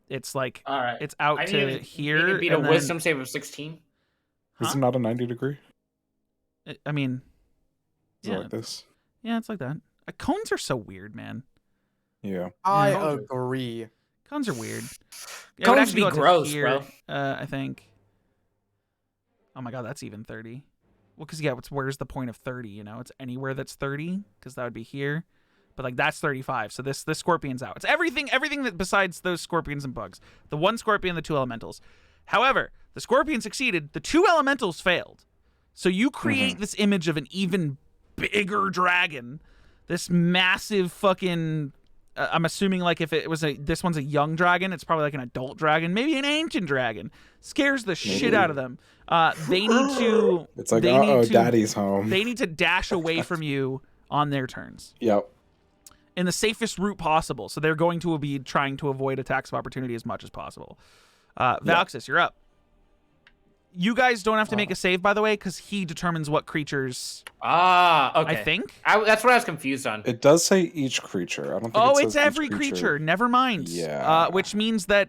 Speaker 1: it's like,
Speaker 7: All right.
Speaker 1: it's out
Speaker 7: I
Speaker 1: to
Speaker 7: need
Speaker 1: here.
Speaker 7: to beat a
Speaker 1: and then-
Speaker 7: wisdom save of 16.
Speaker 5: Is
Speaker 1: Huh?
Speaker 5: it not a 90 degree?
Speaker 1: I mean,
Speaker 5: Is it like this?
Speaker 1: yeah, it's like that. Cones are so weird, man.
Speaker 5: Yeah.
Speaker 3: I
Speaker 1: Yeah.
Speaker 3: agree.
Speaker 1: Cones are weird. It would
Speaker 7: Cones
Speaker 1: actually
Speaker 7: be
Speaker 1: go out to
Speaker 7: gross,
Speaker 1: here,
Speaker 7: bro.
Speaker 1: I think. Oh my god, that's even 30. Well, because, yeah, where's the point of 30, you know? It's anywhere that's 30, because that would be here. But, like, that's 35, so this scorpion's out. It's everything that besides those scorpions and bugs. The one scorpion, the 2 elementals. However, the scorpion succeeded, the 2 elementals failed. So you create this image of an even bigger dragon. This massive fucking... I'm assuming, like, if it was this one's a young dragon, it's probably like an adult dragon, maybe an ancient dragon. Scares the shit out of them. They need to...
Speaker 5: It's like,
Speaker 1: they need to-
Speaker 5: daddy's home.
Speaker 1: They need to dash away from you on their turns
Speaker 5: Yep.
Speaker 1: in the safest route possible. So they're going to be trying to avoid attacks of opportunity as much as possible. Valxis, you're up. You guys don't have to make a save, by the way, because he determines what creatures.
Speaker 7: Okay.
Speaker 1: I think.
Speaker 7: That's what I was confused on.
Speaker 5: It does say each creature. I don't think
Speaker 1: Oh,
Speaker 5: it
Speaker 1: it's
Speaker 5: says each
Speaker 1: every creature. Never mind.
Speaker 5: Yeah.
Speaker 1: Which means that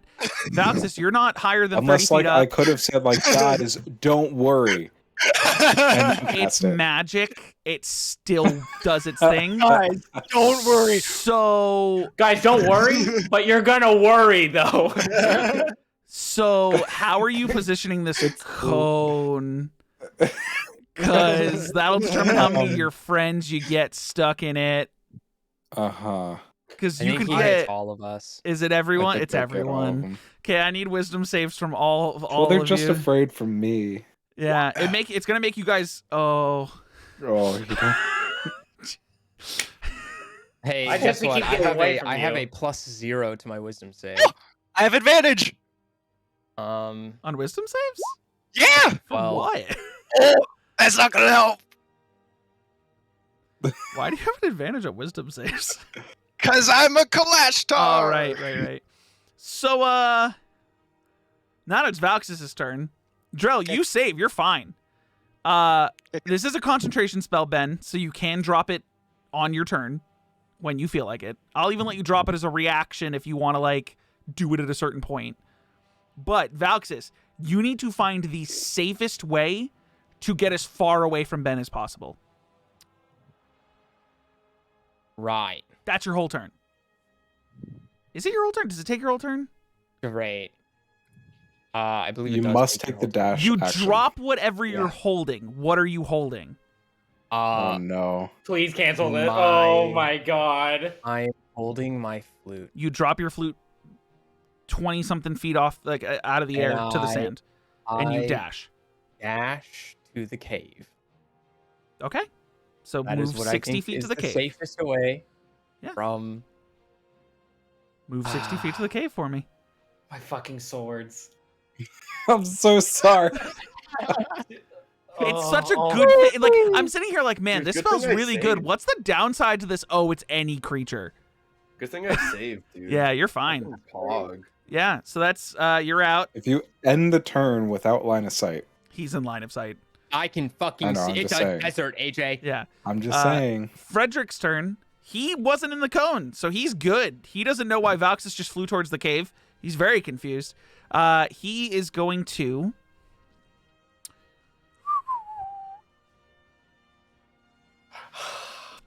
Speaker 1: Valxis, you're not higher than
Speaker 5: Unless
Speaker 1: 30
Speaker 5: like
Speaker 1: feet
Speaker 5: I
Speaker 1: up.
Speaker 5: could have said like guys, don't worry. And you
Speaker 1: It's
Speaker 5: cast it.
Speaker 1: magic. It still does its thing.
Speaker 6: Guys, don't worry.
Speaker 1: So
Speaker 7: Guys, don't worry, but you're gonna worry though.
Speaker 1: So, how are you positioning this cone? Because that'll determine how many of your friends you get stuck in it.
Speaker 5: Uh-huh.
Speaker 1: Because
Speaker 3: I
Speaker 1: you
Speaker 3: think
Speaker 1: could
Speaker 3: he
Speaker 1: get.
Speaker 3: hits all of us.
Speaker 1: Is it
Speaker 5: I
Speaker 1: everyone?
Speaker 5: think
Speaker 1: It's
Speaker 5: I get all of
Speaker 1: everyone.
Speaker 5: them.
Speaker 1: Okay, I need wisdom saves from all
Speaker 5: Well, they're
Speaker 1: of
Speaker 5: just
Speaker 1: you.
Speaker 5: afraid for me.
Speaker 1: Yeah, it's gonna make you guys. Oh,
Speaker 5: Oh, you know?
Speaker 3: Hey,
Speaker 7: I
Speaker 3: guess
Speaker 7: just keep
Speaker 3: what?
Speaker 7: getting away from
Speaker 3: I have
Speaker 7: you.
Speaker 3: a +0 to my wisdom save.
Speaker 6: I have advantage.
Speaker 3: Um,
Speaker 1: on wisdom saves?
Speaker 6: Yeah.
Speaker 1: For
Speaker 3: Well-
Speaker 1: what?
Speaker 6: Oh, that's not gonna help.
Speaker 1: Why do you have an advantage on wisdom saves?
Speaker 6: Cause I'm a Kalashtar.
Speaker 1: Oh, right. So, now it's Valxis' turn. Drell, you save. You're fine. This is a concentration spell, Ben, so you can drop it on your turn when you feel like it. I'll even let you drop it as a reaction if you want to, like, do it at a certain point. But, Valxis, you need to find the safest way to get as far away from Ben as possible.
Speaker 3: Right.
Speaker 1: That's your whole turn. Is it your whole turn? Does it take your whole turn?
Speaker 3: Great. I believe
Speaker 5: You
Speaker 3: it does
Speaker 5: must
Speaker 3: take
Speaker 5: take
Speaker 3: your
Speaker 5: the dash.
Speaker 1: You
Speaker 5: action.
Speaker 1: drop whatever you're
Speaker 5: Yeah.
Speaker 1: holding. What are you holding?
Speaker 5: Oh no.
Speaker 7: Please cancel this.
Speaker 3: My-
Speaker 7: Oh my god.
Speaker 3: I'm holding my flute.
Speaker 1: You drop your flute 20-something feet off, like, out of the air to the sand. And you
Speaker 3: I
Speaker 1: dash.
Speaker 3: dash to the cave.
Speaker 1: Okay. So
Speaker 3: That
Speaker 1: move
Speaker 3: is what
Speaker 1: 60
Speaker 3: I think
Speaker 1: feet
Speaker 3: is
Speaker 1: to the
Speaker 3: the
Speaker 1: cave.
Speaker 3: safest away
Speaker 1: Yeah.
Speaker 3: from.
Speaker 1: Move 60 feet to the cave for me.
Speaker 7: My fucking swords.
Speaker 5: I'm so sorry.
Speaker 1: It's such a
Speaker 7: Oh.
Speaker 1: good thing. Like, I'm sitting here like, man,
Speaker 4: Dude,
Speaker 1: this
Speaker 4: good
Speaker 1: spell's
Speaker 4: thing I
Speaker 1: really good.
Speaker 4: saved.
Speaker 1: What's the downside to this? Oh, it's any creature.
Speaker 4: Good thing I saved, dude.
Speaker 1: Yeah, you're fine.
Speaker 4: Fucking Pog.
Speaker 1: Yeah, so that's, you're out.
Speaker 5: If you end the turn without line of sight,
Speaker 1: He's in line of sight.
Speaker 3: I can fucking
Speaker 5: I know,
Speaker 3: see.
Speaker 5: I'm
Speaker 3: It's
Speaker 5: just
Speaker 3: a
Speaker 5: saying.
Speaker 3: desert, AJ.
Speaker 1: Yeah.
Speaker 5: I'm just saying.
Speaker 1: Frederick's turn. He wasn't in the cone, so he's good. He doesn't know why Valxis just flew towards the cave. He's very confused. He is going to...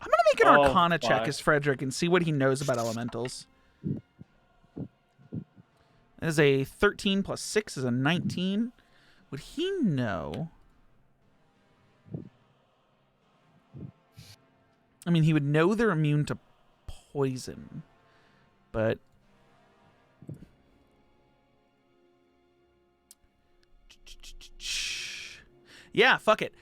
Speaker 1: I'm going to make an
Speaker 7: Oh,
Speaker 1: Arcana check
Speaker 7: fuck.
Speaker 1: as Frederick and see what he knows about elementals. That is a 13 plus 6 is a 19. Would he know? I mean, he would know they're immune to poison, but... Yeah, fuck it.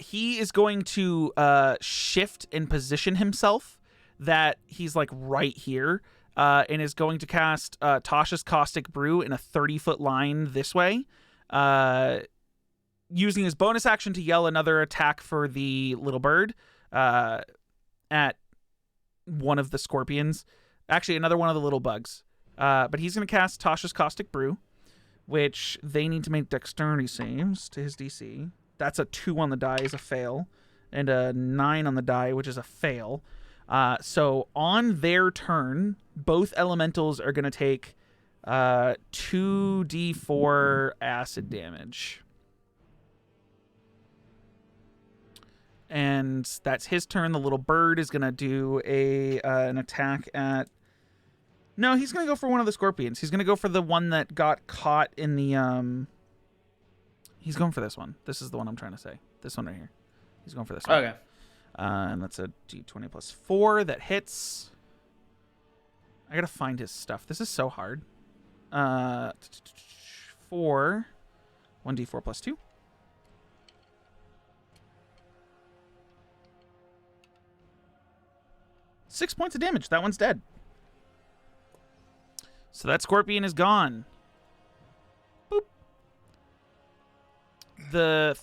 Speaker 1: He is going to shift and position himself that he's like right here, and is going to cast Tasha's Caustic Brew in a 30-foot line this way, using his bonus action to yell another attack for the little bird at one of the scorpions. Actually, another one of the little bugs. But he's going to cast Tasha's Caustic Brew, which they need to make dexterity saves to his DC. That's a 2 on the die is a fail, and a 9 on the die, which is a fail. So on their turn, both elementals are going to take 2d4 acid damage. And that's his turn. The little bird is going to do an attack at... No, he's going to go for one of the scorpions. He's going to go for the one that got caught in the... He's going for this one. This is the one I'm trying to say. This one right here. He's going for this one.
Speaker 7: Okay.
Speaker 1: And that's a d20 plus 4 that hits. I got to find his stuff. This is so hard. 4. 1d4 plus 2. Six points of damage. That one's dead. So that scorpion is gone. Boop. The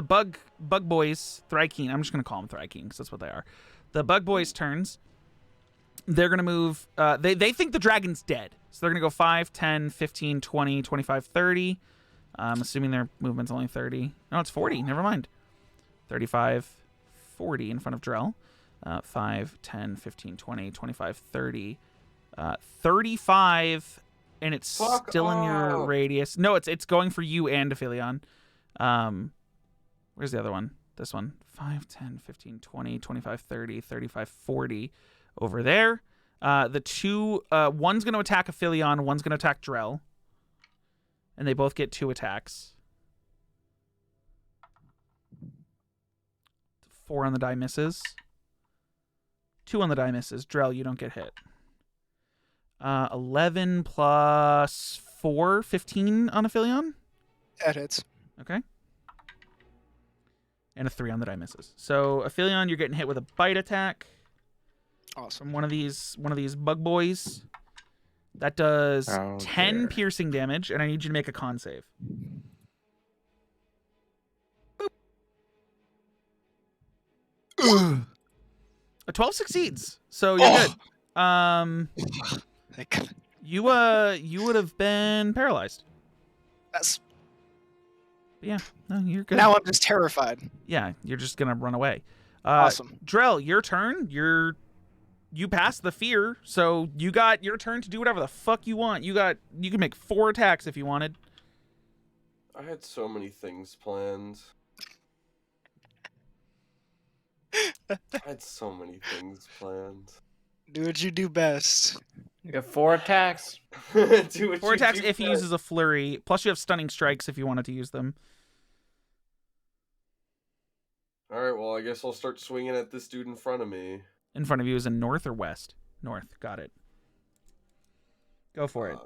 Speaker 1: bug boys, Thrykeen. I'm just gonna call them Thrykeen because that's what they are. The bug boys' turns. They're gonna move. They think the dragon's dead, so they're gonna go 5, 10, 15, 20, 25, 30. I'm assuming their movement's only 30. No, it's 40. Never mind. 35, 40 in front of Drell. 5, 10, 15, 20, 25, 30. 35, and it's
Speaker 4: Fuck
Speaker 1: still in your
Speaker 4: off.
Speaker 1: radius. No, it's going for you and Aphelion. Where's the other one? This one. 5, 10, 15, 20, 25, 30, 35, 40. Over there. The two, one's going to attack Aphelion, one's going to attack Drell. And they both get 2 attacks. 4 on the die misses. 2 on the die misses. Drell, you don't get hit. 11 plus 4, 15 on Aphelion.
Speaker 6: That hits.
Speaker 1: Okay. And a 3 on the die misses. So Aphelion, you're getting hit with a bite attack
Speaker 6: Awesome.
Speaker 1: from one of these bug boys. That does
Speaker 5: Oh,
Speaker 1: 10
Speaker 5: dear.
Speaker 1: piercing damage, and I need you to make a con save. A 12 succeeds, so you're good.
Speaker 6: Like,
Speaker 1: You would have been paralyzed.
Speaker 6: that's
Speaker 1: Yeah, no, you're good.
Speaker 6: Now I'm just terrified.
Speaker 1: Yeah, you're just gonna run away.
Speaker 6: Awesome.
Speaker 1: Drell, your turn. You passed the fear, so you got your turn to do whatever the fuck you want. You can make 4 attacks if you wanted.
Speaker 4: I had so many things planned. I had so many things planned.
Speaker 6: Do what you do best.
Speaker 7: You got 4 attacks.
Speaker 4: Do what
Speaker 1: 4
Speaker 4: you
Speaker 1: attacks
Speaker 4: do
Speaker 1: if he
Speaker 4: best.
Speaker 1: uses a flurry. Plus you have stunning strikes if you wanted to use them.
Speaker 4: All right, well, I guess I'll start swinging at this dude in front of me.
Speaker 1: In front of you is in north or west? North. Got it. Go for it.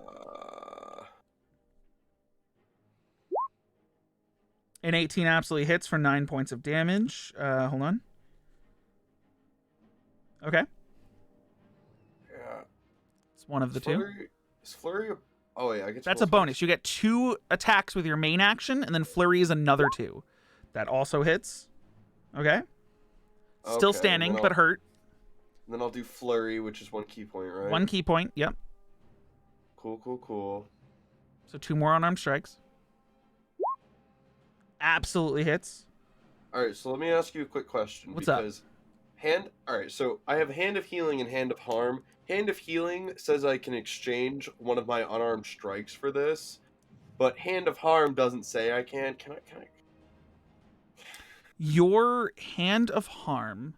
Speaker 1: An 18 absolutely hits for 9 points of damage. Hold on. Okay.
Speaker 4: Yeah.
Speaker 1: It's one of the two.
Speaker 4: Is flurry? Oh wait, I get.
Speaker 1: That's a bonus. You get 2 attacks with your main action, and then flurry is another 2. That also hits. Okay. Still
Speaker 4: Okay,
Speaker 1: standing,
Speaker 4: then
Speaker 1: but hurt.
Speaker 4: Then I'll do flurry, which is 1 key point, right?
Speaker 1: 1 key point. Yep.
Speaker 4: Cool.
Speaker 1: So 2 more unarmed strikes. Absolutely hits.
Speaker 4: All right, so let me ask you a quick question.
Speaker 1: What's up?
Speaker 4: Because all right, so I have Hand of Healing and Hand of Harm. Hand of Healing says I can exchange one of my unarmed strikes for this, but Hand of Harm doesn't say I can. Can I?
Speaker 1: Your Hand of Harm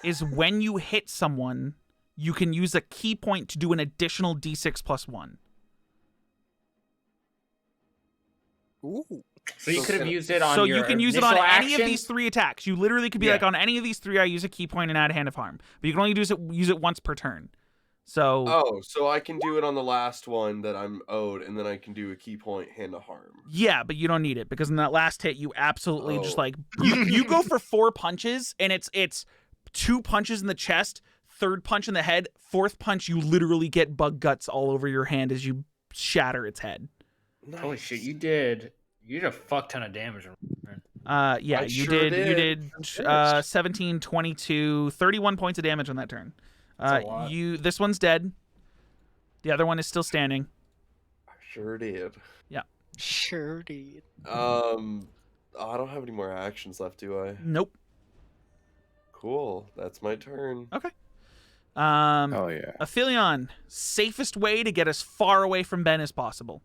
Speaker 1: is when you hit someone, you can use a key point to do an additional d6 plus 1.
Speaker 6: Ooh.
Speaker 7: So you could have used it on
Speaker 1: So
Speaker 7: your
Speaker 1: you can use it on
Speaker 7: initial
Speaker 1: any of
Speaker 7: action?
Speaker 1: these 3 attacks. You literally could be
Speaker 7: Yeah.
Speaker 1: like, on any of these 3, I use a key point and add Hand of Harm. But you can only use it once per turn. So
Speaker 4: Oh, so I can do it on the last one that I'm owed, and then I can do a key point Hand of Harm.
Speaker 1: yeah, but you don't need it because in that last hit, you absolutely just
Speaker 4: Oh.
Speaker 1: like you go for 4 punches and it's 2 punches in the chest, 3rd punch in the head, 4th punch you literally get bug guts all over your hand as you shatter its head.
Speaker 4: Nice.
Speaker 7: Holy shit, you did a fuck ton of damage.
Speaker 1: Yeah,
Speaker 4: I
Speaker 1: you
Speaker 4: sure
Speaker 1: did
Speaker 4: did.
Speaker 1: 17, 22, 31 points of damage on that turn.
Speaker 7: That's a lot.
Speaker 1: This one's dead. The other one is still standing.
Speaker 4: I sure did.
Speaker 6: Sure did.
Speaker 4: I don't have any more actions left, do I?
Speaker 1: Nope.
Speaker 4: Cool. That's my turn.
Speaker 5: Oh yeah.
Speaker 1: Aphelion, safest way to get as far away from Ben as possible.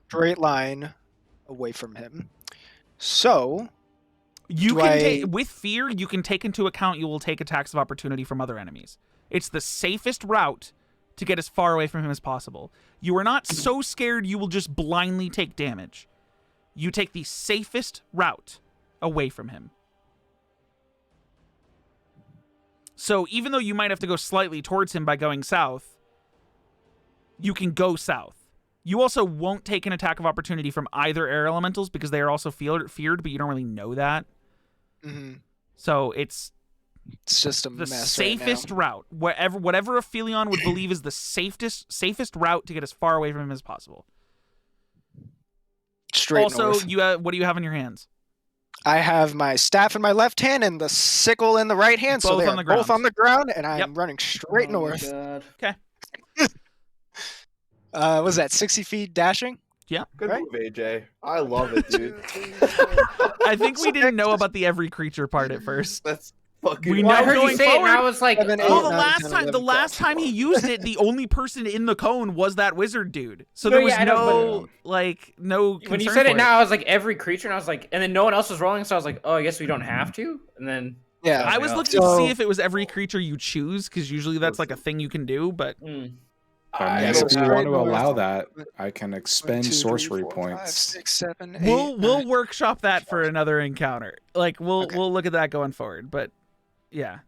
Speaker 6: Straight line away from him. So,
Speaker 1: You
Speaker 6: Do
Speaker 1: can
Speaker 6: I-
Speaker 1: take with fear. You can take into account you will take attacks of opportunity from other enemies. It's the safest route to get as far away from him as possible. You are not so scared you will just blindly take damage. You take the safest route away from him. So even though you might have to go slightly towards him by going south, you can go south. You also won't take an attack of opportunity from either air elementals because they are also feared, but you don't really know that.
Speaker 6: mhm,
Speaker 1: So it's
Speaker 6: it's just a
Speaker 1: the
Speaker 6: mess.
Speaker 1: safest
Speaker 6: right
Speaker 1: route. Whatever Aphelion would believe is the safest route to get as far away from him as possible.
Speaker 6: now. Straight
Speaker 1: also,
Speaker 6: north.
Speaker 1: what do you have in your hands?
Speaker 6: I have my staff in my left hand and the sickle in the right hand, so
Speaker 1: Both
Speaker 6: they're
Speaker 1: on the
Speaker 6: both
Speaker 1: ground.
Speaker 6: on the ground, and I'm
Speaker 1: Yep.
Speaker 6: running straight north.
Speaker 1: Okay.
Speaker 6: Was that 60 feet dashing?
Speaker 4: Good
Speaker 6: Right?
Speaker 4: move, AJ. I love it, dude.
Speaker 1: I think we didn't know about the every creature part at first.
Speaker 4: That's fucking.
Speaker 1: We
Speaker 7: Well, I
Speaker 1: know
Speaker 7: heard
Speaker 1: going
Speaker 7: you say it, and I
Speaker 1: forward-
Speaker 7: was like,
Speaker 6: Seven, eight,
Speaker 1: Well,
Speaker 6: nine, 10, 11,
Speaker 1: the last
Speaker 6: 12.
Speaker 1: time he used it, the only person in the cone was that wizard dude. So
Speaker 7: No,
Speaker 1: there was
Speaker 7: yeah, I know,
Speaker 1: no
Speaker 7: when you
Speaker 1: concern
Speaker 7: said
Speaker 1: for
Speaker 7: it now, I was like, every creature, and I was like, and then no one else was rolling, so I was like, oh, I guess we don't have to. And then
Speaker 6: Yeah.
Speaker 1: I was
Speaker 7: Yeah.
Speaker 1: looking to see
Speaker 6: So-
Speaker 1: if it was every creature you choose, because usually that's like a thing you can do, but
Speaker 5: I mean,
Speaker 4: I
Speaker 5: if
Speaker 4: don't
Speaker 5: you
Speaker 4: have-
Speaker 5: want to allow
Speaker 6: north.
Speaker 5: that, I can
Speaker 6: 1,
Speaker 5: expend
Speaker 6: 2, 3,
Speaker 5: sorcery
Speaker 6: 4, 5,
Speaker 5: points.
Speaker 6: 6, 7, 8,
Speaker 1: we'll
Speaker 6: 9.
Speaker 1: workshop that for another encounter. Like we'll
Speaker 6: Okay.
Speaker 1: we'll look at that going forward, but yeah.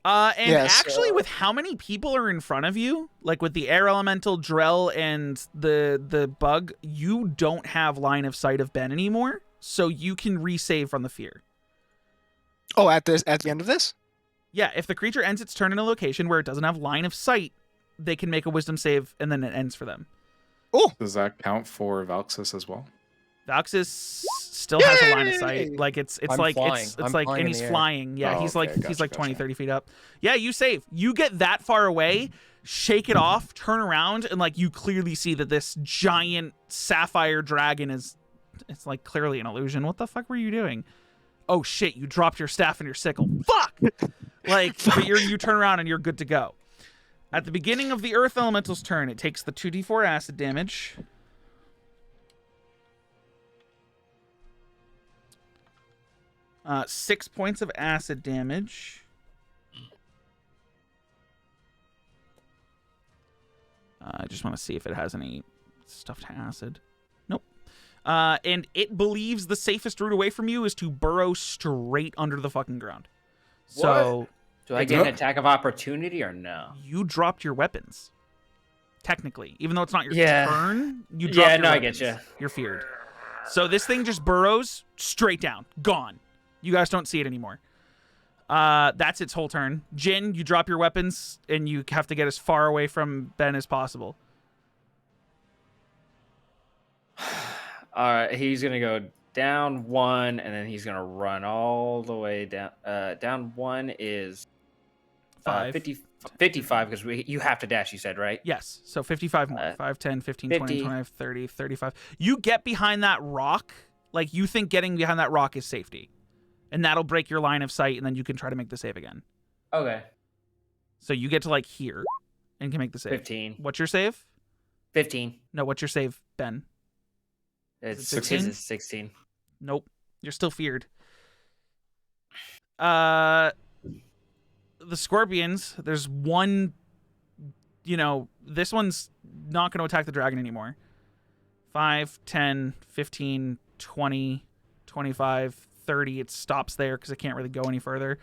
Speaker 1: And
Speaker 6: Yeah,
Speaker 1: actually
Speaker 6: so-
Speaker 1: with how many people are in front of you, like with the air elemental, Drell, and the bug, you don't have line of sight of Ben anymore, so you can resave from the fear.
Speaker 6: Oh, at the end of this?
Speaker 1: Yeah, if the creature ends its turn in a location where it doesn't have line of sight, they can make a wisdom save and then it ends for them.
Speaker 5: Does that count for Valxis as well?
Speaker 1: Valxis still has a line of
Speaker 6: Yay!
Speaker 1: sight. Like it's
Speaker 3: I'm
Speaker 1: like
Speaker 3: flying.
Speaker 1: it's
Speaker 3: I'm
Speaker 1: like
Speaker 3: flying
Speaker 1: and
Speaker 3: in
Speaker 1: he's
Speaker 3: the air.
Speaker 1: flying. Yeah,
Speaker 5: Oh,
Speaker 1: he's
Speaker 5: okay.
Speaker 1: like
Speaker 5: Gotcha,
Speaker 1: 20,
Speaker 5: gotcha.
Speaker 1: 30 feet up. Yeah, you save. You get that far away, shake it off, turn around, and like you clearly see that this giant sapphire dragon is It's like clearly an illusion. What the fuck were you doing? Oh shit, you dropped your staff and your sickle. Fuck! Like, but you turn around and you're good to go. At the beginning of the Earth Elemental's turn, it takes the 2d4 acid damage. 6 points of acid damage. I just want to see if it has any stuff to acid. Nope. And it believes the safest route away from you is to burrow straight under the fucking ground. So
Speaker 7: Do I get an attack of opportunity or no?
Speaker 1: you dropped your weapons. Technically. Even though it's not your
Speaker 7: Yeah.
Speaker 1: turn, you dropped
Speaker 7: Yeah,
Speaker 1: your
Speaker 7: no, I
Speaker 1: weapons.
Speaker 7: get you.
Speaker 1: You're feared. So this thing just burrows straight down. Gone. You guys don't see it anymore. That's its whole turn. Jin, you drop your weapons, and you have to get as far away from Ben as possible.
Speaker 7: All right, he's gonna go down 1, and then he's gonna run all the way down. Down 1 is
Speaker 1: 5.
Speaker 7: 55 because you have to dash. You said right?
Speaker 1: Yes, so 55 more. 5, 10, 15, 20,
Speaker 7: 50.
Speaker 1: 25, 30, 35. You get behind that rock. Like, you think getting behind that rock is safety. And that'll break your line of sight, and then you can try to make the save again.
Speaker 7: Okay.
Speaker 1: So you get to, like, here and can make the save.
Speaker 7: 15.
Speaker 1: What's your save?
Speaker 7: 15.
Speaker 1: No, what's your save, Ben?
Speaker 7: It's
Speaker 1: 16?
Speaker 7: 16.
Speaker 1: Nope. You're still feared. The scorpions, there's one, this one's not going to attack the dragon anymore. 5, 10, 15, 20, 25, 30. It stops there because it can't really go any further.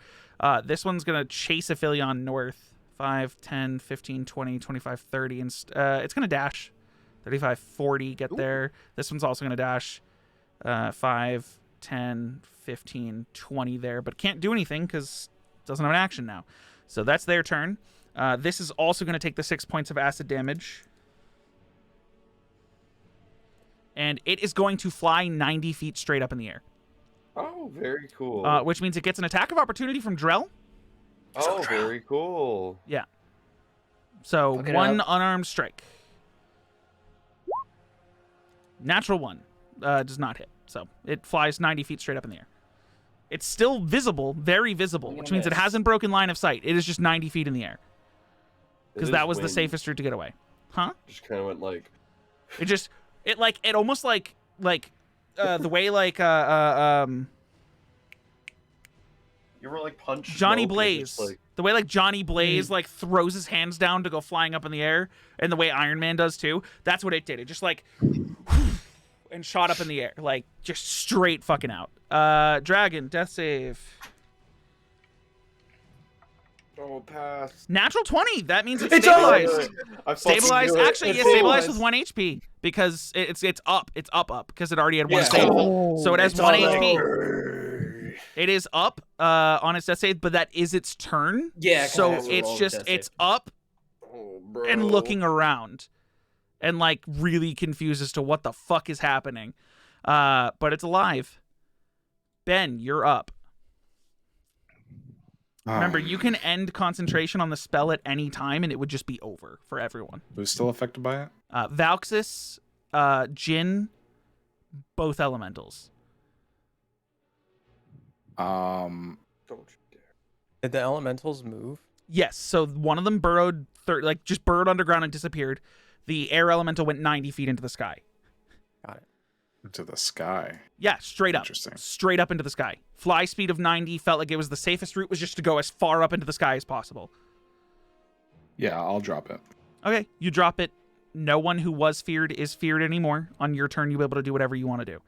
Speaker 1: This one's going to chase Aphelion north. 5, 10, 15, 20, 25, 30. And it's going to dash. 35, 40, get there. This one's also going to dash. 5, 10, 15, 20 there. But can't do anything because it doesn't have an action now. So that's their turn. This is also going to take the 6 points of acid damage. And it is going to fly 90 feet straight up in the air.
Speaker 4: Oh, very cool.
Speaker 1: Which means it gets an attack of opportunity from Drell.
Speaker 4: Oh, very cool.
Speaker 1: Yeah. So
Speaker 7: Fuck it
Speaker 1: one
Speaker 7: up.
Speaker 1: unarmed strike. Natural 1 does not hit. So it flies 90 feet straight up in the air. It's still visible, very visible,
Speaker 7: I'm
Speaker 1: which
Speaker 7: gonna
Speaker 1: means it
Speaker 7: miss.
Speaker 1: hasn't broken line of sight. It is just 90 feet in the air. Because
Speaker 4: It
Speaker 1: that
Speaker 4: is
Speaker 1: was the
Speaker 4: wind.
Speaker 1: safest route to get away. Huh?
Speaker 4: Just kind of went like.
Speaker 1: It almost like the way
Speaker 4: You were like punch.
Speaker 1: Johnny
Speaker 4: smoke and it
Speaker 1: Blaze.
Speaker 4: just, like,
Speaker 1: The way like Johnny Blaze like throws his hands down to go flying up in the air, and the way Iron Man does too. That's what it did. It just like and shot up in the air, like just straight fucking out. Dragon, death save.
Speaker 4: Oh, pass.
Speaker 1: Natural 20. That means it's
Speaker 7: It's
Speaker 1: stabilized.
Speaker 7: over.
Speaker 4: I fucking
Speaker 1: Stabilized.
Speaker 4: knew it.
Speaker 1: Actually,
Speaker 7: It's
Speaker 1: yeah, stabilized
Speaker 7: stabilized.
Speaker 1: with 1 HP because it's up. It's up because it already had 1
Speaker 4: Yeah.
Speaker 1: save.
Speaker 7: Oh,
Speaker 1: So it has
Speaker 7: it's
Speaker 1: 1
Speaker 7: all like-
Speaker 1: HP. It is up on its death save, but that is its turn.
Speaker 7: Yeah, 'cause
Speaker 1: So
Speaker 7: it has to
Speaker 1: it's
Speaker 7: roll
Speaker 1: just
Speaker 7: death save.
Speaker 1: it's up
Speaker 4: Oh, bro.
Speaker 1: and looking around and like really confused as to what the fuck is happening. But it's alive. Ben, you're up. Remember, you can end concentration on the spell at any time and it would just be over for everyone.
Speaker 5: Who's still affected by it?
Speaker 1: Valxis, Jin, both elementals.
Speaker 4: Don't you dare.
Speaker 3: Did the elementals move?
Speaker 1: Yes, so one of them burrowed, just burrowed underground and disappeared. The air elemental went 90 feet into the sky.
Speaker 3: Got it.
Speaker 5: Into the sky.
Speaker 1: Yeah, straight up.
Speaker 5: Interesting.
Speaker 1: Straight up into the sky. Fly speed of 90, felt like it was the safest route was just to go as far up into the sky as possible.
Speaker 5: Yeah, I'll drop it.
Speaker 1: Okay, you drop it. No one who was feared is feared anymore. On your turn, you'll be able to do whatever you want to do.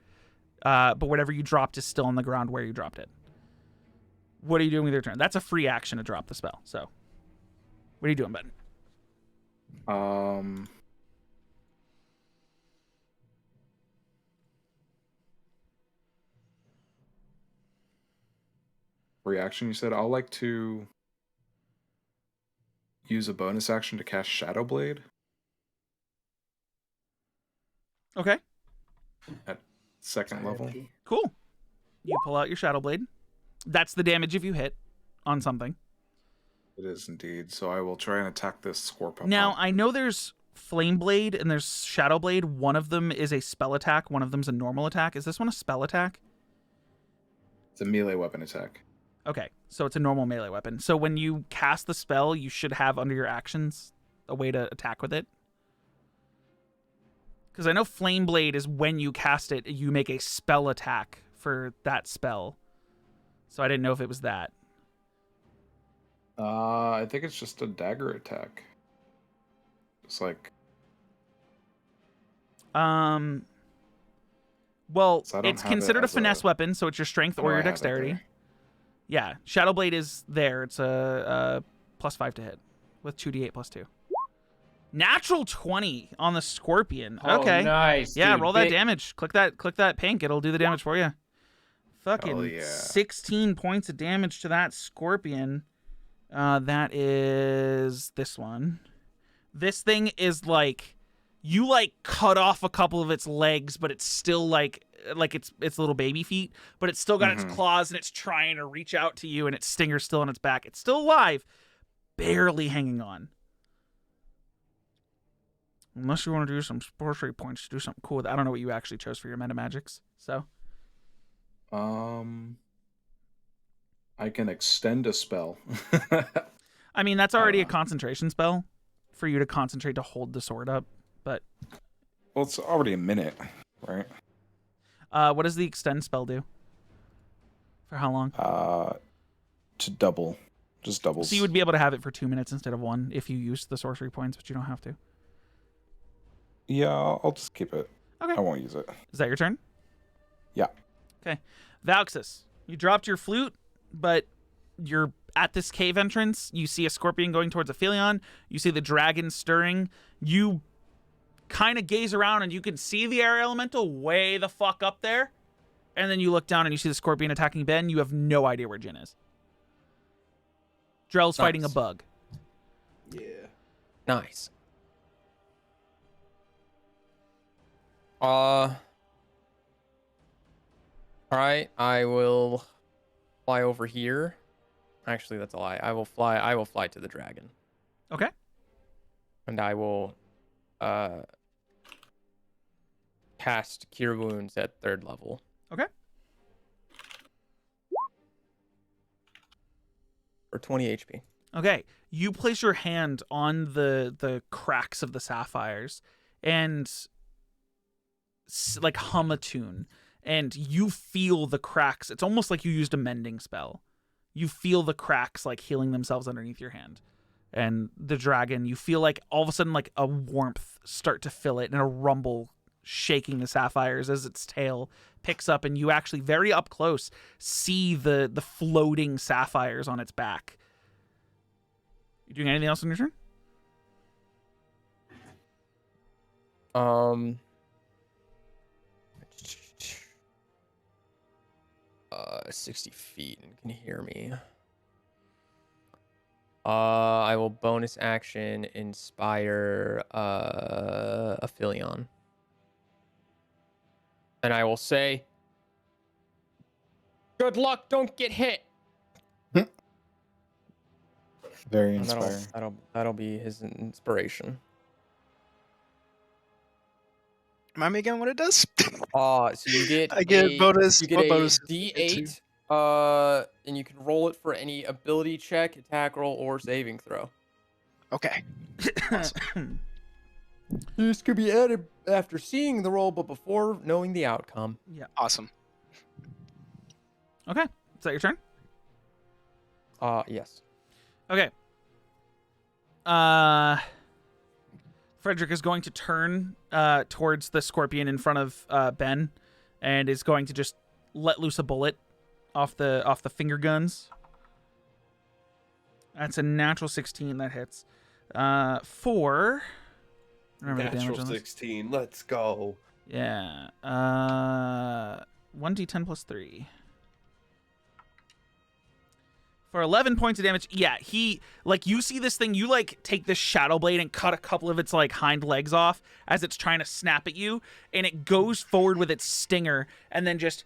Speaker 1: But whatever you dropped is still on the ground where you dropped it. What are you doing with your turn? That's a free action to drop the spell, so. What are you doing, Ben?
Speaker 5: Reaction, you said? I'll like to use a bonus action to cast Shadow Blade
Speaker 1: Okay,
Speaker 5: at second level.
Speaker 1: cool. You pull out your Shadow Blade. That's the damage if you hit on something.
Speaker 5: It is indeed. So I will try and attack this Scorpion.
Speaker 1: Now, I know there's Flame Blade and there's Shadow Blade. One of them is a spell attack. One of them's a normal attack. Is this one a spell attack?
Speaker 5: It's a melee weapon attack.
Speaker 1: Okay, so it's a normal melee weapon. So when you cast the spell, you should have under your actions a way to attack with it. Because I know Flame Blade is when you cast it, you make a spell attack for that spell. So I didn't know if it was that.
Speaker 5: I think it's just a dagger attack. It's like.
Speaker 1: Well,
Speaker 5: So I don't
Speaker 1: it's
Speaker 5: have it
Speaker 1: considered a
Speaker 5: as
Speaker 1: finesse
Speaker 5: a-
Speaker 1: weapon, so it's your strength or
Speaker 5: Oh, I
Speaker 1: your
Speaker 5: have it
Speaker 1: dexterity.
Speaker 5: there.
Speaker 1: Yeah, Shadow Blade is there. It's a +5 to hit with 2d8 + 2. Natural 20 on the Scorpion.
Speaker 7: Oh,
Speaker 1: Okay.
Speaker 7: nice.
Speaker 1: Yeah,
Speaker 7: dude.
Speaker 1: roll that
Speaker 7: Big-
Speaker 1: damage. Click that pink. It'll do the damage for you. Fucking
Speaker 5: yeah.
Speaker 1: 16 points of damage to that Scorpion. That is this one. This thing is like you like cut off a couple of its legs, but it's still like its little baby feet, but it's still got its claws and it's trying to reach out to you, and its stinger's still on its back. It's still alive, barely hanging on. Unless you want to do some sorcery points to do something cool with it. I don't know what you actually chose for your meta magics. So
Speaker 5: I can extend a spell.
Speaker 1: I mean, that's already a concentration spell for you to concentrate to hold the sword up. But
Speaker 5: Well, it's already a minute, right?
Speaker 1: what does the extend spell do? For how long?
Speaker 5: To double. Just doubles.
Speaker 1: So you would be able to have it for 2 minutes instead of 1 if you use the sorcery points, but you don't have to.
Speaker 5: Yeah, I'll just keep it.
Speaker 1: Okay.
Speaker 5: I won't use it.
Speaker 1: Is that your turn?
Speaker 5: Yeah.
Speaker 1: Okay. Vauxus, you dropped your flute, but you're at this cave entrance. You see a scorpion going towards Aphelion. You see the dragon stirring. You kind of gaze around and you can see the air elemental way the fuck up there. And then you look down and you see the scorpion attacking Ben. You have no idea where Jin is. Drell's fighting a
Speaker 3: Nice.
Speaker 1: bug.
Speaker 4: Yeah.
Speaker 3: Nice. All right, I will fly over here. Actually, that's a lie. I will fly to the dragon.
Speaker 1: Okay.
Speaker 3: And I will cast Cure Wounds at 3rd level.
Speaker 1: Okay.
Speaker 3: For 20 HP.
Speaker 1: Okay, you place your hand on the cracks of the sapphires and like hum a tune, and you feel the cracks. It's almost like you used a mending spell. You feel the cracks like healing themselves underneath your hand. And the dragon, you feel like all of a sudden like a warmth start to fill it and a rumble shaking the sapphires as its tail picks up, and you actually very up close see the floating sapphires on its back. You doing anything else on your turn?
Speaker 3: 60 feet and can hear me. I will bonus action inspire Aphelion. And I will say, good luck, don't get hit.
Speaker 5: Very
Speaker 3: And
Speaker 5: inspiring.
Speaker 3: that'll be his inspiration.
Speaker 6: Remind me again what it does?
Speaker 3: So you get
Speaker 6: I get bonus.
Speaker 3: You get
Speaker 6: What
Speaker 3: a
Speaker 6: bonus does it get to?
Speaker 3: D8, and you can roll it for any ability check, attack roll, or saving throw.
Speaker 6: Okay. Awesome.
Speaker 3: This could be added after seeing the roll, but before knowing the outcome.
Speaker 6: Awesome.
Speaker 1: Okay. Is that your turn?
Speaker 3: Yes.
Speaker 1: Okay. Frederick is going to turn towards the scorpion in front of Ben, and is going to just let loose a bullet off the finger guns. That's a natural 16 that hits. For remember the damage
Speaker 4: Natural
Speaker 1: on this?
Speaker 4: 16. Let's go.
Speaker 1: Yeah. 1d10 plus 3. For 11 points of damage. Yeah, he, like, you see this thing, you, like, take this shadow blade and cut a couple of its, like, hind legs off as it's trying to snap at you, and it goes forward with its stinger, and then just,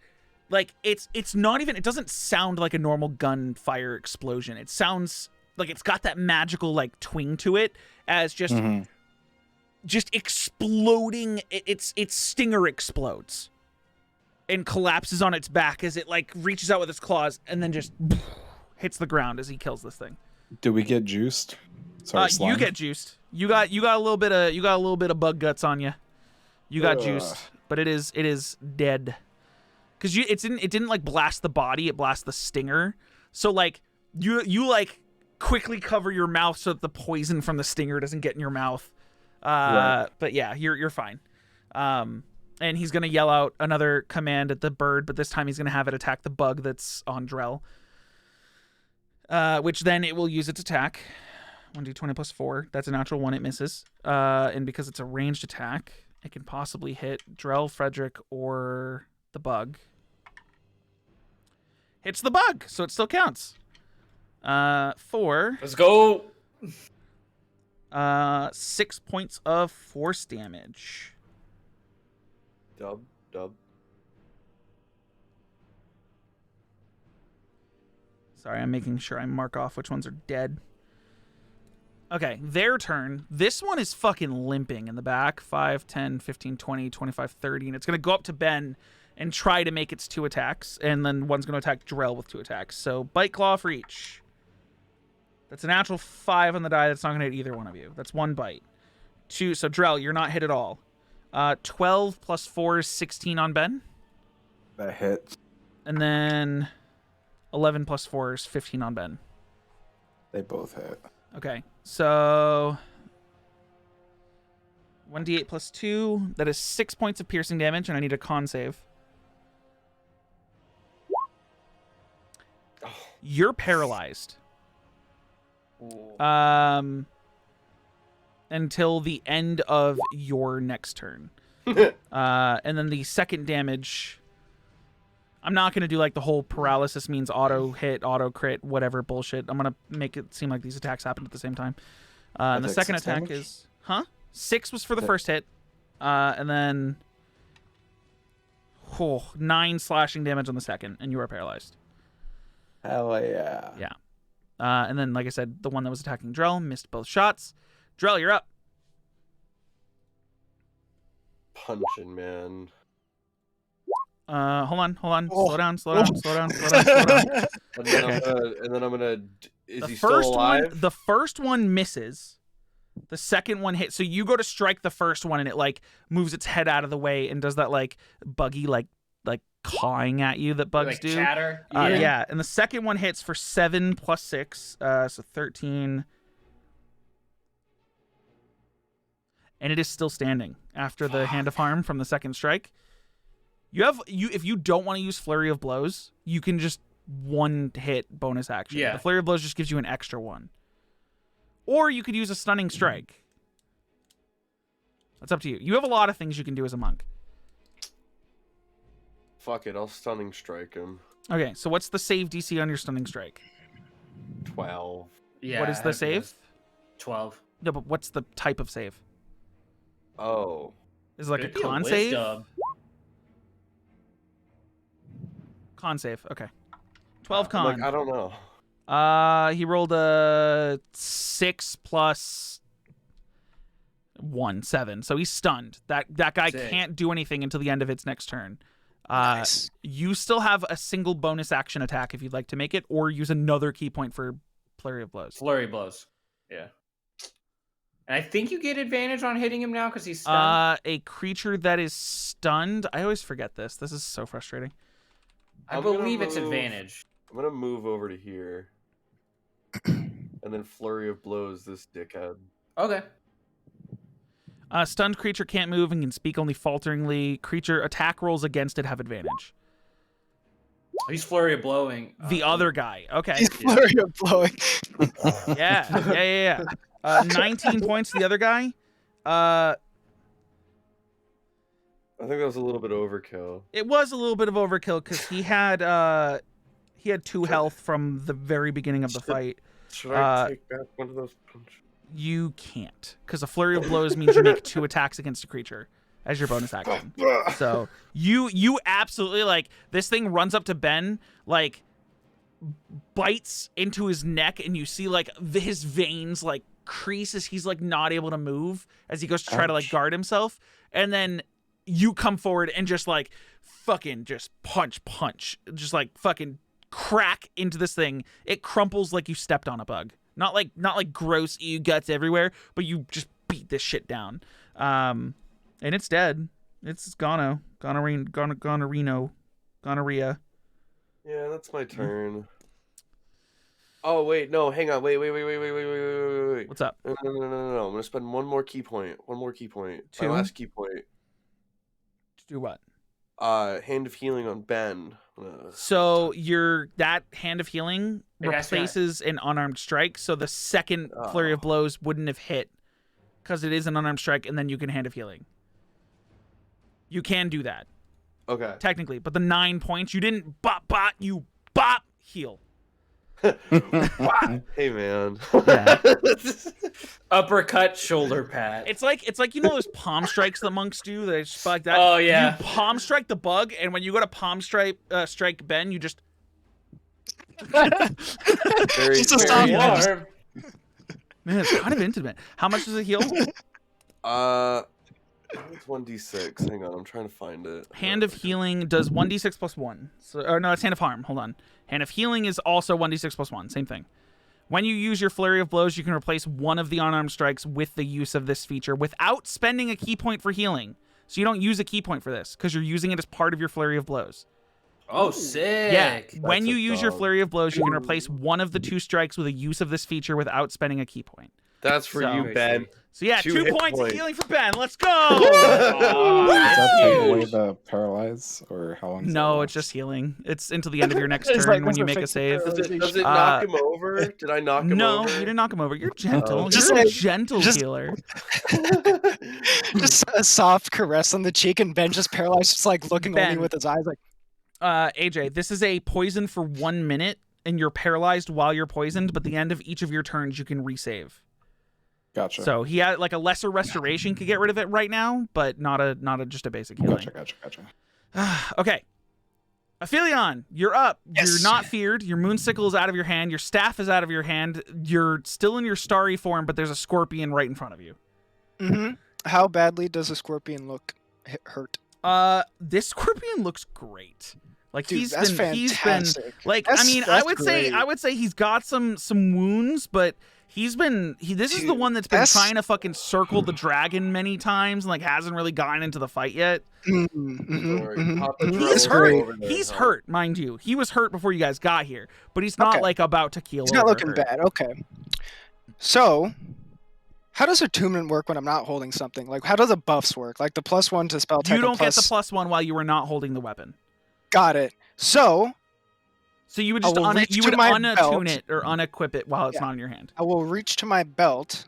Speaker 1: like, it's not even, it doesn't sound like a normal gunfire explosion. It sounds like it's got that magical, like, twing to it, as just just exploding. Its stinger explodes and collapses on its back as it like reaches out with its claws and then just hits the ground as he kills this thing.
Speaker 5: Do we get juiced? Sorry,
Speaker 1: You
Speaker 5: slime?
Speaker 1: get juiced. You got a little bit of bug guts on you. You got juiced, but it is dead. Cause it didn't like blast the body, it blasts the stinger. So like you like quickly cover your mouth so that the poison from the stinger doesn't get in your mouth.
Speaker 5: Right.
Speaker 1: But yeah, you're fine. And he's gonna yell out another command at the bird, but this time he's gonna have it attack the bug that's on Drell. Which then it will use its attack. 1d20 plus 4. That's a natural 1. It misses. And because it's a ranged attack, it can possibly hit Drell, Frederick, or the bug. Hits the bug, so it still counts. 4.
Speaker 2: Let's go.
Speaker 1: 6 points of force damage.
Speaker 4: Dub.
Speaker 1: Sorry, I'm making sure I mark off which ones are dead. Okay, their turn. This one is fucking limping in the back. 5, 10, 15, 20, 25, 30. And it's going to go up to Ben and try to make its 2 attacks. And then one's going to attack Drell with 2 attacks. So bite claw for each. That's a natural 5 on the die. That's not going to hit either one of you. That's 1 bite. 2. So Drell, you're not hit at all. 12 plus 4 is 16 on Ben.
Speaker 5: That hits.
Speaker 1: And then 11 plus 4 is 15 on Ben.
Speaker 5: They both hit.
Speaker 1: Okay, so 1d8 plus 2. That is 6 points of piercing damage, and I need a con save. You're paralyzed. Until the end of your next turn. And then the second damage, I'm not going to do like the whole paralysis means auto hit, auto crit, whatever bullshit. I'm going to make it seem like these attacks happen at the same time. And the
Speaker 5: take
Speaker 1: second
Speaker 5: 6
Speaker 1: attack
Speaker 5: damage?
Speaker 1: is... 6 was for the first hit. And then... 9 slashing damage on the second, and you are paralyzed.
Speaker 5: Hell yeah.
Speaker 1: Yeah. And then, like I said, the one that was attacking Drell missed both shots. Drell, you're up.
Speaker 4: Punching, man.
Speaker 1: Hold on.
Speaker 6: Oh.
Speaker 1: Slow down.
Speaker 4: And then I'm gonna. Is
Speaker 1: The
Speaker 4: he still
Speaker 1: first
Speaker 4: alive?
Speaker 1: one, the first one misses. The second one hits. So you go to strike the first one, and it like moves its head out of the way and does that like buggy like cawing at you that bugs
Speaker 7: Like
Speaker 1: do.
Speaker 7: chatter.
Speaker 1: Yeah. And the second one hits for 7 plus 6, so 13. And it is still standing after the hand of harm from the second strike. If you don't want to use Flurry of Blows, you can just 1 hit bonus action.
Speaker 7: Yeah.
Speaker 1: The Flurry of Blows just gives you an extra 1. Or you could use a Stunning Strike. That's up to you. You have a lot of things you can do as a monk.
Speaker 4: Fuck it, I'll stunning strike him.
Speaker 1: Okay, so what's the save DC on your Stunning Strike?
Speaker 4: 12.
Speaker 7: Yeah.
Speaker 1: What is the
Speaker 7: I
Speaker 1: save?
Speaker 7: guess. 12.
Speaker 1: No, but what's the type of save?
Speaker 4: Oh.
Speaker 1: Is it like
Speaker 7: Could
Speaker 1: a
Speaker 7: be
Speaker 1: con save?
Speaker 7: wisdom.
Speaker 1: Con save. Okay. 12 con.
Speaker 4: Like, I don't know.
Speaker 1: He rolled a 6 plus 1, 7. So he's stunned. That guy
Speaker 7: Sick.
Speaker 1: can't do anything until the end of its next turn.
Speaker 6: Nice.
Speaker 1: You still have a single bonus action attack if you'd like to make it, or use another key point for Flurry of Blows.
Speaker 7: Flurry blows. Yeah. And I think you get advantage on hitting him now because he's stunned.
Speaker 1: A creature that is stunned. I always forget this. This is so frustrating.
Speaker 7: I
Speaker 4: I'm gonna
Speaker 7: believe it's
Speaker 4: move-
Speaker 7: advantage.
Speaker 4: I'm gonna move over to here. And then flurry of blows this dickhead.
Speaker 7: Okay.
Speaker 1: Stunned creature can't move and can speak only falteringly. Creature attack rolls against it have advantage.
Speaker 7: He's flurry of blowing.
Speaker 1: The other guy. Okay.
Speaker 6: He's flurry of blowing.
Speaker 1: Yeah. 19 points to the other guy.
Speaker 4: I think that was a little bit overkill.
Speaker 1: It was a little bit of overkill because he had 2 health from the very beginning of the fight.
Speaker 4: Should I take back one of those punches?
Speaker 1: You can't, because a flurry of blows means you make 2 attacks against a creature as your bonus action. So you absolutely like this thing runs up to Ben, like bites into his neck, and you see like his veins like crease as he's like not able to move as he goes to try to like
Speaker 5: Ouch.
Speaker 1: guard himself, and then you come forward and just like fucking just punch, just like fucking crack into this thing. It crumples like you stepped on a bug. Not like gross guts everywhere, but you just beat this shit down. And it's dead. It's gonorrhea.
Speaker 4: Yeah, that's my turn. Oh wait, no, hang on, wait.
Speaker 1: What's up?
Speaker 4: No. I'm gonna spend one more key point.
Speaker 1: Two?
Speaker 4: My last key point.
Speaker 1: Do what?
Speaker 4: Hand of healing on Ben.
Speaker 1: So that hand of healing
Speaker 7: Hey, guys,
Speaker 1: replaces an unarmed strike. So the second flurry of blows wouldn't have hit because it is an unarmed strike, and then you can hand of healing. You can do that
Speaker 4: Okay.
Speaker 1: technically, but the 9 points you didn't bop, you bop heal.
Speaker 4: Hey man.
Speaker 1: Yeah.
Speaker 7: Uppercut, shoulder pad.
Speaker 1: It's like those palm strikes that monks do. They just like that.
Speaker 7: Oh, yeah.
Speaker 1: You palm strike the bug, and when you go to palm strike Ben, you just.
Speaker 4: Very,
Speaker 6: Just a
Speaker 4: very
Speaker 6: soft
Speaker 4: nice.
Speaker 7: Warm.
Speaker 1: Man, it's kind of intimate. How much does it heal?
Speaker 4: It's 1d6. Hang on, I'm trying to find it.
Speaker 1: Hand of healing does 1d6 plus 1. So, or no, it's hand of harm. Hold on. Hand of healing is also 1d6 plus 1. Same thing. When you use your flurry of blows, you can replace one of the unarmed strikes with the use of this feature without spending a key point for healing. So you don't use a key point for this because you're using it as part of your flurry of blows.
Speaker 7: Oh, sick.
Speaker 1: Yeah. When you
Speaker 4: a
Speaker 1: use your
Speaker 4: dog.
Speaker 1: flurry of blows, you can replace one of the 2 strikes with a use of this feature without spending a key point.
Speaker 4: That's for
Speaker 1: So-
Speaker 4: you, Ben.
Speaker 1: So yeah,
Speaker 4: 2
Speaker 1: 2
Speaker 4: hit
Speaker 1: points of
Speaker 4: points.
Speaker 1: healing for Ben. Let's go.
Speaker 5: Does that take away
Speaker 7: huge.
Speaker 5: the paralyze, or how long? does that
Speaker 1: No,
Speaker 5: last?
Speaker 1: it's just healing. It's until the end of your next
Speaker 6: It's
Speaker 1: turn
Speaker 6: like,
Speaker 1: when you
Speaker 6: does it
Speaker 1: make a
Speaker 6: fix the
Speaker 1: save.
Speaker 4: Does it
Speaker 1: Uh,
Speaker 4: knock him over? Did I knock him
Speaker 1: No,
Speaker 4: over?
Speaker 1: you didn't knock him over. You're gentle.
Speaker 4: Oh,
Speaker 6: Just
Speaker 1: You're a
Speaker 6: like-
Speaker 1: gentle
Speaker 6: just-
Speaker 1: healer.
Speaker 6: Just a soft caress on the cheek, and Ben just paralyzed, just like looking only
Speaker 1: Ben.
Speaker 6: with his eyes, like,
Speaker 1: AJ, this is a poison for 1 minute, and you're paralyzed while you're poisoned, but at the end of each of your turns, you can resave.
Speaker 5: Gotcha.
Speaker 1: So he had like a lesser restoration could get rid of it right now, but not a just a basic healing.
Speaker 5: Gotcha.
Speaker 1: Okay. Aphelion, you're up.
Speaker 6: Yes.
Speaker 1: You're not feared. Your moonsicle is out of your hand. Your staff is out of your hand. You're still in your starry form, but there's a scorpion right in front of you.
Speaker 6: How badly does a scorpion look hurt?
Speaker 1: This scorpion looks great. Like
Speaker 6: Dude,
Speaker 1: he's
Speaker 6: that's
Speaker 1: been
Speaker 6: fantastic.
Speaker 1: like
Speaker 6: That's-
Speaker 1: I
Speaker 6: that's
Speaker 1: would say he's got some wounds, but this is the
Speaker 6: Dude,
Speaker 1: one that's been
Speaker 6: that's-
Speaker 1: trying to fucking circle the dragon many times and like hasn't really gotten into the fight yet.
Speaker 4: Papa
Speaker 1: He's
Speaker 4: Dro
Speaker 1: hurt.
Speaker 4: over there,
Speaker 1: He's
Speaker 4: huh?
Speaker 1: hurt, mind you. He was hurt before you guys got here, but he's not
Speaker 6: Okay.
Speaker 1: like about to keel
Speaker 6: He's
Speaker 1: over.
Speaker 6: not looking
Speaker 1: hurt.
Speaker 6: bad. Okay. So, how does attunement work when I'm not holding something? Like, how do the buffs work? Like the +1 to spell tech.
Speaker 1: You don't get the
Speaker 6: plus...
Speaker 1: +1 while you were not holding the weapon.
Speaker 6: Got it. So,
Speaker 1: So you would
Speaker 6: I
Speaker 1: just
Speaker 6: will reach
Speaker 1: you
Speaker 6: to
Speaker 1: would
Speaker 6: my
Speaker 1: unattune
Speaker 6: belt.
Speaker 1: it or unequip it while it's
Speaker 6: Yeah.
Speaker 1: not in your hand.
Speaker 6: I will reach to my belt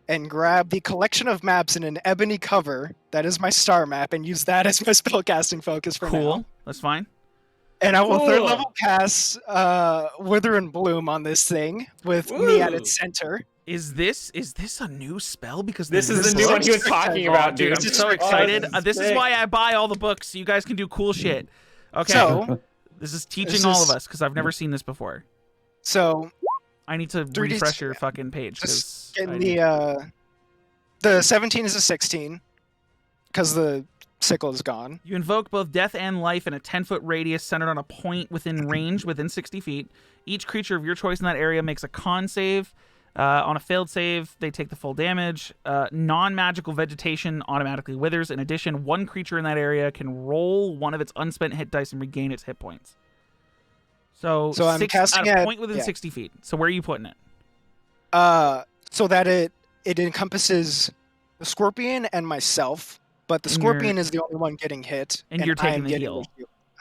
Speaker 6: and grab the collection of maps in an ebony cover that is my star map and use that as my spellcasting focus for
Speaker 1: Cool.
Speaker 6: now.
Speaker 1: That's fine.
Speaker 6: And I will third
Speaker 7: Cool.
Speaker 6: level cast Wither and Bloom on this thing with me at its center.
Speaker 1: Is this a new spell? Because
Speaker 7: This is
Speaker 6: This
Speaker 7: the new
Speaker 6: is
Speaker 7: one he was
Speaker 6: sick.
Speaker 7: talking
Speaker 1: Oh,
Speaker 7: about,
Speaker 1: dude,
Speaker 7: dude.
Speaker 1: I'm so
Speaker 7: Oh,
Speaker 1: excited. This is
Speaker 7: sick.
Speaker 1: why I buy all the books so you guys can do cool shit. Okay.
Speaker 6: So,
Speaker 1: this is teaching
Speaker 6: this
Speaker 1: all
Speaker 6: is-
Speaker 1: of us because I've never seen this before.
Speaker 6: so
Speaker 1: I need to
Speaker 6: 3D
Speaker 1: refresh your fucking page
Speaker 6: just
Speaker 1: because
Speaker 6: getting the 17 is a 16 because the sickle is gone.
Speaker 1: you invoke both death and life in a 10-foot radius centered on a point within range within 60 feet. Each creature of your choice in that area makes a con save. On a failed save, they take the full damage. Non-magical vegetation automatically withers. In addition, one creature in that area can roll one of its unspent hit dice and regain its hit points. So
Speaker 6: I'm casting
Speaker 1: at a
Speaker 6: at-
Speaker 1: point within
Speaker 6: yeah.
Speaker 1: 60 feet. So where are you putting it?
Speaker 6: So that it encompasses the scorpion and myself, but the
Speaker 1: And you're-
Speaker 6: scorpion is the only one getting hit,
Speaker 1: and you're taking
Speaker 6: I'm
Speaker 1: the
Speaker 6: getting
Speaker 1: heal.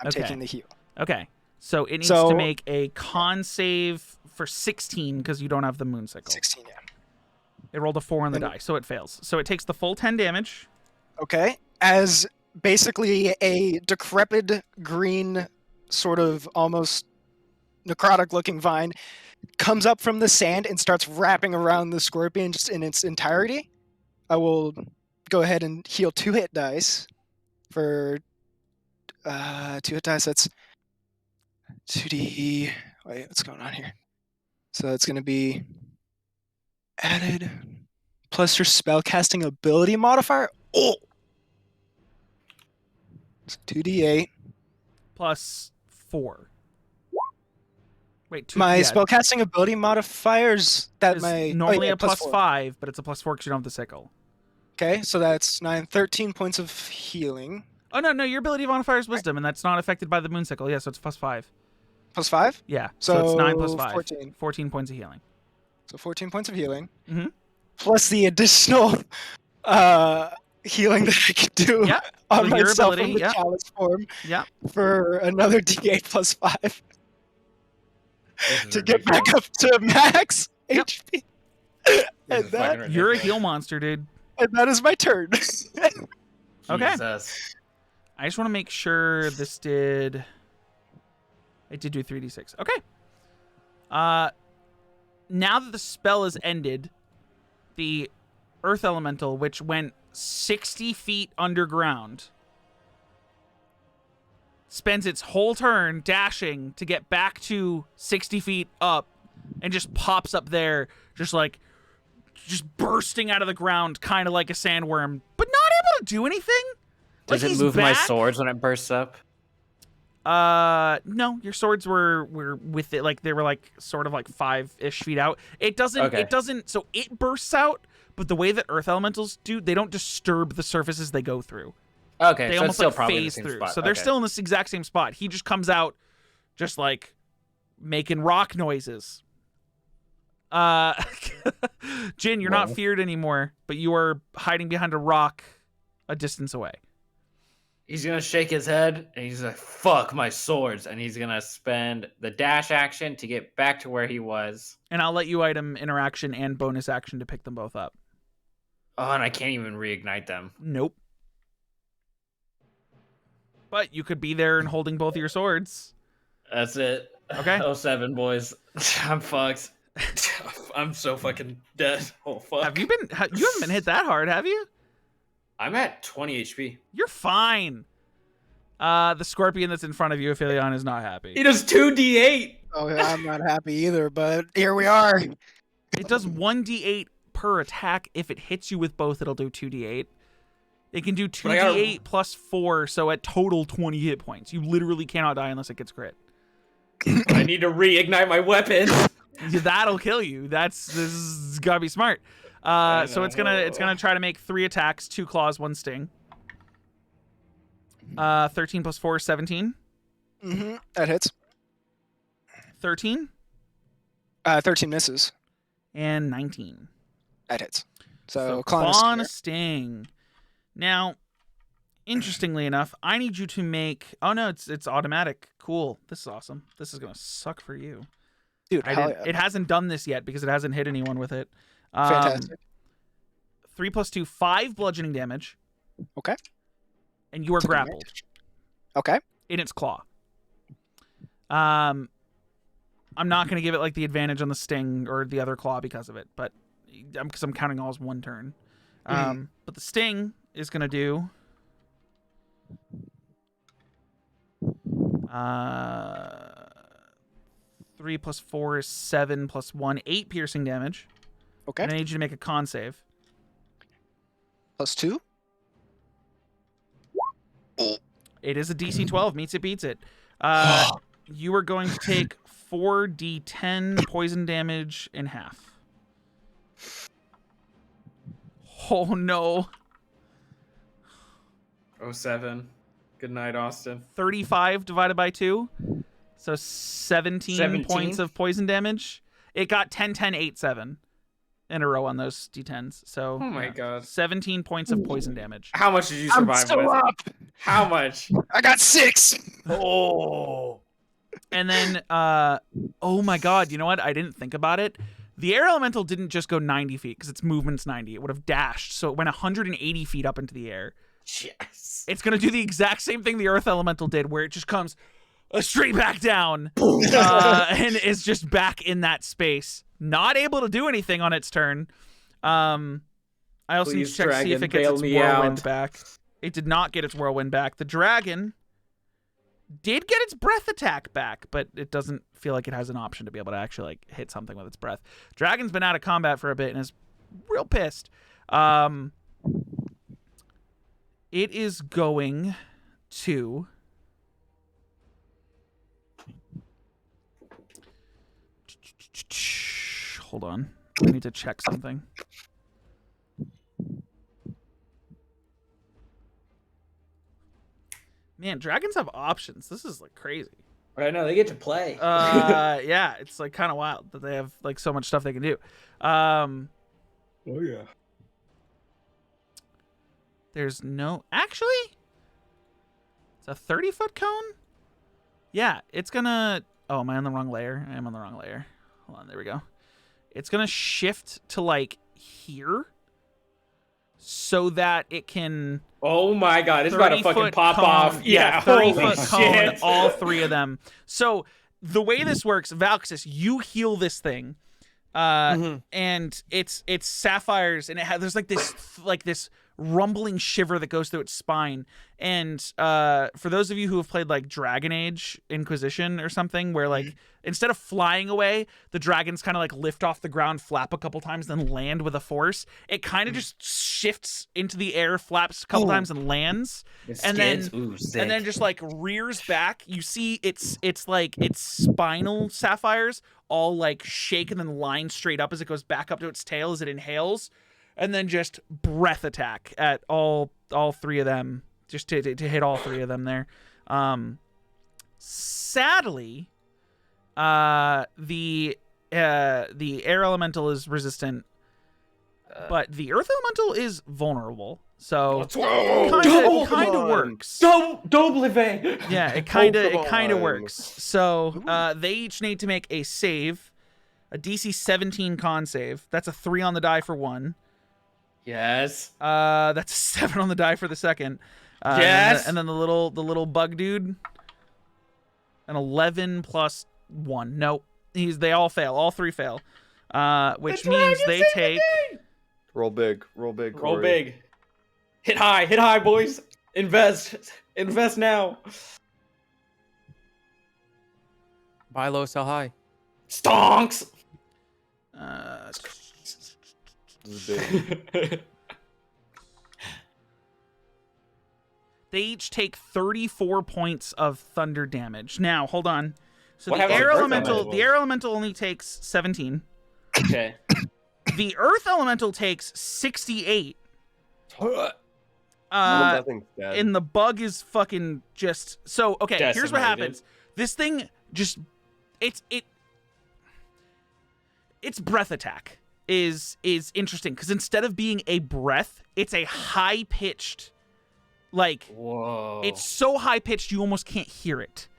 Speaker 6: I'm
Speaker 1: Okay.
Speaker 6: taking the heal.
Speaker 1: Okay. So it needs
Speaker 6: So-
Speaker 1: to make a con save for 16 because you don't have the moonsicle.
Speaker 6: 16, yeah.
Speaker 1: It rolled a 4 on the
Speaker 6: And-
Speaker 1: die, so it fails. So it takes the full 10 damage.
Speaker 6: Okay. As basically a decrepit green, sort of almost necrotic looking vine comes up from the sand and starts wrapping around the scorpion just in its entirety. I will go ahead and heal 2 hit dice for 2 hit dice. That's 2d. Wait, what's going on here? So it's going to be added plus your spellcasting ability modifier. Oh, it's 2d8.
Speaker 1: Plus 4. Wait,
Speaker 6: My
Speaker 1: yeah,
Speaker 6: spellcasting ability modifiers that
Speaker 1: is
Speaker 6: my
Speaker 1: normally a plus
Speaker 6: 4.
Speaker 1: 5, but it's a plus 4 because you don't have the sickle.
Speaker 6: Okay, so that's 9, 13 points of healing.
Speaker 1: Oh no, your ability modifier is wisdom, and that's not affected by the moon sickle. Yeah, so it's plus 5.
Speaker 6: Plus 5?
Speaker 1: Yeah, so it's 9 plus
Speaker 6: So
Speaker 1: 5.
Speaker 6: 14.
Speaker 1: 14 points of healing.
Speaker 6: So 14 points of healing.
Speaker 1: Mm-hmm.
Speaker 6: Plus the additional healing that I can do
Speaker 1: Yeah,
Speaker 6: on
Speaker 1: with your
Speaker 6: myself
Speaker 1: ability,
Speaker 6: in the
Speaker 1: yeah.
Speaker 6: chalice form
Speaker 1: Yeah.
Speaker 6: for another d8 plus 5
Speaker 2: This is
Speaker 6: to get back up to max
Speaker 1: Yep.
Speaker 6: HP.
Speaker 2: This
Speaker 6: And
Speaker 2: is
Speaker 6: that,
Speaker 2: fucking
Speaker 1: You're a
Speaker 2: ridiculous.
Speaker 1: heal monster, dude.
Speaker 6: and that is my turn.
Speaker 1: Okay.
Speaker 2: Jesus.
Speaker 1: I just want to make sure this did... It did do 3d6. Okay. Now that the spell is ended, the Earth Elemental, which went 60 feet underground, spends its whole turn dashing to get back to 60 feet up and just pops up there, just bursting out of the ground, kind of like a sandworm, but not able to do anything.
Speaker 2: Does
Speaker 1: Like,
Speaker 2: it
Speaker 1: he's
Speaker 2: move my
Speaker 1: back.
Speaker 2: swords when it bursts up?
Speaker 1: No, your swords were with it, like they were like sort of like 5-ish feet out. It doesn't, so it bursts out, but the way that Earth Elementals do, they don't disturb the surfaces they go through.
Speaker 2: Okay,
Speaker 1: They
Speaker 2: so
Speaker 1: almost
Speaker 2: it's still
Speaker 1: like
Speaker 2: probably in the
Speaker 1: phase
Speaker 2: same
Speaker 1: through.
Speaker 2: spot.
Speaker 1: So they're
Speaker 2: Okay.
Speaker 1: still in this exact same spot. He just comes out just like making rock noises. Jin, you're not
Speaker 4: Well.
Speaker 1: feared anymore, but you are hiding behind a rock a distance away.
Speaker 2: He's gonna shake his head and he's like, "Fuck my swords," and he's gonna spend the dash action to get back to where he was.
Speaker 1: And I'll let you item interaction and bonus action to pick them both up.
Speaker 2: Oh, and I can't even reignite them.
Speaker 1: Nope. But you could be there and holding both of your swords.
Speaker 2: That's it.
Speaker 1: Okay.
Speaker 2: 07, boys. I'm fucked. I'm so fucking dead. Oh fuck.
Speaker 1: Have you been? You haven't been hit that hard, have you?
Speaker 2: I'm at 20 HP.
Speaker 1: You're fine. The scorpion that's in front of you, Aphelion, is not happy.
Speaker 2: He does 2d8.
Speaker 6: Oh, I'm not happy either, but here we are.
Speaker 1: It does 1d8 per attack. If it hits you with both, it'll do 2d8. It can do
Speaker 2: But I gotta-
Speaker 1: 2d8 plus 4, so at total 20 hit points. You literally cannot die unless it gets crit.
Speaker 2: I need to reignite my weapon.
Speaker 1: That'll kill you. This is gotta be smart. So it's gonna try to make 3 attacks, 2 claws, 1 sting. 13 plus 4 is 17.
Speaker 6: Mm-hmm. That hits.
Speaker 1: 13
Speaker 6: 13 misses.
Speaker 1: and 19.
Speaker 6: That hits. So,
Speaker 1: Claw
Speaker 6: Clon
Speaker 1: and a sting. Now, interestingly enough, I need you to make. Oh no, it's automatic. Cool. This is awesome. This is gonna suck for you.
Speaker 6: dude, hell yeah.
Speaker 1: It hasn't done this yet because it hasn't hit anyone with it.
Speaker 6: Fantastic.
Speaker 1: 3 plus 2, 5 bludgeoning damage.
Speaker 6: Okay.
Speaker 1: And you are
Speaker 6: Taking
Speaker 1: grappled
Speaker 6: damage. Okay.
Speaker 1: in its claw. I'm not going to give it like the advantage on the sting or the other claw because of it, but because I'm counting all as one turn. But the sting is going to do 3 plus 4 is 7 plus 1, 8 piercing damage.
Speaker 6: Okay.
Speaker 1: And I need you to make a con save.
Speaker 6: Plus 2.
Speaker 1: It is a DC 12. Meets it, beats it. You are going to take 4d10 poison damage in half. Oh no.
Speaker 2: 07. Good night, Austin.
Speaker 1: 35 divided by 2. So 17
Speaker 2: 17?
Speaker 1: points of poison damage. It got 10, 10, 8, 7 in a row on those d10s. So
Speaker 2: Oh my God.
Speaker 1: 17 points of poison damage.
Speaker 2: How much did you
Speaker 6: I'm
Speaker 2: survive
Speaker 6: still
Speaker 2: with?
Speaker 6: up.
Speaker 2: How much?
Speaker 6: I got 6.
Speaker 2: Oh.
Speaker 1: And then, oh my God, you know what? I didn't think about it. The air elemental didn't just go 90 feet because its movement's 90. It would have dashed. So it went 180 feet up into the air.
Speaker 2: Yes.
Speaker 1: It's going to do the exact same thing the earth elemental did, where it just comes straight back down and is just back in that space. Not able to do anything on its turn. I also need to
Speaker 2: Please,
Speaker 1: check to see if
Speaker 2: dragon,
Speaker 1: it gets
Speaker 2: bail
Speaker 1: its
Speaker 2: me
Speaker 1: whirlwind
Speaker 2: out.
Speaker 1: back. It did not get its whirlwind back. The dragon did get its breath attack back, but it doesn't feel like it has an option to be able to actually like hit something with its breath. Dragon's been out of combat for a bit and is real pissed. It is going to hold on. I need to check something. Man, dragons have options. This is like crazy.
Speaker 7: I know they get to play.
Speaker 1: Yeah, it's like kind of wild that they have like so much stuff they can do.
Speaker 5: Oh yeah.
Speaker 1: There's no actually. It's a 30-foot cone. Yeah, it's gonna. Oh, am I on the wrong layer? I am on the wrong layer. Hold on, there we go. It's gonna shift to like here, so that it can.
Speaker 7: Oh my god, it's about to fucking
Speaker 1: 30-foot
Speaker 7: pop
Speaker 1: cone.
Speaker 7: off. Yeah,
Speaker 1: 30-foot
Speaker 7: holy
Speaker 1: cone,
Speaker 7: shit.
Speaker 1: all three of them. So the way this works, Valxis, you heal this thing, and it's Sapphires, and there's like this rumbling shiver that goes through its spine. And for those of you who have played like Dragon Age Inquisition or something, where like instead of flying away, the dragons kind of like lift off the ground, flap a couple times, then land with a force. It kind of just shifts into the air, flaps a couple times, and lands, and then just like rears back. You see its spinal sapphires all like shake and then line straight up as it goes back up to its tail as it inhales. And then just breath attack at all three of them, just to hit all three of them there. Sadly, the air elemental is resistant, but the earth elemental is vulnerable. So kind of works.
Speaker 7: Double
Speaker 1: Yeah, it kind of works. So they each need to make a save, a DC 17 con save. That's a 3 on the die for one.
Speaker 2: Yes.
Speaker 1: That's a 7 on the die for the second.
Speaker 2: Yes.
Speaker 1: And then the little bug dude. An 11 plus 1. Nope. They all fail. All three fail. Which means they take.
Speaker 4: Roll big.
Speaker 7: Roll big. Hit high, boys. Invest now.
Speaker 3: Buy low, sell high.
Speaker 7: Stonks.
Speaker 4: This is big.
Speaker 1: They each take 34 points of thunder damage. Now, hold on. So
Speaker 7: What
Speaker 1: the
Speaker 7: happens
Speaker 1: air
Speaker 7: to earth
Speaker 1: elemental,
Speaker 7: elemental?
Speaker 1: the air elemental only takes 17.
Speaker 7: Okay.
Speaker 1: The earth elemental takes 68.
Speaker 4: That thing's dead.
Speaker 1: And the bug is fucking just so okay. Here's what
Speaker 7: Decimated.
Speaker 1: happens. This thing just its breath attack is interesting because instead of being a breath, it's a high pitched, like
Speaker 2: Whoa.
Speaker 1: it's so high pitched you almost can't hear it.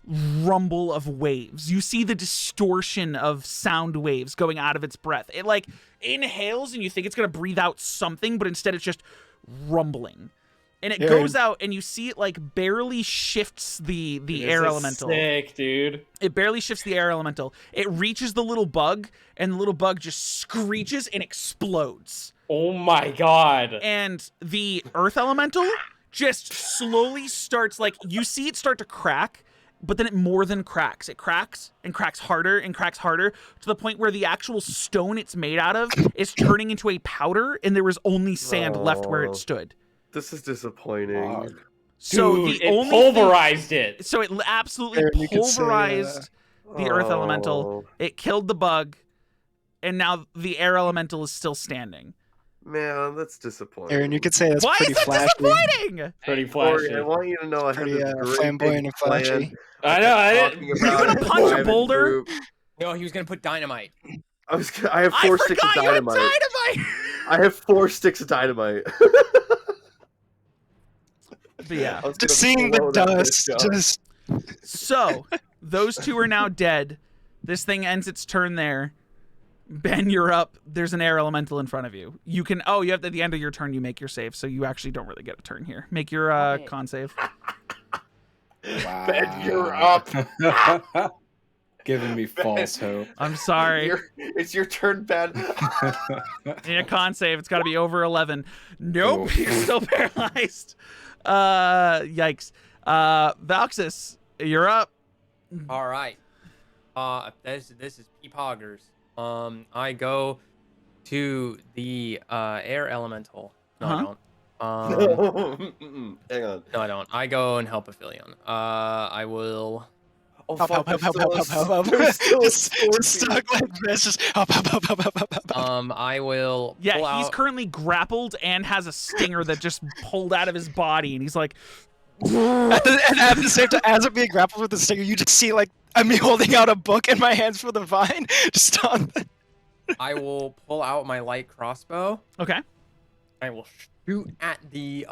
Speaker 1: Rumble of waves. You see the distortion of sound waves going out of its breath. It like inhales and you think it's gonna breathe out something, but instead it's just rumbling. And it goes out and you see it like barely shifts the air elemental.
Speaker 7: Sick, dude.
Speaker 1: It barely shifts the air elemental. It reaches the little bug and the little bug just screeches and explodes.
Speaker 7: Oh my god.
Speaker 1: And the earth elemental just slowly starts like you see it start to crack, but then it more than cracks. It cracks and cracks harder and cracks harder to the point where the actual stone it's made out of is turning into a powder and there was only sand left where it stood.
Speaker 4: This is disappointing.
Speaker 1: So
Speaker 7: Dude,
Speaker 1: the
Speaker 7: it
Speaker 1: only
Speaker 7: pulverized it.
Speaker 1: So it absolutely
Speaker 6: Aaron, you could say,
Speaker 1: pulverized the earth
Speaker 4: Oh.
Speaker 1: elemental. It killed the bug, and now the air elemental is still standing.
Speaker 4: Man, that's disappointing.
Speaker 6: Aaron, you could say that's
Speaker 1: Why
Speaker 6: pretty
Speaker 1: is that
Speaker 6: flashy.
Speaker 1: disappointing?
Speaker 7: Pretty
Speaker 4: Corey,
Speaker 7: flashy.
Speaker 4: I want you to know I had
Speaker 6: Pretty
Speaker 4: this great
Speaker 6: flamboyant and
Speaker 4: plan.
Speaker 6: flashy.
Speaker 7: I know, I
Speaker 4: Talking
Speaker 7: didn't.
Speaker 4: about
Speaker 1: You gonna
Speaker 4: it
Speaker 1: punch a
Speaker 4: private
Speaker 1: boulder?
Speaker 4: group.
Speaker 3: No, he was gonna put dynamite.
Speaker 4: I have four
Speaker 1: I
Speaker 4: sticks of
Speaker 1: forgot you had
Speaker 4: dynamite.
Speaker 1: dynamite.
Speaker 4: I have 4 sticks of dynamite.
Speaker 1: But yeah.
Speaker 4: I was
Speaker 6: Just
Speaker 4: gonna
Speaker 6: seeing the
Speaker 4: blow that
Speaker 6: dust,
Speaker 4: bitch up.
Speaker 6: just
Speaker 1: So those two are now dead. This thing ends its turn there. Ben, you're up. There's an air elemental in front of you. You can. Oh, you have at the end of your turn. You make your save, so you actually don't really get a turn here. Make your
Speaker 3: Okay.
Speaker 1: con save.
Speaker 5: Wow.
Speaker 4: Ben, you're up.
Speaker 5: Giving me false hope.
Speaker 1: I'm sorry.
Speaker 4: It's your turn, Ben.
Speaker 1: In a con save, it's got to be over 11. Nope,
Speaker 5: Ooh.
Speaker 1: you're still paralyzed. Yikes. Valxis, you're up.
Speaker 3: All right. This is Peepoggers. I go to the air elemental. No, I don't.
Speaker 4: Hang on.
Speaker 3: No, I don't. I go and help Aphelion. I will.
Speaker 4: Oh,
Speaker 6: Help,
Speaker 4: fuck,
Speaker 6: help,
Speaker 4: there's
Speaker 6: help,
Speaker 4: still
Speaker 6: help,
Speaker 4: a-
Speaker 6: help, help,
Speaker 4: there's still a
Speaker 6: Just
Speaker 4: scorpion.
Speaker 6: stuck like this. Just help, help, help, help, help, help, help.
Speaker 3: I will.
Speaker 1: Yeah,
Speaker 3: pull
Speaker 1: he's
Speaker 3: out...
Speaker 1: currently grappled and has a stinger that just pulled out of his body, and he's like,
Speaker 6: And at the same time, as I'm being grappled with the stinger, you just see like I'm holding out a book in my hands for the vine. Just on.
Speaker 3: I will pull out my light crossbow.
Speaker 1: okay.
Speaker 3: I will shoot at the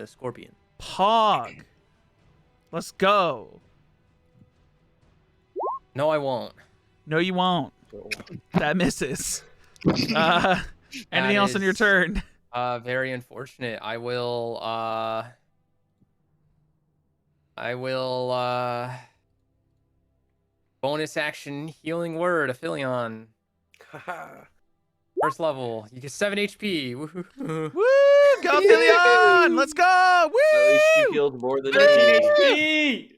Speaker 3: scorpion.
Speaker 1: Pog. Let's go.
Speaker 3: No, I won't.
Speaker 1: No, you won't. That misses. Anything else on your
Speaker 3: is-
Speaker 1: turn?
Speaker 3: Very unfortunate. I will bonus action healing word, Aphelion. First level. You get 7 HP. Woohoo.
Speaker 1: Woo! Go, Philion! Let's go!
Speaker 4: At least you
Speaker 1: Woo!
Speaker 4: healed more than
Speaker 7: 13
Speaker 4: me.
Speaker 7: HP.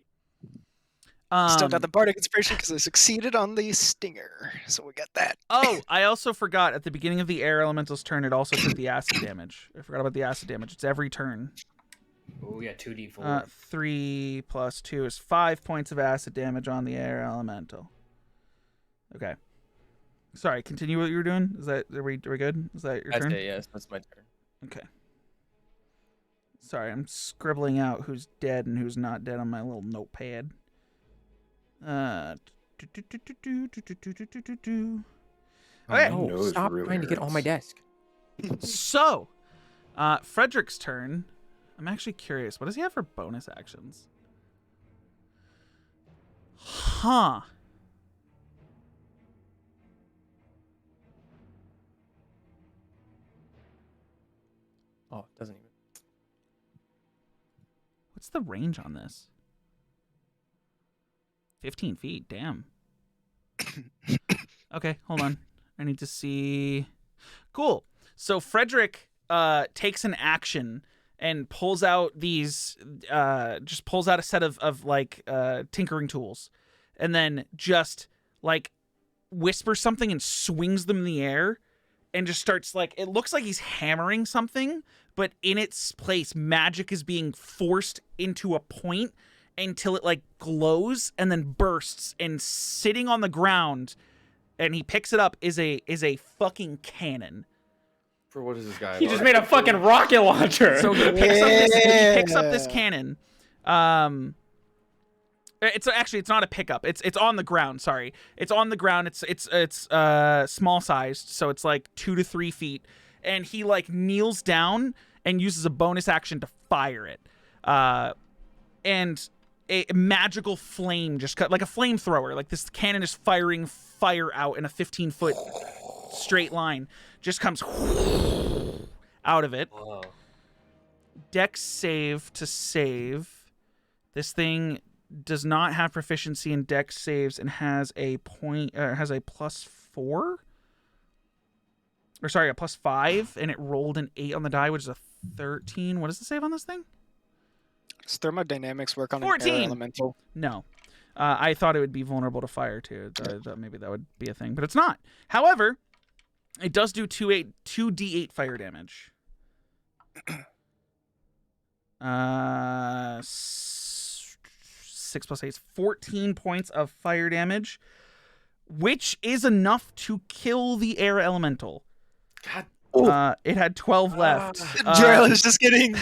Speaker 6: Still got the bardic inspiration because I succeeded on the stinger, so we got that.
Speaker 1: Oh, I also forgot at the beginning of the air elemental's turn, it also took the acid damage. I forgot about the acid damage. It's every turn.
Speaker 7: Oh, yeah, 2d4.
Speaker 1: 3 plus 2 is 5 points of acid damage on the air elemental. Okay. Sorry, continue what you were doing. Are we good? Is that your
Speaker 3: That's
Speaker 1: turn?
Speaker 3: it, yes. That's my turn.
Speaker 1: Okay. Sorry, I'm scribbling out who's dead and who's not dead on my little notepad. Okay.
Speaker 5: My
Speaker 3: Oh,
Speaker 5: nose
Speaker 3: stop
Speaker 5: really
Speaker 3: trying to get on my
Speaker 5: hurts.
Speaker 3: desk.
Speaker 1: So, Frederick's turn. I'm actually curious. What does he have for bonus actions? Huh.
Speaker 3: Oh, it doesn't even.
Speaker 1: What's the range on this? 15 feet. Damn. Okay, hold on. I need to see. Cool. So Frederick takes an action and pulls out these, just pulls out a set of like tinkering tools, and then just like whispers something and swings them in the air, and just starts like, it looks like he's hammering something, but in its place, magic is being forced into a point until it like glows and then bursts, and sitting on the ground, and he picks it up, is a fucking cannon.
Speaker 4: For what is this guy?
Speaker 7: He just made a fucking rocket launcher.
Speaker 1: So he picks up this cannon. It's not a pickup. It's on the ground. Sorry, it's on the ground. It's small sized, so it's like 2 to 3 feet. And he like kneels down and uses a bonus action to fire it. And a magical flame just cut, like a flamethrower. Like this cannon is firing fire out in a 15-foot straight line. Just comes out of it.
Speaker 4: Wow.
Speaker 1: Dex save to save. This thing does not have proficiency in Dex saves and has a +4, or sorry, a +5, and it rolled an 8 on the die, which is a 13. What does the save on this thing?
Speaker 6: Does thermodynamics work on an
Speaker 1: 14.
Speaker 6: air elemental?
Speaker 1: No. I thought it would be vulnerable to fire too. I thought maybe that would be a thing, but it's not. However, it does do 2d8 fire damage. 6 plus 8 is 14 points of fire damage, which is enough to kill the air elemental.
Speaker 4: God,
Speaker 1: It had 12 left.
Speaker 6: Drell is just getting.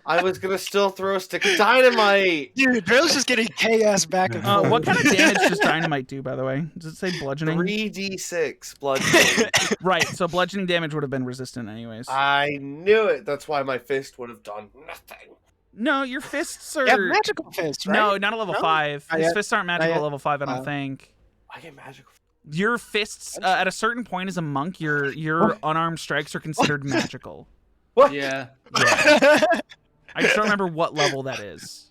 Speaker 4: I was gonna still throw a stick of dynamite.
Speaker 6: Dude, Drell's just getting chaos back and forth.
Speaker 1: What kind of damage does dynamite do, by the way? Does it say bludgeoning?
Speaker 4: 3d6 bludgeoning.
Speaker 1: Right, so bludgeoning damage would have been resistant anyways.
Speaker 4: I knew it. That's why my fist would have done nothing.
Speaker 1: No, your fists are...
Speaker 6: Yeah, magical fists, right?
Speaker 1: No, not a level
Speaker 6: No?
Speaker 1: 5.
Speaker 6: Not
Speaker 1: His
Speaker 6: yet.
Speaker 1: fists aren't
Speaker 6: Not
Speaker 1: magical
Speaker 6: yet.
Speaker 1: at level 5, I don't
Speaker 6: Oh.
Speaker 1: think.
Speaker 4: I get magical.
Speaker 1: Your fists, at a certain point as a monk, your unarmed strikes are considered magical.
Speaker 7: Yeah.
Speaker 1: I just don't remember what level that is.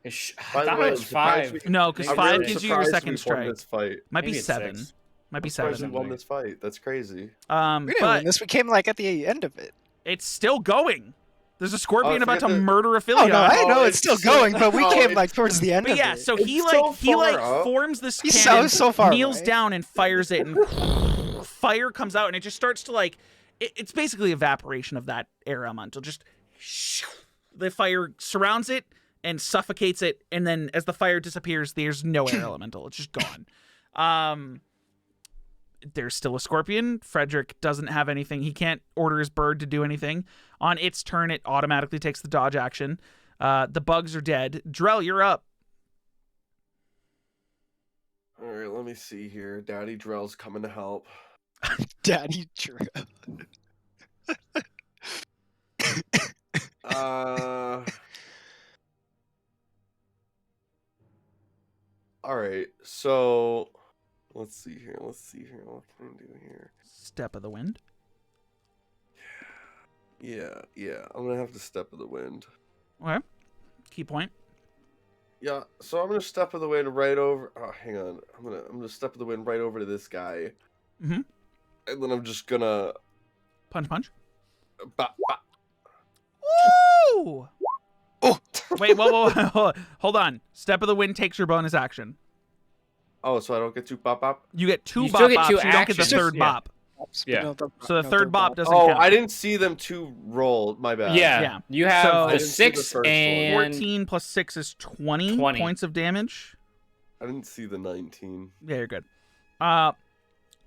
Speaker 7: I
Speaker 4: By the
Speaker 7: thought
Speaker 4: way,
Speaker 7: it
Speaker 4: I'm
Speaker 7: was
Speaker 4: surprised
Speaker 7: 5.
Speaker 4: we-
Speaker 1: No, because
Speaker 7: I'm
Speaker 1: 5
Speaker 7: really
Speaker 1: gives you your
Speaker 4: surprised
Speaker 1: second
Speaker 4: we won
Speaker 1: strike.
Speaker 4: this fight.
Speaker 1: Might be
Speaker 7: Maybe it's
Speaker 1: 7.
Speaker 7: 6.
Speaker 1: Might be
Speaker 4: I'm surprised
Speaker 1: 7.
Speaker 4: we won this fight. That's crazy.
Speaker 6: We didn't win
Speaker 1: But
Speaker 6: this. We came like at the end of it.
Speaker 1: it's still going. There's a scorpion
Speaker 4: I
Speaker 1: about to
Speaker 4: forget the-
Speaker 1: murder
Speaker 6: Oh
Speaker 1: Aetheria.
Speaker 6: no, I know
Speaker 4: Oh,
Speaker 6: it's still
Speaker 4: it's
Speaker 6: going, but we
Speaker 4: oh,
Speaker 6: came
Speaker 4: it's-
Speaker 6: like towards the end
Speaker 1: But
Speaker 6: of
Speaker 1: yeah,
Speaker 6: it.
Speaker 1: so he
Speaker 4: It's so far up.
Speaker 1: forms this
Speaker 6: He's
Speaker 1: cannon,
Speaker 6: so far
Speaker 1: kneels
Speaker 6: away.
Speaker 1: down and fires it, and fire comes out, and it just starts to like it's basically evaporation of that air elemental. Just the fire surrounds it and suffocates it, and then as the fire disappears, there's no air elemental. It's just gone. There's still a scorpion. Frederick doesn't have anything. He can't order his bird to do anything. On its turn, it automatically takes the dodge action. The bugs are dead. Drell, you're up.
Speaker 4: All right, let me see here. Daddy Drell's coming to help.
Speaker 6: Daddy Drew.
Speaker 4: All right, so let's see here. What can I do here?
Speaker 1: Step of the wind.
Speaker 4: Yeah. I'm gonna have to step of the wind.
Speaker 1: Okay. Key point.
Speaker 4: Yeah, so I'm gonna step of the wind right over. Oh, hang on. I'm gonna step of the wind right over to this guy.
Speaker 1: Mhm.
Speaker 4: And then I'm just gonna.
Speaker 1: Punch.
Speaker 4: Ba- ba-
Speaker 1: Woo!
Speaker 6: Oh.
Speaker 1: Wait, whoa. Hold on. Step of the wind takes your bonus action.
Speaker 4: Oh, so I don't get to bop bop.
Speaker 1: You get two
Speaker 2: You
Speaker 1: bop
Speaker 2: still get
Speaker 1: bops.
Speaker 2: two
Speaker 1: You don't get the
Speaker 2: actions.
Speaker 1: third
Speaker 2: Yeah.
Speaker 1: bop.
Speaker 2: Yeah.
Speaker 1: So the third bop doesn't
Speaker 4: Oh,
Speaker 1: count.
Speaker 4: I didn't see them two roll. My bad.
Speaker 2: Yeah.
Speaker 1: Yeah.
Speaker 2: You have
Speaker 1: So- I
Speaker 2: the
Speaker 4: didn't see the
Speaker 2: 6
Speaker 4: first one.
Speaker 2: and
Speaker 1: 14 plus 6 is 20
Speaker 2: 20.
Speaker 1: points of damage.
Speaker 4: I didn't see the 19.
Speaker 1: Yeah, you're good.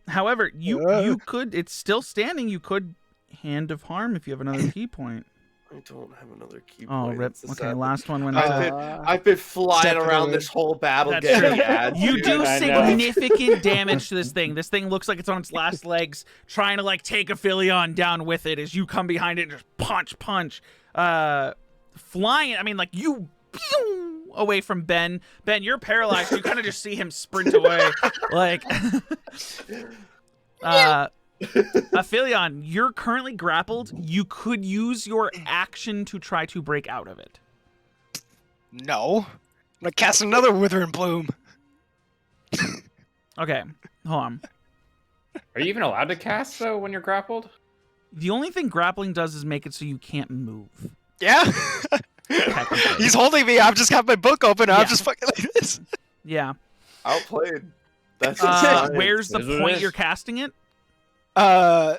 Speaker 1: However, you could. It's still standing. You could Hand of Harm if you have another key point.
Speaker 4: I don't have another key
Speaker 1: Oh,
Speaker 4: point.
Speaker 1: rip.
Speaker 4: It's a
Speaker 1: Okay,
Speaker 4: sad-
Speaker 1: last one went
Speaker 4: I've been flying
Speaker 6: Step of the
Speaker 4: around
Speaker 6: wind.
Speaker 4: this whole battle
Speaker 1: That's
Speaker 4: getting
Speaker 1: true.
Speaker 4: ads.
Speaker 1: You
Speaker 4: dude.
Speaker 1: do
Speaker 2: I know.
Speaker 1: significant damage to this thing. This thing looks like it's on its last legs, trying to like take Aphelion down with it as you come behind it and just punch. Flying, I mean, like you pew, away from Ben. Ben, you're paralyzed. You kind of just see him sprint away. Like Aphelion, you're currently grappled. You could use your action to try to break out of it.
Speaker 6: No. I'm gonna cast another Wither and Bloom.
Speaker 1: Okay, hold on.
Speaker 2: Are you even allowed to cast though when you're grappled?
Speaker 1: The only thing grappling does is make it so you can't move.
Speaker 6: Yeah.
Speaker 1: Technically.
Speaker 6: He's holding me. I've just got my book open.
Speaker 1: Yeah.
Speaker 6: I'm just fucking like this.
Speaker 1: Yeah.
Speaker 4: Outplayed. That's insane.
Speaker 1: Where's the
Speaker 2: It is what it
Speaker 1: point
Speaker 2: is.
Speaker 1: you're casting it?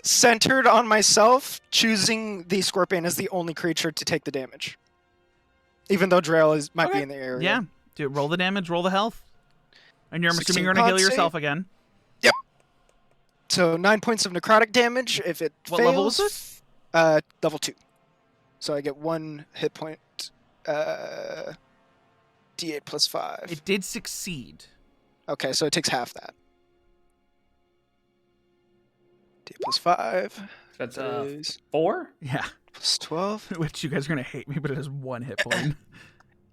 Speaker 6: Centered on myself, choosing the scorpion as the only creature to take the damage. Even though Drell might
Speaker 1: Okay.
Speaker 6: be in the area.
Speaker 1: Yeah. Dude, roll the damage, roll the health. And I'm assuming
Speaker 6: 16
Speaker 1: you're gonna heal
Speaker 6: con save?
Speaker 1: yourself again.
Speaker 6: So 9 points of necrotic damage. If it
Speaker 1: What
Speaker 6: fails,
Speaker 1: level is it?
Speaker 6: Level 2. So I get 1 hit point. D8 plus 5.
Speaker 1: It did succeed.
Speaker 6: Okay, so it takes half that. D8 plus 5
Speaker 2: That's
Speaker 6: is
Speaker 2: 4.
Speaker 1: Yeah.
Speaker 6: plus 12.
Speaker 1: Which you guys are gonna hate me, but it has 1 hit point.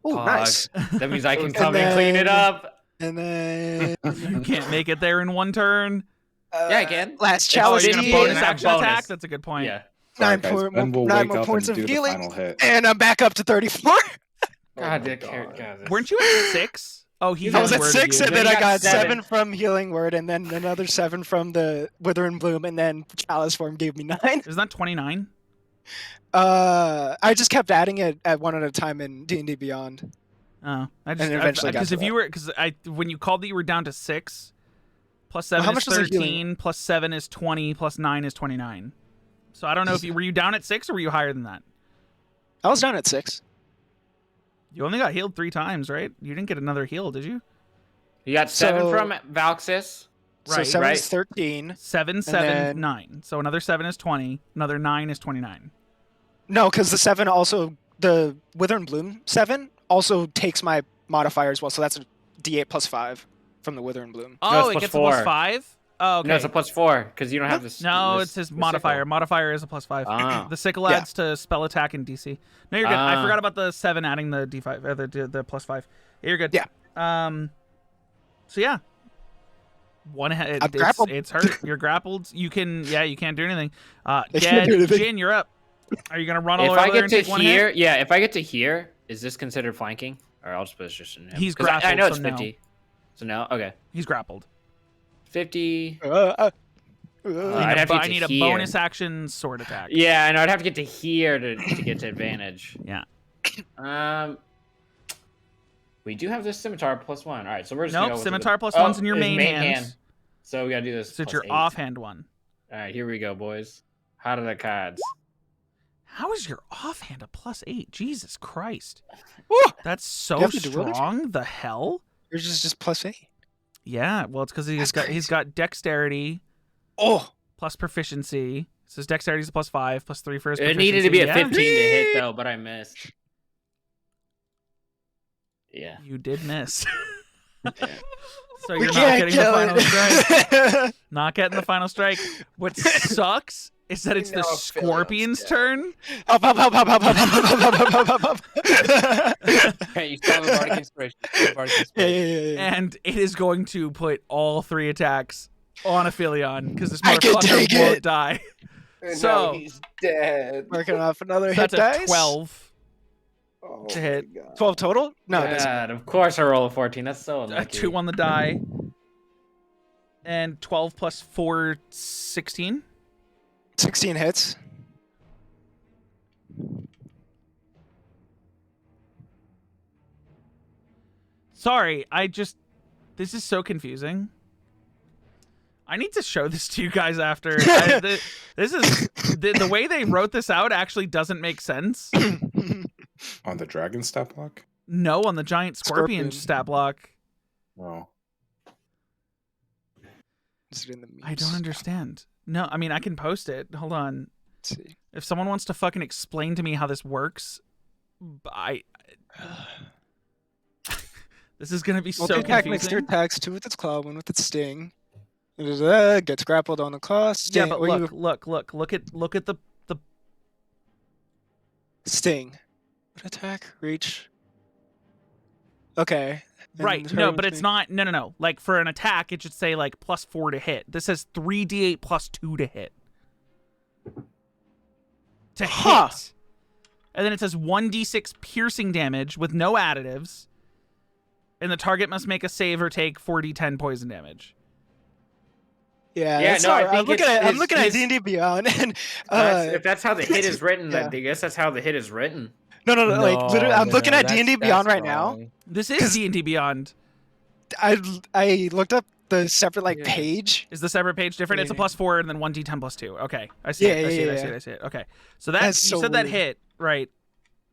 Speaker 6: Oh,
Speaker 2: Pog.
Speaker 6: nice.
Speaker 2: That means I can
Speaker 6: And
Speaker 2: come and clean it
Speaker 6: then-
Speaker 2: up.
Speaker 6: And then
Speaker 1: You can't make it there in 1 turn.
Speaker 2: Yeah, I can.
Speaker 6: Last
Speaker 1: Oh,
Speaker 6: challenge
Speaker 1: you're gonna
Speaker 2: D8.
Speaker 1: bonus
Speaker 2: And I have
Speaker 1: action attack?
Speaker 2: bonus.
Speaker 1: That's a good point.
Speaker 2: Yeah.
Speaker 5: Sorry,
Speaker 6: 9
Speaker 5: guys.
Speaker 6: more,
Speaker 5: Ben will
Speaker 6: 9
Speaker 5: wake
Speaker 6: more
Speaker 5: up
Speaker 6: points
Speaker 5: and
Speaker 6: of
Speaker 5: do the
Speaker 6: healing,
Speaker 5: final hit.
Speaker 6: and I'm back up to 34.
Speaker 2: God,
Speaker 4: my
Speaker 2: that
Speaker 4: God.
Speaker 2: God.
Speaker 1: Weren't you at 6? Oh, he
Speaker 6: I was
Speaker 1: healing
Speaker 6: at
Speaker 1: worded
Speaker 6: 6,
Speaker 1: you.
Speaker 6: and then
Speaker 2: You
Speaker 6: I
Speaker 2: got
Speaker 6: got
Speaker 2: 7.
Speaker 6: 7 from Healing Word, and then another 7 from the Wither and Bloom, and then Chalice Form gave me 9.
Speaker 1: Isn't that 29?
Speaker 6: I just kept adding it at one at a time in D&D Beyond.
Speaker 1: Oh, I just
Speaker 6: And eventually got
Speaker 1: because
Speaker 6: to
Speaker 1: if you were when you called that you were down to 6, plus 7
Speaker 6: how
Speaker 1: is
Speaker 6: much was the healing?
Speaker 1: 13, plus 7 is 20, plus 9 is 29. So I don't know if you were you down at 6 or were you higher than that?
Speaker 6: I was down at 6.
Speaker 1: You only got healed 3 times, right? You didn't get another heal, did you?
Speaker 2: You got 7
Speaker 6: So-
Speaker 2: from Valxis.
Speaker 6: So
Speaker 1: Right,
Speaker 6: 7
Speaker 2: right.
Speaker 6: is 13.
Speaker 1: 7, 7,
Speaker 6: then-
Speaker 1: 9. So another 7 is 20. Another 9 is 29.
Speaker 6: No, because the 7 also, the Wither and Bloom 7 also takes my modifier as well, so that's a D8 plus 5 from the Wither and Bloom.
Speaker 2: No,
Speaker 1: Oh,
Speaker 2: it's
Speaker 1: it
Speaker 2: plus
Speaker 1: gets a plus
Speaker 2: 4.
Speaker 1: 5? Oh, okay.
Speaker 2: No, it's a +4 because you don't have this.
Speaker 1: No,
Speaker 2: this-
Speaker 1: it's his
Speaker 2: the
Speaker 1: modifier.
Speaker 2: sickle.
Speaker 1: Modifier is a plus 5.
Speaker 2: Ah.
Speaker 1: The sickle
Speaker 6: Yeah.
Speaker 1: adds to spell attack and DC. No, you're good. I
Speaker 2: Ah.
Speaker 1: forgot about the 7 adding the D5, the plus 5. Yeah, you're good.
Speaker 6: Yeah.
Speaker 1: So yeah. One head.
Speaker 6: I'm grappled.
Speaker 1: It's hurt. You're grappled. You can't do anything.
Speaker 6: I can't
Speaker 1: Jed,
Speaker 6: do anything.
Speaker 1: Jin, you're up. Are you gonna run all
Speaker 2: If
Speaker 1: over
Speaker 2: I
Speaker 1: there
Speaker 2: get
Speaker 1: and
Speaker 2: to
Speaker 1: take 1
Speaker 2: here,
Speaker 1: hit?
Speaker 2: yeah. If I get to here, is this considered flanking? Or I'll just position him.
Speaker 1: He's
Speaker 2: 'Cause I
Speaker 1: grappled,
Speaker 2: know it's
Speaker 1: so no.
Speaker 2: 50. So no, okay.
Speaker 1: He's grappled.
Speaker 2: 50.
Speaker 1: I need a bonus action sword attack.
Speaker 7: Yeah, and I'd have to get to here to get to advantage.
Speaker 1: Yeah.
Speaker 7: We do have this scimitar +1. All right, so we're just gonna go with
Speaker 1: scimitar +1's in your
Speaker 7: it's
Speaker 1: main hand.
Speaker 7: So we gotta do this.
Speaker 1: So it's your
Speaker 7: +8.
Speaker 1: offhand one.
Speaker 7: All right, here we go, boys. How do the cards?
Speaker 1: How is your offhand a +8? Jesus Christ.
Speaker 6: Woo!
Speaker 1: That's
Speaker 6: You
Speaker 1: so
Speaker 6: have to do it?
Speaker 1: strong. The hell?
Speaker 6: Yours is just +8.
Speaker 1: Yeah, well, it's because he's got dexterity
Speaker 6: Oh,
Speaker 1: plus proficiency. So his dexterity is a +5, +3 for his
Speaker 7: It
Speaker 1: proficiency.
Speaker 7: needed to be a
Speaker 1: Yeah.
Speaker 7: 15 to hit though, but I missed. Yeah.
Speaker 1: You did miss. So
Speaker 6: we
Speaker 1: you're not
Speaker 6: can't
Speaker 1: getting the
Speaker 6: kill
Speaker 1: final strike.
Speaker 6: it.
Speaker 1: Not getting the final strike. What sucks is that it's the
Speaker 4: Now Philip's
Speaker 1: scorpion's
Speaker 4: dead.
Speaker 1: turn.
Speaker 6: Up, up, up, up, up, up, up, up, up, up, up.
Speaker 3: Okay, you still have a bardic inspiration.
Speaker 6: Yeah.
Speaker 1: And it is going to put all 3 attacks on Aphelion because this
Speaker 6: I can
Speaker 1: motherfucker
Speaker 6: take
Speaker 1: won't
Speaker 6: it.
Speaker 1: die.
Speaker 4: And
Speaker 1: So-
Speaker 4: now he's dead.
Speaker 6: Working off another
Speaker 1: So
Speaker 6: hit
Speaker 1: that's a
Speaker 6: dice.
Speaker 1: 12
Speaker 4: Oh
Speaker 1: to hit.
Speaker 4: my God.
Speaker 6: 12 total? No, it doesn't.
Speaker 7: God, of course I roll a 14. That's so
Speaker 1: A
Speaker 7: unlucky.
Speaker 1: 2 on the die. And 12 plus 4, 16.
Speaker 6: 16 hits.
Speaker 1: Sorry, this is so confusing. I need to show this to you guys after. This is the way they wrote this out actually doesn't make sense.
Speaker 5: On the dragon stat block?
Speaker 1: No, on the giant scorpion
Speaker 6: Scorpion.
Speaker 1: stat block.
Speaker 5: Oh.
Speaker 6: Is it in the
Speaker 1: I don't understand. No, I mean I can post it. Hold on.
Speaker 6: Let's see.
Speaker 1: If someone wants to fucking explain to me how this works, this is gonna be so
Speaker 6: Multi-attack makes 2
Speaker 1: confusing.
Speaker 6: attacks, 2 with its claw, 1 with its sting. Gets grappled on the claw. Sting.
Speaker 1: Yeah, but
Speaker 6: What do
Speaker 1: look at the
Speaker 6: Sting. What attack? Reach. Okay. And
Speaker 1: right.
Speaker 6: her
Speaker 1: No,
Speaker 6: own
Speaker 1: but it's
Speaker 6: thing.
Speaker 1: not. No. Like for an attack, it should say like +4 to hit. This says 3d8 plus 2 to hit. To
Speaker 6: Huh.
Speaker 1: hit. And then it says 1d6 piercing damage with no additives. And the target must make a save or take 4d10 poison damage.
Speaker 6: Yeah,
Speaker 7: Yeah,
Speaker 6: that's
Speaker 7: no, I
Speaker 6: not- I'm
Speaker 7: think
Speaker 6: looking
Speaker 7: it's-
Speaker 6: at I'm
Speaker 7: it's-
Speaker 6: looking at
Speaker 7: it's-
Speaker 6: D&D Beyond, and
Speaker 7: If that's how the hit is written,
Speaker 6: Yeah.
Speaker 7: I guess that's how the hit is written.
Speaker 6: no, like literally, I'm looking at
Speaker 3: that's-
Speaker 6: D&D
Speaker 3: that's
Speaker 6: Beyond right now.
Speaker 3: wrong.
Speaker 1: This is D&D Beyond.
Speaker 6: I looked up the separate
Speaker 3: Yeah.
Speaker 6: page.
Speaker 1: Is the separate page different? It's a
Speaker 6: Yeah.
Speaker 1: +4 and then 1d10 plus 2. Okay. I see
Speaker 6: Yeah,
Speaker 1: it. I see it.
Speaker 6: yeah,
Speaker 1: I see
Speaker 6: yeah.
Speaker 1: it. I see it. Okay. So that
Speaker 6: That's
Speaker 1: you
Speaker 6: so
Speaker 1: said that
Speaker 6: weird.
Speaker 1: hit, right?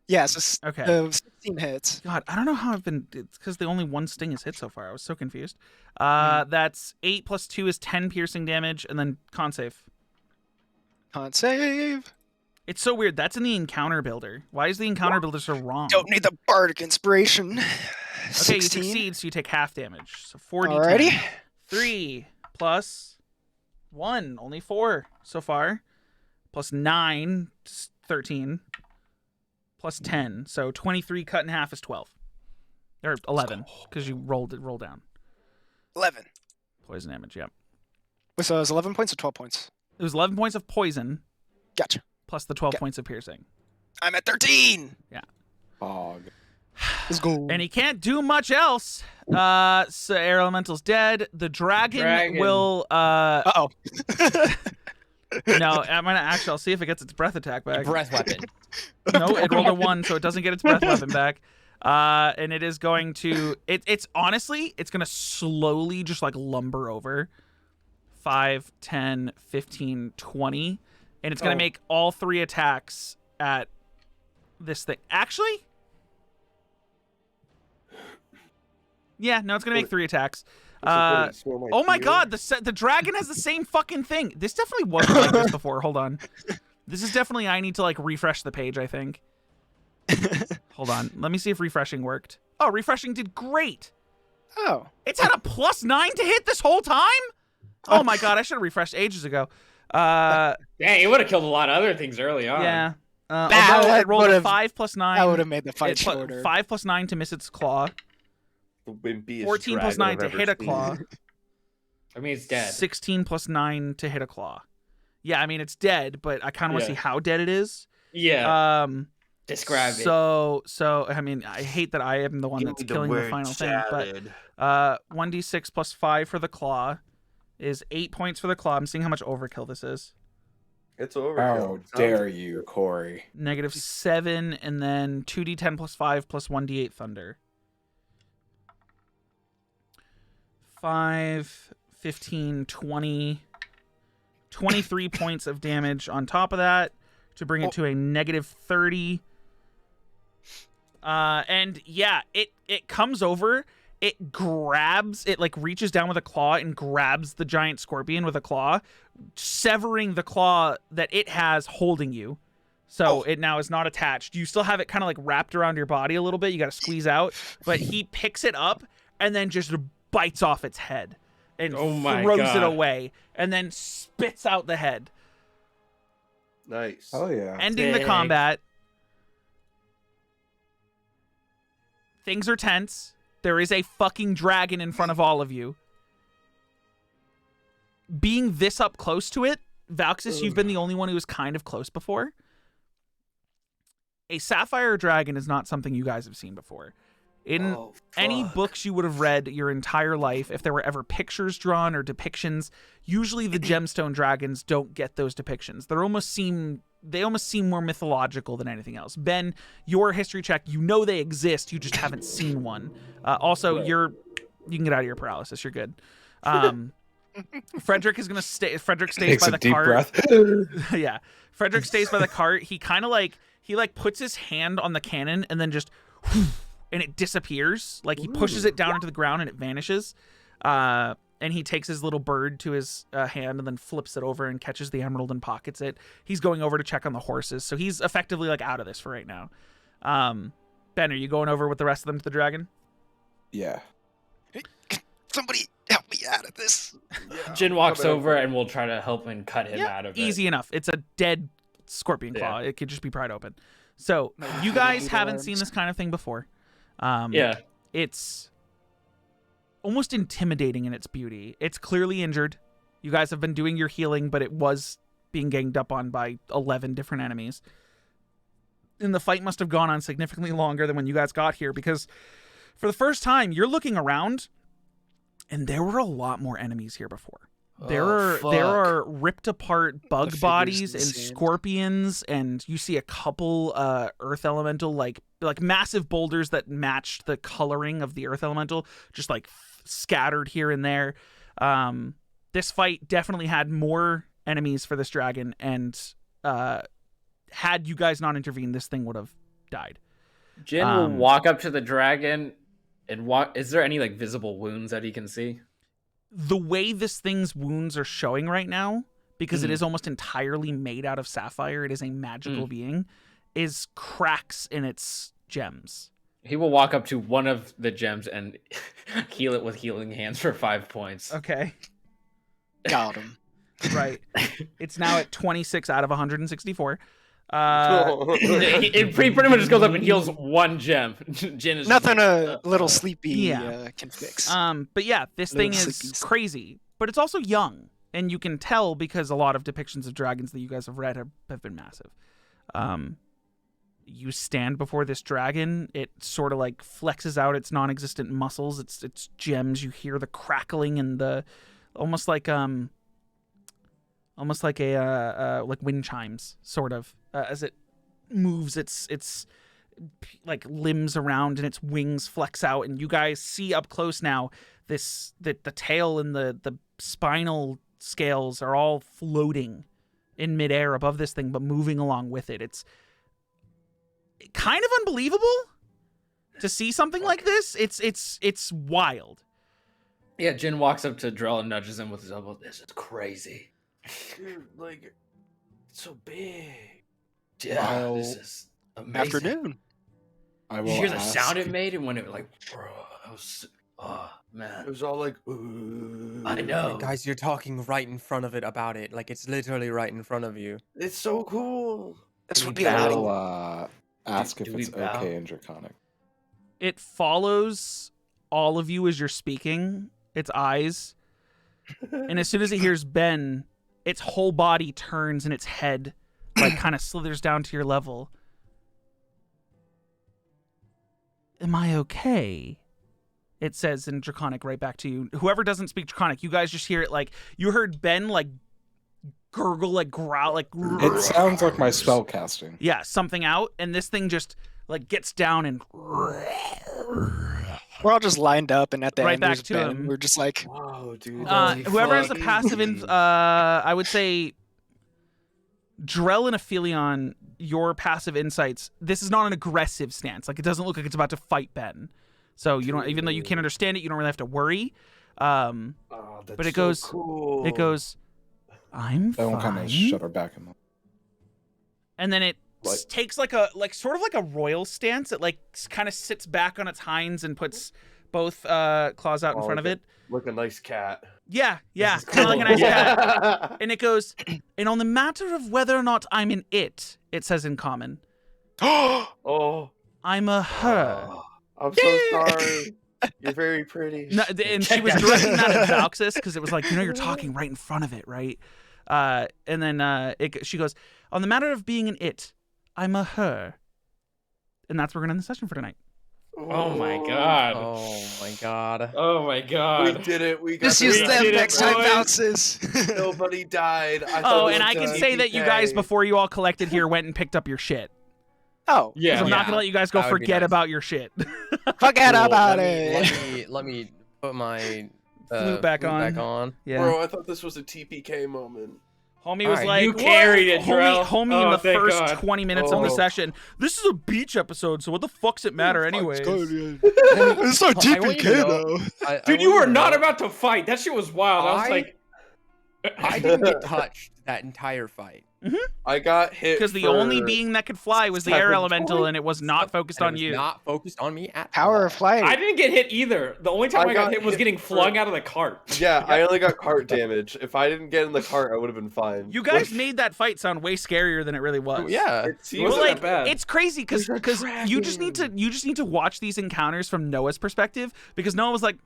Speaker 6: Yeah, so
Speaker 1: Okay.
Speaker 6: 16 hits.
Speaker 1: God, I don't know how I've been. It's because the only one sting is hit so far. I was so confused. That's 8 plus 2 is 10 piercing damage, and then con save.
Speaker 6: Can't save.
Speaker 1: It's so weird. That's in the encounter builder. Why is the encounter builder so wrong?
Speaker 6: Don't need the bardic inspiration.
Speaker 1: Okay, you
Speaker 6: 16.
Speaker 1: succeed, so you take half damage. So 4d10.
Speaker 6: Alrighty.
Speaker 1: 3 plus 1, only 4 so far. Plus 9, 13. Plus 10, so 23 cut in half is 12. Or 11, because you roll down.
Speaker 6: 11.
Speaker 1: Poison damage, yep.
Speaker 6: So it was 11 points or 12 points?
Speaker 1: It was 11 points of poison,
Speaker 6: Gotcha.
Speaker 1: plus the 12
Speaker 6: Okay.
Speaker 1: points of piercing.
Speaker 6: I'm at 13.
Speaker 5: Fog.
Speaker 6: Let's go.
Speaker 1: And he can't do much else. So Air Elemental's dead. The dragon. Will...
Speaker 6: Uh-oh.
Speaker 1: No, I'll see if it gets its breath attack back.
Speaker 3: Breath weapon.
Speaker 1: No, it rolled a 1, so it doesn't get its breath weapon back. And it is going to... It's honestly, it's going to slowly just like lumber over. 5, 10, 15, 20. And it's going to make all 3 attacks at this thing. Actually... Yeah, no, it's going to make 3 attacks. Oh my god, the dragon has the same fucking thing. This definitely wasn't like this before. Hold on. This is definitely, I need to like refresh the page, I think. Hold on. Let me see if refreshing worked. Oh, refreshing did great.
Speaker 6: Oh.
Speaker 1: It's had a +9 to hit this whole time? Oh my god, I should have refreshed ages ago.
Speaker 7: Dang, it would have killed a lot of other things early on.
Speaker 1: Yeah. Although
Speaker 6: that
Speaker 1: it rolled a
Speaker 6: would've-
Speaker 1: 5 plus 9.
Speaker 6: I would have made the fight
Speaker 1: It put
Speaker 6: shorter.
Speaker 1: 5 plus 9 to miss its claw.
Speaker 4: The wimpiest
Speaker 1: 14 plus
Speaker 4: dragon
Speaker 1: 9
Speaker 4: I've
Speaker 1: to
Speaker 4: ever
Speaker 1: hit a
Speaker 4: seen.
Speaker 1: claw.
Speaker 7: I mean, it's dead.
Speaker 1: 16 plus 9 to hit a claw. Yeah, I mean, it's dead, but I kind of want to
Speaker 7: Yeah.
Speaker 1: see how dead it is.
Speaker 7: Yeah. Describe it.
Speaker 1: So I mean, I hate that I am the one that's killing the final thing, but 1d6 plus 5 for the claw, is 8 points for the claw. I'm seeing how much overkill this is.
Speaker 4: It's overkill.
Speaker 5: How dare you, Corey?
Speaker 1: -7, and then 2d10 plus 5 plus 1d8 thunder. 5, 15, 20, 23 points of damage on top of that to bring it to a -30. And yeah, it comes over, it grabs, it like reaches down with a claw and grabs the giant scorpion with a claw, severing the claw that it has holding you. So it now is not attached. You still have it kind of like wrapped around your body a little bit. You got to squeeze out, but he picks it up and then just bites off its head and throws it away and then spits out the head.
Speaker 4: Nice.
Speaker 5: Oh yeah.
Speaker 1: Ending the combat. Things are tense. There is a fucking dragon in front of all of you. Being this up close to it, Valxis, you've been the only one who was kind of close before. A sapphire dragon is not something you guys have seen before. In any books you would have read your entire life, if there were ever pictures drawn or depictions, usually the gemstone dragons don't get those depictions. They almost seem more mythological than anything else. Ben, your history check, you know they exist, you just haven't seen one. Also, you can get out of your paralysis. You're good. Frederick is gonna stay. Frederick stays by the cart. Yeah, Frederick stays by the cart. He kind of like puts his hand on the cannon and then just. And it disappears. Like he pushes it down into the ground and it vanishes. And he takes his little bird to his hand and then flips it over and catches the emerald and pockets it. He's going over to check on the horses. So he's effectively like out of this for right now. Ben, are you going over with the rest of them to the dragon?
Speaker 5: Yeah.
Speaker 6: Hey, can somebody help me out of this.
Speaker 7: Jin walks over and we'll try to help and cut him out of it.
Speaker 1: Easy enough. It's a dead scorpion claw. It could just be pried open. So you guys haven't seen this kind of thing before. It's almost intimidating in its beauty. It's clearly injured. You guys have been doing your healing, but it was being ganged up on by 11 different enemies. And the fight must have gone on significantly longer than when you guys got here, because for the first time, you're looking around, and there were a lot more enemies here before. There are ripped apart bug bodies and scorpions, and you see a couple earth elemental like massive boulders that matched the coloring of the earth elemental, just like scattered here and there. This fight definitely had more enemies for this dragon, and had you guys not intervened, this thing would have died.
Speaker 7: Jin will walk up to the dragon and walk. Is there any like visible wounds that he can see?
Speaker 1: The way this thing's wounds are showing right now, because it is almost entirely made out of sapphire, it is a magical being, is cracks in its gems.
Speaker 7: He will walk up to one of the gems and heal it with healing hands for 5 points.
Speaker 1: Okay.
Speaker 6: Got him.
Speaker 1: Right. It's now at 26 out of 164.
Speaker 7: It pretty much just goes up and heals one gem. Jin is
Speaker 6: Nothing a little sleepy can fix.
Speaker 1: But yeah, this thing is crazy, but it's also young, and you can tell because a lot of depictions of dragons that you guys have read have been massive. You stand before this dragon, it sort of like flexes out its non-existent muscles, its gems. You hear the crackling and the almost like a like wind chimes, sort of, as it moves its like limbs around and its wings flex out, and you guys see up close now the tail and the spinal scales are all floating in midair above this thing, but moving along with it. It's kind of unbelievable to see something like this. It's wild.
Speaker 7: Yeah, Jin walks up to Drell and nudges him with his elbow. This is crazy.
Speaker 4: Dude, like, it's so big.
Speaker 7: Yeah, this is amazing.
Speaker 6: Afternoon.
Speaker 5: I will
Speaker 7: Did you hear the
Speaker 5: ask-
Speaker 7: sound it made? And when it like, bro, I was, oh man,
Speaker 4: It was all like, ooh.
Speaker 7: I know.
Speaker 3: Guys, you're talking right in front of it about it. Like, it's literally right in front of you.
Speaker 4: It's so cool.
Speaker 6: That's
Speaker 7: Do
Speaker 6: what
Speaker 7: we
Speaker 6: be
Speaker 5: I
Speaker 7: bow?
Speaker 5: will ask
Speaker 7: Do
Speaker 5: if
Speaker 7: we
Speaker 5: it's
Speaker 7: bow?
Speaker 5: okay in Draconic.
Speaker 1: It follows all of you as you're speaking, its eyes, and as soon as it hears Ben, its whole body turns and its head like kind of slithers down to your level. Am I okay? it says in Draconic right back to you. Whoever doesn't speak Draconic, you guys just hear it like you heard Ben like gurgle, like growl, like
Speaker 5: It sounds like my spell casting.
Speaker 1: yeah, something out, and this thing just like gets down and
Speaker 6: We're all just lined up, and at the
Speaker 1: Right
Speaker 6: end,
Speaker 1: back
Speaker 6: there's
Speaker 1: to
Speaker 6: Ben.
Speaker 1: him.
Speaker 6: We're just like,
Speaker 4: Whoa, dude.
Speaker 1: whoever has a passive I would say Drell and Aphelion, your passive insights, this is not an aggressive stance. Like, it doesn't look like it's about to fight Ben. So you don't, even though you can't understand it, you don't really have to worry.
Speaker 4: Oh, that's
Speaker 1: but it
Speaker 4: so
Speaker 1: goes,
Speaker 4: cool.
Speaker 1: it goes, I'm
Speaker 5: That one kind
Speaker 1: fine.
Speaker 5: of shut her back in.
Speaker 1: And then it
Speaker 4: Like-
Speaker 1: takes like sort of like a royal stance. It like kind of sits back on its hinds and puts both claws out in front of it.
Speaker 4: Like a nice cat.
Speaker 1: Yeah, yeah,
Speaker 4: This is
Speaker 1: kind of like a
Speaker 4: cool.
Speaker 1: nice cat.
Speaker 4: Yeah.
Speaker 1: And it goes, and on the matter of whether or not I'm an it says in common,
Speaker 4: Oh.
Speaker 1: I'm a her.
Speaker 4: Oh, I'm so sorry. You're very pretty.
Speaker 1: No, and she was directing that at Valxis because it was like, you're talking right in front of it, right? And then she goes, on the matter of being an it, I'm a her. And that's where we're going to end the session for tonight.
Speaker 7: Oh my god.
Speaker 3: Oh my god.
Speaker 7: Oh my
Speaker 4: We
Speaker 7: god.
Speaker 4: did it. We got
Speaker 6: just
Speaker 4: to
Speaker 6: use
Speaker 7: We
Speaker 6: them
Speaker 7: did it,
Speaker 6: next time,
Speaker 7: boys.
Speaker 6: bounces.
Speaker 4: Nobody died. I
Speaker 1: Oh,
Speaker 4: thought
Speaker 1: and
Speaker 4: it
Speaker 1: I
Speaker 4: was
Speaker 1: can say that you guys,
Speaker 4: TPK.
Speaker 1: before you all collected here, went and picked up your shit.
Speaker 6: Oh,
Speaker 7: Yeah.
Speaker 1: Because I'm not going to let you guys go
Speaker 3: That would be
Speaker 1: forget
Speaker 3: nice.
Speaker 1: about your shit.
Speaker 6: forget
Speaker 3: Cool.
Speaker 6: about
Speaker 3: let
Speaker 6: it.
Speaker 3: Me, let me put my
Speaker 1: Flute back on. Yeah.
Speaker 4: Bro, I thought this was a TPK moment.
Speaker 1: Homie was
Speaker 3: Alright.
Speaker 1: like,
Speaker 7: You
Speaker 1: "What?"
Speaker 7: carried it,
Speaker 1: Homie,
Speaker 7: Drell.
Speaker 1: homie in
Speaker 7: Oh,
Speaker 1: the
Speaker 7: thank
Speaker 1: first
Speaker 7: God.
Speaker 1: 20 minutes of the
Speaker 4: Oh.
Speaker 1: session. This is a beach episode, so what the fuck's it matter anyways?
Speaker 6: It's not
Speaker 3: I want you to
Speaker 6: TPK
Speaker 3: know-
Speaker 6: though.
Speaker 7: Dude, you were not about to fight. That shit was wild. I was
Speaker 3: I-
Speaker 7: like,
Speaker 3: I didn't get touched that entire fight.
Speaker 4: I got hit
Speaker 1: Because the
Speaker 4: for-
Speaker 1: only being that could fly was the air
Speaker 4: 7
Speaker 1: elemental,
Speaker 4: points?
Speaker 1: and it was not focused
Speaker 3: And it
Speaker 1: on
Speaker 3: was
Speaker 1: you.
Speaker 3: Not focused on me at
Speaker 6: Power
Speaker 3: all.
Speaker 6: of flight.
Speaker 7: I didn't get hit either. The only time
Speaker 4: I
Speaker 7: I got
Speaker 4: got
Speaker 7: hit was
Speaker 4: hit
Speaker 7: getting
Speaker 4: for-
Speaker 7: flung out of the cart.
Speaker 4: Yeah, I only got cart damage. If I didn't get in the cart, I would have been fine.
Speaker 1: You guys
Speaker 4: Like,
Speaker 1: made that fight sound way scarier than it really was.
Speaker 3: Oh, yeah.
Speaker 4: it
Speaker 7: It
Speaker 4: seems
Speaker 1: Well,
Speaker 7: wasn't
Speaker 1: like,
Speaker 7: that bad.
Speaker 1: it's crazy because
Speaker 4: There's a
Speaker 1: you just need to watch these encounters from Noah's perspective, because Noah was like,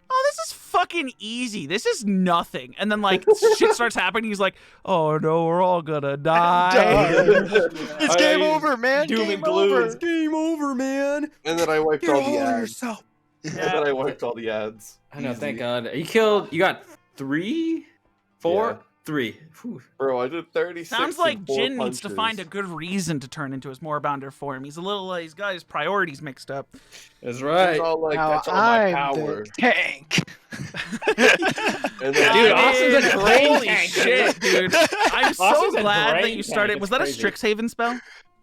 Speaker 1: "Oh, this is fucking easy. This is nothing." And then like shit starts happening. He's like, "Oh no, we're all gonna die."
Speaker 6: It's
Speaker 7: I
Speaker 6: game
Speaker 7: know,
Speaker 6: over, man.
Speaker 7: doom
Speaker 6: Game
Speaker 7: and gloom.
Speaker 6: over.
Speaker 7: It's
Speaker 3: Game over, man.
Speaker 4: And then I wiped
Speaker 3: Get
Speaker 4: all
Speaker 3: a
Speaker 4: the
Speaker 3: hold of
Speaker 4: ads.
Speaker 3: yourself.
Speaker 4: And then I wiped all the ads.
Speaker 7: I know, thank
Speaker 4: Easy.
Speaker 7: God. You got 3? 4?
Speaker 4: Yeah.
Speaker 7: 3. Whew.
Speaker 4: Bro, I did 36.
Speaker 1: Sounds
Speaker 4: in
Speaker 1: like
Speaker 4: 4
Speaker 1: Jin needs to
Speaker 4: punches.
Speaker 1: find a good reason to turn into his Moorbounder form. He's a little, he's got his priorities mixed up.
Speaker 7: That's
Speaker 4: It's
Speaker 7: right.
Speaker 4: all like,
Speaker 6: Now
Speaker 4: that's all my
Speaker 6: I'm
Speaker 4: power.
Speaker 6: the tank.
Speaker 4: And then
Speaker 7: Dude,
Speaker 1: I
Speaker 7: Austin's
Speaker 1: mean,
Speaker 7: a drain
Speaker 1: holy
Speaker 7: tank,
Speaker 1: shit, dude! I'm so
Speaker 7: Austin's a
Speaker 1: glad that
Speaker 7: drain
Speaker 1: you started.
Speaker 7: tank,
Speaker 1: Was
Speaker 7: it's
Speaker 1: that a
Speaker 7: crazy.
Speaker 1: Strixhaven spell?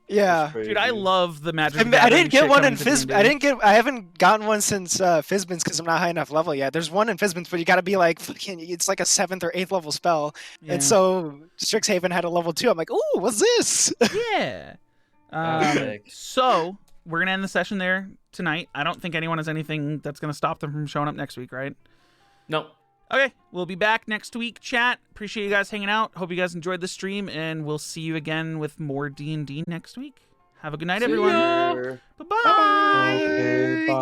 Speaker 6: Yeah.
Speaker 1: Dude, I love the magic.
Speaker 6: I
Speaker 1: gathering
Speaker 6: didn't get
Speaker 1: shit
Speaker 6: one
Speaker 1: coming
Speaker 6: in
Speaker 1: to
Speaker 6: Fizz.
Speaker 1: D&D.
Speaker 6: I haven't gotten one since Fizbin's because I'm not high enough level yet. There's one in Fizbin's, but you got to be like fucking. It's like a 7th or 8th level spell,
Speaker 1: Yeah.
Speaker 6: and so Strixhaven had a level 2. I'm like, ooh, what's this?
Speaker 1: Yeah.
Speaker 7: Sick.
Speaker 1: So we're gonna end the session there tonight. I don't think anyone has anything that's gonna stop them from showing up next week, right?
Speaker 7: No.
Speaker 1: Okay, we'll be back next week, chat. Appreciate you guys hanging out. Hope you guys enjoyed the stream, and we'll see you again with more D&D next week. Have a good night, everyone.
Speaker 4: Later.
Speaker 1: Bye-bye.
Speaker 5: Okay, bye.